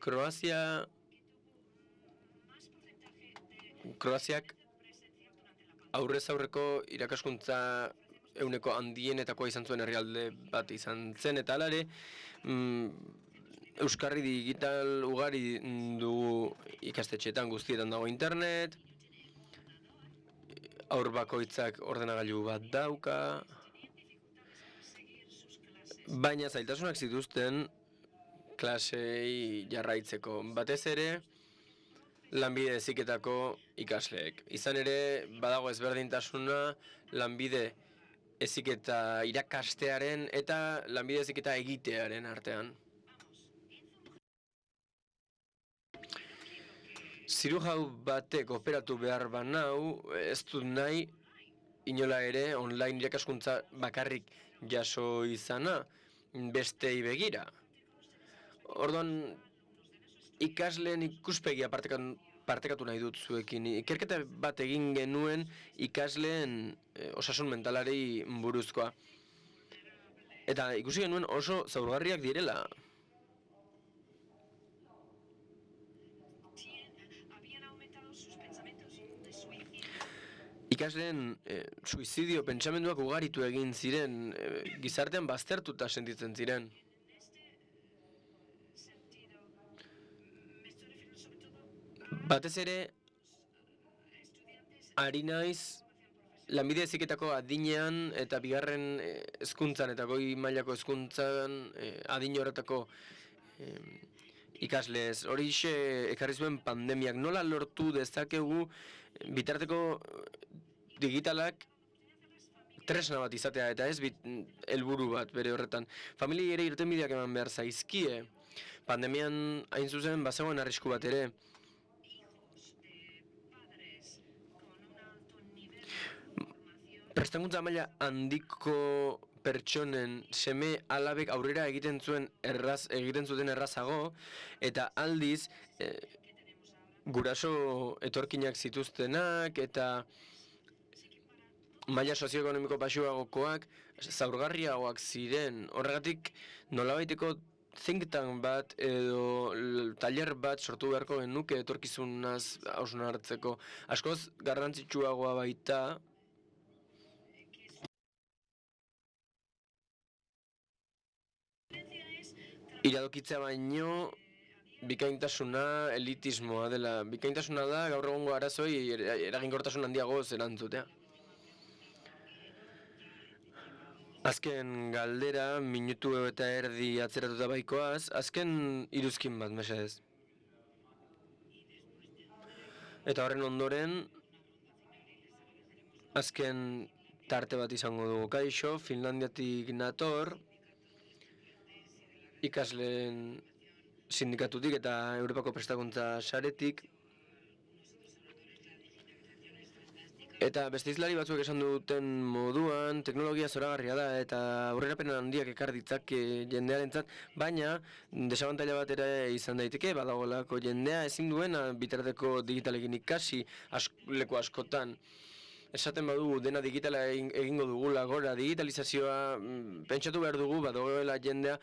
Kroaziak aurrez aurreko irakaskuntza euneko handienetakoa izan zuen herrialde bat izan zen, eta hala ere euskarri digital ugari dugu ikastetxeetan, guztietan dago internet, aur bakoitzak ordenagailu bat dauka, baina zailtasunak zituzten klasei jarraitzeko. Batez ere, lanbide heziketako ikasleek. Izan ere, badago ezberdintasuna lanbide heziketa irakastearen eta lanbide heziketa egitearen artean. Zirujau batek operatu behar banau, ez dut nahi, inola ere, online irakaskuntza bakarrik jaso izana, bestei begira. Orduan, ikasleen ikuspegia partekatu nahi dut zuekin. Ikerketa bat egin genuen ikasleen osasun mentalari buruzkoa. Eta ikusi genuen oso zaurgarriak direla. Ikasleen suizidio pentsamenduak ugaritu egin ziren, gizartean baztertuta sentitzen ziren. Batez ere, ari naiz, lanbide heziketako adinean eta bigarren hezkuntzan eta goi mailako hezkuntzan adin horretako ikaslez. Horixe ekarri zuen pandemiak. Nola lortu dezakegu bitarteko digitalak tresna bat izatea eta ez helburu bat bere horretan. Familiei ere irtenbideak eman behar zaizkie. Pandemian hain zuzen bazegoen arrisku bat ere. Prestakuntza maila handiko pertsonen seme alabek aurrera egiten zuten errazago, eta aldiz guraso etorkinak zituztenak eta maila sozioekonomiko baxuagokoak zaurgarriagoak ziren. Horregatik nolabaiteko think tank bat edo tailer bat sortu beharko genuke etorkizunaz hausnartzeko. Askoz garrantzitsuagoa baita iradokitzea baino bikaintasuna elitismoa dela. Bikaintasuna da gaur egungo arazoi eraginkortasun handiagoz erantzutea. Azken galdera, minutu eta erdi atzeratuta baikoaz, azken iruzkin bat, mesedez. Eta horren ondoren, azken tarte bat izango dugu. Kaixo, Finlandiatik nator, ikasleen sindikatutik eta Europako prestakuntza saretik. Eta beste izlari batzuek esan duten moduan, teknologia zoragarria da eta aurrerapen handiak ekar ditzake jendearentzat, baina desabantaila bat ere izan daiteke, badagoelako jendea ezin duena bitarteko digitalekin ikasi leku askotan. Esaten badugu dena digitala egingo dugula gora, digitalizazioa pentsatu behar dugu, badagoela jendea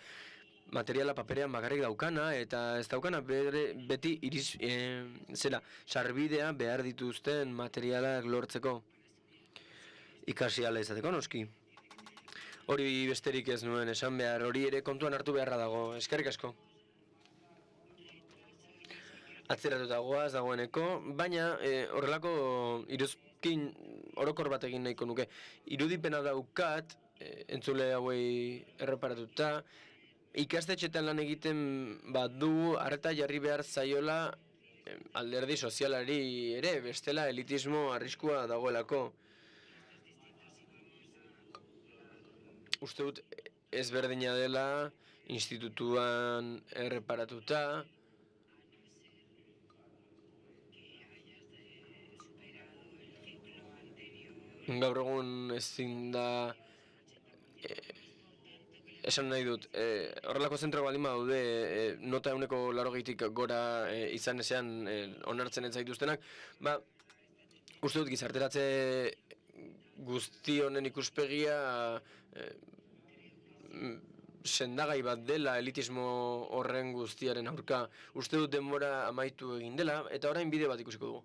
materiala paperean bakarrik daukana, eta ez daukana beti sarbidea behar dituzten materialak lortzeko. Ikasi ala izateko noski. Hori besterik ez nuen esan behar, hori ere kontuan hartu beharra dago. Eskerrik asko. Atzeratuta goaz dagoeneko, baina horrelako iruzkin orokor bat egin nahiko nuke. Irudipena daukat, entzule hauei erreparatuta, ikastetxetan lan egiten badu arreta jarri behar zaiola alderdi sozialari ere, bestela elitismo arriskua dagoelako. Uste dut ezberdina dela institutuan erreparatuta, gaur egun ezin da esan nahi dut, horrelako zentro baldin badaude, nota 80tik gora izan ezean onartzen ez zaituztenak, uste dut gizarteratze guzti honen ikuspegia sendagai bat dela elitismo horren guztiaren aurka. Uste dut denbora amaitu egin dela, eta orain bide bat ikusiko dugu.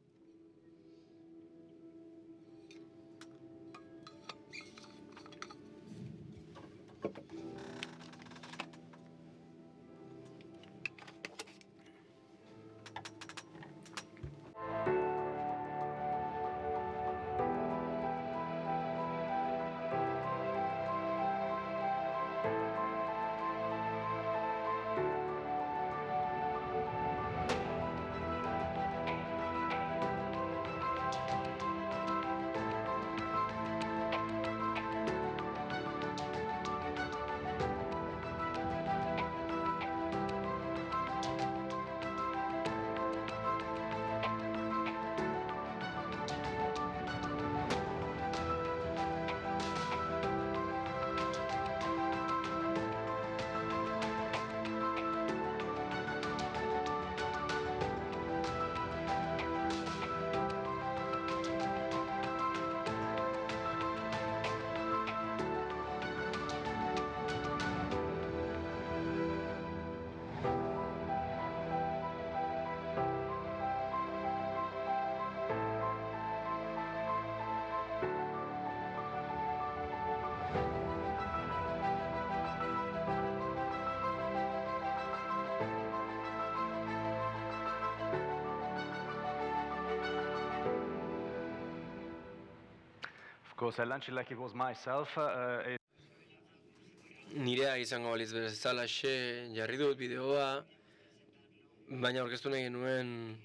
Of course, I launched it like it was myself. Nirea izango baliz bezalaxe jarri dut bideoa, baina aurkeztu nahi genuen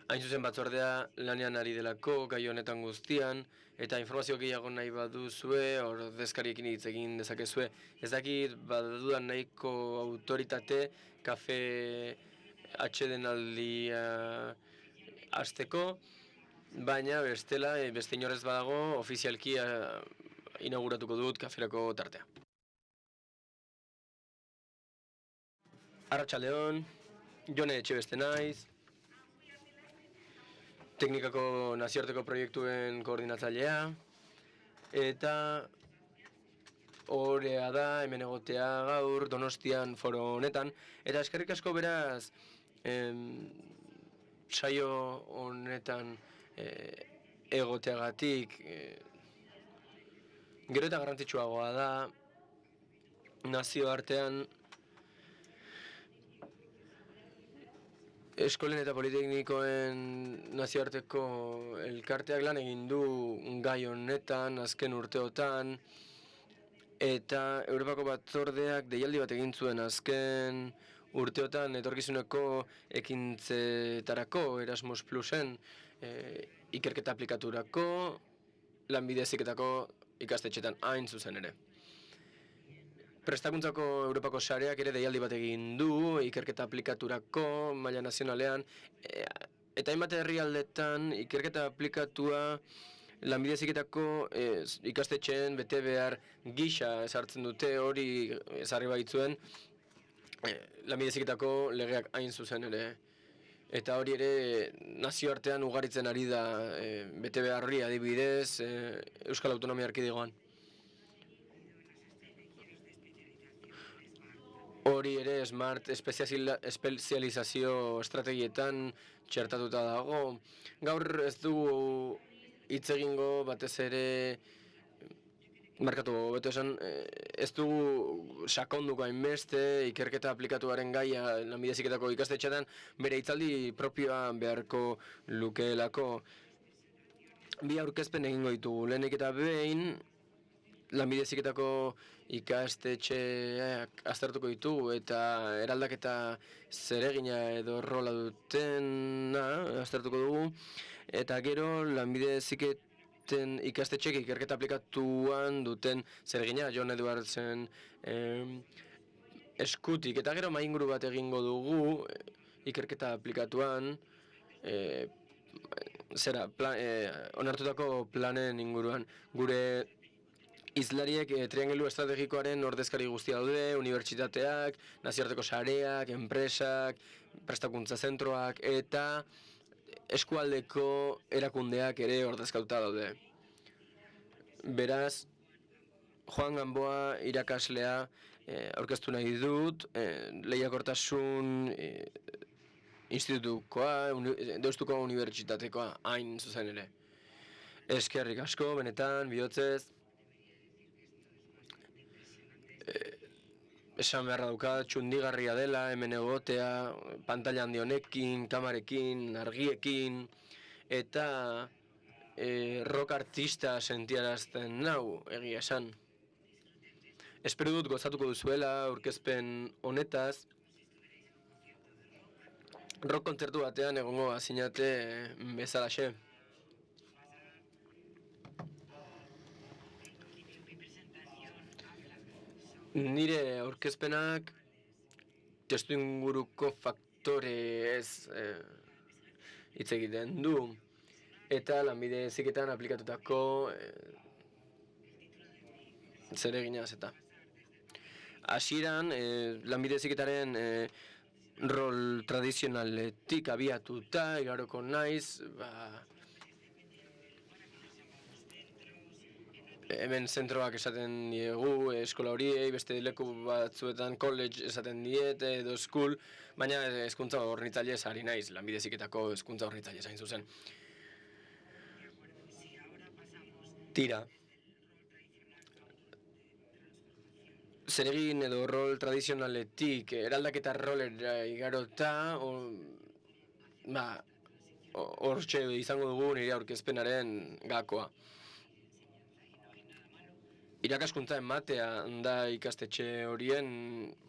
hain zuzen batzordea lanean ari delako, gai honetan guztian, eta informazio gehiago nahi baduzue, ordezkariekin hitz egin dezakezue. Ez dakit badudan nahiko autoritate, kafe atsedenaldia hasteko, baina bestela, beste inorrez badago, ofizialki inauguratuko dut kaferako tartea. Arratsaldeon, Jone Etxebeste naiz, teknikako nazioarteko proiektuen koordinatzailea, eta orea da hemen egotea gaur Donostian foro honetan, eta eskerrik asko beraz saio honetan egoteagatik. Gero eta garrantzitsuagoa da nazioartean Eskolen eta Politeknikoen nazioarteko elkarteak lan egin du gai honetan, azken urteotan, eta Europako Batzordeak deialdi bat egin zuen azken urteotan etorkizuneko ekintzetarako, Erasmus Plusen, ikerketa aplikaturako, lanbide heziketako ikastetxetan hain zuzen ere. Prestakuntzako Europako sareak ere deialdi bat egin du, ikerketa aplikaturako, maila nazionalean, eta hainbat herrialdetan ikerketa aplikatua lanbide heziketako ikastetxeen bete behar gisa ezartzen dute, hori ezarri baitzuen lanbide heziketako legeak hain zuzen ere. Eta hori ere nazioartean ugaritzen ari da bete behar hori adibidez Euskal Autonomia Erkidegoan. Hori ere smart espezializazio estrategietan txertatuta dago. Gaur ez dugu hitz egingo batez ere markatu beto esan, ez dugu sakonduko hainbeste ikerketa aplikatuaren gaia lanbide heziketako ikastetxetan bere hitzaldi propioa beharko lukeelako. Bi aurkezpen egingo ditugu. Lehenik eta behin lanbide heziketako ikastetxeak aztertuko ditugu eta eraldaketa zeregina edo rola dutena aztertuko dugu, eta gero lanbide heziketen ikastetxeek ikerketa aplikatuan duten zeregina John Edwardsen eskutik, eta gero mainguru bat egingo dugu ikerketa aplikatuan onartutako planen inguruan. Gure Izlariek triangelu estrategikoaren ordezkari guztia daude, unibertsitateak, nazioarteko sareak, enpresak, prestakuntza zentroak eta eskualdeko erakundeak ere ordezkatuta daude. Beraz, Joan Gamboa irakaslea aurkeztu nahi dut, Lehiakortasun Institutukoa, Deustuko Unibertsitatekoa, hain zuzen ere. Eskerrik asko, benetan, bihotzez. Esan beharra daukat, txundigarria dela, hemen egotea, pantaila handi honekin, kamarekin, argiekin, eta rock artista sentiarazten nau, egia esan. Espero dut gozatuko duzuela aurkezpen honetaz, rock kontzertu batean egongo bazinate bezalaxe. Nire aurkezpenak testu inguruko faktore ez hitz egiten du, eta lanbide heziketan aplikatutako zereginaz eta. Hasieran lanbide heziketaren rol tradizionaletik abiatuta igaroko naiz, hemen zentroak esaten diegu eskola horiei, beste leku batzuetan college esaten diete edo school, baina hezkuntza hornitzailez ari naiz, lanbide heziketako hezkuntza hornitzailez hain zuzen. Tira. Zeregin edo rol tradizionaletik eraldaketa rolera igarota, hortxe izango dugu nire aurkezpenaren gakoa. Irakaskuntza ematea da ikastetxe horien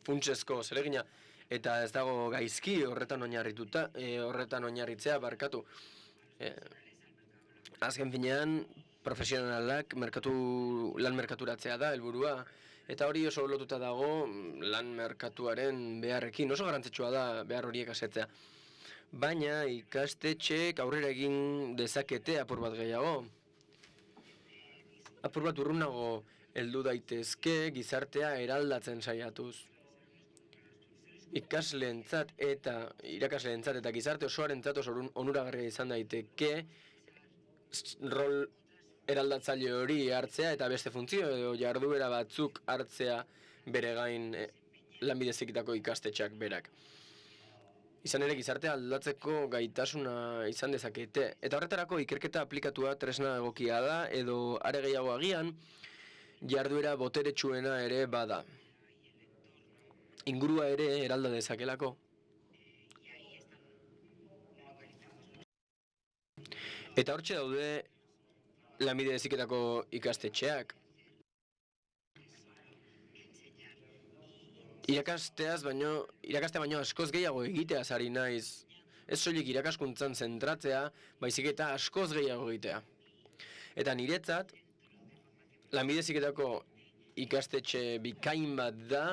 funtsezko zeregina, eta ez dago gaizki horretan oinarritzea barkatu. Azken finean, profesionalak lan merkaturatzea da helburua, eta hori oso lotuta dago lan merkatuaren beharrekin, oso garrantzitsua da behar horiek asetzea. Baina ikastetxeek aurrera egin dezakete apur bat gehiago. Apur bat urrunago heldu daitezke gizartea eraldatzen saiatuz. Ikasleentzat eta irakasleentzat eta gizarte osoarentzat oso onuragarria izan daiteke rol eraldatzaile hori hartzea eta beste funtzio edo jarduera batzuk hartzea bere gain lanbide heziketako ikastetxeak berak. Izan ere gizartea aldatzeko gaitasuna izan dezakete. Eta horretarako ikerketa aplikatua tresna egokia da edo are gehiago agian jarduera boteretsuena ere bada. Ingurua ere eralda dezakelako. Eta hortxe daude lanbide heziketako ikastetxeak. Irakaste baino askoz gehiago egiteaz ari naiz. Ez soilik irakaskuntzan zentratzea, baizik eta askoz gehiago egitea. Eta niretzat, lanbide heziketako ikastetxe bikain bat da,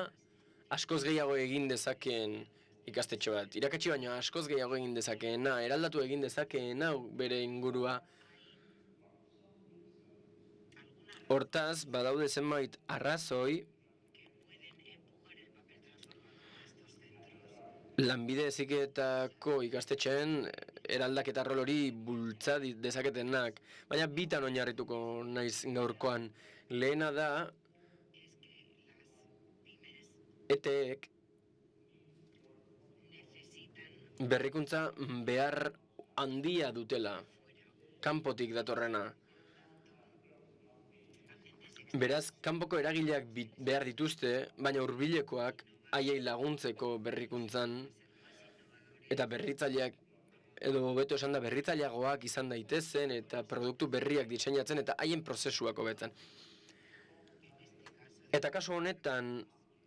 askoz gehiago egin dezakeen ikastetxe bat. Irakatsi baino askoz gehiago egin dezakeena, eraldatu egin dezakeena bere ingurua. Hortaz, badaude zenbait arrazoi, lanbide heziketako ikastetxeen eraldaketa rol hori bultza dezaketenak, baina bitan oinarrituko naiz gaurkoan. Lehena da, ETEek berrikuntza behar handia dutela, kanpotik datorrena. Beraz, kanpoko eragileak behar dituzte, baina hurbilekoak haiei laguntzeko berrikuntzan, eta berritzaileak, edo hobeto esan da berritzaileagoak izan daitezen, eta produktu berriak diseinatzen, eta haien prozesuak hobetzen. Eta kasu honetan,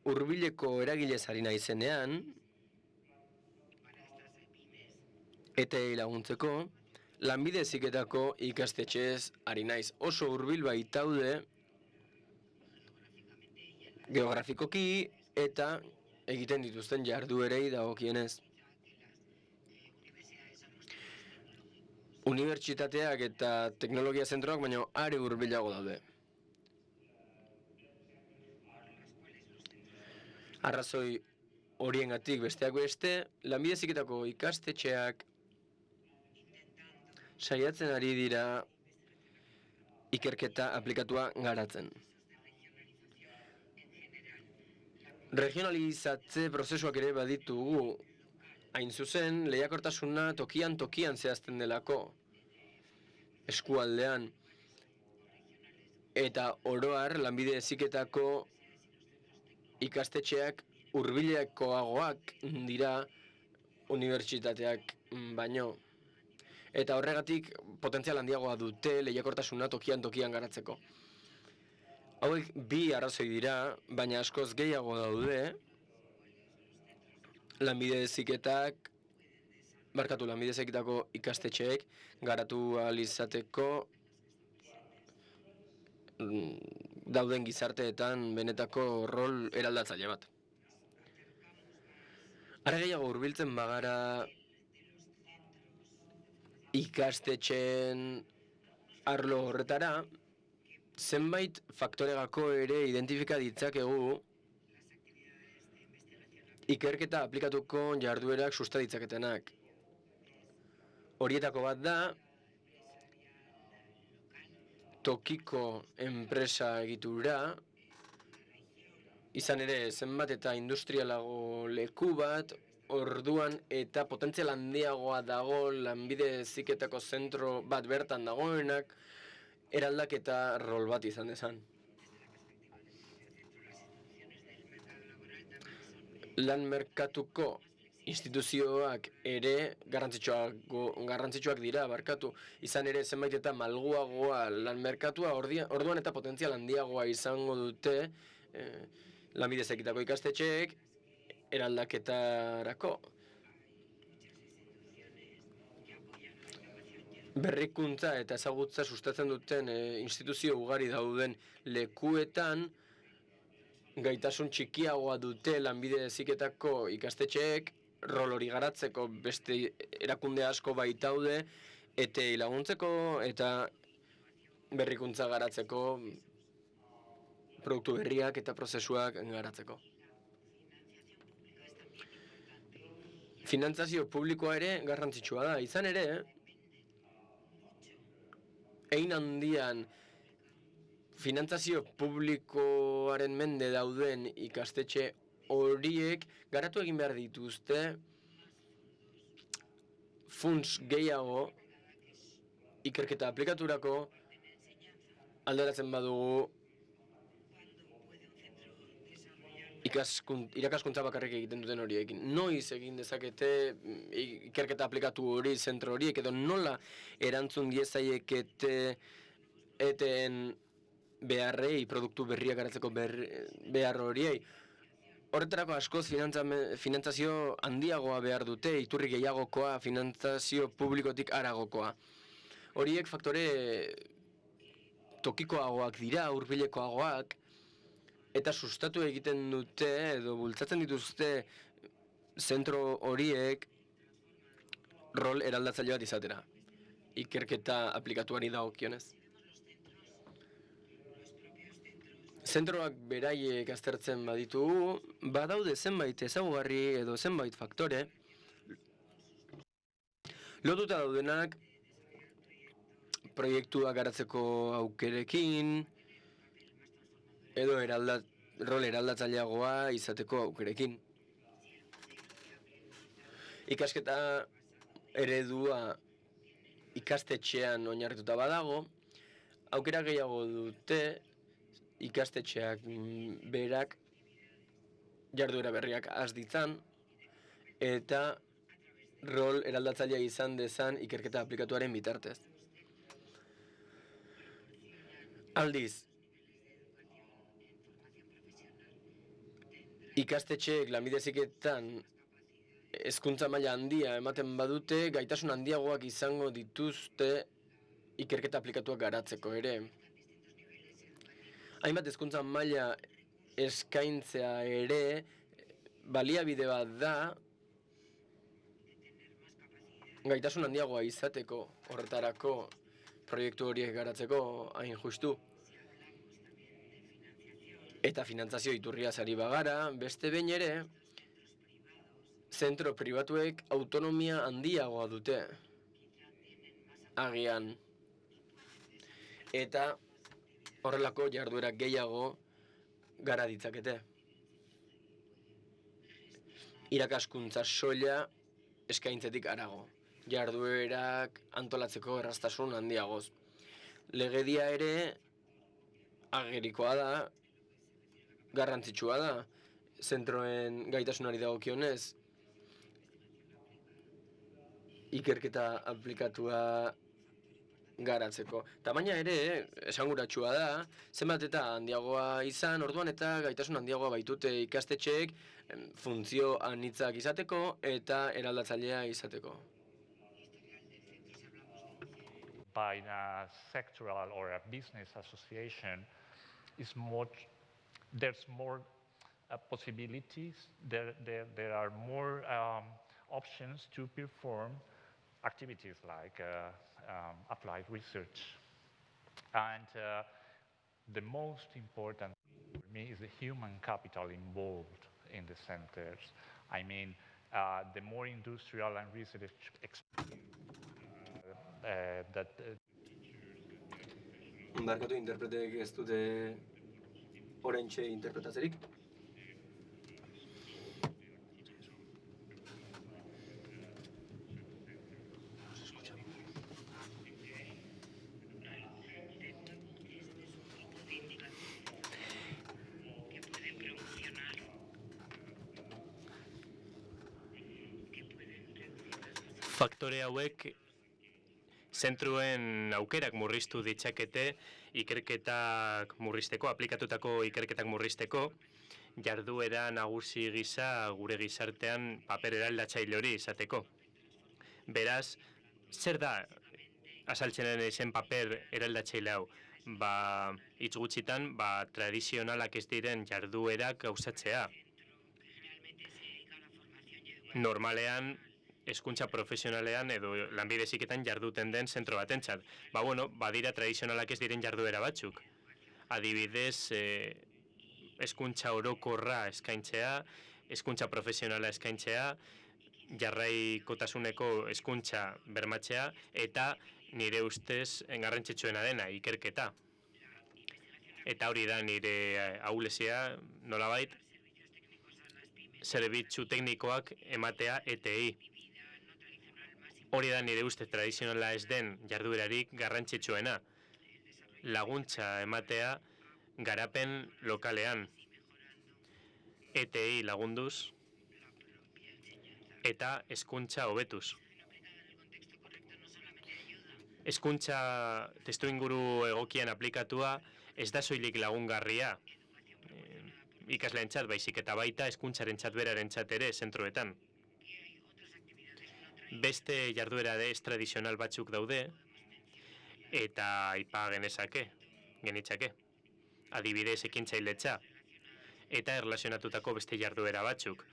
hurbileko eragilez ari naizenean, ETEei laguntzeko, lanbide heziketako ikastetxeez ari naiz. Oso hurbil baitaude, geografikoki eta egiten dituzten jarduerei dagokienez. Unibertsitateak eta teknologia zentroak baino are hurbilago daude. Arrazoi horiengatik besteak beste, lanbide heziketako ikastetxeak saiatzen ari dira ikerketa aplikatua garatzen. Regionalizatze prozesuak ere baditugu, hain zuzen, lehiakortasuna tokian zehazten delako, eskualdean. Eta oroar, lanbide heziketako ikastetxeak hurbilekoagoak dira unibertsitateak baino. Eta horregatik potentzial handiagoa dute lehiakortasuna tokian garatzeko. Hauek bi arrazoi dira, baina askoz gehiago daude, lanbide heziketako ikastetxeek garatu ahal izateko dauden gizarteetan benetako rol eraldatzaile bat. Are gehiago hurbiltzen bagara ikastetxeen arlo horretara, zenbait faktoregako ere identifika ditzakegu ikerketa aplikatuko jarduerak susta ditzaketenak. Horietako bat da, tokiko enpresa egitura, izan ere zenbat eta industrialago leku bat, orduan eta potentzial handiagoa dago lanbide heziketako zentro bat bertan dagoenak, eraldaketa rol bat izan dezan. Lan merkatuko instituzioak ere garrantzitsuak dira, izan ere zenbait eta malguagoa lan merkatua, orduan eta potentzial handiagoa izango dute lanbide heziketako ikastetxeek eraldaketarako. Berrikuntza eta ezagutza sustatzen duten instituzio ugari dauden lekuetan, gaitasun txikiagoa dute lanbide heziketako ikastetxeek, rol hori garatzeko beste erakunde asko baitaude, ETEei laguntzeko eta berrikuntza garatzeko, produktu berriak eta prozesuak garatzeko. Finantzazio publikoa ere garrantzitsua da, izan ere, hein handian finantzazio publikoaren mende dauden ikastetxe horiek garatu egin behar dituzte funts gehiago ikerketa aplikaturako alderatzen badugu irakaskuntza bakarrik egiten duten horiekin. Noiz egin dezakete ikerketa aplikatu hori zentro horiek, edo nola erantzun diezaiekete eten beharrei, produktu berriak garatzeko behar horiei. Horretarako askoz finantzazio handiagoa behar dute, iturri gehiagokoa, finantzazio publikotik haragokoa. Horiek faktore tokikoagoak dira, hurbilekoagoak, eta sustatu egiten dute, edo bultzatzen dituzte zentro horiek rol eraldatzaile bat izatera. Ikerketa aplikatuari dagokionez. Zentroak beraiek aztertzen baditugu, badaude zenbait ezaugarri edo zenbait faktore, lotuta daudenak proiektua garatzeko aukerekin, edo rol eraldatzaileagoa izateko aukerekin. Ikasketa eredua ikastetxean oinarrituta badago, aukera gehiago dute ikastetxeak berak jarduera berriak has ditzan eta rol eraldatzailea izan dezan ikerketa aplikatuaren bitartez. Aldiz, ikastetxeek lanbide heziketan hezkuntza maila handia ematen badute, gaitasun handiagoak izango dituzte ikerketa aplikatuak garatzeko ere. Hainbat hezkuntza maila eskaintzea ere baliabide bat da gaitasun handiagoa izateko horretarako proiektu horiek garatzeko hain justu. Eta finantzazio iturriaz ari bagara, beste behin ere, zentro pribatuek autonomia handiagoa dute agian. Eta horrelako jarduerak gehiago gara ditzakete. Irakaskuntza soila eskaintzetik harago. Jarduerak antolatzeko erraztasun handiagoz. Legedia ere agerikoa da, garrantzitsua da, zentroen gaitasunari dagokionez, ikerketa aplikatua garatzeko. Tamaina ere, esanguratsua da, zenbat eta handiagoa izan, orduan eta gaitasun handiagoa baitute ikastetxeek funtzio anitzak izateko eta eraldatzailea izateko. By a sectoral or a business association, there's more possibilities, there are more options to perform activities like applied research. And the most important for me is the human capital involved in the centers. I mean, the more industrial and research Barkatu interpretek ez dute oraintxe interpretatzerik. Faktore hauek zentroen aukerak murriztu ditzakete, ikerketak murrizteko, aplikatutako ikerketak murrizteko, jarduera nagusi gisa gure gizartean paper eraldatzaile hori izateko. Beraz, zer da azaltzen zen paper eraldatzaile hau? Hitz gutxitan, tradizionalak ez diren jarduerak gauzatzea. Normalean, hezkuntza profesionalean edo lanbide heziketan jarduten den zentro batentzat. Badira tradizionalak ez diren jarduera batzuk. Adibidez, hezkuntza orokorra eskaintzea, hezkuntza profesionala eskaintzea, jarraikotasuneko hezkuntza bermatzea eta nire ustez garrantzitsuena dena ikerketa. Eta hori da nire ahulezia, nolabait, zerbitzu teknikoak ematea ETI. Hori da nire ustez tradizionala ez den jarduerarik garrantzitsuena. Laguntza ematea garapen lokalean. ETI lagunduz eta hezkuntza hobetuz. Hezkuntza testuinguru egokian aplikatua ez da soilik lagungarria ikasleentzat, baizik eta baita hezkuntzarentzat berarentzat ere zentroetan. Beste jarduera tradizional batzuk daude eta aipa genitzake. Adibidez ekintzailetza eta erlazionatutako beste jarduera batzuk.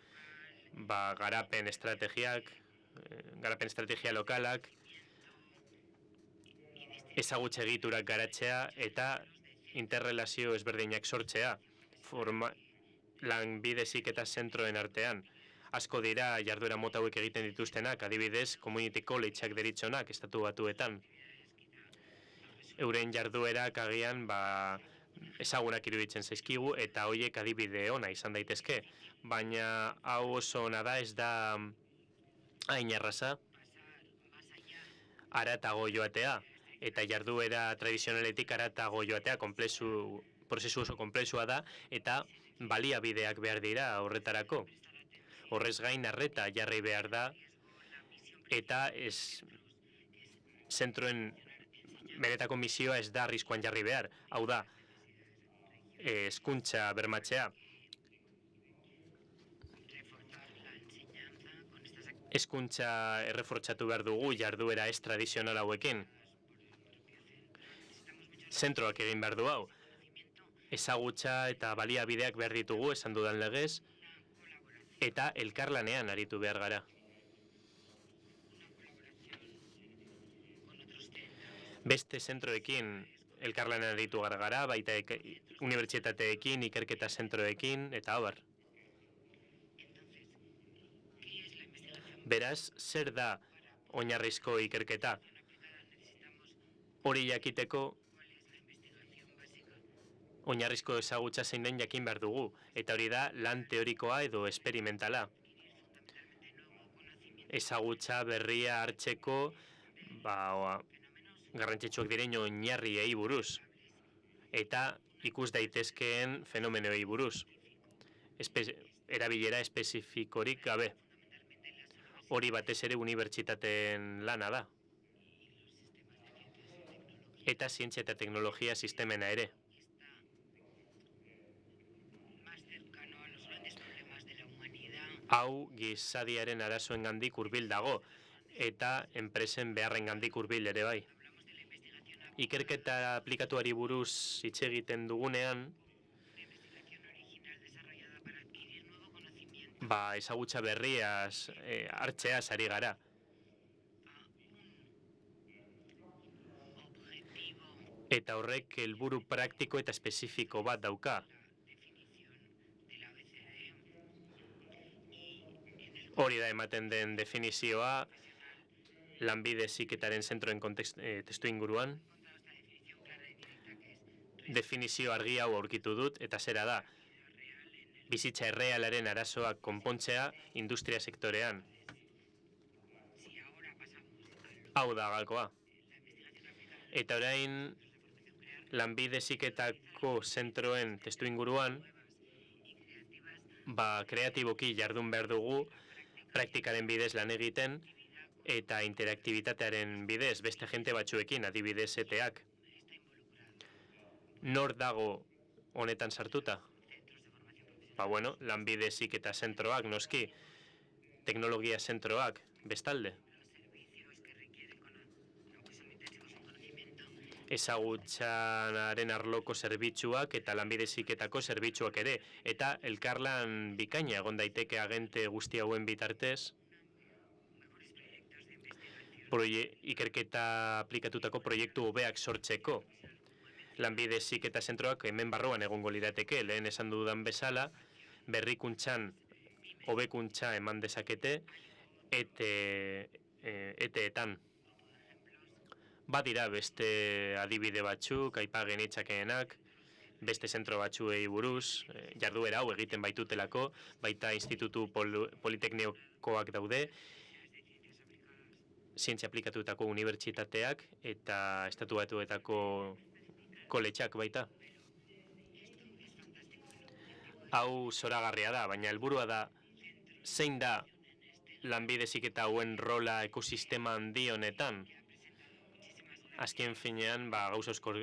Garapen estrategia lokalak, ezagutza egiturak garatzea eta interrelazio ezberdinak sortzea, lanbide heziketa zentroen artean. Asko dira jarduera mota hauek egiten dituztenak, adibidez, community collegeak deritzonak estatu batuetan. Euren jarduerak agian ezagunak iruditzen zaizkigu eta horiek adibide ona izan daitezke, baina hau oso ona da, ez da hain erraza haratago joatea eta jarduera tradizionaletik haratago joatea prozesu oso konplexua da eta baliabideak behar dira horretarako. Horrez gain arreta jarri behar da eta zentroen benetako misioa ez da arriskuan jarri behar. Hau da, hezkuntza bermatzea. Hezkuntza errefortzatu behar dugu jarduera ez tradizional hauekin. Zentroak egin behar du hau. Ezagutza eta baliabideak behar ditugu, esan dudan legez, eta elkarlanean aritu behar gara. Beste zentroekin elkarlanean aritu gara, baita unibertsitateekin, ikerketa zentroekin, eta abar. Beraz, zer da oinarrizko ikerketa? Hori jakiteko, oinarrizko ezagutza zein den jakin behar dugu, eta hori da lan teorikoa edo esperimentala. Ezagutza berria hartzeko, garrantzitsuak diren oinarriei buruz, eta ikus daitezkeen fenomenoei buruz. Erabilera espezifikorik gabe. Hori batez ere unibertsitateen lana da. Eta zientzia eta teknologia sistemena ere. Hau gizadiaren arazoengandik hurbil dago, eta enpresen beharrengandik hurbil ere bai. Ikerketa aplikatuari buruz hitz egiten dugunean, ezagutza berriaz hartzeaz ari gara. Eta horrek helburu praktiko eta espezifiko bat dauka. Hori da ematen den definizioa lanbide heziketaren zentroen testu inguruan. Definizio argi hau aurkitu dut, eta zera da, bizitza errealaren arazoak konpontzea industria sektorean. Hau da gakoa. Eta orain, lanbide heziketako zentroen testu inguruan, kreatiboki jardun behar dugu, praktikaren bidez lan egiten, eta interaktibitatearen bidez beste jente batzuekin, adibidez ETEak. Nor dago honetan sartuta? Lanbide heziketa zentroak, noski, teknologia zentroak, bestalde. Ezagutzaren arloko zerbitzuak eta lanbide heziketako zerbitzuak ere, eta elkarlan bikaina egon daiteke agente guzti hauen bitartez, ikerketa aplikatutako proiektu hobeak sortzeko. Lanbide heziketa zentroak hemen barruan egongo lirateke, lehen esan dudan bezala, berrikuntzan hobekuntza eman dezakete ETEetan. Badira beste adibide batzuk, aipa genitzakeenak, beste zentro batzuei buruz, jarduera hau egiten baitutelako, baita institutu politeknikoak daude, zientzia aplikatutako unibertsitateak eta estatu batuetako koletxak baita. Hau zoragarria da, baina helburua da zein da lanbide heziketa hauen rola ekosistema handi honetan. Azken finean, gauza asko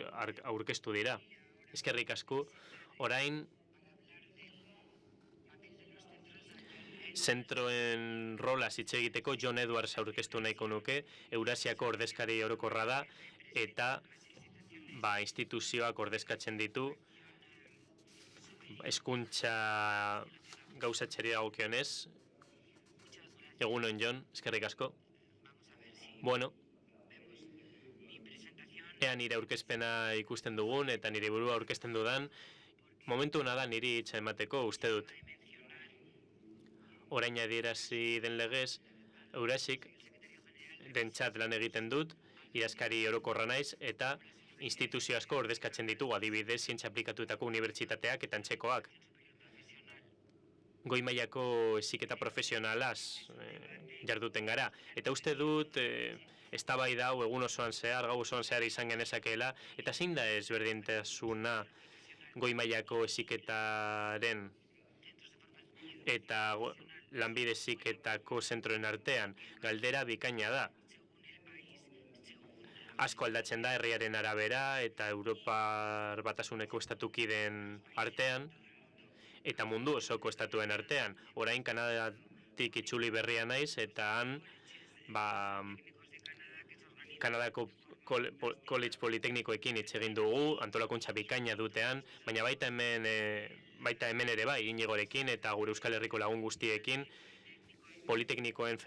aurkeztu dira. Eskerrik asko, orain zentroen rola hitz egiteko John Edwards aurkeztu nahiko nuke, Eurasiako ordezkari orokorra da, eta instituzioak ordezkatzen ditu, hezkuntza gauzatxeri dagokionez. Egunon, Jon, eskerrik asko. Bueno, ea nire aurkezpena ikusten dugun eta nire burua aurkezten dudan, momentu hona da niri hitza emateko, uste dut. Orain adierazi den legez, Eurasik dentzat lan egiten dut, idazkari orokorra naiz eta instituzio asko ordezkatzen ditugu, adibidez, zientzia aplikatutako unibertsitateak eta antzekoak. Goi mailako heziketa profesionalaz jarduten gara. Eta uste dut, eztabaida hau egun osoan zehar, gau osoan zehar izan genezakeela, eta zein da ezberdintasuna goi mailako heziketaren eta lanbide heziketako zentroen artean. Galdera bikaina da. Asko aldatzen da herriaren arabera eta Europar Batasuneko estatukideen artean eta mundu osoko estatuen artean. Orain Kanadatik itzuli berria naiz eta han Kanadako College Politeknikoekin hitz egin dugu, antolakuntza bikaina dutean, baina baita hemen ere bai, Inigorekin eta gure Euskal Herriko lagun guztiekin, Politeknikoen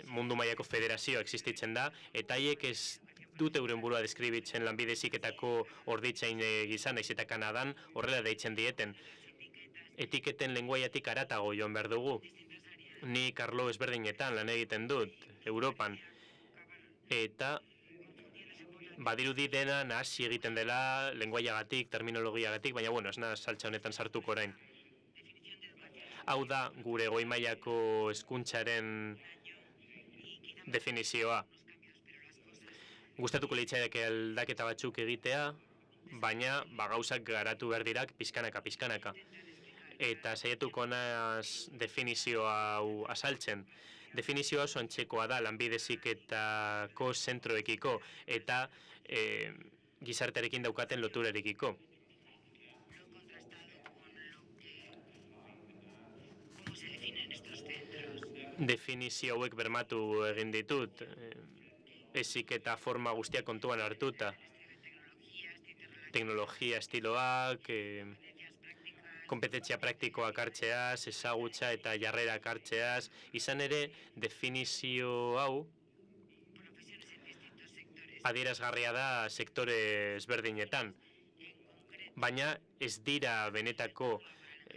mundu mailako federazioa existitzen da, eta haiek ez dute euren burua deskribitzen lanbide heziketako orditzain gisa, naiz eta Kanadan horrela deitzen dieten. Etiketen lenguaiatik haratago joan behar dugu. Nik arlo ezberdinetan lan egiten dut, Europan, eta badirudi dena nahasi egiten dela lenguaiagatik, terminologiagatik, baina ez naiz saltza honetan sartuko orain. Hau da gure goi mailako hezkuntzaren definizioa. Gustatuko litzaidake aldaketa batzuk egitea, baina gauzak garatu behar dirak pizkanaka. Eta saiatuko naiz definizio hau azaltzen. Definizio oso antzekoa da lanbide heziketako zentroekiko eta gizartearekin daukaten loturarekiko. Definizio hauek bermatu egin ditut, heziketa forma guztiak kontuan hartuta. Teknologia estiloak, kompetentzia praktikoak hartzeaz, ezagutza eta jarrerak hartzeaz, izan ere definizio hau adierazgarria da sektore ezberdinetan, baina ez dira benetako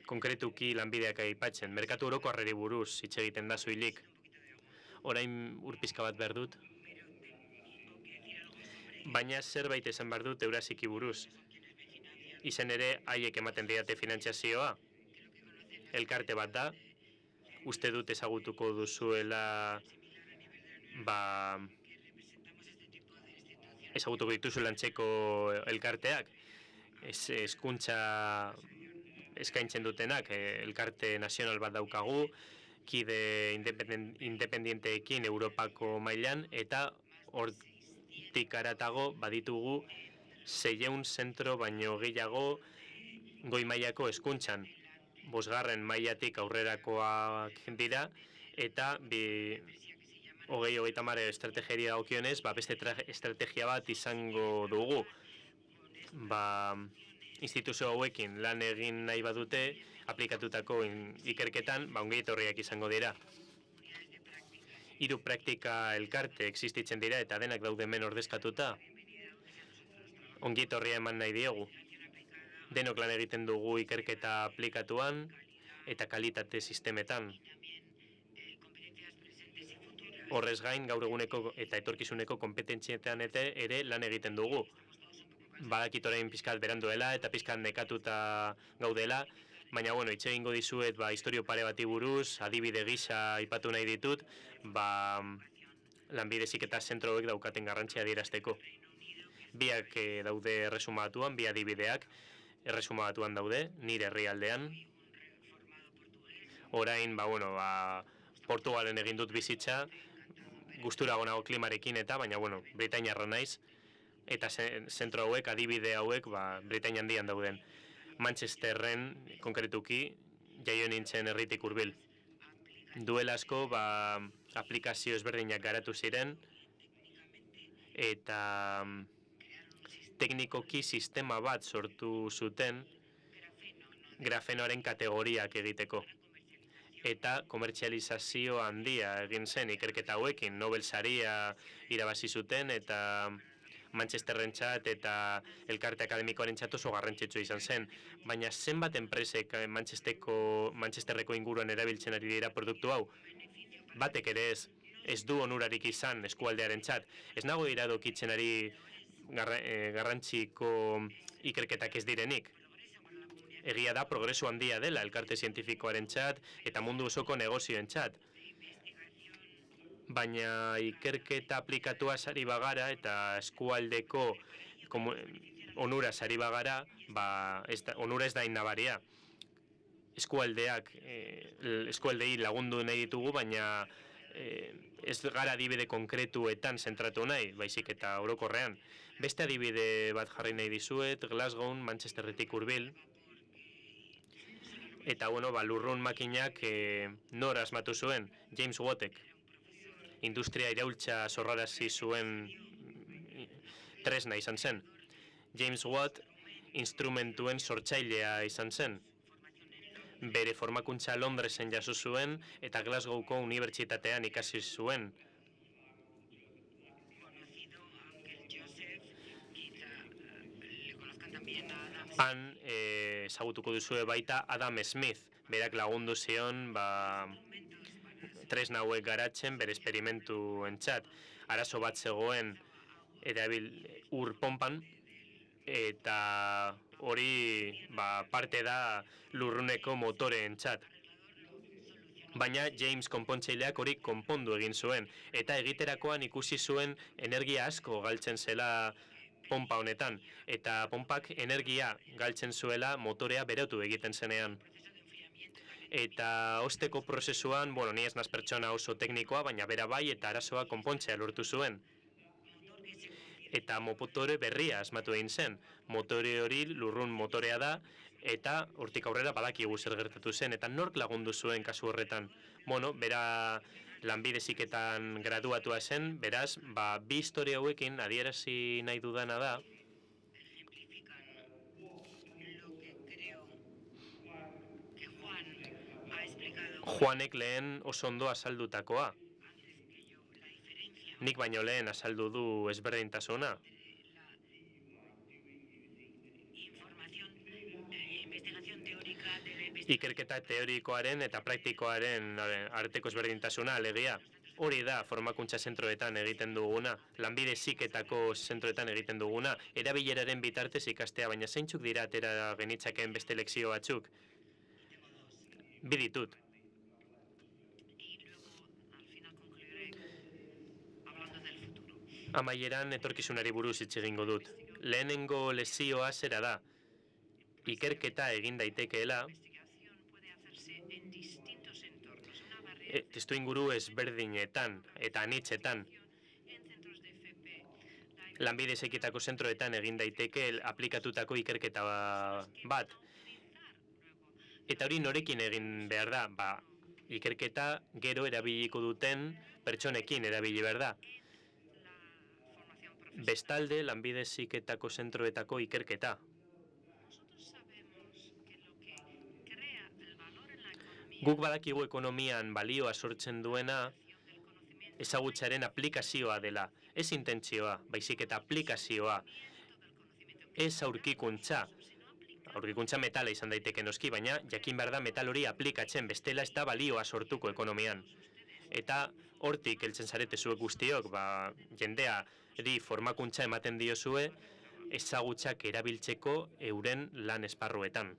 konkretuki lanbideak aipatzen. Merkatu orokorrari buruz hitz egiten da soilik. Orain pixka bat behar dut, baina zerbait esan behar dut Eurasiki buruz. Izan ere, haiek ematen diate finantziazioa. Elkarte bat da, uste dut ezagutuko duzuela, ezagutuko dituzuela antzeko elkarteak, hezkuntza eskaintzen dutenak, elkarte nazional bat daukagu, kide independienteekin Europako mailan, eta hortik haratago baditugu 600 zentro baino gehiago goi mailako hezkuntzan. 5. mailatik aurrerakoak dira, eta 2030 estrategiari dagokionez, beste estrategia bat izango dugu. Instituzio hauekin lan egin nahi badute, aplikatutako ikerketan, ongi etorriak izango dira. 3 praktika elkarte existitzen dira eta denak daude hemen ordezkatuta. Ongi etorria eman nahi diegu. Denok lan egiten dugu ikerketa aplikatuan eta kalitate sistemetan. Horrez gain, gaur eguneko eta etorkizuneko kompetentzietan ere lan egiten dugu. Badakit orain pizkat beranduela eta pizkat nekatuta gaudela, baina hitz egingo dizuet historio pare bati buruz, adibide gisa aipatu nahi ditut, lanbide heziketa zentro hauek daukaten garrantzia adierazteko. Biak daude erresumatuan, bi adibideak erresumatuan daude, nire herrialdean, Orain, Portugalen egin dut bizitza, gustura nago klimarekin eta, baina, Britainiarra naiz, eta zentro hauek, adibide hauek, Britainia handian dauden. Manchesterren, konkretuki, jaio nintzen herritik hurbil. Duela asko, aplikazio ezberdinak garatu ziren, eta teknikoki sistema bat sortu zuten grafenoaren kategoriak egiteko. Eta komertzializazio handia egin zen ikerketa hauekin, Nobel saria irabazi zuten, eta Manchesterrentzat eta elkarte akademikoarentzat oso garrantzitsua izan zen. Baina zenbat enpresek Manchesterreko inguruan erabiltzen ari dira produktu hau? Batek ere ez du onurarik izan eskualdearentzat. Ez nago iradokitzen ari garrantziko ikerketak ez direnik. Egia da progreso handia dela elkarte zientifikoarentzat eta mundu osoko negozioentzat. Baina ikerketa aplikatua sari bagara eta eskualdeko onura sari bagara, onura ez da innabaria. Eskualdei lagundu nahi ditugu, baina ez gara adibide konkretuetan zentratu nahi, baizik eta orokorrean. Beste adibide bat jarri nahi dizuet, Glasgow, Manchesterretik hurbil. Eta, lurrun makinak nor asmatu zuen, James Wattek. Industria iraultza sorrarazi zuen tresna izan zen. James Watt instrumentuen sortzailea izan zen. Bere formakuntza Londresen jaso zuen eta Glasgowko unibertsitatean ikasi zuen. Han ezagutuko duzue baita Adam Smith, berak lagundu zion tresna hauek garatzen bere esperimentuentzat. Arazo bat zegoen ur ponpan, eta hori parte da lurruneko motoreentzat. Baina James konpontzaileak hori konpondu egin zuen, eta egiterakoan ikusi zuen energia asko galtzen zela pompa honetan, eta pompak energia galtzen zuela motorea berotu egiten zenean. Eta osteko prozesuan, ni ez naz pertsona oso teknikoa, baina bera bai eta arazoa konpontzea lortu zuen. Eta motore berria asmatu egin zen. Motore hori lurrun motorea da, eta hortik aurrera badakigu zer gertatu zen, eta nork lagundu zuen kasu horretan. Bera lanbide heziketan graduatua zen, beraz, bi historia hauekin adierazi nahi dudana da, Juanek lehen oso ondo azaldutakoa. Nik baino lehen azaldu du ezberdintasuna. Ikerketa teorikoaren eta praktikoaren arteko ezberdintasuna alegia. Hori da formakuntza zentroetan egiten duguna, lanbide heziketako zentroetan egiten duguna, erabileraren bitartez ikastea, baina zeintzuk dira atera genitzakeen beste lekzio batzuk? Bi ditut. Amaieran etorkizunari buruz hitz egingo dut. Lehenengo lezioa zera da. Ikerketa egin daitekeela testuinguru ezberdinetan eta anitzetan. Lanbide heziketako zentroetan egin daiteke aplikatutako ikerketa bat. Eta hori norekin egin behar da? Ikerketa gero erabiliko duten pertsonekin erabili behar da. Bestalde, lanbide heziketako zentroetako ikerketa. Guk badakigu ekonomian balioa sortzen duena ezagutzaren aplikazioa dela. Ez intentzioa, baizik eta aplikazioa. Ez aurkikuntza. Aurkikuntza metala izan daiteke noski, baina jakin behar da metal hori aplikatzen, bestela ez da balioa sortuko ekonomian. Eta hortik heltzen zarete zuek guztiok, jendeari formakuntza ematen diozue ezagutzak erabiltzeko euren lan esparruetan.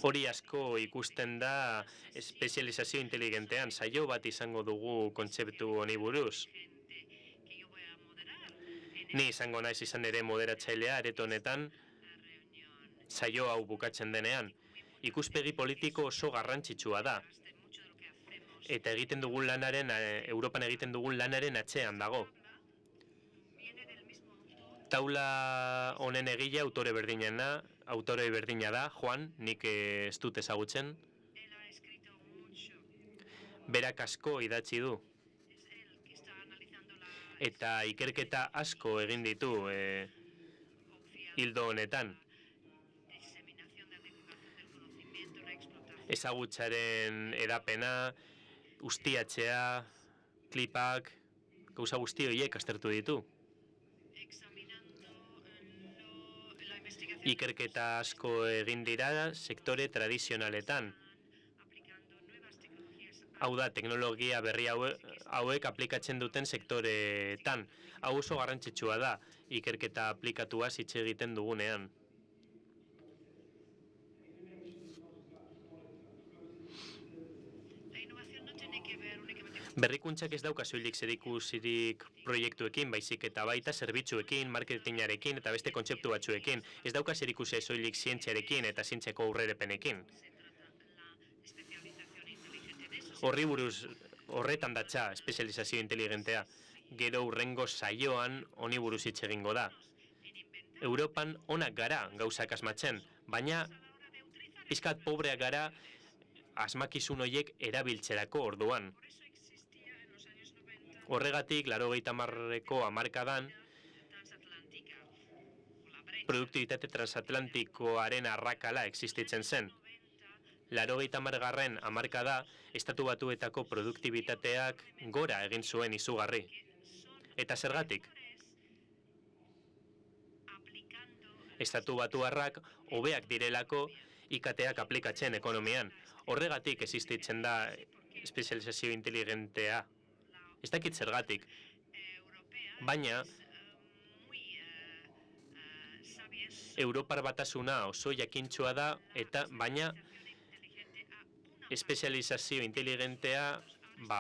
Hori asko ikusten da espezializazio inteligentean, saio bat izango dugu kontzeptu honi buruz. Ni izango naiz izan ere moderatzailea areto honetan saio hau bukatzen denean. Ikuspegi politiko oso garrantzitsua da. Eta egiten dugun lanaren, Europan egiten dugun lanaren atzean dago. Taula honen egile autore berdina da, Juan, nik ez dut ezagutzen. Berak asko idatzi du. Eta ikerketa asko egin ditu hildo honetan. Ezagutzaren edapena, ustiatzea, klipak, gauza guzti horiek aztertu ditu. Ikerketa asko egin dira sektore tradizionaletan. Hau da, teknologia berri hauek aplikatzen duten sektoreetan. Hau oso garrantzitsua da, ikerketa aplikatuaz hitz egiten dugunean. Berrikuntzak ez dauka soilik zerikusirik proiektuekin, baizik eta baita zerbitzuekin, marketingarekin eta beste kontzeptu batzuekin. Ez dauka zerikusia soilik zientziarekin eta zientziako aurrerapenekin. Horretan datza espezializazio inteligentea. Gero hurrengo saioan honi buruz hitz egingo da. Europan onak gara gauzak asmatzen, baina pixkat pobreak gara asmakizun horiek erabiltzerako orduan. Horregatik, 80ko hamarkadan, produktibitate transatlantikoaren arrakala existitzen zen. 80garren hamarkada, Estatu Batuetako produktibitateak gora egin zuen izugarri. Eta zergatik? Estatu Batuarrak hobeak direlako IKTak aplikatzen ekonomian. Horregatik existitzen da espezializazio inteligentea. Ez dakit zergatik, baina Europar batasuna oso jakintsua da, eta baina espezializazio inteligentea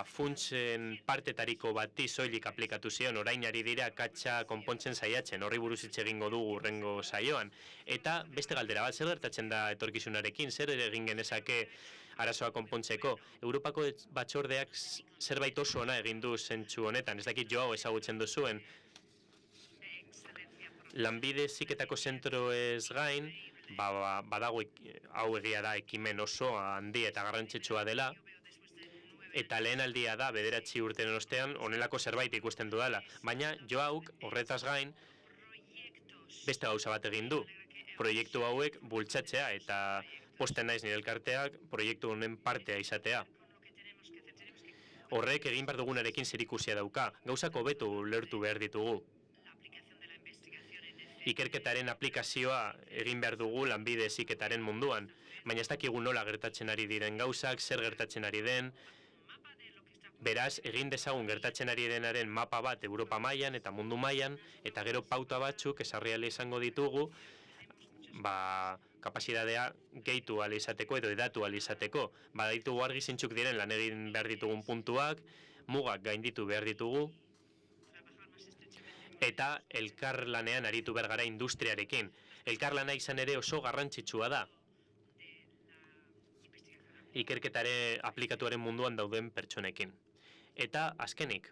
funtsen partetariko bati soilik aplikatu zion, orain ari dira katxa konpontzen saiatzen, horri buruz hitz egingo dugu hurrengo saioan. Eta beste galdera bat, zer gertatzen da etorkizunarekin, zer egin genezake arazoa konpontzeko. Europako batzordeak zerbait oso ona egin du zentzu honetan, ez dakit Joao ezagutzen duzuen. Lanbide Heziketako zentroez gain, badago hau egia da ekimen oso handi eta garrantzitsua dela, eta lehen aldia da 9 urteren ostean honelako zerbait ikusten dudala. Baina Joauk horretaz gain beste gauza bat egin du. Proiektu hauek bultzatzea eta posten naiz nire elkarteak proiektu honen partea izatea. Horrek egin behar dugunarekin zerikusia dauka, gauzak hobeto ulertu behar ditugu. Ikerketaren aplikazioa egin behar dugu lanbide heziketaren munduan, baina ez dakigu nola gertatzen ari diren gauzak, zer gertatzen ari den. Beraz, egin dezagun gertatzen ari denaren mapa bat Europa mailan eta mundu mailan, eta gero pauta batzuk ezarri ahal izango ditugu, kapazitatea gehitu ahal izateko edo edatu ahal izateko. Baditugu argi zeintzuk diren lan egin behar ditugun puntuak, mugak gainditu behar ditugu, eta elkarlanean aritu behar gara industriarekin. Elkarlana izan ere oso garrantzitsua da. Ikerketare aplikatuaren munduan dauden pertsonekin. Eta azkenik,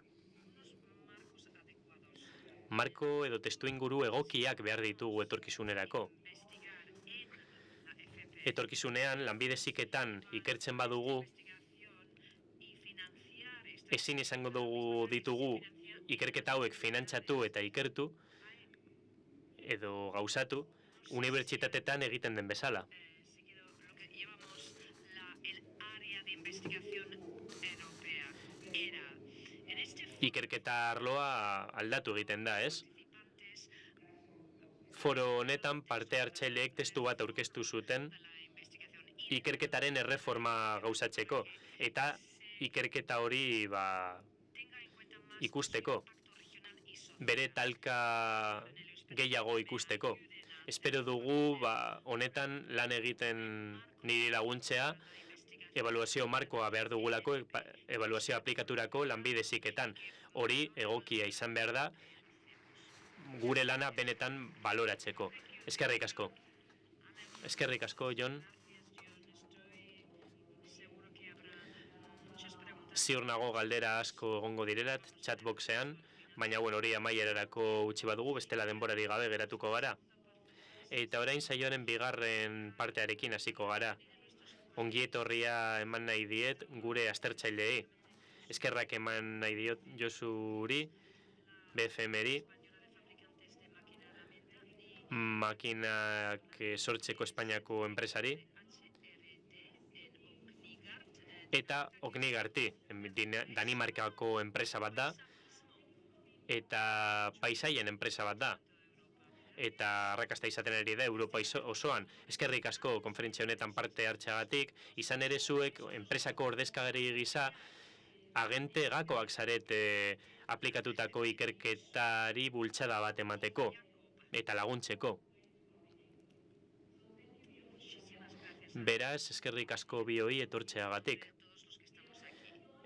marko edo testuinguru egokiak behar ditugu etorkizunerako. Etorkizunean, lanbide heziketan ikertzen badugu, ezin izango ditugu ikerketa hauek finantzatu eta ikertu, edo gauzatu, unibertsitatetan egiten den bezala. Ikerketa arloa aldatu egiten da, ez? Foro honetan parte hartzaileek testu bat aurkeztu zuten ikerketaren erreforma gauzatzeko, eta ikerketa hori ikusteko, bere talka gehiago ikusteko. Espero dugu honetan lan egiten niri laguntzea, ebaluazio markoa behar dugulako, ebaluazio aplikaturako lanbide heziketan. Hori egokia izan behar da, gure lana benetan baloratzeko. Eskerrik asko. Eskerrik asko, Jon. Ziur nago galdera asko egongo direlat chatboxean, baina hori amaierarako utzi badugu, bestela denborari gabe geratuko gara. Eta orain saioaren bigarren partearekin hasiko gara. Ongietorria eman nahi diet gure aztertzaileei. Eskerrak eman nahi diot Josuri, BFM-ri, makinak sortzeko Espainiako enpresari, eta Oknigarti, Danimarkako enpresa bat da, eta paisaien enpresa bat da, eta arrakasta izaten ari da Europa osoan. Eskerrik asko konferentzia honetan parte hartzeagatik, izan ere zuek enpresako ordezkari gisa agente gakoak zarete aplikatutako ikerketari bultzada bat emateko eta laguntzeko. Beraz, eskerrik asko bioi etortzeagatik.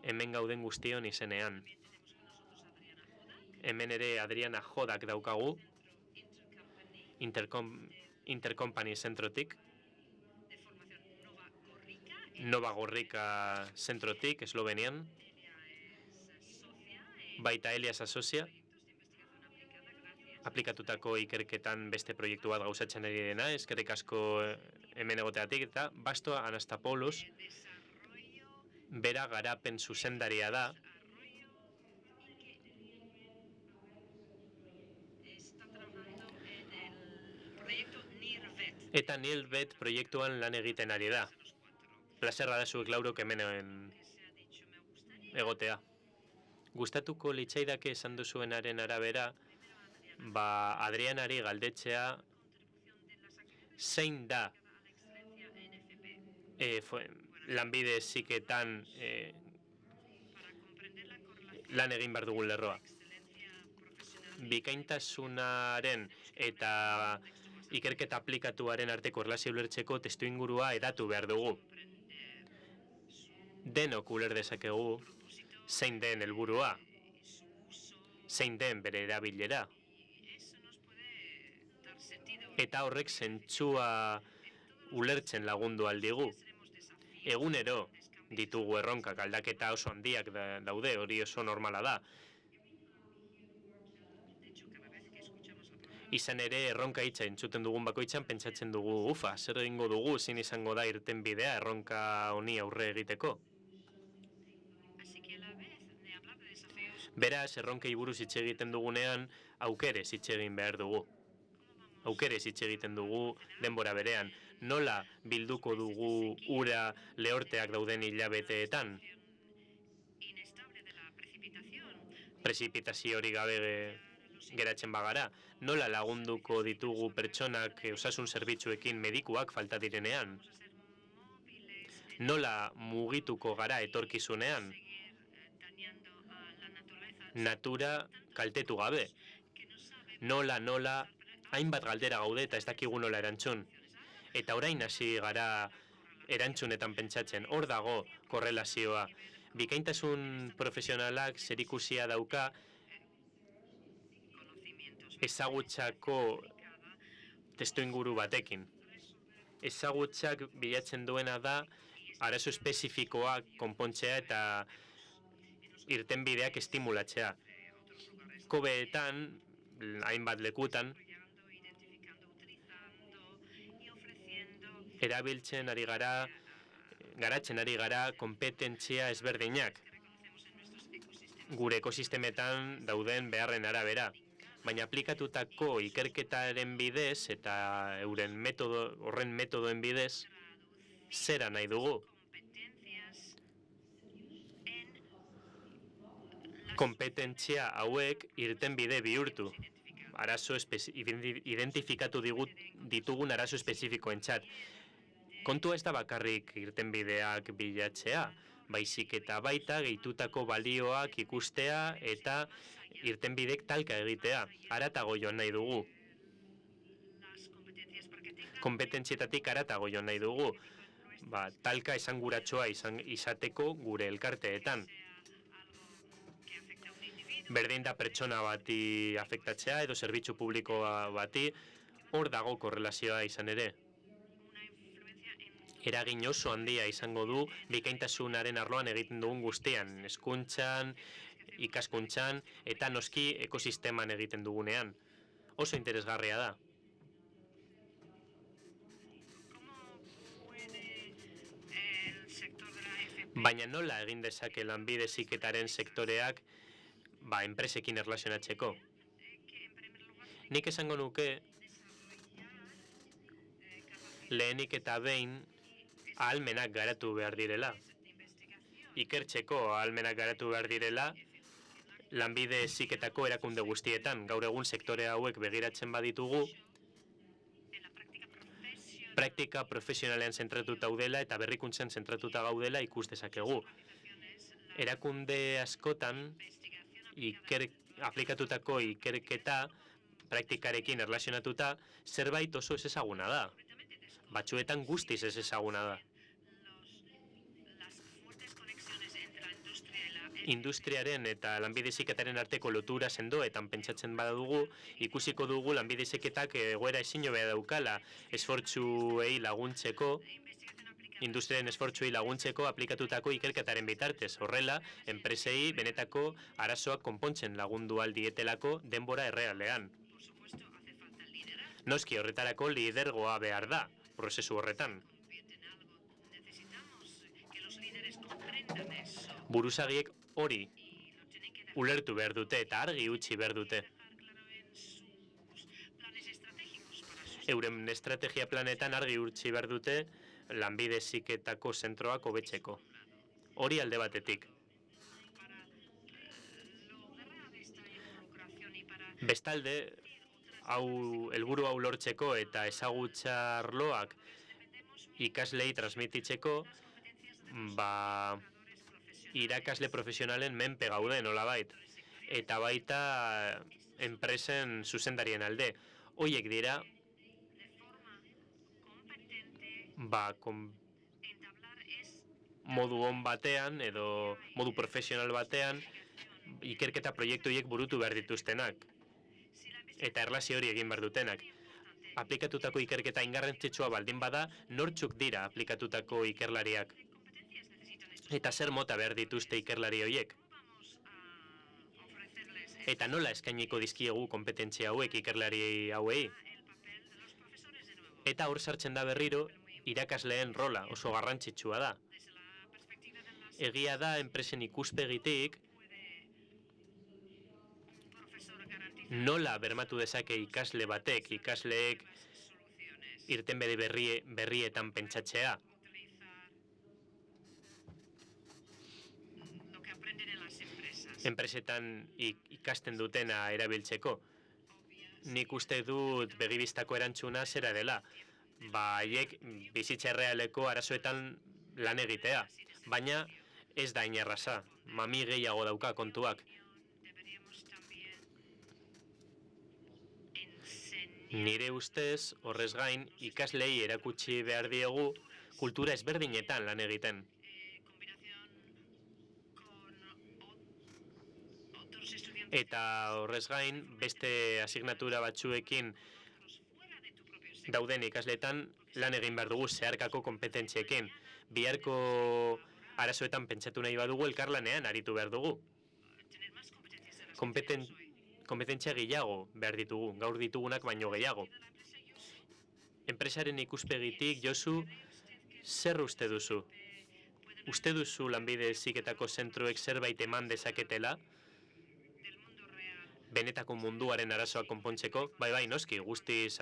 Hemen gauden guztion izenean. Hemen ere Adriana Jodak daukagu, Intercompany zentrotik, Nova Gorrika zentrotik, Eslovenian, baita Elias Asocia, aplikatutako ikerketan beste proiektu bat gauzatzen ari dena, eskerrik asko hemen egoteatik, eta Basto Anastapoulos, bera garapen zuzendaria da, eta NIRVET proiektuan lan egiten ari da. Plazerra da zuek laurok hemen egotea. Gustatuko litzaidake esan duzuenaren arabera, Adrianari galdetzea zein da lanbide heziketan lan egin behar dugun lerroa. Bikaintasunaren eta ikerketa aplikatuaren arteko erlazio ulertzeko testuingurua hedatu behar dugu. Denok uler dezakegu zein den helburua, zein den bere erabilera. Eta horrek zentzua ulertzen lagundu aldigu. Egunero ditugu erronkak, aldaketa oso handiak daude, hori oso normala da. Izan ere, erronka hitza entzuten dugun bakoitzan, pentsatzen dugu, zer egingo dugu, zin izango da irten bidea erronka honi aurre egiteko. Beraz, erronkei buruz hitz egiten dugunean, aukerez hitz egin behar dugu. Aukerez hitz egiten dugu denbora berean. Nola bilduko dugu ura lehorteak dauden hilabeteetan? Prezipitazio hori gabe geratzen bagara. Nola lagunduko ditugu pertsonak osasun zerbitzuekin medikuak falta direnean? Nola mugituko gara etorkizunean? Natura kaltetu gabe. Nola, hainbat galdera gaude eta ez dakigu nola erantzun. Eta orain hasi gara erantzunetan pentsatzen, hor dago korrelazioa. Bikaintasun profesionalak zerikusia dauka ezagutzako testuinguru batekin. Ezagutzak bilatzen duena da arazo espezifikoak konpontzea eta irtenbideak estimulatzea. Kobeetan, hainbat lekutan, erabiltzen ari gara, garatzen ari gara kompetentzia ezberdinak gure ekosistemetan dauden beharren arabera. Baina aplikatutako ikerketaren bidez eta horren metodoen bidez, zera nahi dugu. Kompetentzia hauek irtenbide bihurtu. Identifikatu ditugun arazo espezifikoentzat. Kontua ez da bakarrik irtenbideak bilatzea, baizik eta baita gehitutako balioak ikustea eta irtenbidek talka egitea. Haratago joan nahi dugu. Kompetentzietatik haratago joan nahi dugu. Talka esanguratsua izateko gure elkarteetan. berdin da pertsona bati afektatzea edo zerbitzu publikoa bati, hor dago korrelazioa izan ere. Eragin oso handia izango du bikaintasunaren arloan egiten dugun guztian, hezkuntzan, ikaskuntzan eta noski ekosisteman egiten dugunean. Oso interesgarria da. Baina nola egin dezake lanbide heziketaren sektoreak enpresekin erlazionatzeko? Nik esango nuke lehenik eta behin ahalmenak garatu behar direla. Ikertzeko ahalmenak garatu behar direla lanbide heziketako erakunde guztietan. Gaur egun sektore hauek begiratzen baditugu, praktika profesionalean zentratuta gaudela eta berrikuntzan zentratuta gaudela ikus dezakegu. Erakunde askotan aplikatutako ikerketa praktikarekin erlazionatuta zerbait oso ez ezaguna da. Batzuetan guztiz ez ezaguna da. Industriaren eta lanbide heziketaren arteko lotura sendoetan pentsatzen badugu, ikusiko dugu lanbide heziketak egoera ezin hobea daukala esfortzuei laguntzeko, industriaren esfortzuei laguntzeko aplikatutako ikerketaren bitartez. Horrela, enpresei benetako arazoak konpontzen lagundu aldietelako denbora errealean. Noski horretarako lidergoa behar da, prozesu horretan. Buruzagiek hori ulertu behar dute eta argi utzi behar dute. Euren estrategia planetan argi utzi behar dute lanbide heziketako zentroak hobetzeko. Hori alde batetik. Bestalde, helburu hau lortzeko eta ezagutza arloak ikaslei transmititzeko, irakasle profesionalen menpe gaude nolabait, eta baita enpresen zuzendarien alde. Horiek dira, modu on batean edo modu profesional batean ikerketa proiektu horiek burutu behar dituztenak eta erlazio hori egin behar dutenak. Aplikatutako ikerketa ingarrantzitsua baldin bada, nortzuk dira aplikatutako ikerlariak? Eta zer mota behar dituzte ikerlari horiek? Eta nola eskainiko dizkiegu konpetentzia hauek ikerlari hauei? Eta hor sartzen da berriro, irakasleen rola oso garrantzitsua da. Egia da enpresen ikuspegitik nola bermatu dezake ikasle batek, ikasleek irtenbide berrietan pentsatzea. Enpresetan ikasten dutena erabiltzeko. Nik uste dut begibistako erantzuna zera dela. Haiek bizitza errealeko arazoetan lan egitea. Baina ez da inerraza. Mami gehiago dauka kontuak. Nire ustez, horrez gain, ikaslei erakutsi behar diegu kultura ezberdinetan lan egiten. Eta horrez gain, beste asignatura batzuekin dauden ikasleetan lan egin behar dugu zeharkako kompetentziekin. Biharko arazoetan pentsatu nahi badugu elkarlanean aritu behar dugu. Kompetentzia gehiago behar ditugu, gaur ditugunak baino gehiago. Enpresaren ikuspegitik, Josu, zer uste duzu? Uste duzu lanbide heziketako zentroek zerbait eman dezaketela? Benetako munduaren arazoa konpontzeko, bai, noski, guztiz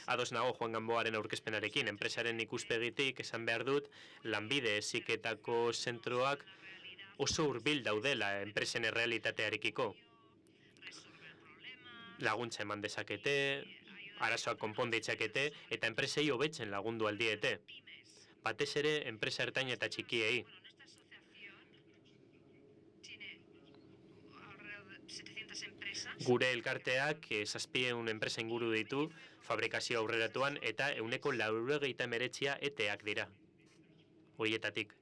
ados nago Juan Gamboaren aurkezpenarekin. Enpresaren ikuspegitik esan behar dut, lanbide heziketako zentroak oso hurbil daudela enpresen errealitatearekiko. Laguntza eman dezakete, arazoak konpon ditzakete, eta enpresei hobetzen lagundu aldiete. Batez ere, enpresa ertain eta txikiei. Gure elkarteak 700 enpresa inguru ditu fabrikazio aurreratuan eta 189 eteak dira. Horietatik.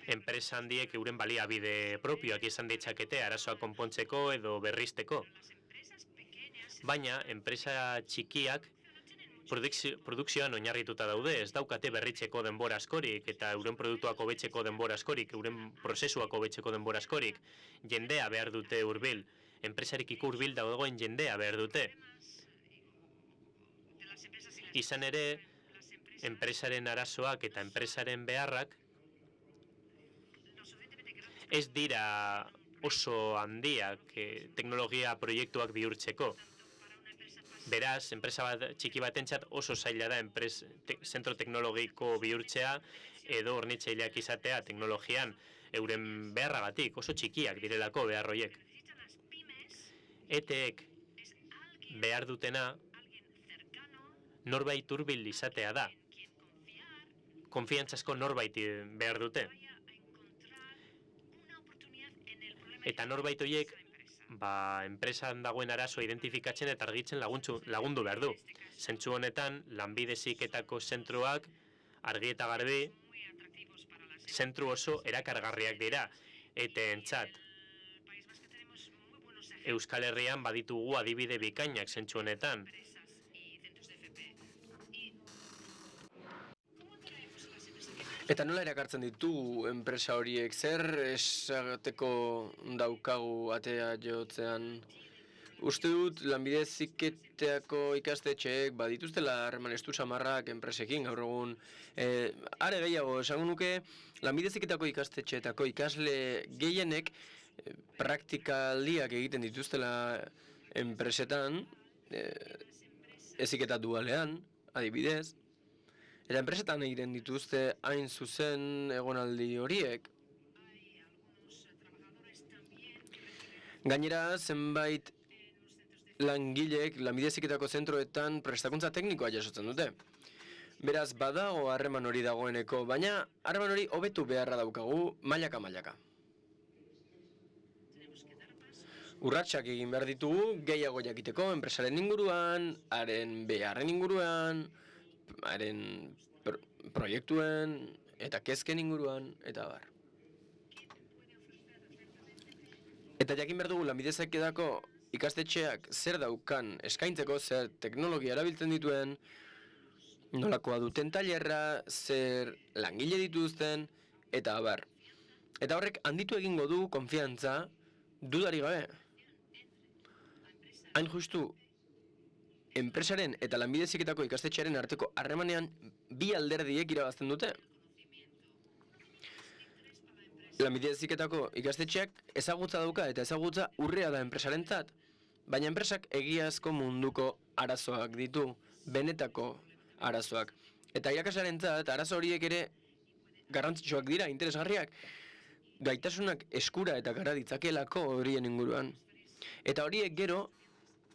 enpresa handiek euren baliabide propioak izan ditzakete arazoak konpontzeko edo berrizteko. Baina, enpresa txikiak produkzioan oinarrituta daude, ez daukate berritzeko denbora askorik eta euren produktuak hobetzeko denbora askorik, euren prozesuak hobetzeko denbora askorik, jendea behar dute hurbil, enpresarekiko hurbil dagoen jendea behar dute. Izan ere, enpresaren arazoak eta enpresaren beharrak ez dira oso handiak teknologia proiektuak bihurtzeko. Beraz, enpresa txiki batentzat oso zaila da zentro teknologiko bihurtzea edo hornitzaileak izatea teknologian euren beharragatik, oso txikiak direlako behar horiek. ETEek behar dutena norbait hurbil izatea da. Konfiantzazko norbait behar dute. Eta norbait horiek enpresan dagoen arazoa identifikatzen eta argitzen lagundu behar du. Zentzu honetan, Lanbide Heziketako zentroak argi eta garbi zentru oso erakargarriak dira. ETEentzat. Euskal Herrian baditugu adibide bikainak zentzu honetan. Eta nola erakartzen ditugu enpresa horiek? Zer esateko daukagu atea jotzean? Uste dut Lanbide Heziketako ikastetxeek badituztela harreman estu samarrak enpresekin gaur egun. Are gehiago, esango nuke, Lanbide Heziketako ikastetxeetako ikasle gehienek praktikaldiak egiten dituztela enpresetan, heziketa dualean, adibidez. Eta enpresetan egiten dituzte hain zuzen egonaldi horiek. Gainera, zenbait langilek Lanbide Heziketako zentroetan prestakuntza teknikoa jasotzen dute. Beraz, badago harreman hori dagoeneko, baina harreman hori hobetu beharra daukagu mailaka-mailaka. Urratsak egin behar ditugu gehiago jakiteko enpresaren inguruan, haren beharren inguruan, haren proiektuen eta kezken inguruan, eta bar. Eta jakin behar dugu Lanbide Heziketako ikastetxeak zer daukan eskaintzeko, zer teknologia erabiltzen dituen, nolakoa duten tailerra, zer langile dituzten, eta bar. Eta horrek handitu egingo du konfiantza dudari gabe. Hain justu, enpresaren eta Lanbide Heziketako ikastetxearen arteko harremanean bi alderdiek irabazten dute. Lanbide Heziketako ikastetxeak ezagutza dauka eta ezagutza urrea da enpresarentzat, baina enpresak egiazko munduko arazoak ditu, benetako arazoak. Eta irakaslearentzat arazo horiek ere garrantzitsuak dira, interesgarriak, gaitasunak eskura eta gara ditzakelako horien inguruan. Eta horiek gero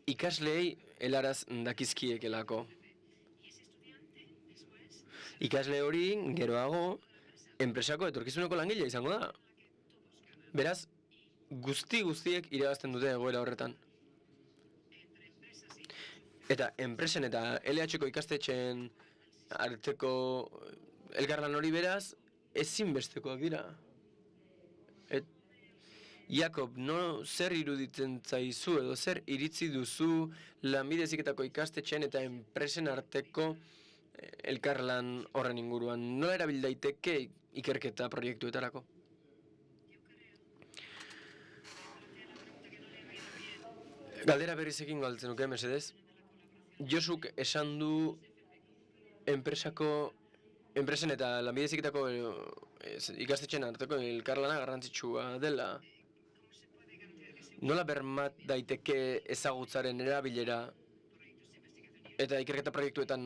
ikasleei helaraz dakizkiekelako. Ikasle hori geroago enpresako etorkizuneko langile izango da. Beraz, guztiek irabazten dute egoera horretan. Eta enpresen eta LH-ko ikastetxeen arteko elkarlan hori beraz, ezinbestekoak dira. Jakob, zer iruditzen zaizu edo zer iritzi duzu Lanbide Heziketako ikastetxeen eta enpresen arteko elkarlan horren inguruan? Nola erabil daiteke ikerketa proiektuetarako? Galdera berriz egin galtzen nuke, mesedez. Josuk esan du enpresen eta Lanbide Heziketako ikastetxeen arteko elkarlana garrantzitsua dela. Nola bermat daiteke ezagutzaren erabilera eta ikerketa proiektuetan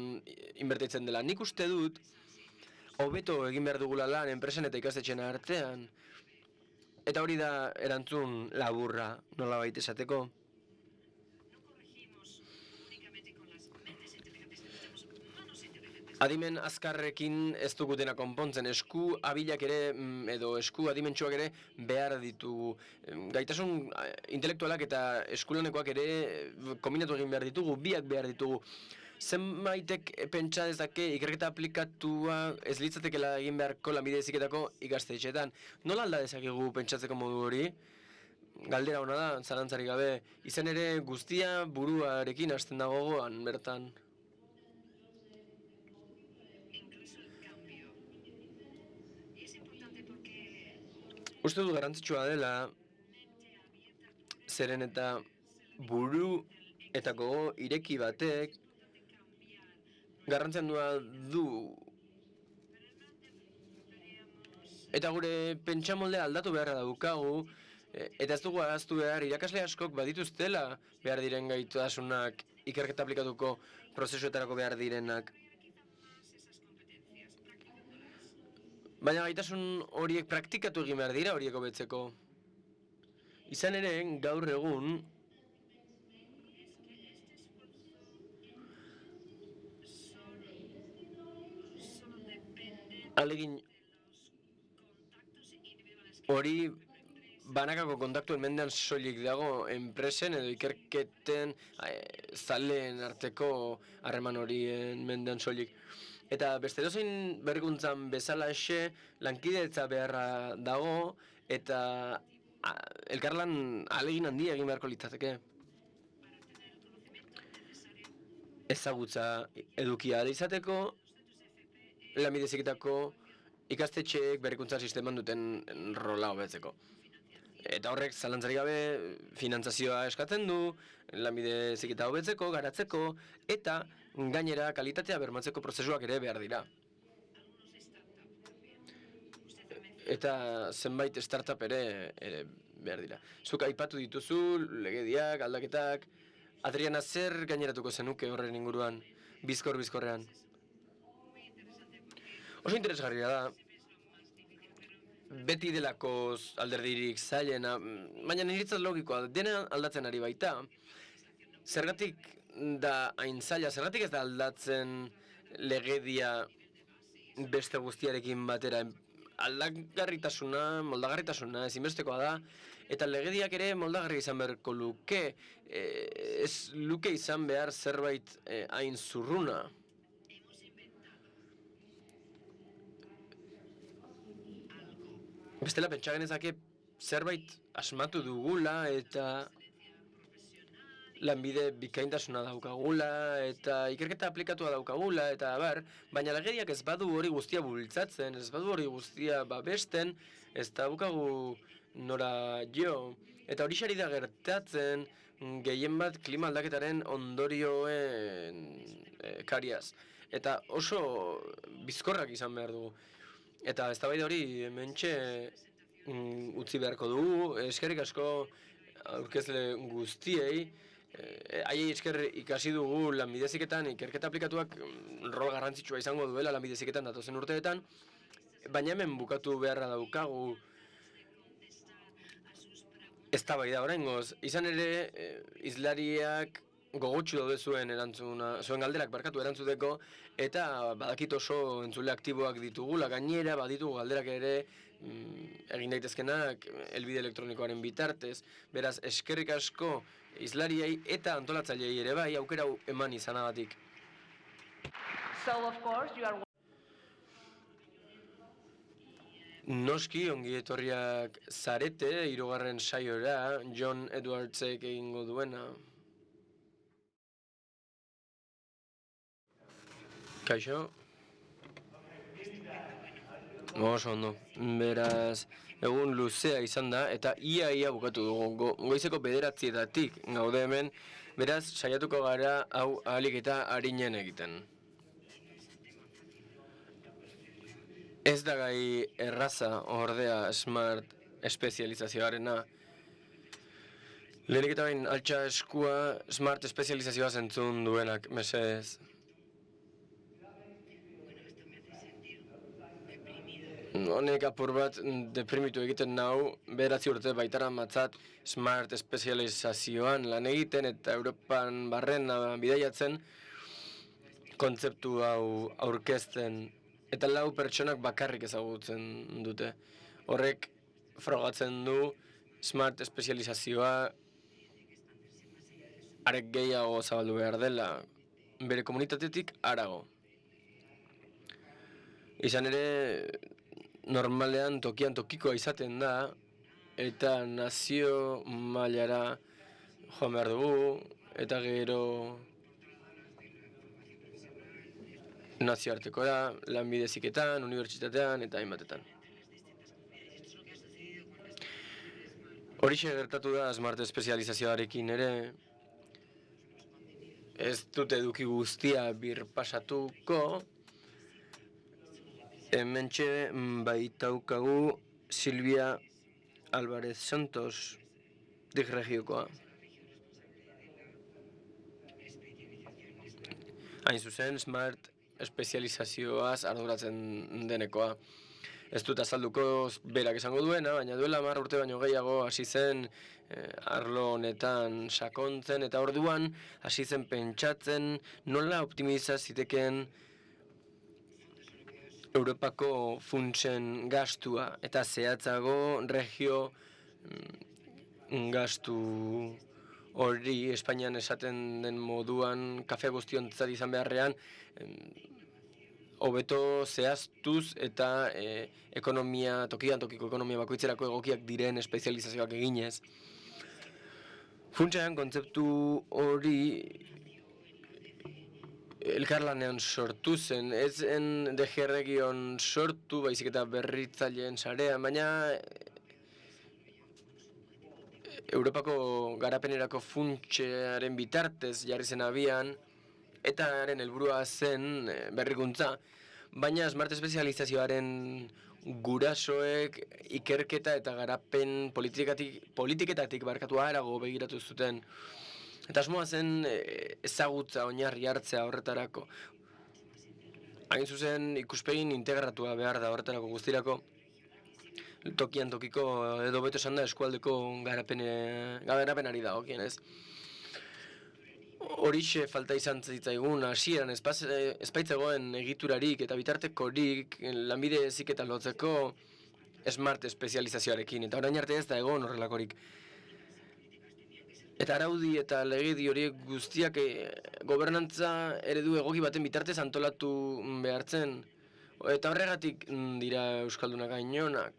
inbertitzen dela? Nik uste dut, hobeto egin behar dugula lan enpresen eta ikastetxeen artean. Eta hori da erantzun laburra, nolabait esateko. Adimen azkarrekin ez dugu dena konpontzen, esku abilak ere edo esku adimentsuak ere behar ditugu. Gaitasun intelektualak eta eskulanekoak ere kombinatu egin behar ditugu, biak behar ditugu. zenbaitek pentsa dezake ikerketa aplikatua ez litzatekela egin beharko lanbide heziketako ikastetxeetan. Nola alda dezakegu pentsatzeko modu hori? Galdera hona da, zalantzarik gabe, izan ere guztia buruarekin hasten da gogoan bertan. Uste dut garrantzitsua dela, zeren eta buru eta gogo ireki batek garrantzia du. Eta gure pentsamolde aldatu beharra daukagu, eta ez dugu ahaztu behar, irakasle askok badituztela behar diren gaitasunak, ikerketa aplikatuko prozesuetarako behar direnak. Baina gaitasun horiek praktikatu egin behar dira horiek hobetzeko. Izan ere, gaur egun, alegin hori banakako kontaktuen mendean soilik dago enpresen edo ikerketen zaleen arteko harreman horien mendean soilik. Eta beste edozein berrikuntzan bezalaxe lankidetza beharra dago eta elkarlan ahalegin handia egin beharko litzateke. Ezagutza edukia ahal izateko, lanbide heziketako ikastetxeek berrikuntza sisteman duten rola hobetzeko. Eta horrek zalantzarik gabe finantzazioa eskatzen du, lanbide heziketa hobetzeko, garatzeko, eta gainera kalitatea bermatzeko prozesuak ere behar dira. Eta zenbait startup ere behar dira. Zuk aipatu dituzu, legediak, aldaketak, Adriana, zer gaineratuko zenuke horren inguruan, bizkorrean? Oso interesgarria da, beti delako alderdirik zailena, baina niretzat logikoa, dena aldatzen ari baita. Zergatik da hain zaila, zergatik ez da aldatzen legedia beste guztiarekin batera. Aldagarritasuna, moldagarritasuna ezinbestekoa da, eta legediak ere moldagarri izan beharko luke, ez luke izan behar zerbait hain zurruna. Bestela pentsa genezake zerbait asmatu dugula eta lanbide bikaintasuna daukagula eta ikerketa aplikatua daukagula eta baina legediak ez badu hori guztia bultzatzen, ez badu hori guztia babesten, ez daukagu nora jo. Eta hori xari da gertatzen gehien bat klima aldaketaren ondorioen kariaz. Eta oso bizkorrak izan behar dugu. Eta eztabaida hori hementxe utzi beharko dugu, eskerrik asko aurkezle guztiei, haiei esker ikasi dugu lanbide heziketan ikerketa aplikatuak rol garrantzitsua izango duela lanbide heziketan datozen urteetan, baina hemen bukatu beharra daukagu eztabaida oraingoz. Izan ere, hizlariak gogotsu daude zuen galderak erantzuteko, eta badakit oso entzule aktiboak ditugula, gainera baditugu galderak ere egin daitezkenak helbide elektronikoaren bitartez. Beraz, eskerrik asko hizlariei eta antolatzaileei ere bai aukera eman izanagatik. Noski ongi etorriak zarete hirugarren saiora, John Edwardsek egingo duena. Kaixo? Oso ondo. Beraz, egun luzea izan da eta ia bukatu dugu. Goizeko 9:00 gaude hemen, beraz, saiatuko gara hau ahalik eta arinen egiten. Ez da gai erraza ordea smart espezializazioarena. Lehenik eta bain altxa eskua smart espezializazioa zentzun duenak, mesedez. Honek apur bat deprimitu egiten nau, 9 urte baitara matzat smart espezializazioan lan egiten eta Europan barren bidaiatzen kontzeptu hau aurkezten. Eta 4 pertsonak bakarrik ezagutzen dute. Horrek frogatzen du smart espezializazioa arek gehiago zabaldu behar dela. bere komunitatetik harago. Izan ere, normalean tokian tokikoa izaten da, eta nazio mailara joan behar dugu, eta gero nazioarteko da, lanbide heziketan, unibertsitatean eta hainbatetan. Horixe gertatu da Smart espezializazioarekin ere, ez dute eduki guztia birpasatuko, hementxe baitaukagu Silvia Álvarez Santos, digregiokoa. Hain zuzen, Smart espezializazioaz arduratzen denekoa. Ez dut azalduko berak esango duena, baina duela 10 urte baino gehiago hasi zen arlo honetan sakontzen, eta orduan hasi zen pentsatzen nola optimiza zitekeen Europako funtsen gastua, eta zehatzago regio gastu hori Espainian esaten den moduan kafe guztiontzat izan beharrean hobeto zehaztuz eta ekonomia, tokian tokiko ekonomia bakoitzerako egokiak diren espezializazioak eginez. Funtsean kontzeptu hori elkarlanean sortu zen, ez zen DG Region sortu, baizik eta berritzaileen sarean, baina Europako garapenerako funtsearen bitartez jarri zen abian, eta haren helburua zen berrikuntza, baina Smart espezializazioaren gurasoek ikerketa eta garapen politiketatik barkatu harago begiratu zuten. Eta asmoa zen ezagutza oinarri hartzea horretarako. Hain zuzen ikuspegin integratua behar da horretarako guztirako, tokian tokiko edo beto esan da eskualdeko garapenari dagokienez. Horixe falta izan zitzaigun hasieran espaitzegoen egiturarik eta bitartekorik lanbide heziketa lotzeko Smart espezializazioarekin, eta orain arte ez da egon horrelakorik. Eta araudi eta legedi horiek guztiak gobernantza eredu egoki baten bitartez antolatu behartzen. Eta horregatik dira Euskaldunak gainonak,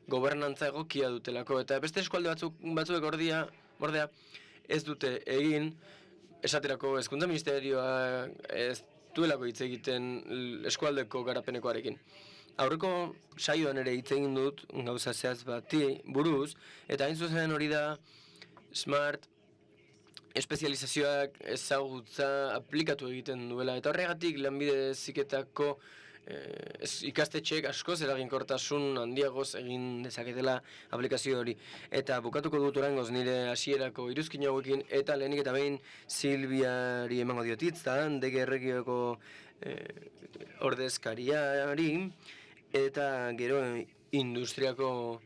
gobernantza egokia dutelako, eta beste eskualde batzuek ordea ez dute egin, esaterako Hezkuntza Ministerioa ez duelako hitz egiten eskualdeko garapenekoarekin. Aurreko saioan ere hitz egin dut gauza zehatz bati buruz, eta hain zuzen hori da Smart espezializazioak ezagutza aplikatu egiten duela, eta horregatik lanbide heziketako ikastetxeek askoz eraginkortasun handiagoz egin dezaketela aplikazio hori. Eta bukatuko dut oraingoz nire hasierako iruzkin hauekin, eta lehenik eta behin Silviari emango diot hitza, DG Regioko ordezkariari, eta gero industriako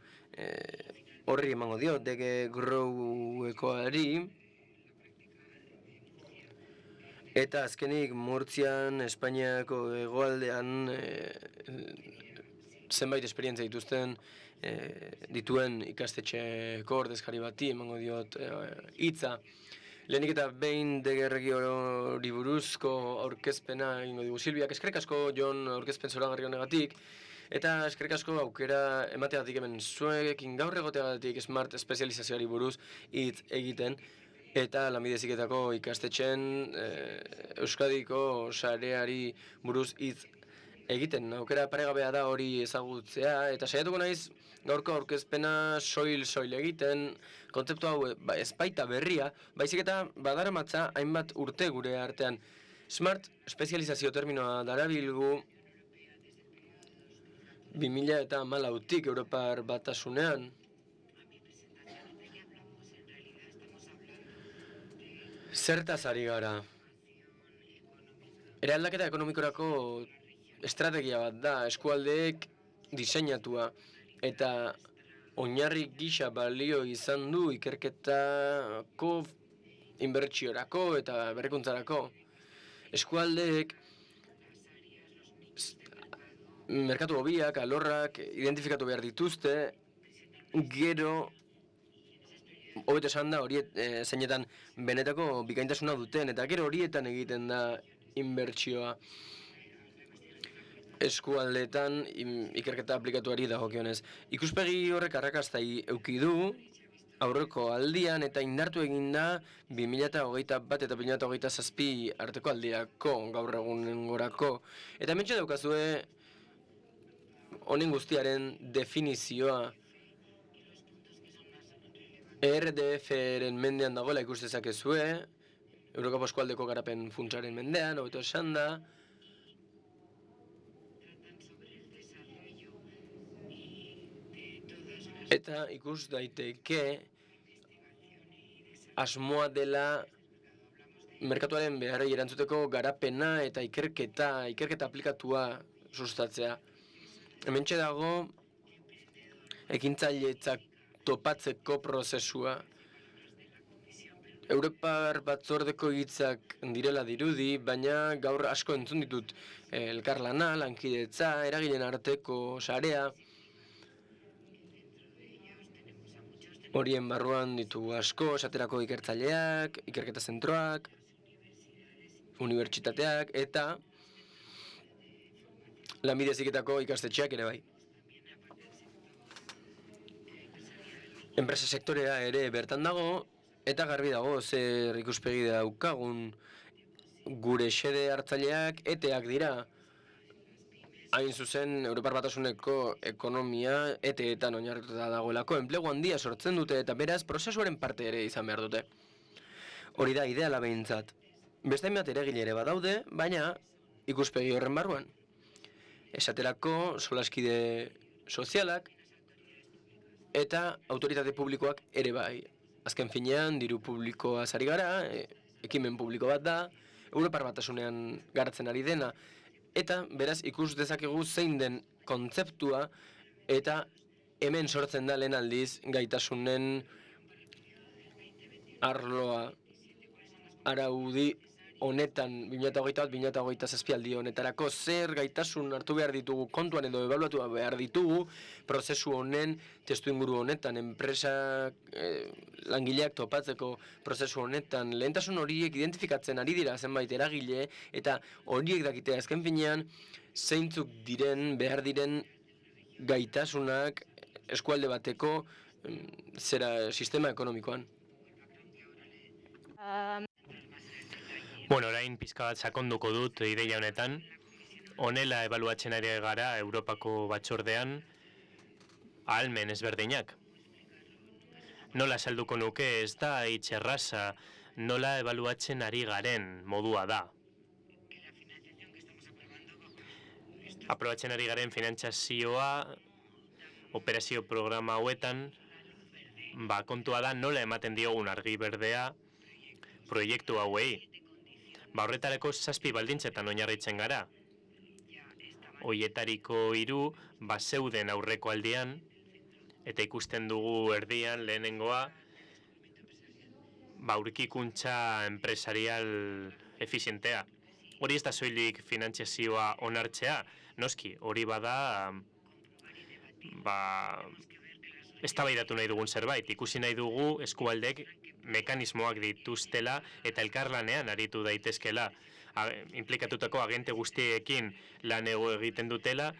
horri emango diot, DG Growekoari, eta azkenik Murtzian, Espainiako hegoaldean zenbait esperientzia dituen ikastetxeko ordezkari bati emango diot hitza. Lehenik eta behin DG Regiori buruzko aurkezpena egingo digu Silviak. Eskerrik asko Jon aurkezpen zoragarri honegatik, eta eskerrik asko aukera emateagatik hemen zuekin gaur egoteagatik Smart espezializazioari buruz hitz egiten, eta lanbide heziketako ikastetxeen Euskadiko sareari buruz hitz egiten. Aukera paregabea da hori ezagutzea, eta saiatuko naiz gaurko aurkezpena soil egiten, kontzeptu hau ez baita berria, baizik eta badaramatza hainbat urte gure artean. Smart espezializazio terminoa darabilgu 2014tik Europar Batasunean. Zertaz ari gara? Eraldaketa ekonomikorako estrategia bat da, eskualdeek diseinatua, eta oinarri gisa balio izan du ikerketako, inbertsiorako eta berrikuntzarako. Eskualdeek merkatu hobiak, alorrak identifikatu behar dituzte, gero hobeto esan da zeinetan benetako bikaintasuna duten, eta gero horietan egiten da inbertsioa eskualdetan ikerketa aplikatuari dagokionez. Ikuspegi horrek arrakasta eduki du aurreko aldian eta indartu egin da 2021 eta 2027 arteko aldirako, gaur egunengorako. Eta hementxe daukazue honen guztiaren definizioa. ERDF-ren mendean dagoela ikus dezakezue, Europako eskualdeko garapen funtsaren mendean, hobeto esan da. Eta ikus daiteke asmoa dela merkatuaren beharrei erantzuteko garapena eta ikerketa aplikatua sustatzea. Hementxe dago ekintzailetzak topatzeko prozesua. Europar batzordeko hitzak direla dirudi, baina gaur asko entzun ditut elkarlana, lankidetza, eragileen arteko sarea. Horien barruan ditugu asko, esaterako ikertzaileak, ikerketa zentroak, unibertsitateak eta lanbide heziketako ikastetxeak ere bai. Enpresa sektorea ere bertan dago eta garbi dago zer ikuspegi daukagun. Gure xede hartzaileak ETEak dira. Hain zuzen, Europar Batasuneko ekonomia ETEetan oinarrituta dagoelako enplegu handia sortzen dute eta beraz prozesuaren parte ere izan behar dute. Hori da ideala behintzat. Beste hainbat eragile ere badaude, baina ikuspegi horren barruan. Esaterako solaskide sozialak eta autoritate publikoak ere bai. Azken finean, diru publikoa ari gara, ekimen publiko bat da, Europar Batasunean garatzen ari dena, eta beraz ikus dezakegu zein den kontzeptua eta hemen sortzen da lehen aldiz gaitasunen arloa. Araudi honetan 2021-2027 aldi honetarako zer gaitasun hartu behar ditugu kontuan edo ebaluatu behar ditugu prozesu honen, testuinguru honetan, enpresa langileak topatzeko prozesu honetan, lehentasun horiek identifikatzen ari dira zenbait eragile eta horiek dakite azken finean zeintzuk diren, behar diren gaitasunak eskualde bateko sistema ekonomikoan. Bueno, orain pizka bat sakonduko dut ideia honetan. Honela ebaluatzen ari gara Europako batzordean ahalmen ezberdinak. Nola salduko nuke ez da hitz erraza, nola ebaluatzen ari garen modua da. Aprobatzen ari garen finantzazioa, operazio programa hauetan, kontua da nola ematen diogun argi berdea proiektu hauei. Horretarako 7 baldintzetan oinarritzen gara. Hoietariko 3 zeuden aurreko aldian, eta ikusten dugu erdian lehenengoa aurkikuntza enpresarial efizientea. Hori ez da soilik finantzazioa onartzea, noski, hori bada eztabaidatu nahi dugun zerbait, ikusi nahi dugu eskualdek mekanismoak dituztela eta elkarlanean aritu daitezkela. Implikatutako agente guztiekin lan egiten dutela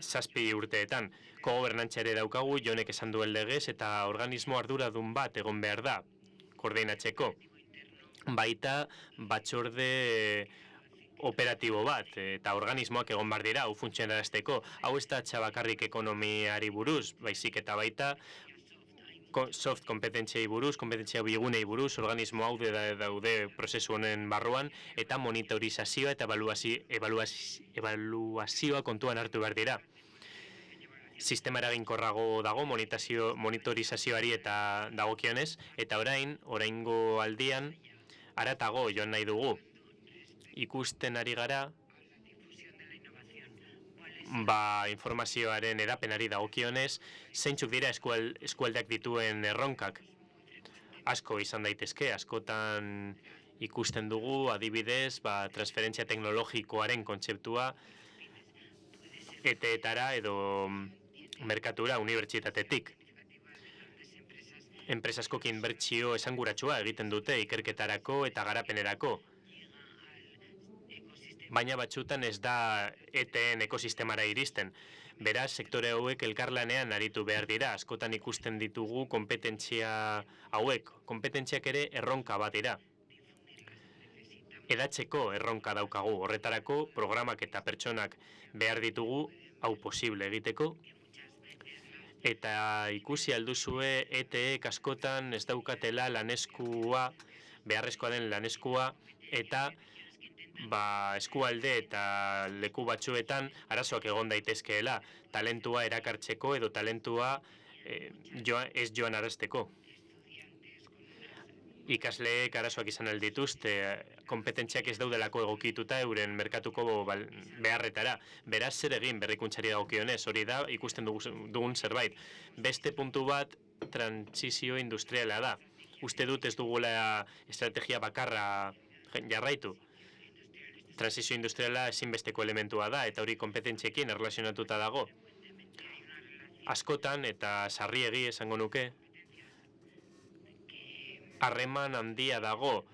7 urteetan. Kogobernantza ere daukagu, Jonek esan duen legez, eta organismo arduradun bat egon behar da, koordinatzeko. Baita batzorde operatibo bat, eta organismoak egon behar dira, hau funtzionarazteko. Hau ez da txabakarrik ekonomiari buruz, baizik eta baita soft kompetentziai buruz, kompetentzia bigunei buruz, organismo hau daude prozesu honen barruan, eta monitorizazioa eta ebaluazioa kontuan hartu behar dira. Sistema eraginkorrago dago monitorizazioari eta dagokionez, eta oraingo aldian, haratago joan nahi dugu. Ikusten ari gara, informazioaren edapenari dagokionez, zeintzuk dira eskualdeak dituen erronkak. Asko izan daitezke, askotan ikusten dugu, adibidez, transferentzia teknologikoaren kontzeptua, ETEetara edo merkatura unibertsitatetik. Enpresa askokin inbertsio esanguratsua egiten dute ikerketarako eta garapenerako. baina batzutan ez da ETEen ekosistemara iristen. Beraz, sektore hauek elkarlanean aritu behar dira, askotan ikusten ditugu kompetentzia hauek. Kompetentziak ere erronka bat dira. Edatzeko erronka daukagu, horretarako programak eta pertsonak behar ditugu hau posible egiteko. Eta ikusi alduzue ETEek askotan ez daukatela laneskua, beharrezkoa den laneskua, eta eskualde eta leku batzuetan arazoak egon daitezkeela, talentua erakartzeko edo talentua ez joan arazteko. Ikasleek arazoak izan aldituzte, kompetentziak ez daudelako egokituta euren merkatuko beharretara. Beraz, zer egin berrikuntzari dagokionez, hori da ikusten dugun zerbait. Beste puntu bat, transizio industriala da. Uste dut ez dugula estrategia bakarra jarraitu. Transizio industriala ezinbesteko elementua da, eta hori kompetentziekin erlazionatuta dago. Askotan, eta sarriegi esango nuke, harreman handia dago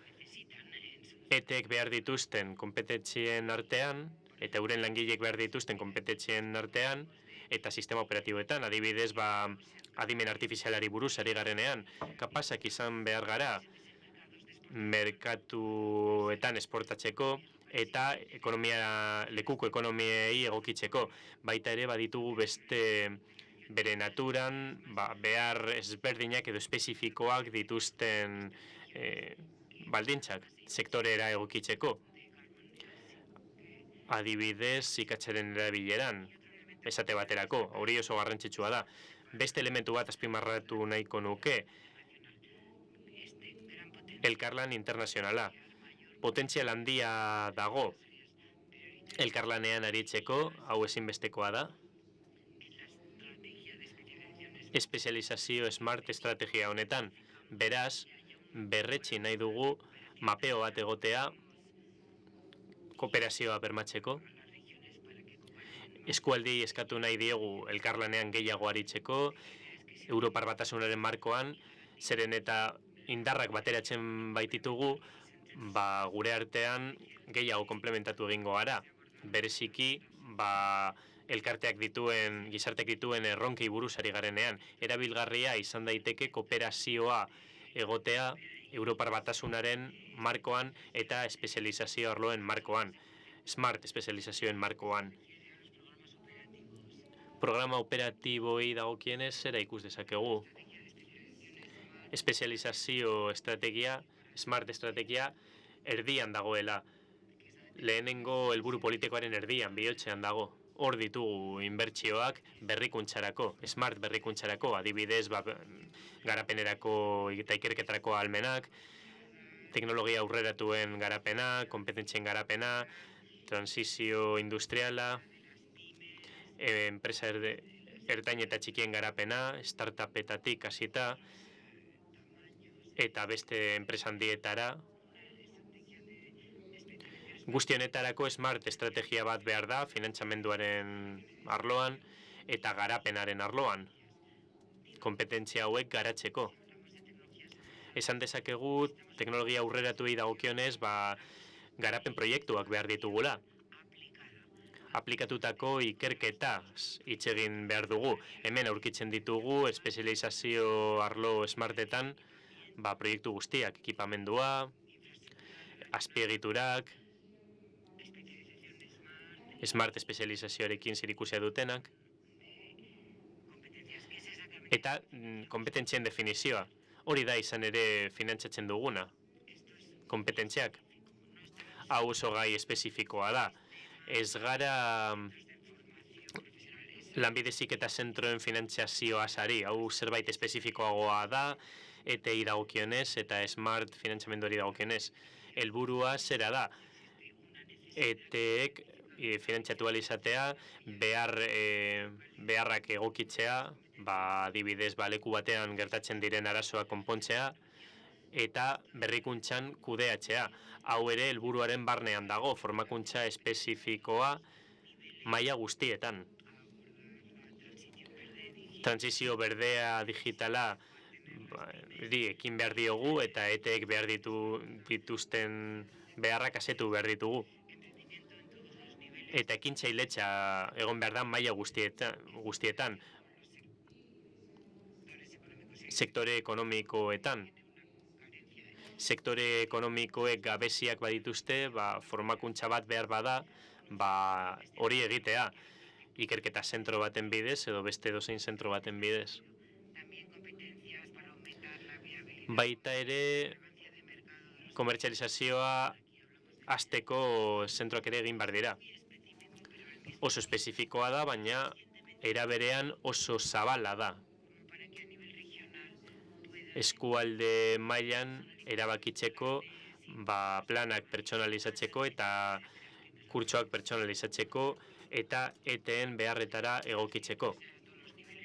ETEek behar dituzten kompetentzien artean, eta euren langileek behar dituzten kompetentzien artean, eta sistema operatiboetan, adibidez, adimen artifizialari buruz ari garenean, kapazak izan behar gara merkatuetan esportatzeko, eta lekuko ekonomiei egokitzeko. Baita ere baditugu beste bere naturan behar ezberdinak edo espezifikoak dituzten baldintzak sektorera egokitzeko. Adibidez, ikatzaren erabileran, esate baterako, hori oso garrantzitsua da. Beste elementu bat azpimarratu nahiko nuke, elkarlan internazionala. Potentzial handia dago elkarlanean aritzeko, hau ezinbestekoa da. Espezializazio smart estrategia honetan, beraz, berretsi nahi dugu mapeo bat egotea kooperazioa bermatzeko. Eskualdi eskatu nahi diegu elkarlanean gehiago aritzeko, Europar Batasunaren markoan, zeren eta indarrak bateratzen baititugu, gure artean gehiago komplementatu egingo gara. Bereziki, elkarteak gizarteak dituen erronkei buruz ari garenean. Erabilgarria izan daiteke kooperazioa egotea Europar Batasunaren markoan eta espezializazio arloen markoan, smart espezializazioen markoan. Programa operatiboi dagokienez zera ikus dezakegu. Espezializazio estrategia, smart estrategia, erdian dagoela. Lehenengo helburu politikoaren erdian, bihotzean dago. Hor ditugu inbertsioak berrikuntzarako, smart berrikuntzarako, adibidez garapenerako eta ikerketarako ahalmenak, teknologia aurreratuen garapena, kompetentzien garapena, transizio industriala, enpresa ertain eta txikien garapena, startupetatik hasita, eta beste enpresa handietara. Guzti honetarako smart estrategia bat behar da, finantzamenduaren arloan eta garapenaren arloan, kompetentzia hauek garatzeko. Esan dezakegu, teknologia aurreratuei dagokionez, garapen proiektuak behar ditugula. Aplikatutako ikerketaz hitz egin behar dugu. Hemen aurkitzen ditugu, espezializazio arlo smartetan, proiektu guztiak, ekipamendua, azpiegiturak, smart espezializazioarekin zerikusia dutenak, eta kompetentzien definizioa. Hori da izan ere finantzatzen duguna, kompetentziak. Hau oso gai espezifikoa da. Ez gara lanbide heziketa zentroen finantzazioaz ari, hau zerbait espezifikoagoa da, ETEi dagokionez eta smart finantzamenduari dagokionez. Helburua zera da, ETEek finantzatu izatea, beharrak egokitzea, adibidez leku batean gertatzen diren arazoak konpontzea, eta berrikuntzan kudeatzea. Hau ere helburuaren barnean dago, formakuntza espezifikoa maila guztietan. Transizio berdea digitala ekin behar diogu eta ETEek behar dituzten beharrak asetu behar ditugu. eta ekintzailetza egon behar da maila guztietan. Sektore ekonomikoetan. Sektore ekonomikoek gabeziak badituzte, formakuntza bat behar bada, hori egitea. Ikerketa zentro baten bidez edo beste edozein zentro baten bidez. Baita ere, komertzializazioa hasteko zentroak ere egin behar dira. Oso espezifikoa da, baina era berean oso zabala da. Eskualde mailan erabakitzeko, planak pertsonalizatzeko eta kurtsoak pertsonalizatzeko eta ETEen beharretara egokitzeko.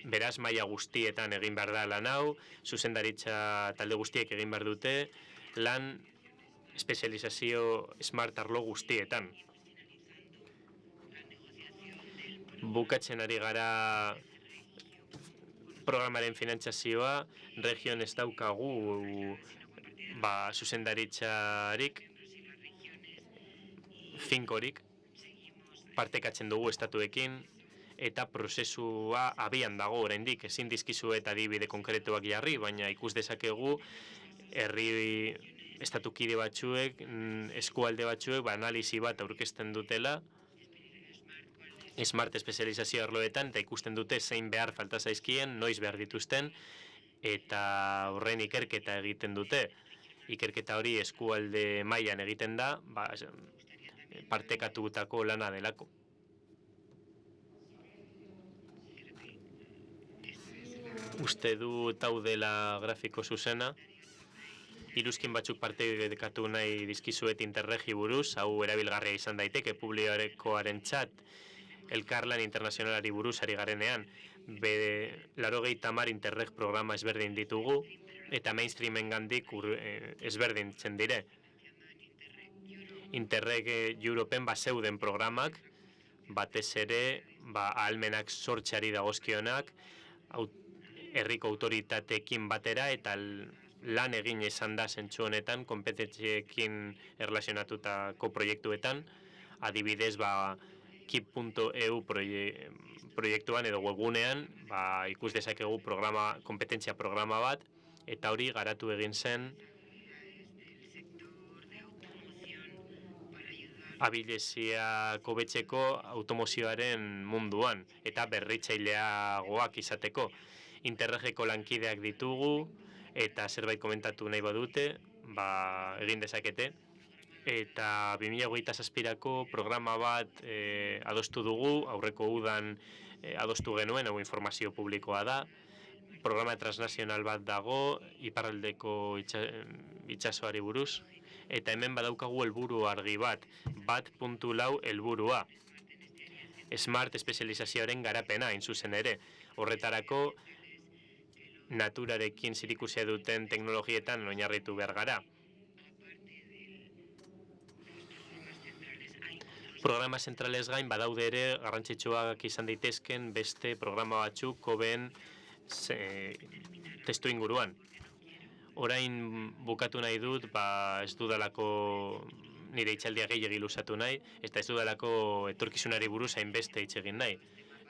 Beraz, maila guztietan egin behar da lan hau, zuzendaritza talde guztiek egin behar dute, lan espezializazio smart arlo guztietan. Bukatzen ari gara programaren finantzazioa, region ez daukagu zuzendaritzarik, finkorik, partekatzen dugu estatuekin, eta prozesua abian dago oraindik, ezin dizkizu eta adibide konkretuak jarri, baina ikus dezakegu herri estatukide batzuek, eskualde batzuek, analizi bat aurkezten dutela, smart espezializazio arloetan, eta ikusten dute zein behar falta zaizkien, noiz behar dituzten, eta horren ikerketa egiten dute. Ikerketa hori eskualde mailan egiten da, partekatutako lana delako. Uste dut hau dela grafiko zuzena. Iruzkin batzuk partekatu nahi dizkizuet Interregi buruz, hau erabilgarria izan daiteke publikoarentzat elkarlan internazionalari buruz ari garenean. 80 Interreg programa ezberdin ditugu eta mainstreamen gandik ezberdintzen dire. Interreg Europen zeuden programak, batez ere ahalmenak sortzeari dagozkionak, herriko autoritateekin batera eta lan egin izan da zentzu honetan, kompetentziekin erlazionatutako proiektuetan, adibidez kip.eu proiektuan edo webgunean ikus dezakegu kompetentzia programa bat, eta hori garatu egin zen abileziak hobetzeko automozioaren munduan eta berritzaileagoak izateko. Interregeko lankideak ditugu eta zerbait komentatu nahi badute, egin dezakete. Eta 2027ko programa bat adostu dugu, aurreko udan adostu genuen, hau informazio publikoa da. Programa transnazional bat dago, iparraldeko itsasoari buruz. Eta hemen badaukagu helburu argi bat, 1.4 helburua. Smart espezializazioaren garapena, hain zuzen ere. Horretarako, naturarekin zerikusia duten teknologietan oinarritu behar gara. Programa zentralez gain badaude ere garrantzitsuak izan daitezken beste programa batzuk COBEen testu inguruan. Orain bukatu nahi dut, ez dudalako nire hitzaldia gehiegi luzatu nahi, eta ez dudalako etorkizunari buruz hainbeste hitz egin nahi.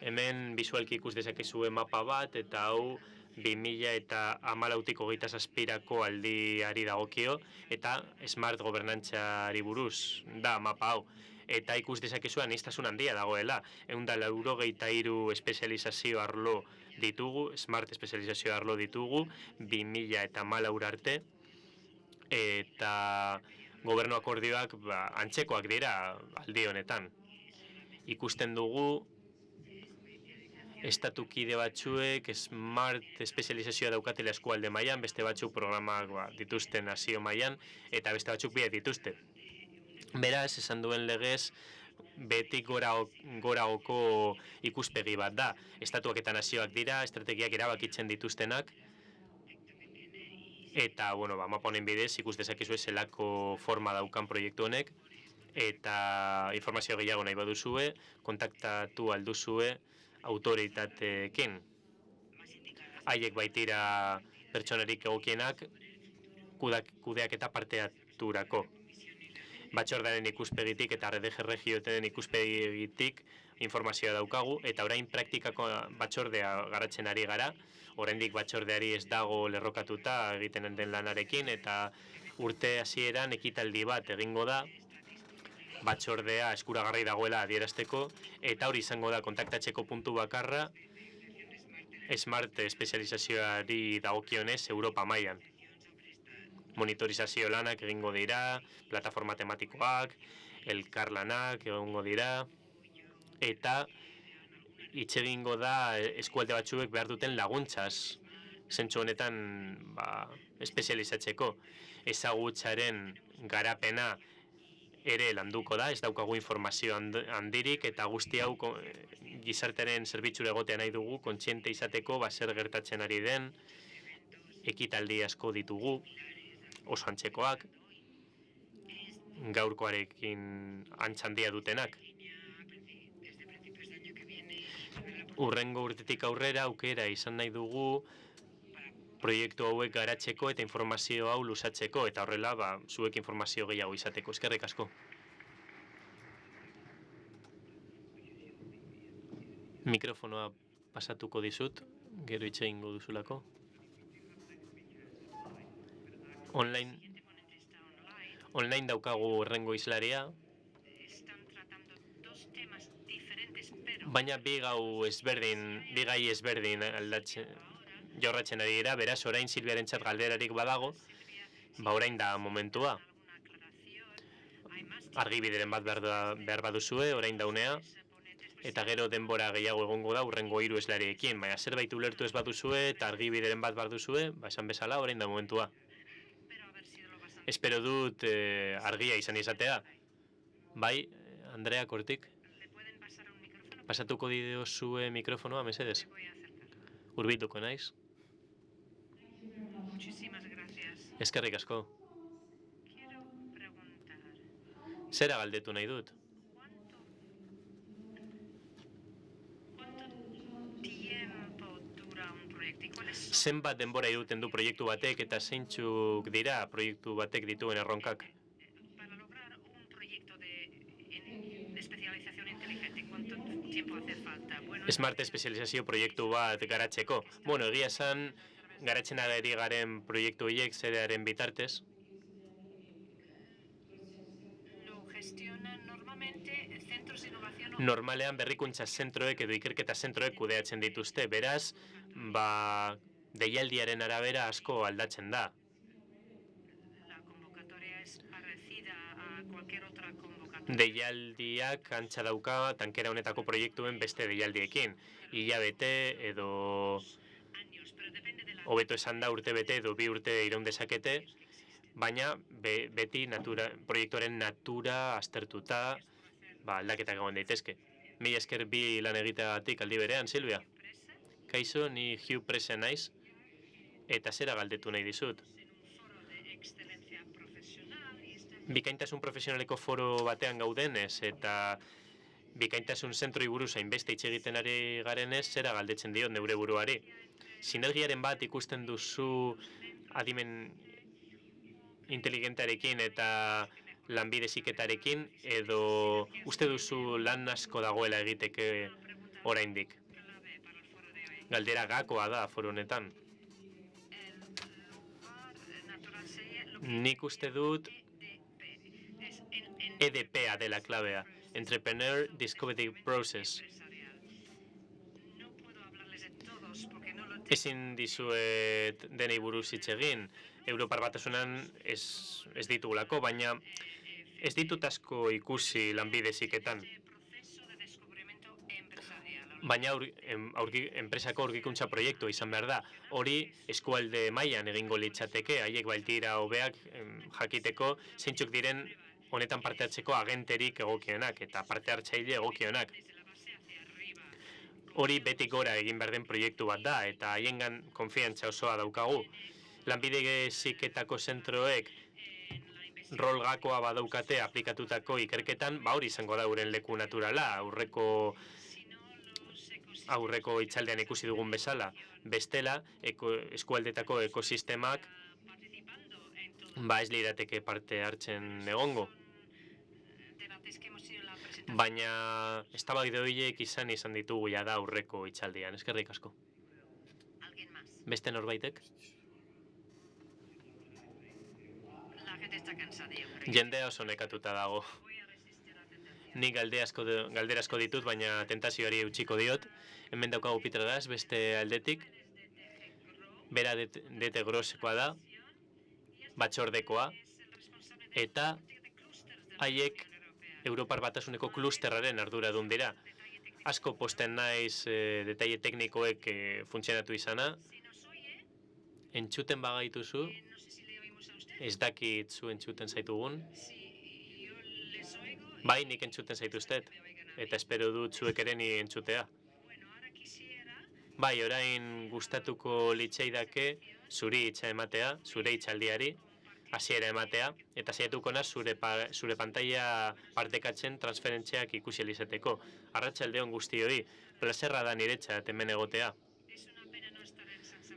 Hemen bisualki ikus dezakezue mapa bat, eta hau 2014tik 27ko aldiari dagokio, eta smart gobernantzari buruz da mapa hau. Eta ikus dezakezu aniztasun handia dagoela. 193 espezializazio arlo ditugu, smart espezializazio arlo ditugu, 2014 arte, eta gobernu akordioak antzekoak dira aldi honetan. Ikusten dugu estatukide batzuek smart espezializazioa daukatela eskualde mailan, beste batzuk programak dituzten nazio mailan, eta beste batzuk biak dituzte. Beraz, esan duen legez, betik goragoko ikuspegi bat da. Estatuak eta nazioak dira, estrategiak erabakitzen dituztenak, eta, mapa honen bidez, ikus dezakezu zelako forma daukan proiektu honek, eta informazio gehiago nahi baduzue, kontaktatu alduzue autoritateekin. Haiek baitira pertsonerik egokienak kudeak eta parteaturako. batzordearen ikuspegitik eta RDG regioeten ikuspegitik informazioa daukagu, eta orain praktikako batzordea garatzen ari gara, oraindik batzordeari ez dago lerrokatuta egiten den lanarekin, eta urte hasieran ekitaldi bat egingo da, batzordea eskuragarri dagoela adierazteko, eta hori izango da kontaktatzeko puntu bakarra Smart espezializazioari dagokionez Europa mailan. Monitorizazio lanak egingo dira, plataforma tematikoak, elkarlanak egongo dira, eta hitz egingo da eskualde batzuek behar duten laguntzaz, zentzu honetan espezializatzeko. Ezagutzaren garapena ere landuko da, ez daukagu informazio handirik, eta guzti hau gizartearen zerbitzura egotea nahi dugu, kontziente izateko zer gertatzen ari den, ekitaldi asko ditugu, oso antzekoak, gaurkoarekin antxandia dutenak. Urrengo urtetik aurrera aukera izan nahi dugu proiektu hauek garatzeko eta informazio hau luzatzeko, eta horrela zuek informazio gehiago izateko. Eskerrik asko. Mikrofonoa pasatuko dizut, gero hitz egingo duzulako. Online daukagu horrengo islaria, baina bi gai ezberdin jorratzen ari dira, beraz orain Silviarentzat galderarik badago, orain da momentua. Argibideren bat behar baduzue, orain daunea, eta gero denbora gehiago egongo da urrengo 3 islariekin, baina zerbait ulertu ez baduzue eta argibideren bat baduzue, esan bezala orain da momentua. Espero dut argia izan izatea. Bai, Andrea Kortik. Pasatuko diozue mikrofonoa, mesedez. Hurbilduko naiz. Eskerrik asko. Zera galdetu nahi dut? Zenbat denbora iruten du proiektu batek eta zeintzuk dira proiektu batek dituen erronkak? Smart espezializazio proiektu bat garatzeko. Egia esan, garatzen ari garen proiektu horiek zedearen bitartez. Normalean berrikuntza zentroek edo ikerketa zentroek kudeatzen dituzte, beraz, deialdiaren arabera asko aldatzen da. Deialdiak antza dauka tankera honetako proiektuen beste deialdiekin. Hilabete edo hobeto esan da urtebete edo 2 urte iraun dezakete, baina beti proiektuaren natura aztertuta aldaketak egon daitezke. Mila esker bi lan egiteagatik aldi berean, Silvia. Kaixo, ni Hugh Presen naiz, eta zera galdetu nahi dizut. Bikaintasun profesionaleko foro batean gaudenez, eta bikaintasun zentroi buruz hainbeste hitz egiten ari garenez, zera galdetzen diot neure buruari. Sinergiaren bat ikusten duzu adimen inteligentarekin eta lanbide heziketarekin, edo uste duzu lan asko dagoela egiteke oraindik? Galdera gakoa da foro honetan. Nik uste dut EDP-a dela klabea, Entrepreneur Discovery Process. Ezin dizuet denei buruz hitz egin, Europar Batasunan ez ditugulako, baina ez ditut asko ikusi lanbide heziketan. Baina enpresako aurkikuntza proiektua izan behar da. Hori eskualde mailan egingo litzateke, haiek baitira hobeak jakiteko zeintzuk diren honetan parte hartzeko agenterik egokionak eta parte hartzaile egokionak. Hori beti gora egin behar den proiektu bat da, eta haiengan konfiantza osoa daukagu. Lanbide heziketako zentroek rol gakoa badaukate aplikatutako ikerketan, hori izango da euren leku naturala, aurreko hitzaldean ikusi dugun bezala. Bestela, eskualdetako ekosistemak ez lirateke parte hartzen egongo. baina eztabaida horiek izan ditugu jada aurreko hitzaldian. Eskerrik asko. Beste norbaitek? Jendea oso nekatuta dago. Ni galdera asko ditut, baina tentazioari eutxiko diot. Hemen daukagu Peter Gas, beste aldetik. Bera DT Grossekoa da, batzordekoa, eta haiek Europar Batasuneko klusterraren arduradun dira. Asko posten naiz detaile teknikoek funtzionatu izana. Entzuten bagaituzu, ez dakit zu entzuten zaitugun. Bai, nik entzuten zaituztet, eta espero dut zuek ere ni entzutea. Bai, orain gustatuko litzaidake zuri hitza ematea, zure hitzaldiari, hasiera ematea, eta saiatuko naiz zure pantaila partekatzen transferentziak ikusi ahal izateko. Arratsalde on guztioi, plazerra da niretzat hemen egotea.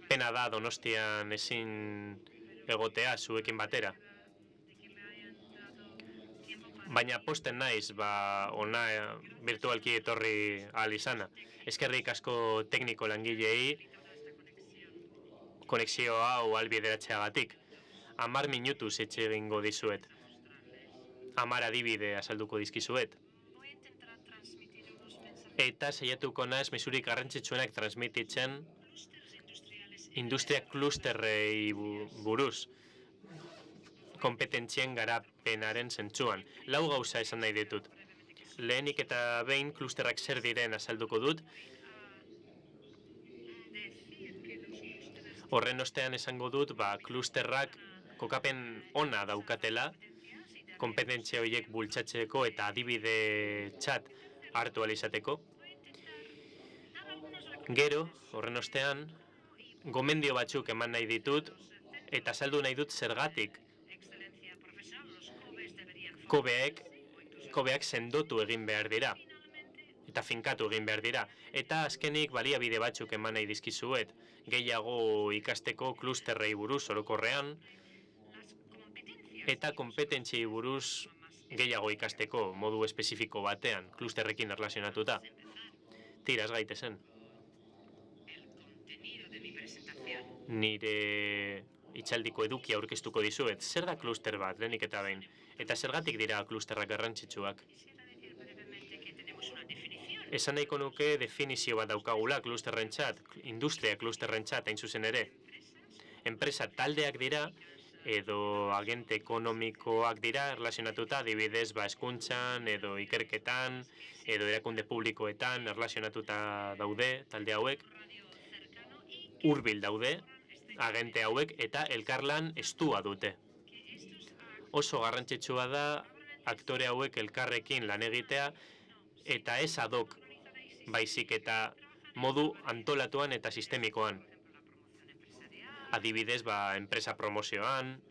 Pena da Donostian ezin egotea zuekin batera. Baina posten naiz, ona virtualki etorri ahal izana. Eskerrik asko tekniko langileei konexio hau ahalbideratzeagatik. 10 minutuz etxe egingo dizuet. 10 adibide azalduko dizkizuet. Eta saiatuko naiz mezurik garrantzitsuenak transmititzen industria klusterrei buruz, kompetentzien garapenaren zentzuan. 4 gauza esan nahi ditut. Lehenik eta behin klusterrak zer diren azalduko dut. Horren ostean esango dut, klusterrak kokapen ona daukatela, kompetentzia horiek bultzatzeko eta adibide txat hartu ahal izateko. Gero, horren ostean, gomendio batzuk eman nahi ditut, eta azaldu nahi dut zergatik kobeak sendotu egin behar dira, eta finkatu egin behar dira. Eta azkenik baliabide batzuk eman nahi dizkizuet, gehiago ikasteko klusterrei buruz orokorrean, eta kompetentziei buruz gehiago ikasteko modu espezifiko batean, klusterrekin erlazionatuta. Tiraz gaitezen. Nire hitzaldiko edukia aurkeztuko dizuet. Zer da kluster bat, lehenik eta behin? Eta zergatik dira klusterrak garrantzitsuak? Esan nahiko nuke definizio bat daukagula klusterrentzat, industria klusterrentzat hain zuzen ere. Enpresa taldeak dira, edo agente ekonomikoak dira erlazionatuta, adibidez hezkuntzan, edo ikerketan, edo erakunde publikoetan erlazionatuta daude talde hauek. Hurbil daude, agente hauek, eta elkarlan estua dute. Oso garrantzitsua da aktore hauek elkarrekin lan egitea, eta ez ad hoc, baizik eta modu antolatuan eta sistemikoan. Adibidez, enpresa promozioan,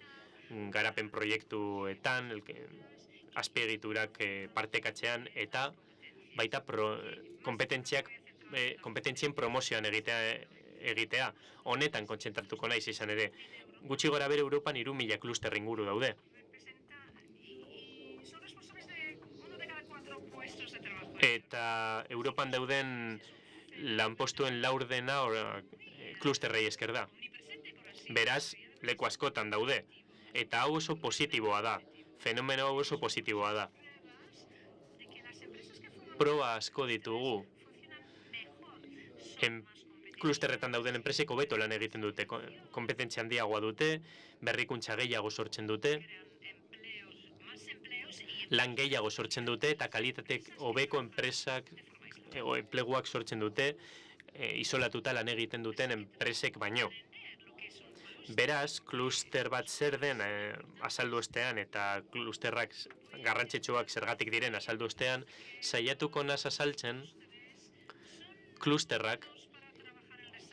garapen proiektuetan, azpiegiturak partekatzean, eta baita kompetentzien promozioan egitea. Honetan kontzentratuko naiz izan ere. Gutxi gora bere Europan 3.000 kluster inguru daude. Eta Europan dauden lanpostuen laurdena klusterrei esker da. Beraz, leku askotan daude. Eta hau oso positiboa da. Fenomeno hau oso positiboa da. Proba asko ditugu. Klusterretan dauden enpresek hobeto lan egiten dute. Kompetentzia handiagoa dute, berrikuntza gehiago sortzen dute, lan gehiago sortzen dute, eta kalitatek hobeko enpresak, enpleguak sortzen dute, isolatuta lan egiten duten enpresek baino. Beraz, kluster bat zer den azaldu ostean, eta klusterrak garrantzitsuak zergatik diren azaldu ostean, saiatuko naz azaltzen klusterrak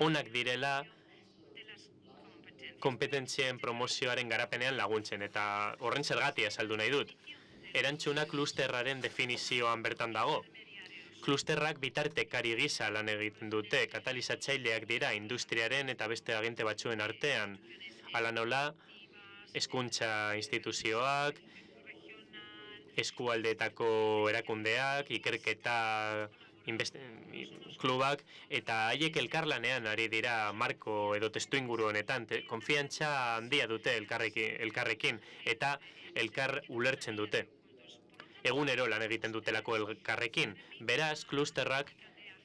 onak direla kompetentzien promozioaren garapenean laguntzen, eta horren zergatia azaldu nahi dut. Erantzuna klusterraren definizioan bertan dago. Klusterrak bitartekari gisa lan egiten dute, katalizatzaileak dira industriaren eta beste agente batzuen artean. Hala nola, hezkuntza instituzioak, eskualdeetako erakundeak, ikerketa klubak, eta haiek elkarlanean ari dira marko edo testuinguru honetan, konfiantza handia dute elkarrekin, eta elkar ulertzen dute. Egunero lan egiten dutelako elkarrekin. Beraz, klusterrak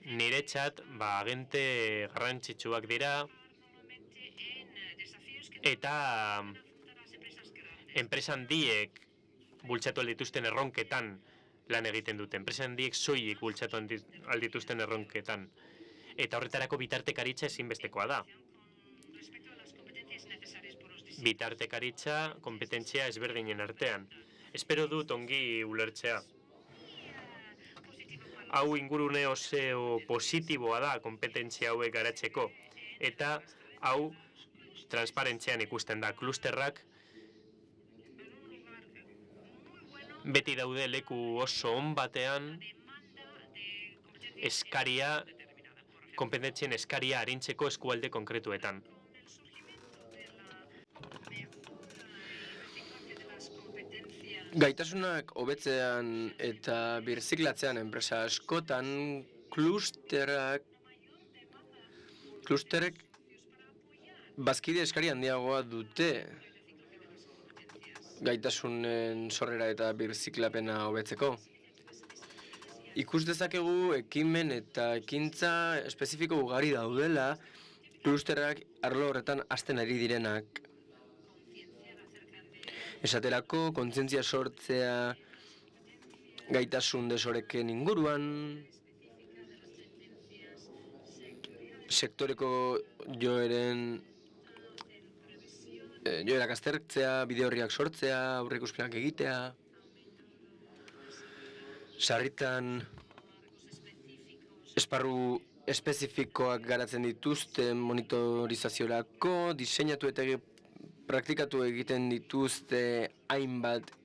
niretzat agente garrantzitsuak dira, eta enpresa handiek bultzatu aldituzten erronketan lan egiten dute. Enpresa handiek soilik bultzatu aldituzten erronketan. Eta horretarako bitartekaritza ezinbestekoa da. Bitartekaritza kompetentzia ezberdinen artean. Espero dut ongi ulertzea. Hau ingurune oso positiboa da kompetentzia hauek garatzeko. Eta hau transparentzian ikusten da. Klusterrak beti daude leku oso on batean kompetentzien eskaria arintzeko eskualde konkretuetan. Gaitasunak hobetzean eta birziklatzean enpresa askotan klusterek bazkide eskari handiagoa dute gaitasunen sorrera eta birziklapena hobetzeko. Ikus dezakegu ekimen eta ekintza espezifiko ugari daudela klusterrak arlo horretan hasten ari direnak. Esaterako, kontzientzia sortzea gaitasun desoreken inguruan, sektoreko joerak aztertzea, bide horriak sortzea, aurreikuspenak egitea, sarritan esparru espezifikoak garatzen dituzte monitorizaziorako, diseinatu eta praktikatu egiten dituzte hainbat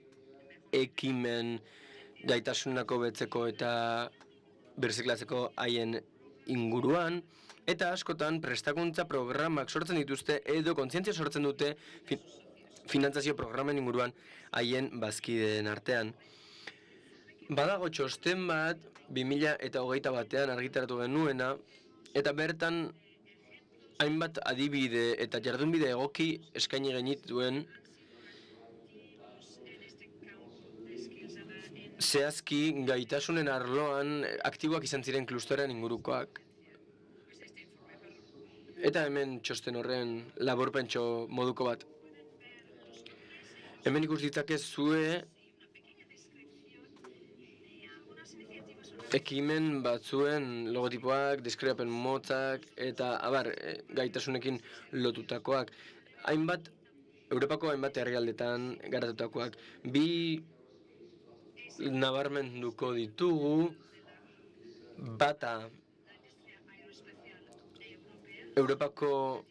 ekimen gaitasunako betzeko eta birziklatzeko haien inguruan, eta askotan prestakuntza programak sortzen dituzte edo kontzientzia sortzen dute finantzazio programen inguruan haien bazkideen artean. Badago txosten bat 2021 argitaratu genuena, eta bertan hainbat adibide eta jardunbide egoki eskaini genituen zehazki gaitasunen arloan aktiboak izan ziren klusteren ingurukoak. Eta hemen txosten horren laburpentxo moduko bat. Hemen ikus ditzakezue ekimen batzuen logotipoak, deskribapen motzak eta gaitasunekin lotutakoak. Europako hainbat herrialdetan garatutakoak. Bi nabarmenduko ditugu, bata Europako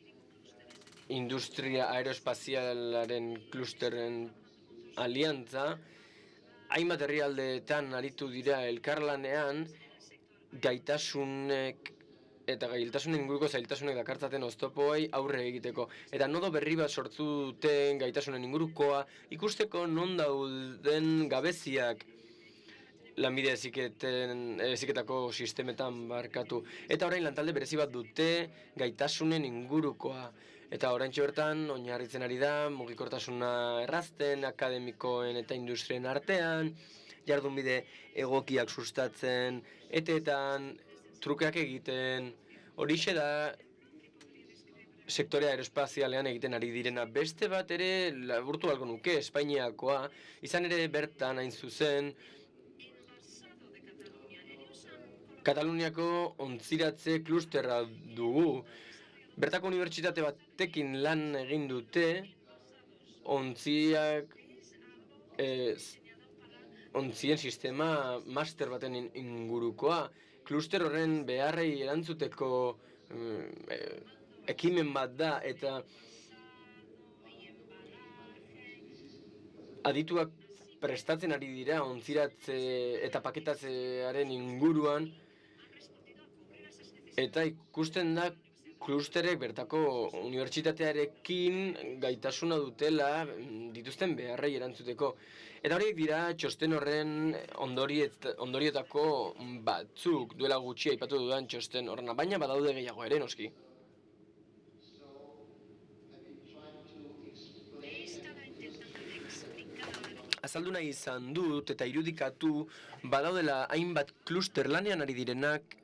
industria aeroespazialaren klusterren aliantza, hainbat herrialdeetan aritu dira elkarlanean gaitasunek eta gaitasunen inguruko zailtasunek dakartzaten oztopoei aurre egiteko. Eta nodo berri bat sortu duten gaitasunen ingurukoa ikusteko non dauden gabeziak lanbide heziketako sistemetan barkatu. Eta orain lantalde berezi bat dute gaitasunen ingurukoa. Eta oraintxe bertan oinarritzen ari da mugikortasuna errazten, akademikoen eta industrien artean, jardunbide egokiak sustatzen, eteetan, trukeak egiten, horixe da sektore aeroespazialean egiten ari direna. Beste bat ere laburtu alko nuke, Espainiakoa, izan ere bertan hain zuzen, Kataluniako ontziratze klusterra dugu. Bertako unibertsitate batekin lan egin dute, ontzien sistema master baten ingurukoa. Kluster horren beharrei erantzuteko ekimen bat da, eta adituak prestatzen ari dira ontziratze eta paketatzearen inguruan, eta ikusten da klusterek bertako unibertsitatearekin gaitasuna dutela dituzten beharrei erantzuteko. Eta horiek dira txosten horren ondorietako batzuk, duela gutxi aipatu dudan txosten horrena, baina badaude gehiago ere, noski. Azaldu nahi izan dut eta irudikatu badaudela hainbat kluster lanean ari direnak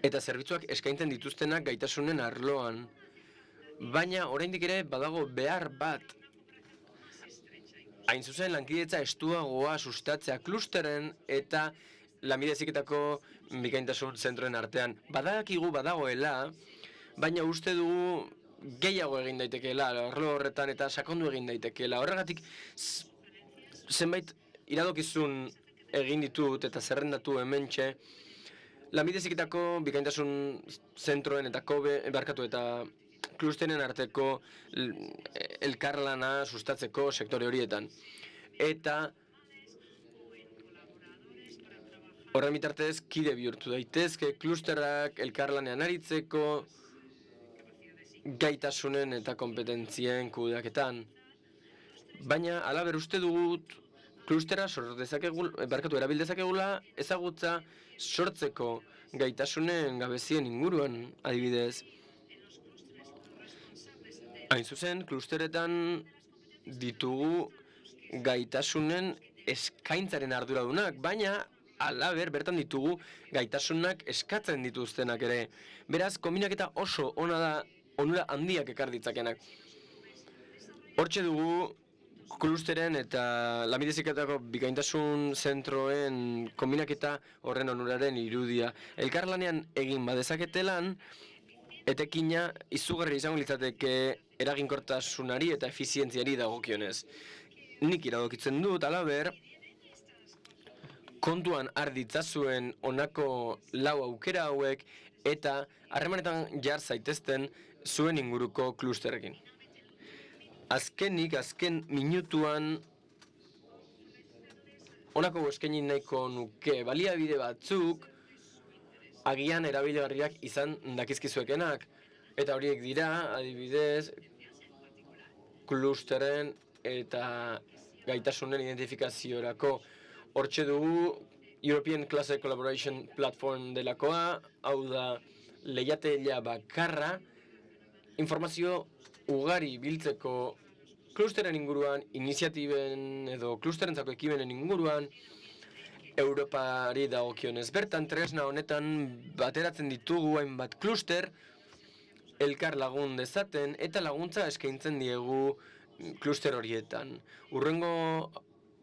eta zerbitzuak eskaintzen dituztenak gaitasunen arloan. Baina oraindik ere badago behar bat. Hain zuzen lankidetza estuagoa sustatzea klusteren eta lanbide heziketako bikaintasun zentroen artean. Badakigu badagoela, baina uste dugu gehiago egin daitekeela, arlo horretan eta sakondu egin daitekeela. Horregatik zenbait iradokizun egin ditut eta zerrendatu hementxe, lanbide heziketako bikaintasun zentroen eta eta klusteren arteko elkarlana sustatzeko sektore horietan. Eta horren bitartez kide bihurtu daitezke klusterrak elkarlanean aritzeko gaitasunen eta kompetentzien kudeaketan. Baina halaber uste dugut klustera erabil dezakegula ezagutza sortzeko gaitasunen gabezien inguruan, adibidez. Hain zuzen, klusteretan ditugu gaitasunen eskaintzaren arduradunak, baina halaber bertan ditugu gaitasunak eskatzen dituztenak ere. Beraz, konbinaketa oso ona da, onura handiak ekar ditzakenak. Hortxe dugu klusteren eta lanbide heziketako bikaintasun zentroen konbinaketa horren onuraren irudia. Elkarlanean egin badezaketelan, etekina izugarri izango litzateke eraginkortasunari eta efizientziari dagokionez. Nik iradokitzen dut, halaber, kontuan har ditzazuen honako lau aukera hauek eta harremanetan jar zaitezten zuen inguruko klusterrekin. Azken minutuan honako eskaini nahiko nuke baliabide batzuk agian erabilgarriak izan dakizkizuekenak. Eta horiek dira, adibidez, klusteren eta gaitasunen identifikaziorako. Hortxe dugu European Cluster Collaboration Platform delakoa, hau da lehiatelia bakarra, informazio ugari biltzeko klusteren inguruan, iniziatiben edo klusterentzako ekimenen inguruan, Europari dagokionez. Bertan, tresna honetan bateratzen ditugu hainbat kluster, elkar lagun dezaten eta laguntza eskaintzen diegu kluster horietan. Hurrengo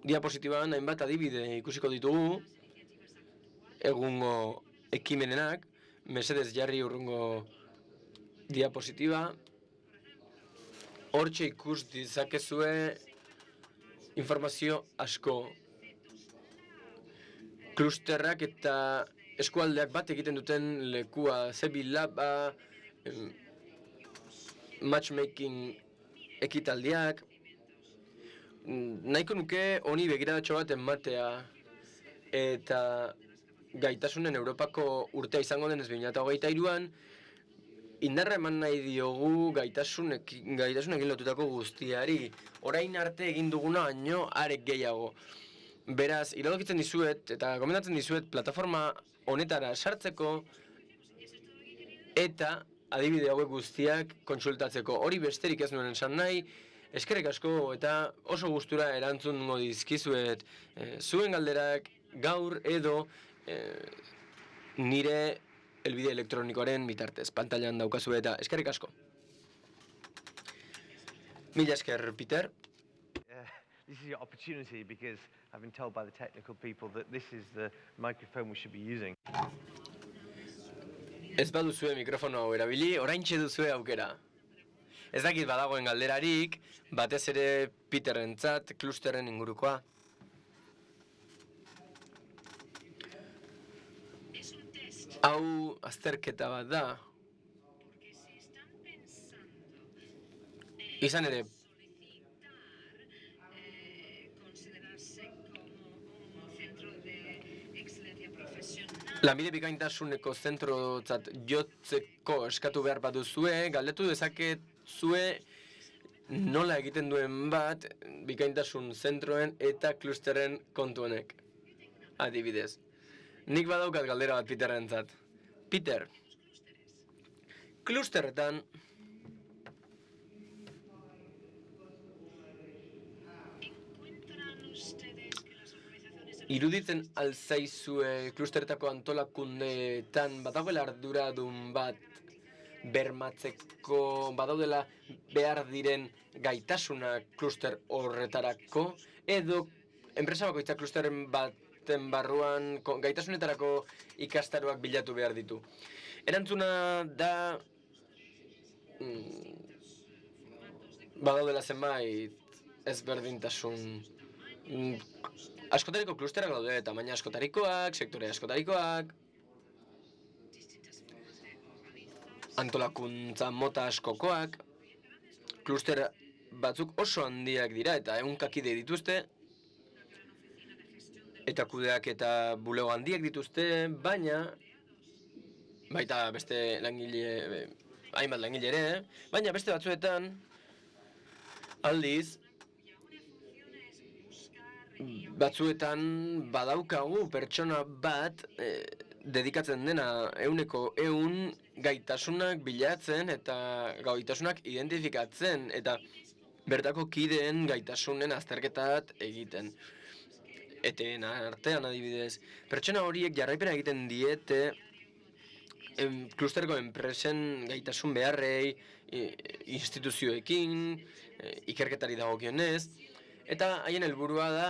diapositiban hainbat adibide ikusiko ditugu, egungo ekimenenak, mesedez jarri hurrengo diapositiba. Hortxe ikus dizakezue informazio asko. Klusterrak eta eskualdeak bat egiten duten lekua, zebilaba, matchmaking ekitaldiak. Nahiko nuke honi begiradatxo bat ematea eta gaitasunen Europako urtea izango denez 2023an indarra eman nahi diogu gaitasunekin lotutako guztiari. Orain arte egin duguna baino arek gehiago. Beraz, iradokitzen dizuet eta gomendatzen dizuet plataforma honetara sartzeko eta adibide hauek guztiak kontsultatzeko. Hori besterik ez nuen esan nahi, eskerrik asko eta oso gustura erantzungo dizkizuet zuen galderak gaur edo nire helbide elektronikoaren bitartez. Pantailan daukazu eta eskerrik asko. Mila esker, Peter. This is your opportunity because I've been told by the technical people that this is the microphone we should be using. Ez baduzue mikrofono hau erabili, oraintxe duzue aukera. Ez dakit badagoen galderarik, batez ere Peterrentzat klusterren ingurukoa. Hau azterketa bat da. Izan ere, Lanbide bikaintasuneko zentrotzat jotzeko eskatu behar baduzue, galdetu dezakezue nola egiten duen bat bikaintasun zentroen eta klusterren kontuenek. Adibidez. Nik badaukat galdera bat Peterrentzat. Peter, klusterretan iruditzen alzaizue klusterretako antolakundeetan badagoela arduradun bat bermatzeko, badaudela behar diren gaitasunak kluster horretarako, edo enpresa bakoitzak klusterren baten barruan gaitasunetarako ikastaroak bilatu behar ditu. Erantzuna da badaudela zenbait ezberdintasun. Askotariko klusterak daude, tamaina askotarikoak, sektore askotarikoak, antolakuntza mota askokoak, kluster batzuk oso handiak dira eta ehunkakide dituzte, eta kudeak eta bulego handiak dituzte, baina, baita beste langile, hainbat langile ere, baina beste batzuetan, aldiz, batzuetan badaukagu pertsona bat dedikatzen dena 100% gaitasunak bilatzen eta gaitasunak identifikatzen eta bertako kideen gaitasunen azterketat egiten. Eteen artean adibidez, pertsona horiek jarraipena egiten diete klusterko enpresen gaitasun beharrei, instituzioekin, ikerketari dagokionez, eta haien helburua da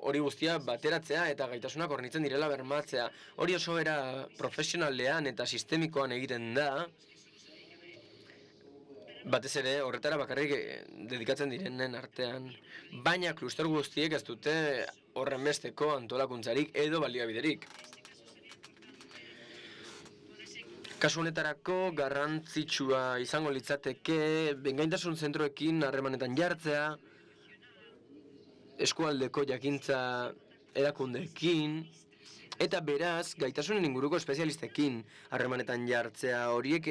hori guztia bateratzea eta gaitasunak hornitzen direla bermatzea. Hori oso era profesionalean eta sistemikoan egiten da, batez ere horretara bakarrik dedikatzen direnen artean, baina kluster guztiek ez dute horren besteko antolakuntzarik edo baliabiderik. Kasu honetarako garrantzitsua izango litzateke bikaintasun zentroekin harremanetan jartzea, eskualdeko jakintza erakundeekin, eta beraz, gaitasunen inguruko espezialistekin harremanetan jartzea. Horiek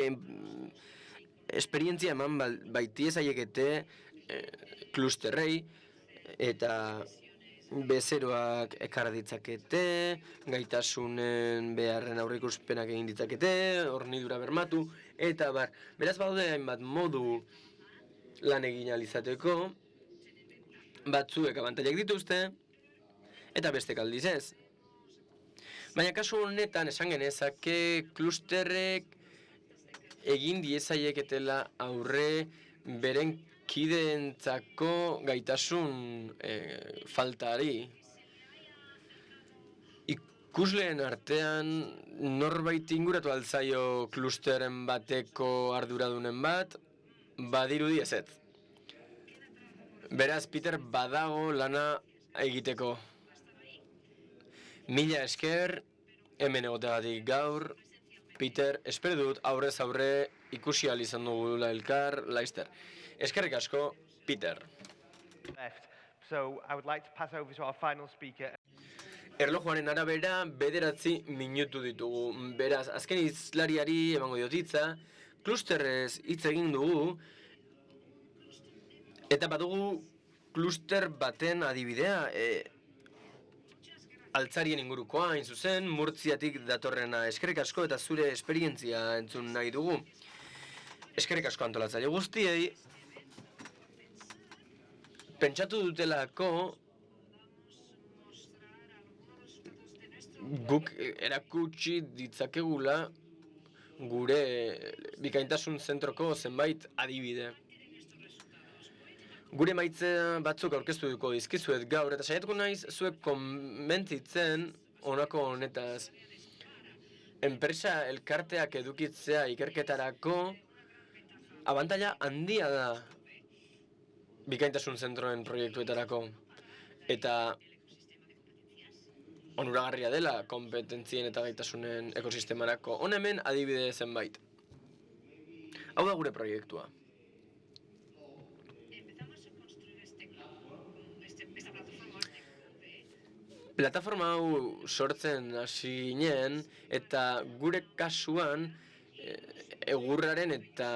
esperientzia eman baitiezaiekete klusterrei, eta bezeroak ekar ditzakete, gaitasunen beharren aurreikuspenak egin ditzakete, hornidura bermatu, eta bar. Beraz, badaude hainbat modu lan egin ahal izateko, batzuek abantailak dituzte, eta bestek aldiz ez. Baina kasu honetan esan genezake klusterrek egin diezaieketela aurre beren kideentzako gaitasun faltari. Ikusleen artean norbait inguratu altzaio klusteren bateko arduradunen bat, badirudi ezetz. Beraz, Peter, badago lana egiteko. Mila esker, hemen egoteagatik gaur. Peter, espero dut aurrez aurre ikusi ahal izan dugula elkar, laizter. Eskerrik asko, Peter. So, I would like to pass over to our final speaker. Erlojuaren arabera 9 minutu ditugu. Beraz, azken hizlariari emango diot hitza, klusterrez hitz egin dugu, eta badugu kluster baten adibidea, altzarien ingurukoa, hain zuzen, Murtziatik datorrena. Eskerrik asko eta zure esperientzia entzun nahi dugu. Eskerrik asko antolatzaile guztiei. Pentsatu dutelako guk erakutsi ditzakegula gure bikaintasun zentroko zenbait adibide. Gure emaitza batzuk aurkeztuko dizkizuet gaur, eta saiatuko naiz zuek konbentzitzen honako honetaz. Enpresa elkarteak edukitzea ikerketarako abantaila handia da bikaintasun zentroen proiektuetarako. Eta onuragarria dela kompetentzien eta gaitasunen ekosistemarako. Hona hemen adibide zenbait. Hau da gure proiektua. Plataforma hau sortzen hasi ginen, eta gure kasuan egurraren eta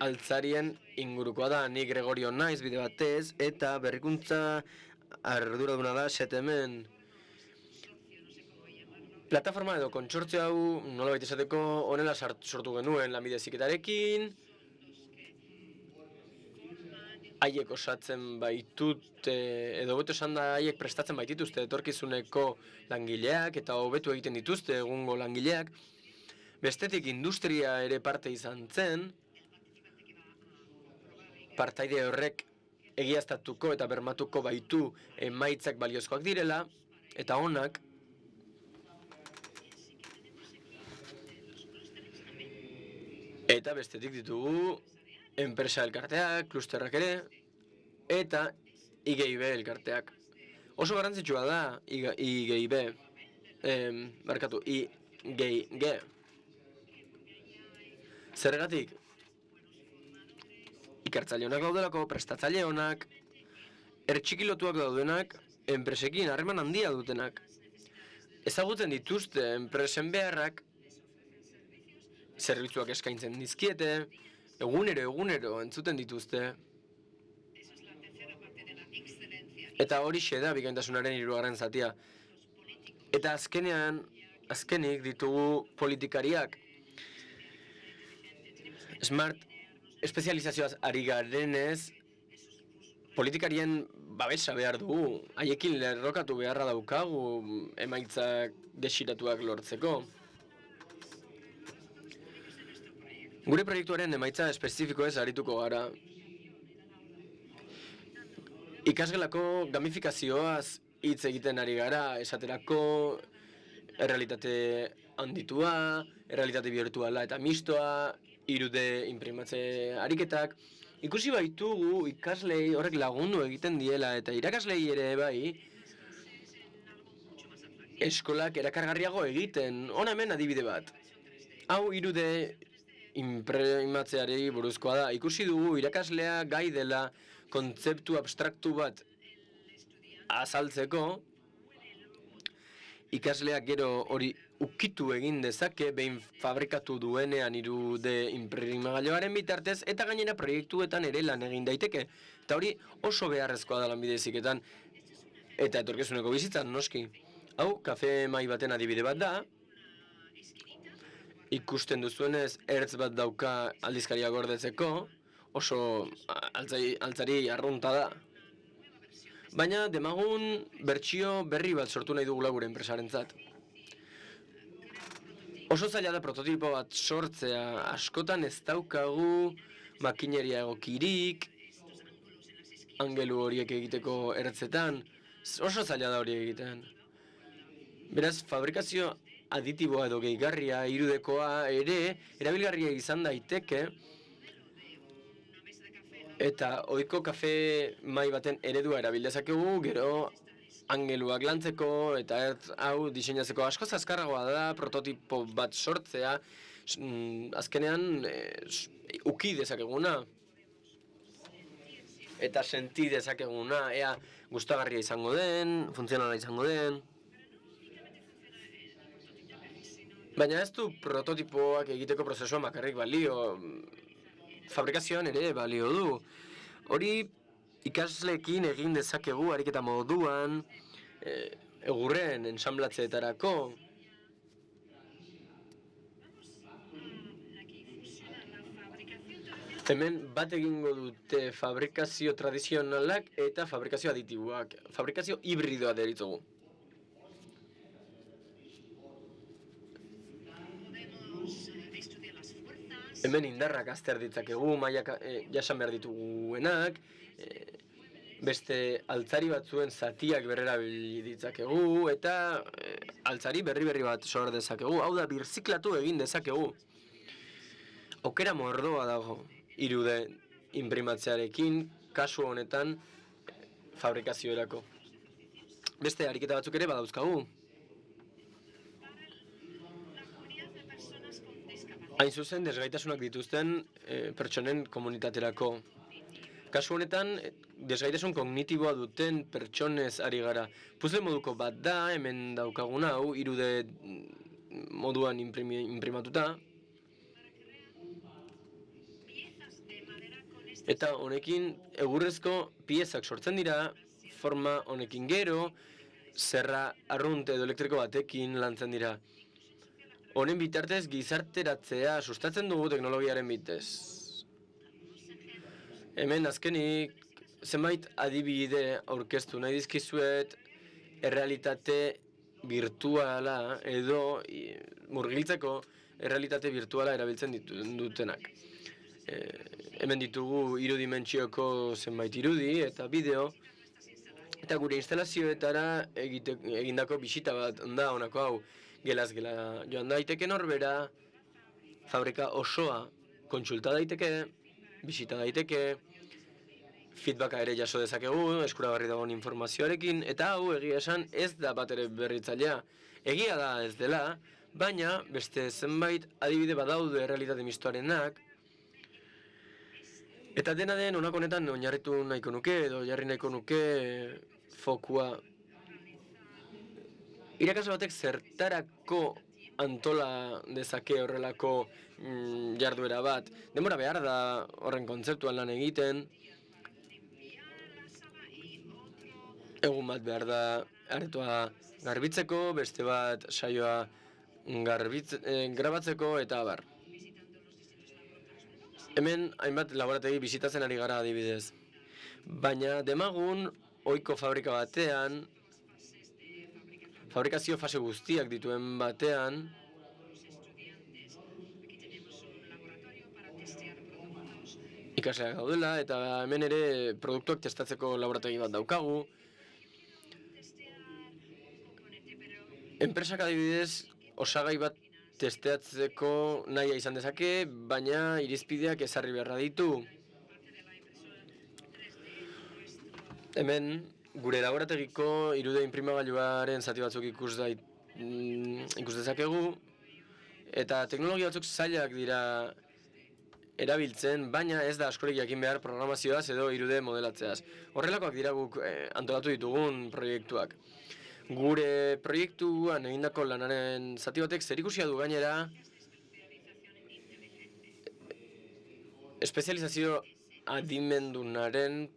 altzarien ingurukoa da. Ni Gregorio naiz bide batez, eta berrikuntza arduraduna da SETEMen. Plataforma edo kontsortzio hau nolabait esateko honela sortu genuen lanbide heziketarekin. Haiek osatzen baitute, edo beto esan da haiek prestatzen baitituzte etorkizuneko langileak eta hobetu egiten dituzte egungo langileak. Bestetik industria ere parte izan zen, partaide horrek egiaztatuko eta bermatuko baitu emaitzak baliozkoak direla, eta onak. Eta bestetik ditugu enpresa elkarteak, klusterrak ere, eta IGIB elkarteak. Oso garrantzitsua da IGIB, IGG. Zergatik, ikertzaile honak daudelako, prestatzaile honak, ertxikilotuak daudenak, enpresekin harreman handia dutenak. Ezagutzen dituzte enpresen beharrak, zerbitzuak eskaintzen dizkiete, egunero entzuten dituzte. Eta horixe da bikaintasunaren hirugarren zatia. Eta azkenik ditugu politikariak. Smart espezializazioaz ari garenez, politikarien babesa behar dugu. Haiekin lerrokatu beharra daukagu emaitzak desiratuak lortzeko. Gure proiektuaren emaitza espezifikoez arituko gara. Ikasgelako gamifikazioaz hitz egiten ari gara, esaterako errealitate handitua, errealitate virtuala eta mistoa, 3D inprimatze ariketak. Ikusi baitugu ikaslei horrek lagundu egiten diela eta irakaslei ere bai, eskolak erakargarriago egiten. Hona hemen adibide bat. Hau 3D inprimatzeari buruzkoa da. Ikusi dugu irakaslea gai dela kontzeptu abstraktu bat azaltzeko, ikasleak gero hori ukitu egin dezake behin fabrikatu duenean 3D inprimagailuaren bitartez, eta gainera proiektuetan ere lan egin daiteke. Eta hori oso beharrezkoa da lanbide heziketan eta etorkizuneko bizitzan noski. Hau kafe mahai baten adibide bat da. Ikusten duzuenez ertz bat dauka aldizkaria gordetzeko, oso altzari arrunta da. Baina demagun bertsio berri bat sortu nahi dugula gure enpresarentzat. Oso zaila da prototipo bat sortzea, askotan ez daukagu makineria egokirik, angelu horiek egiteko ertzetan, oso zaila da hori egiten. Beraz, fabrikazio aditiboa edo gehigarria, 3Dkoa ere, erabilgarria izan daiteke, eta ohiko kafe mahai baten eredua erabildezakegu, gero angeluak lantzeko eta ertz hau diseinatzeko asko azkarragoa da prototipo bat sortzea, azkenean uki dezakeguna. Eta senti dezakeguna, ea gustagarria izango den, funtzionala izango den. Baina ez du prototipoak egiteko prozesua makarrik balio, fabrikazioan ere balio du. Hori ikasleekin egin dezakegu ariketa moduan, egurren ensamblatzeetarako. Hemen bat egingo dute fabrikazio tradizionalak eta fabrikazio aditiboak, fabrikazio hibridoa deritzogu. Hemen indarrak azter ditzakegu, mailak jasan behar dituguenak, beste altzari batzuen zatiak berrerabili ditzakegu, eta altzari berri bat sor dezakegu, hau da birziklatu egin dezakegu. Aukera mordoa dago 3D inprimatzearekin, kasu honetan fabrikazioerako. Beste ariketa batzuk ere badauzkagu. Hain zuzen, desgaitasunak dituzten pertsonen komunitaterako. Kasu honetan, desgaitasun kognitiboa duten pertsonez ari gara. Puzzle moduko bat da, hemen daukagun hau, 3D moduan imprimatuta. Eta honekin egurrezko piezak sortzen dira, forma honekin gero, zerra arrunt edo elektriko batekin lantzen dira. Honen bitartez gizarteratzea sustatzen dugu teknologiaren bitez. Hemen azkenik zenbait adibide aurkeztu nahi dizkizuet errealitate virtuala edo murgiltzeko errealitate virtuala erabiltzen dutenak. Hemen ditugu 3 dimentsioko zenbait irudi eta bideo, eta gure instalazioetara egindako bisita bat da honako hau. Gelaz gela joan daiteke norbera, fabrika osoa kontsulta daiteke, bisita daiteke, feedbacka ere jaso dezakegu, eskuragarri dagoen informazioarekin, eta hau egia esan ez da bat ere berritzailea. Egia da ez dela, baina beste zenbait adibide badaude errealitate mistoarenak, eta dena den honako honetan oinarritu nahiko nuke edo jarri nahiko nuke fokua. Irakasle batek zertarako antola dezake horrelako jarduera bat. Denbora behar da horren kontzeptuan lan egiten. Egun bat behar da aretoa garbitzeko, beste bat saioa grabatzeko eta abar. Hemen hainbat laborategi bisitatzen ari gara adibidez. Baina demagun ohiko fabrika batean, fabrikazio fase guztiak dituen batean, ikasleak gaudela eta hemen ere produktuak testatzeko laborategi bat daukagu. Enpresak adibidez osagai bat testeatzeko nahia izan dezake, baina irizpideak ezarri beharra ditu. Hemen gure laborategiko 3D inprimagailuaren zati batzuk ikus dezakegu, eta teknologia batzuk zailak dira erabiltzen, baina ez da askorik jakin behar programazioaz edo 3D modelatzeaz. Horrelakoak dira guk antolatu ditugun proiektuak. Gure proiektuan egindako lanaren zati batek zerikusia du gainera espezializazio adimendunaren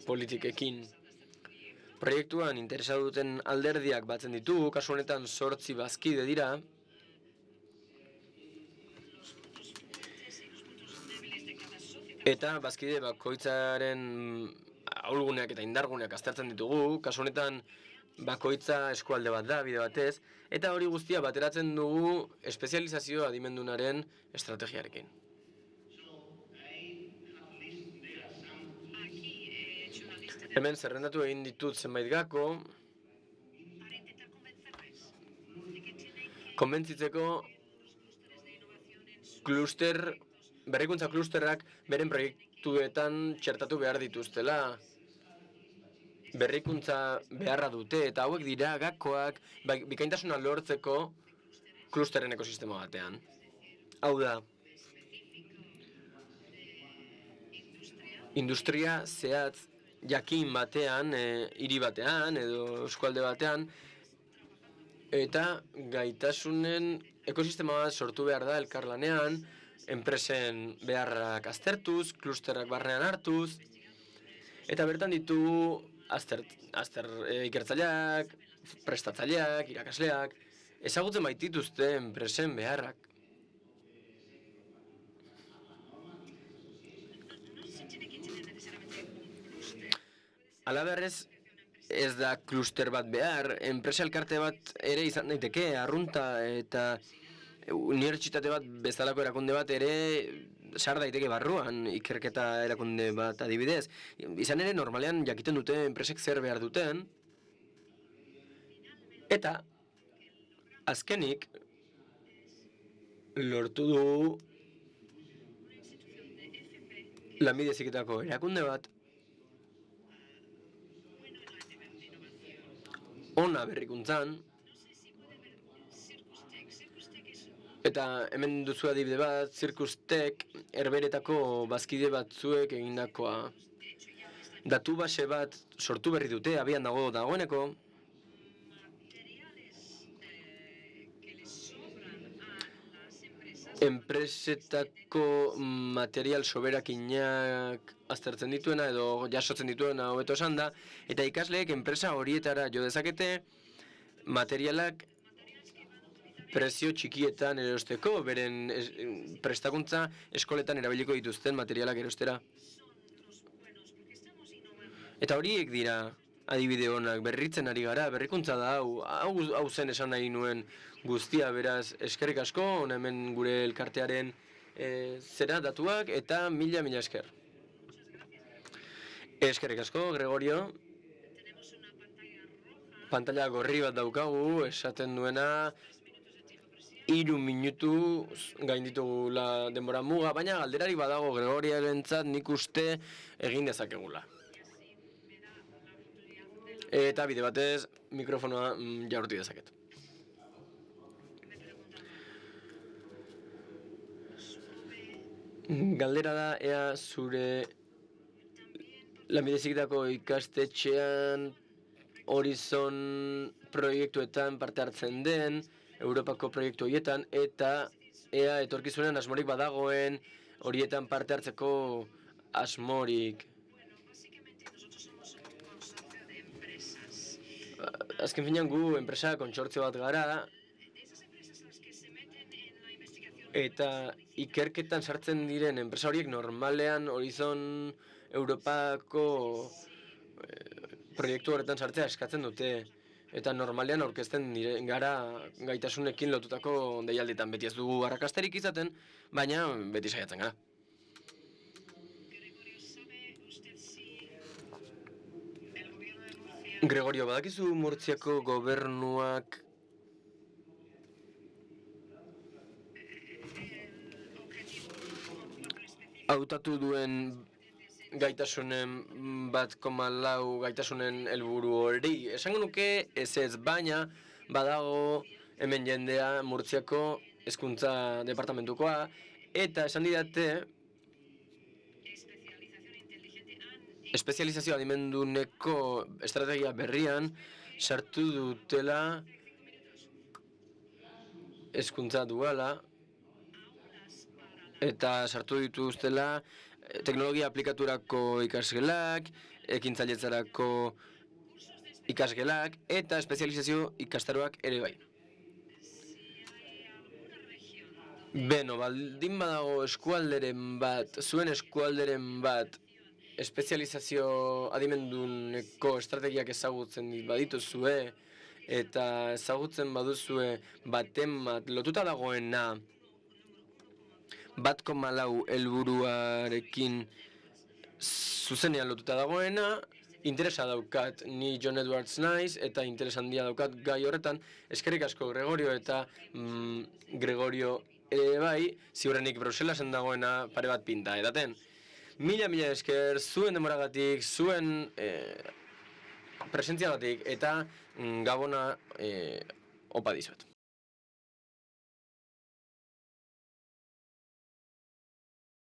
politikekin. Proiektuan interesatu duten alderdiak batzen ditugu, kasu honetan 8 bazkide dira. Eta bazkide bakoitzaren ahulguneak eta indarguneak aztertzen ditugu, kasu honetan bakoitza eskualde bat da, bide batez, eta hori guztia bateratzen dugu espezializazio adimendunaren estrategiarekin. Hemen zerrendatu egin ditut zenbait gako, konbentzitzeko berrikuntza klusterrak beren proiektuetan txertatu behar dituztela. Berrikuntza beharra dute eta hauek dira gakoak bikaintasuna lortzeko klusterren ekosistema batean. Hau da, industria zehatz jakin batean, hiri batean edo eskualde batean, eta gaitasunen ekosistema bat sortu behar da elkarlanean, enpresen beharrak aztertuz, klusterrak barnean hartuz, eta bertan ditugu ikertzaileak, prestatzaileak, irakasleak, ezagutzen baitituzte enpresen beharrak. Halaberrez, ez da kluster bat behar, enpresa elkarte bat ere izan daiteke, arrunta eta unibertsitate bat bezalako erakunde bat ere sar daiteke barruan, ikerketa erakunde bat adibidez. Izan ere, normalean jakiten dute enpresek zer behar duten, eta azkenik lortu du lanbide heziketako erakunde bat ona berrikuntzan, Eta hemen duzu adibide bat, Zirkustek Herberetako bazkide batzuek egindakoa. Datu base bat sortu berri dute, abian dagoeneko. Enpresetako material soberakinak aztertzen dituena edo jasotzen dituena hobeto esan da, eta ikasleek enpresa horietara jo dezakete materialak prezio txikietan erosteko, beren prestakuntza eskoletan erabiliko dituzten materialak erostera. Eta horiek dira adibide honak, berritzen ari gara, berrikuntza da, hau zen esan nahi nuen guztia, beraz, eskerrik asko, hona hemen gure elkartearen zera datuak, eta mila esker. Eskerrik asko, Gregorio. Pantalla gorri bat daukagu, esaten duena, 3 minutu gain ditugula denbora muga, baina galderari badago Gregoriarentzat nik uste egin dezakegula. Eta bide batez, mikrofonoa jaurti dezaket. Galdera da, ea zure lanbide heziketako ikastetxean Horizon proiektuetan parte hartzen den, Europako proiektu horietan, eta ea etorkizunean asmorik badagoen horietan parte hartzeko asmorik. Azken finean gu enpresa kontsortzio bat gara, eta ikerketan sartzen diren enpresa horiek normalean Horizon Europako proiektu horretan sartzea eskatzen dute. Eta normalean aurkezten gara gaitasunekin lotutako deialditan. Beti ez dugu arrakasterik izaten, baina beti saiatzen gara. Gregorio, badakizu Murtziako gobernuak hautatu duen gaitasunen 1,4 gaitasunen helburu hori. Esango nuke ez, baina badago hemen jendea Murtziako hezkuntza departamentukoa, eta esan didate espezializazio adimenduneko estrategia berrian sartu dutela hezkuntza duala, eta sartu dituztela teknologia aplikaturako ikasgelak, ekintzailetzarako ikasgelak, eta espezializazio ikastaroak ere bai. Beno, baldin badago eskualderen bat, zuen eskualderen bat, espezializazio adimenduneko estrategiak ezagutzen badituzue, eta ezagutzen baduzue baten bat lotuta dagoena 1,4 helburuarekin zuzenean lotuta dagoena, interesa daukat, ni John Edwards naiz, eta interesa handia daukat gai horretan. Eskerrik asko Gregorio, eta Gregorio bai, ziurrenik Bruselasen dagoena pare bat pinta edaten. Mila esker, zuen demoragatik, zuen presentziagatik, eta Gabona opa dizuet.